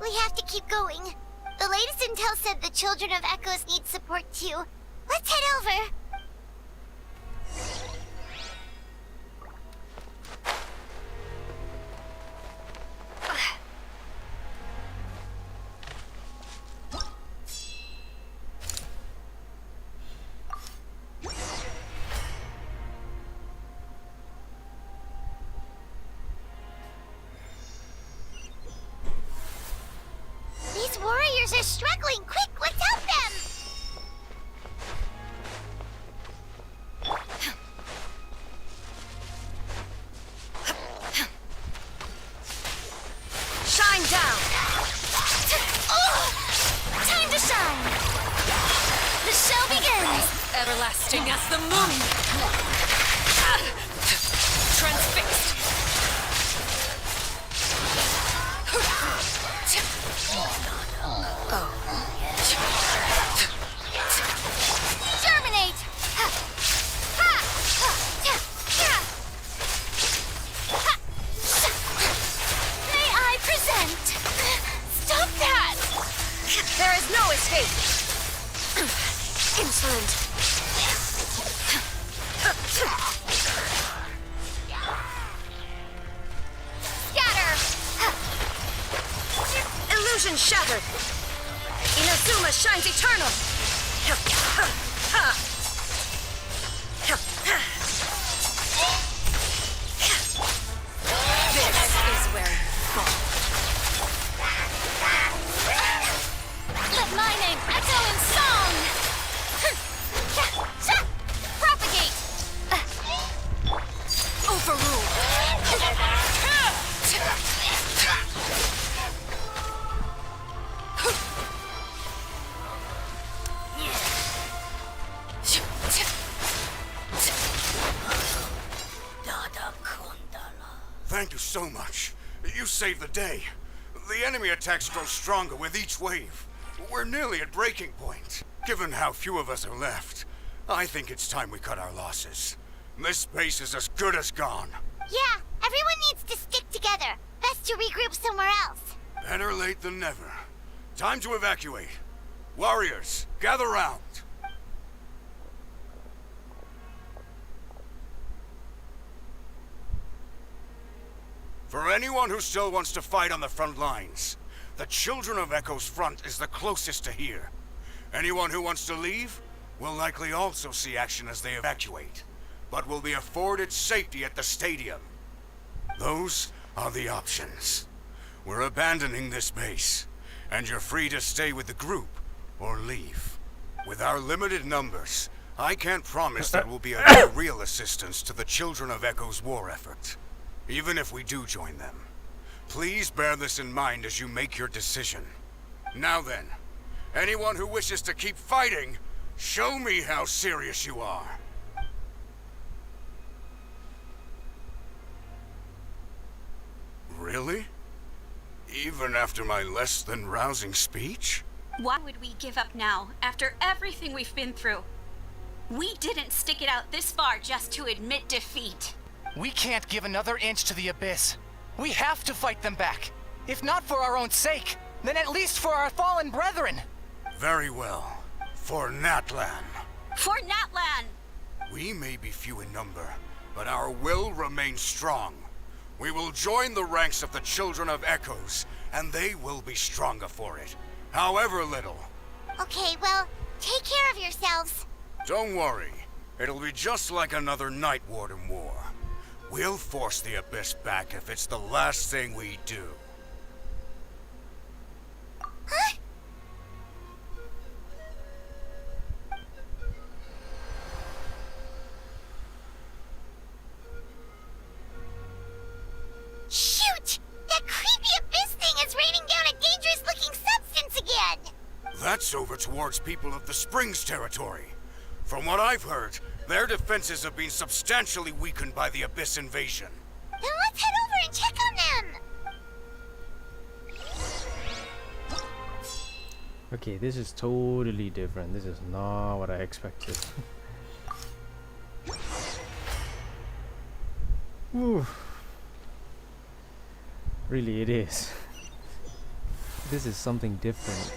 We have to keep going. The latest intel said the Children of Echoes need support too. Let's head over. These warriors are struggling. Quick, let's help them! Shine down! Time to shine! The show begins! Everlasting as the moon. Transfixed. Germinate! May I present? Stop that! There is no escape! Insolent! Scatter! Illusion shattered! Inazuma shines eternal! This is where you fall. Let my name echo in song! Propagate! Overruled. so much. You saved the day. The enemy attacks grow stronger with each wave. We're nearly at breaking point. Given how few of us are left, I think it's time we cut our losses. This base is as good as gone. Yeah, everyone needs to stick together. Best to regroup somewhere else. Better late than never. Time to evacuate. Warriors, gather round. For anyone who still wants to fight on the front lines, the Children of Echo's front is the closest to here. Anyone who wants to leave will likely also see action as they evacuate, but will be afforded safety at the stadium. Those are the options. We're abandoning this base, and you're free to stay with the group or leave. With our limited numbers, I can't promise there will be a real assistance to the Children of Echo's war effort. Even if we do join them, please bear this in mind as you make your decision. Now then, anyone who wishes to keep fighting, show me how serious you are. Really? Even after my less than rousing speech? Why would we give up now, after everything we've been through? We didn't stick it out this far just to admit defeat. We can't give another inch to the Abyss. We have to fight them back. If not for our own sake, then at least for our fallen brethren. Very well. For Natlan. For Natlan! We may be few in number, but our will remains strong. We will join the ranks of the Children of Echoes, and they will be stronger for it, however little. Okay, well, take care of yourselves. Don't worry. It'll be just like another Night Warden war. We'll force the Abyss back if it's the last thing we do. Huh? Shoot! That creepy Abyss thing is raining down a dangerous-looking substance again! That's over towards people of the Springs territory. From what I've heard, their defenses have been substantially weakened by the Abyss invasion. Then let's head over and check on them! Okay, this is totally different. This is not what I expected. Whew. Really, it is. This is something different.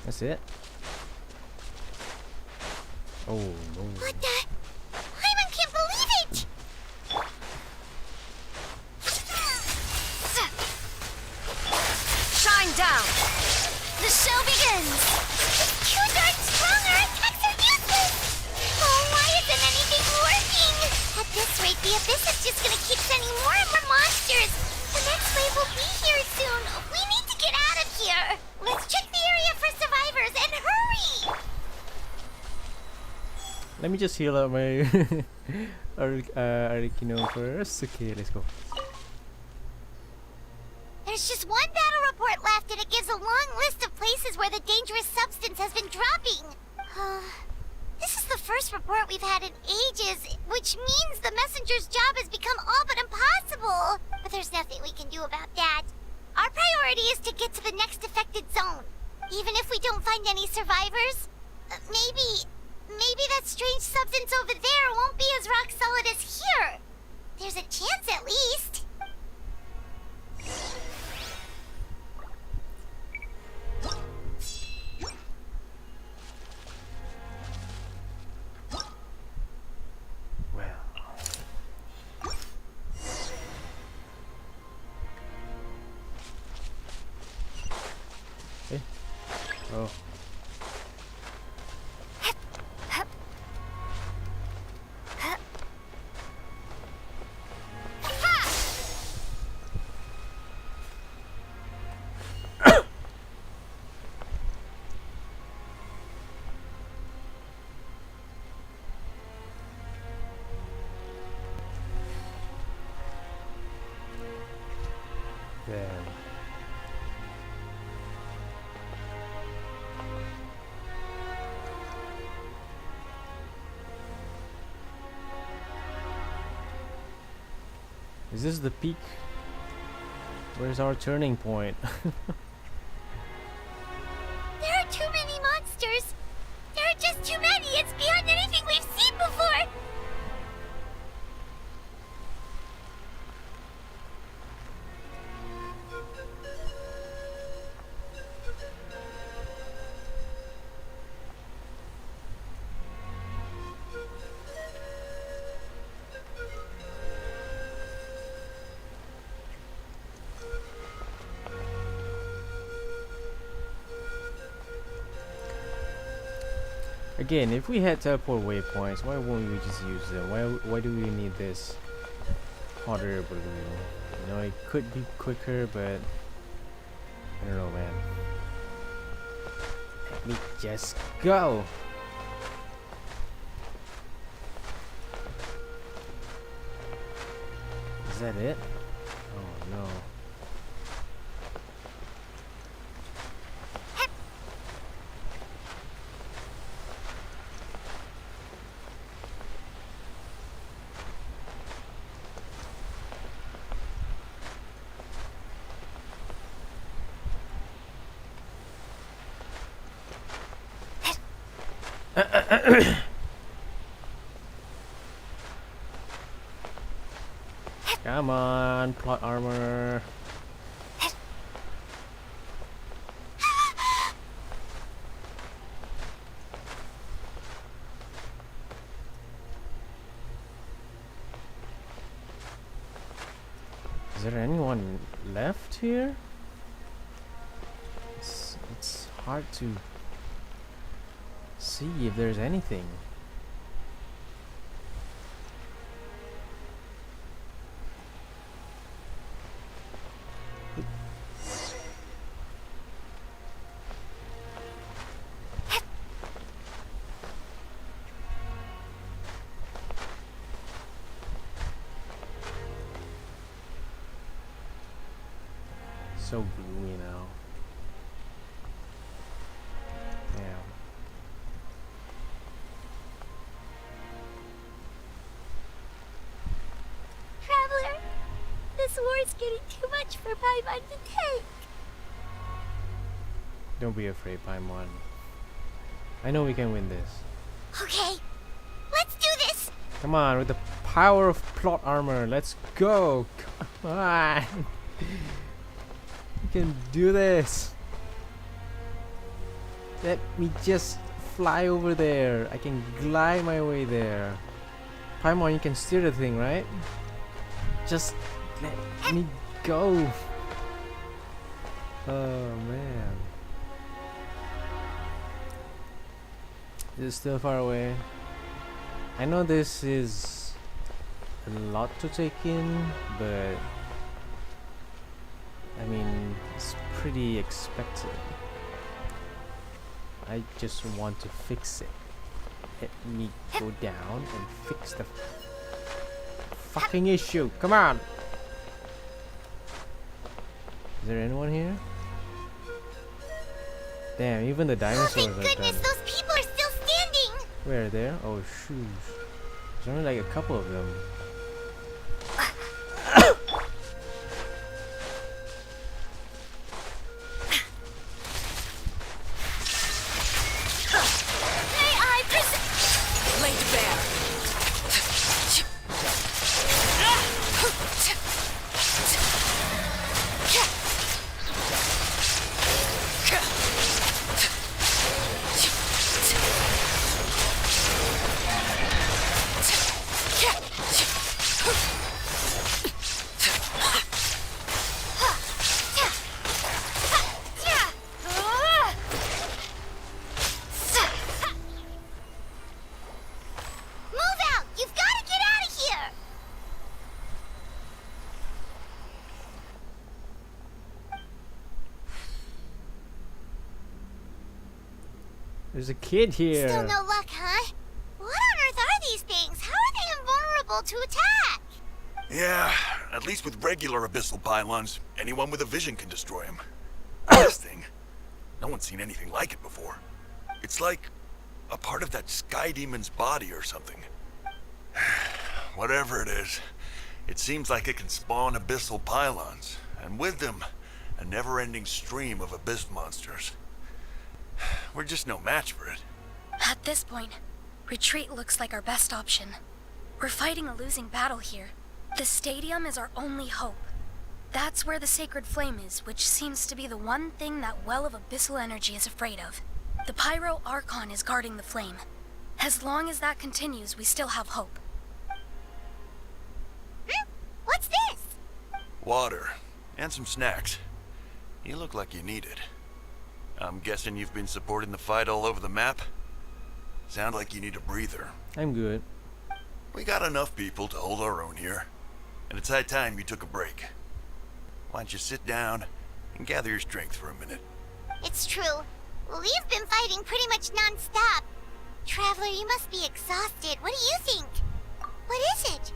That's it? Oh no. What the? Hyman can't believe it! Shine down! The show begins! It's too darn strong, our attacks are useless! Oh, why isn't anything working? At this rate, the Abyss is just gonna keep sending more and more monsters! The next wave will be here soon! We need to get out of here! Let's check the area for survivors and hurry! Let me just heal up my Arikino first. Okay, let's go. There's just one battle report left, and it gives a long list of places where the dangerous substance has been dropping. This is the first report we've had in ages, which means the messenger's job has become all but impossible. But there's nothing we can do about that. Our priority is to get to the next affected zone. Even if we don't find any survivors, maybe that strange substance over there won't be as rock solid as here. There's a chance at least. Oh. Is this the peak? Where's our turning point? There are too many monsters. There are just too many. It's beyond anything we've seen before. Again, if we had teleport waypoints, why won't we just use them? Why do we need this hot air balloon? You know, it could be quicker, but I don't know, man. Let me just go. Is that it? Oh no. Come on, plot armor. Is there anyone left here? It's hard to see if there's anything. So gloomy now. Damn. Traveler, this war's getting too much for Paimon to take. Don't be afraid, Paimon. I know we can win this. Okay, let's do this. Come on, with the power of plot armor, let's go. Come on. We can do this. Let me just fly over there. I can glide my way there. Paimon, you can steer the thing, right? Just let me go. Oh man. Is it still far away? I know this is a lot to take in, but I mean, it's pretty expected. I just want to fix it. Let me go down and fix the fucking issue. Come on! Is there anyone here? Damn, even the dinosaurs Oh, are thank goodness, done. those people are still standing. Where, there? Oh, shoes. There's only like a couple of them. There's a kid here. Still no luck, huh? What on earth are these things? How are they invulnerable to attack? Yeah, at least with regular abyssal pylons, anyone with a vision can destroy them. This thing, no one's seen anything like it before. It's like a part of that sky demon's body or something. Whatever it is, It seems like it can spawn abyssal pylons, and with them, a never-ending stream of abyss monsters. We're just no match for it. At this point, retreat looks like our best option. We're fighting a losing battle here. The stadium is our only hope. That's where the sacred flame is, which seems to be the one thing that well of abyssal energy is afraid of. The Pyro Archon is guarding the flame. As long as that continues, we still have hope. What's this? Water, and some snacks. You look like you need it. I'm guessing you've been supporting the fight all over the map? Sound like you need a breather. I'm good. We got enough people to hold our own here, and it's high time you took a break. Why don't you sit down and gather your strength for a minute? It's true. We've been fighting pretty much non-stop. Traveler, you must be exhausted. What do you think? What is it?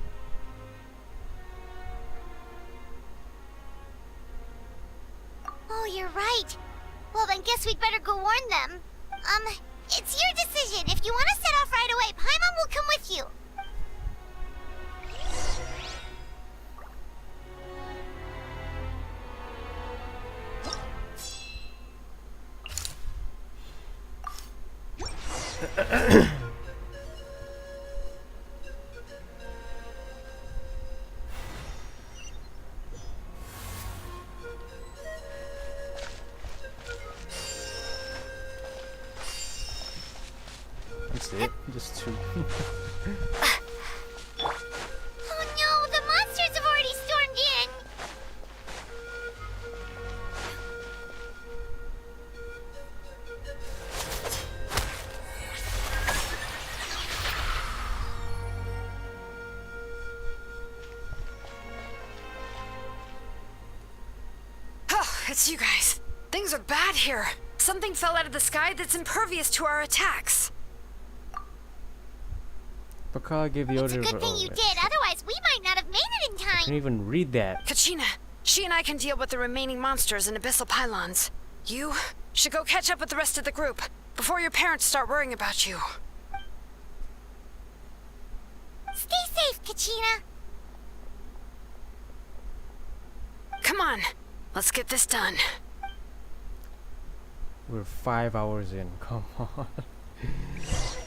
Oh, you're right. Well, then guess we'd better go warn them. It's your decision. If you want to set off right away, Paimon will come with you. That's it. Just two. Oh no, the monsters have already stormed in. Oh, it's you guys. Things are bad here. Something fell out of the sky that's impervious to our attacks. Pakal gave the order. It's a good thing you did, otherwise we might not have made it in I time. can't even read that. Kachina, she and I can deal with the remaining monsters and abyssal pylons. You should go catch up with the rest of the group before your parents start worrying about you. Stay safe, Kachina. Come on, let's get this done. We're 5 hours in. Come on.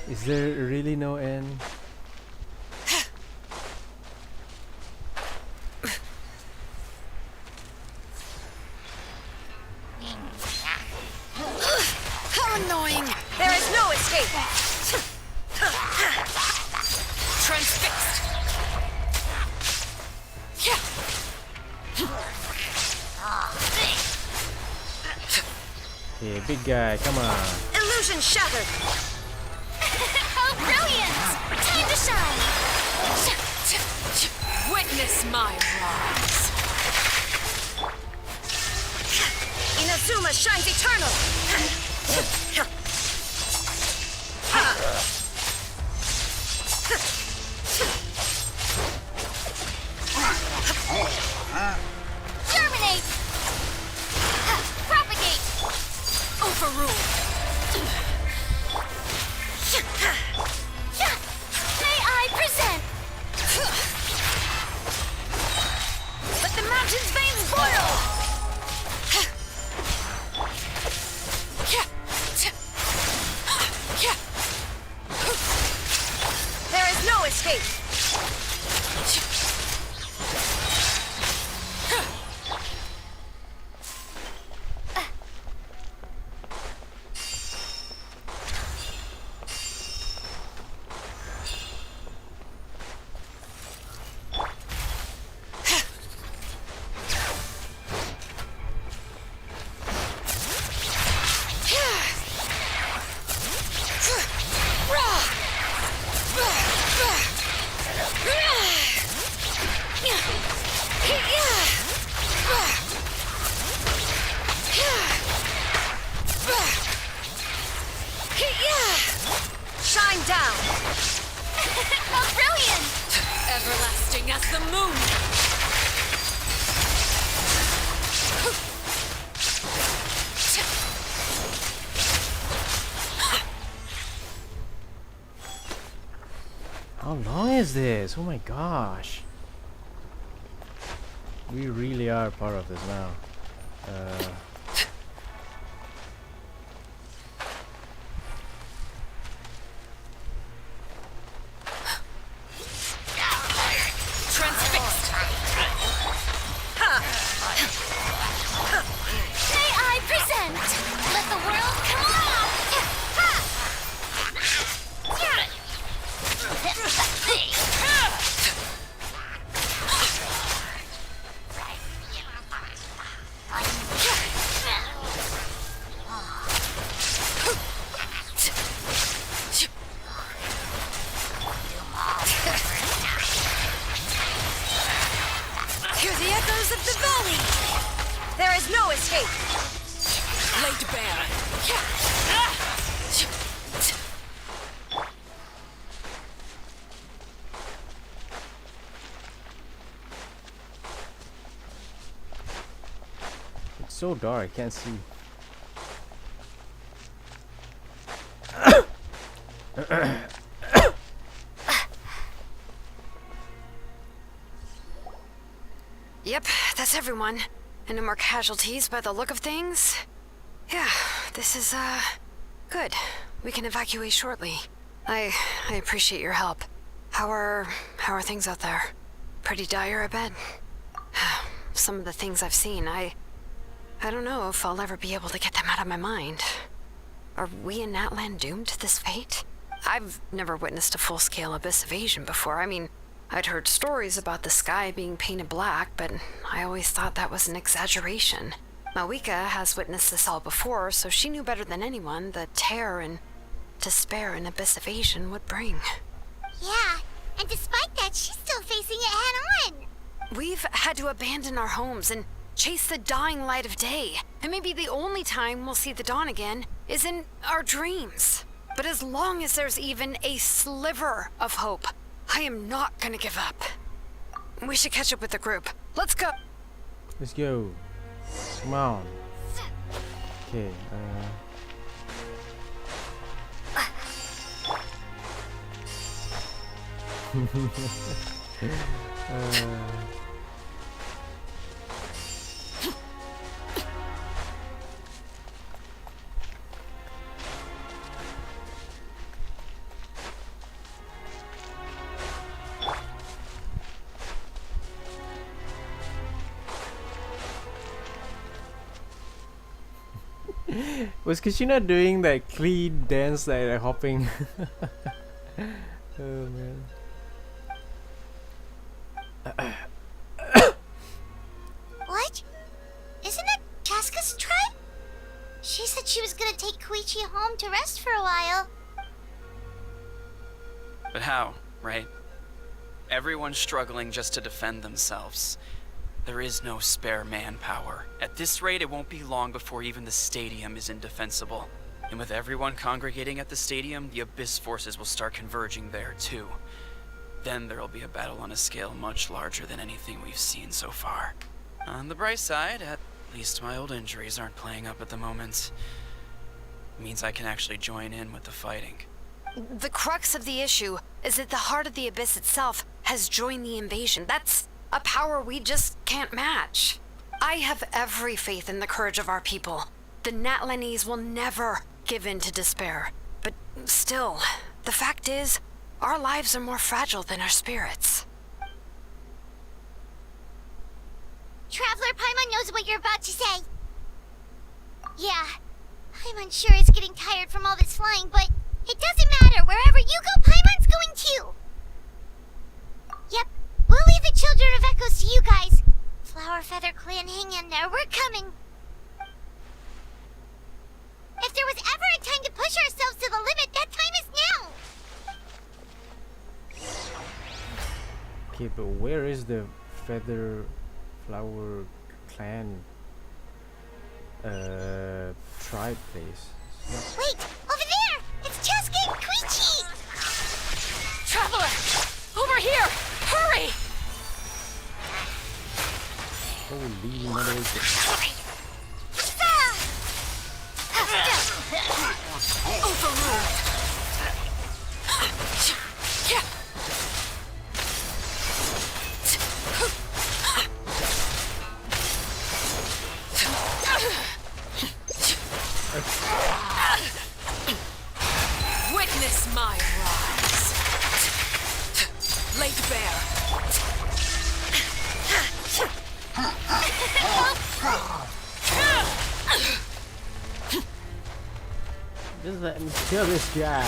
Is there really no end? How annoying! There is no escape! Transfixed! Yeah, big guy, come on. Illusion shattered! Oh, brilliant! Time to shine! Witness my rise. Inazuma shines eternal! Germinate! Propagate! Overrule. May I present? Let the mountain's veins boil! There is no escape! Shine down! Oh, brilliant! Everlasting as the moon. How long is this? Oh my gosh. We really are part of this now. Transfixed. May I present? Let the world come along! Hear the echoes of the valley! There is no escape! Laid bare. It's so dark, I can't see. Yep, that's everyone. And no more casualties by the look of things. Yeah, this is, good. We can evacuate shortly. I appreciate your help. How are things out there? Pretty dire, I bet. Some of the things I've seen, I don't know if I'll ever be able to get them out of my mind. Are we in Natlan doomed to this fate? I've never witnessed a full-scale abyss invasion before. I mean, I'd heard stories about the sky being painted black, but I always thought that was an exaggeration. Mawika has witnessed this all before, so she knew better than anyone the terror and despair an abyss invasion would bring. Yeah, and despite that, she's still facing it head-on. We've had to abandon our homes and chase the dying light of day. And maybe the only time we'll see the dawn again is in our dreams. But as long as there's even a sliver of hope, I am not gonna give up. We should catch up with the group. Let's go. Let's go. Come on. Okay, was Kashina doing that clean dance, like hopping? Oh man. What? Isn't that Chaska's tribe? She said she was gonna take Koichi home to rest for a while. But how, right? Everyone's struggling just to defend themselves. There is no spare manpower. At this rate, it won't be long before even the stadium is indefensible. And with everyone congregating at the stadium, the Abyss forces will start converging there too. Then there'll be a battle on a scale much larger than anything we've seen so far. On the bright side, at least my old injuries aren't playing up at the moment. It means I can actually join in with the fighting. The crux of the issue is that the heart of the Abyss itself has joined the invasion. That's a power we just can't match. I have every faith in the courage of our people. The Natlanese will never give in to despair. But still, the fact is, our lives are more fragile than our spirits. Traveler Paimon knows what you're about to say. Yeah, Paimon's sure is getting tired from all this flying, but it doesn't matter. Wherever you go, Paimon's going too. Yep, we'll leave the Children of Echoes to you guys. Flower Feather Clan, hang in there. We're coming. If there was ever a time to push ourselves to the limit, that time is now. Okay, but where is the Feather Flower Clan tribe place? Wait, over there! It's Chaska and Koichi! Traveler! Over here! Hurry! Holy mother. Overruled! Just let me kill this guy.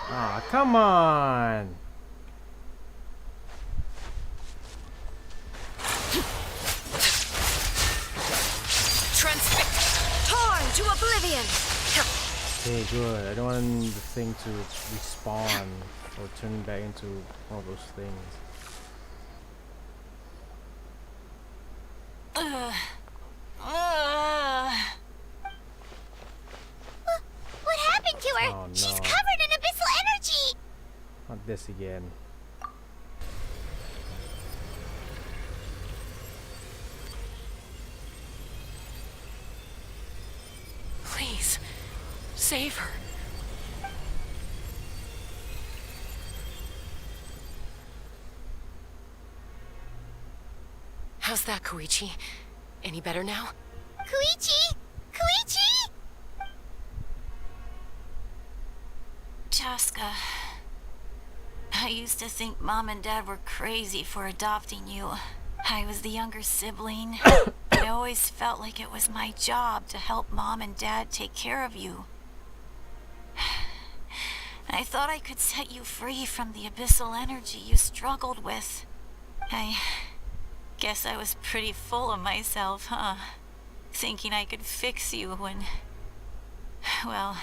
Aw, come on. Torn to oblivion. Okay, good. I don't want the thing to respawn or turn back into one of those things. What happened to her? Oh, no. She's covered in abyssal energy. Not this again. Please, save her. How's that, Koichi? Any better now? Koichi! Koichi! Chaska, I used to think Mom and Dad were crazy for adopting you. I was the younger sibling. I always felt like it was my job to help Mom and Dad take care of you. I thought I could set you free from the abyssal energy you struggled with. I guess I was pretty full of myself, huh? Thinking I could fix you when... well,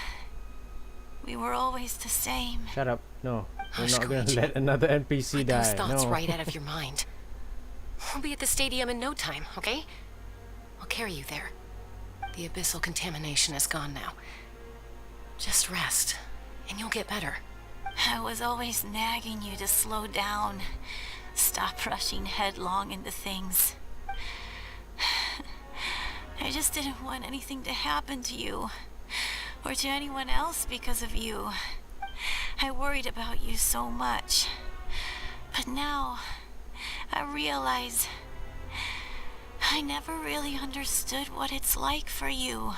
we were always the same. Shut up. No. We're Hush, not gonna Koichi. let another NPC Put die. those thoughts No. right out of your mind. We'll be at the stadium in no time, okay? I'll carry you there. The abyssal contamination is gone now. Just rest, and you'll get better. I was always nagging you to slow down. Stop rushing headlong into things. I just didn't want anything to happen to you, or to anyone else because of you. I worried about you so much. But now, I realize I never really understood what it's like for you.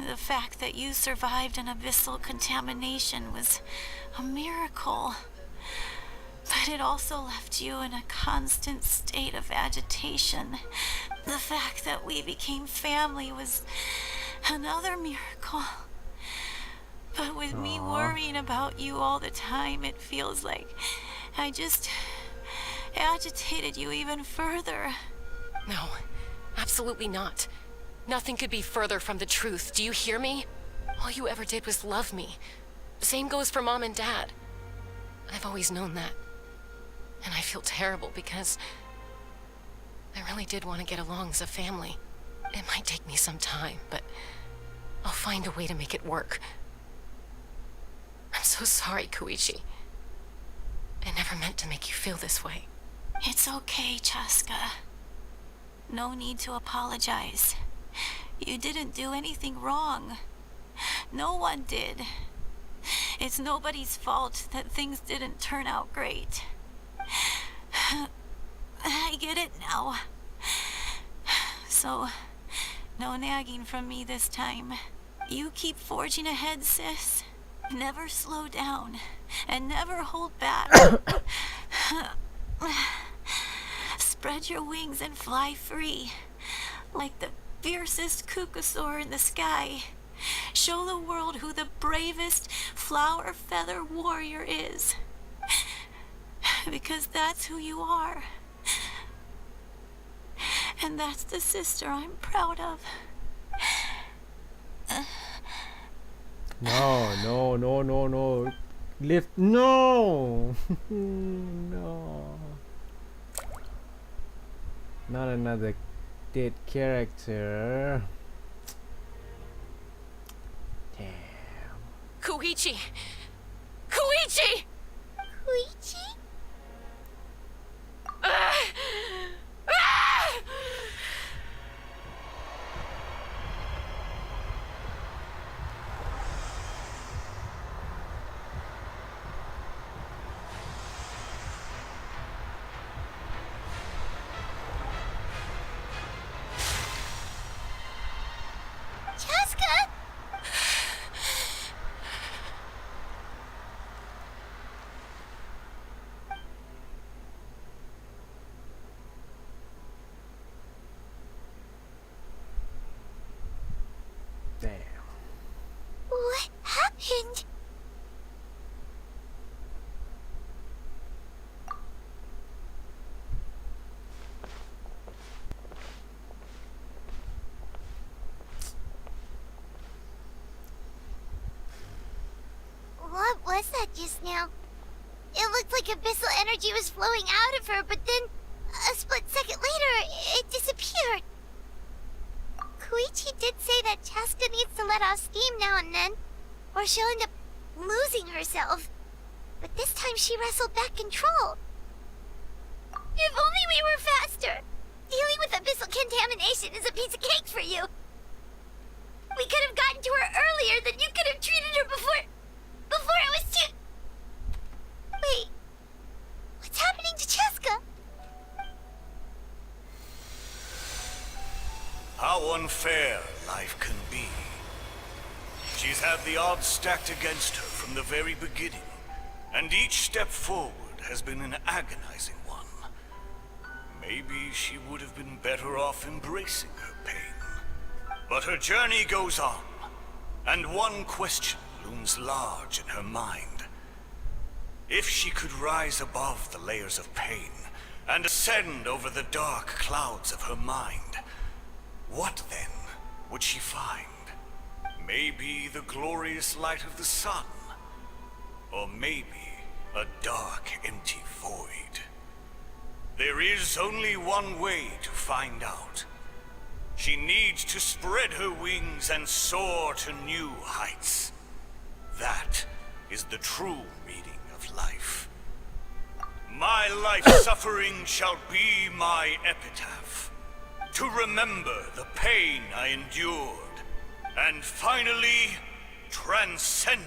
The fact that you survived an abyssal contamination was a miracle. But it also left you in a constant state of agitation. The fact that we became family was another miracle. But with me worrying about you all the time, it feels like I just agitated you even further. No, absolutely not. Nothing could be further from the truth. Do you hear me? All you ever did was love me. Same goes for Mom and Dad. I've always known that. And I feel terrible because I really did want to get along as a family. It might take me some time, but I'll find a way to make it work. I'm so sorry, Koichi. I never meant to make you feel this way. It's okay, Chaska. No need to apologize. You didn't do anything wrong. No one did. It's nobody's fault that things didn't turn out great. I get it now. So, no nagging from me this time. You keep forging ahead, sis. Never slow down, and never hold back. Spread your wings and fly free, like the fiercest kukasaur in the sky. Show the world who the bravest flower feather warrior is. Because that's who you are. And that's the sister I'm proud of. No. Lift. No. No. Not another dead character. Damn. Koichi! Koichi! Koichi? happened? What was that just now? It looked like abyssal energy was flowing out of her, but then a split second later, it disappeared. Koichi did say that Chaska needs to let off steam now and then, or she'll end up losing herself. But this time she wrestled back control. If only we were faster! Dealing with abyssal contamination is a piece of cake for you. We could have gotten to her earlier, then you could have treated her before it was too... Wait, what's happening to Chaska? How unfair life can be. She's had the odds stacked against her from the very beginning, and each step forward has been an agonizing one. Maybe she would have been better off embracing her pain. But her journey goes on, and one question looms large in her mind. If she could rise above the layers of pain and ascend over the dark clouds of her mind, what then would she find? Maybe the glorious light of the sun, or maybe a dark, empty void. There is only one way to find out. She needs to spread her wings and soar to new heights. That is the true meaning of life. My life suffering shall be my epitaph, to remember the pain I endured, and finally transcended.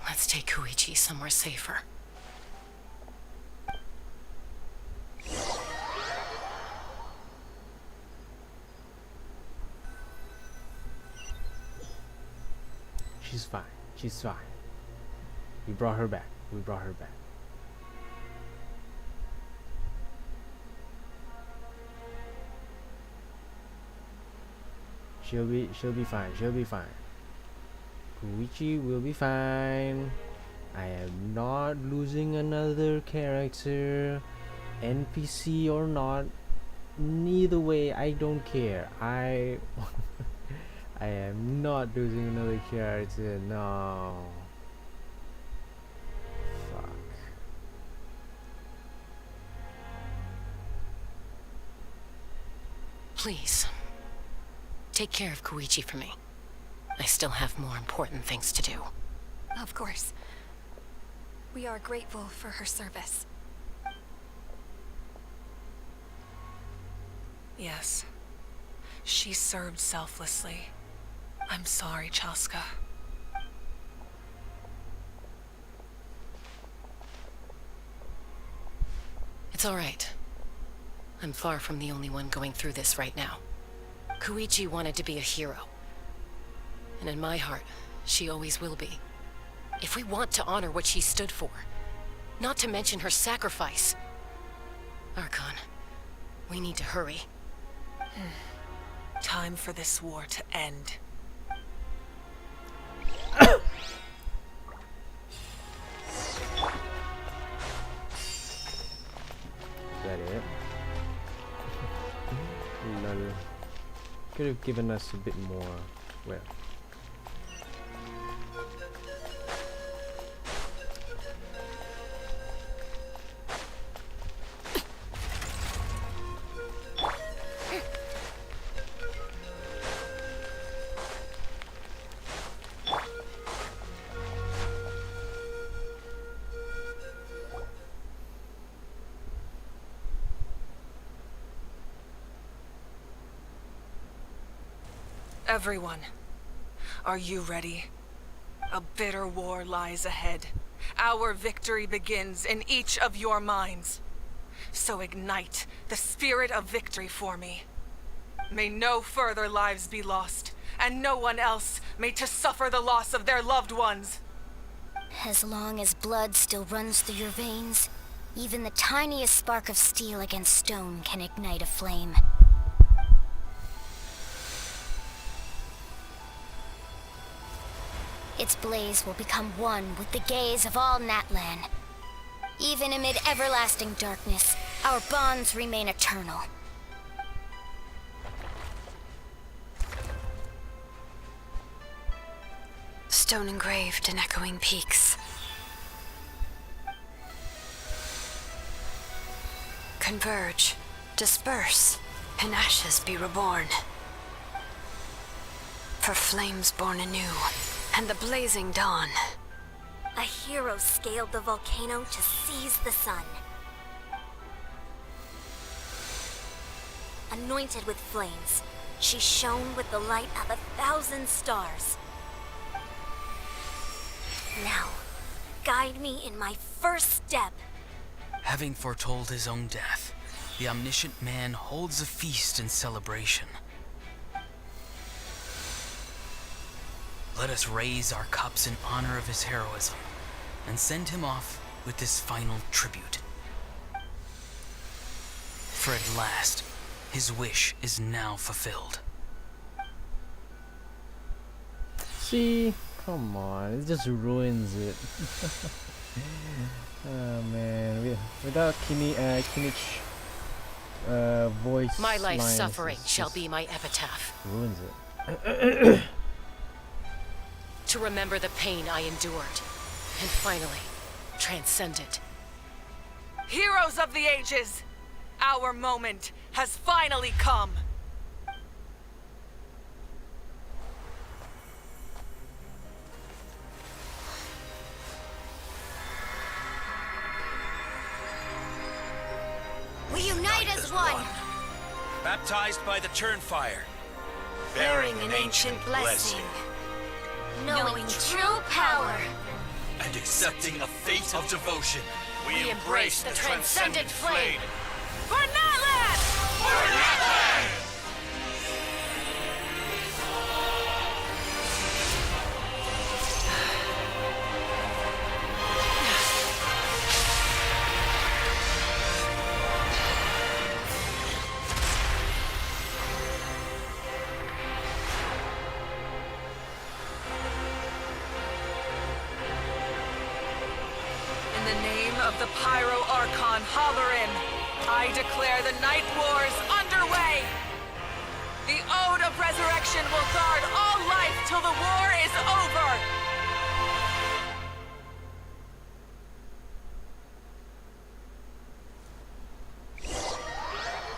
Let's take Koichi somewhere safer. She's fine. She's fine. We brought her back. We brought her back. She'll be fine. She'll be fine. Koichi will be fine. I am not losing another character, NPC or not. Neither way, I don't care. I am not losing another character. No. Fuck. Please, take care of Koichi for me. I still have more important things to do. Of course. We are grateful for her service. Yes. She served selflessly. I'm sorry, Chaska. It's all right. I'm far from the only one going through this right now. Koichi wanted to be a hero. And in my heart, she always will be. If we want to honor what she stood for, not to mention her sacrifice. Archon, we need to hurry. Time for this war to end. Is that it? Lol. Could have given us a bit more. Well. Everyone, are you ready? A bitter war lies ahead. Our victory begins in each of your minds. So ignite the spirit of victory for me. May no further lives be lost, and no one else may to suffer the loss of their loved ones. As long as blood still runs through your veins, even the tiniest spark of steel against stone can ignite a flame. Its blaze will become one with the gaze of all Natlan. Even amid everlasting darkness, our bonds remain eternal. Stone engraved in echoing peaks. Converge, disperse, in ashes be reborn. For flames born anew, and the blazing dawn. A hero scaled the volcano to seize the sun. Anointed with flames, she shone with the light of 1,000 stars. Now, guide me in my first step. Having foretold his own death, the omniscient man holds a feast in celebration. Let us raise our cups in honor of his heroism and send him off with this final tribute. For at last, his wish is now fulfilled. See? Come on, it just ruins it. Oh man, without Kinich voice My life's lines, suffering it's shall just be my epitaph. ruins it. To remember the pain I endured, and finally, transcend it. Heroes of the ages! Our moment has finally come! We unite as one! Baptized by the Turnfire, Bearing an ancient blessing. Knowing true power. and accepting a fate of devotion, we embrace the transcendent flame. For Natlan! For Natlan! In the name of the Pyro Archon Hoyoverse, I declare the Night Wars underway! The Ode of Resurrection will guard all life till the war is over!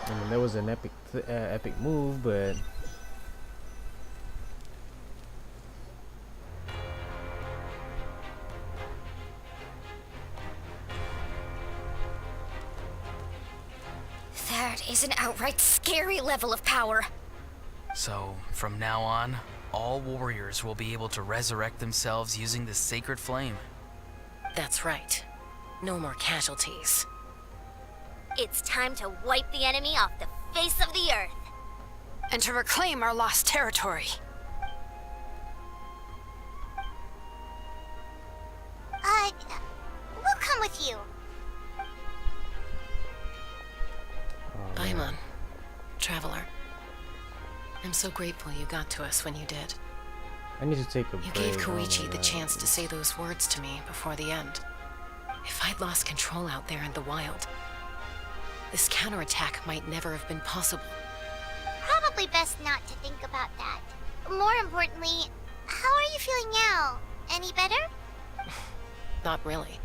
I mean, that was an epic move, but That is an outright scary level of power. So, from now on, all warriors will be able to resurrect themselves using the sacred flame. That's right. No more casualties. It's time to wipe the enemy off the face of the earth. And to reclaim our lost territory. We'll come with you. Paimon, traveler. I'm so grateful you got to us when you did. I need to take a You break. gave Oh my Koichi the God. chance to say those words to me before the end. If I'd lost control out there in the wild, this counterattack might never have been possible. Probably best not to think about that. More importantly, how are you feeling now? Any better? Not really.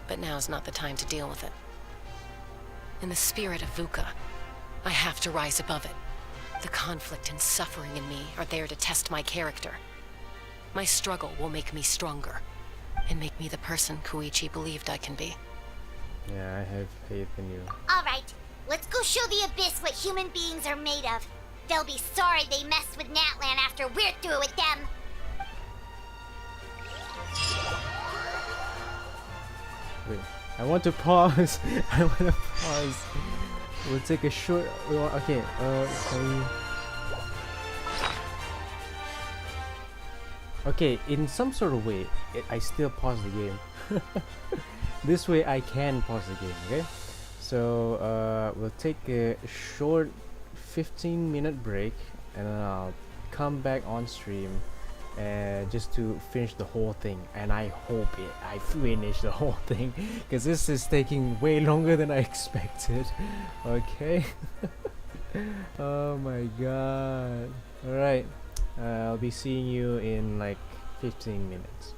But now's not the time to deal with it. In the spirit of VUCA, I have to rise above it. The conflict and suffering in me are there to test my character. My struggle will make me stronger, and make me the person Koichi believed I can be. Yeah, I have faith in you. Alright, let's go show the Abyss what human beings are made of. They'll be sorry they messed with Natlan after we're through with them. Wait, I want to pause. I want to pause. We'll take a short. Okay. Can we... Okay, in some sort of way, I still pause the game. This way, I can pause the game. Okay. So we'll take a short 15-minute break, and then I'll come back on stream and just to finish the whole thing, and I hope I finish the whole thing, because this is taking way longer than I expected. Okay. Oh my god. Alright, I'll be seeing you in like 15 minutes.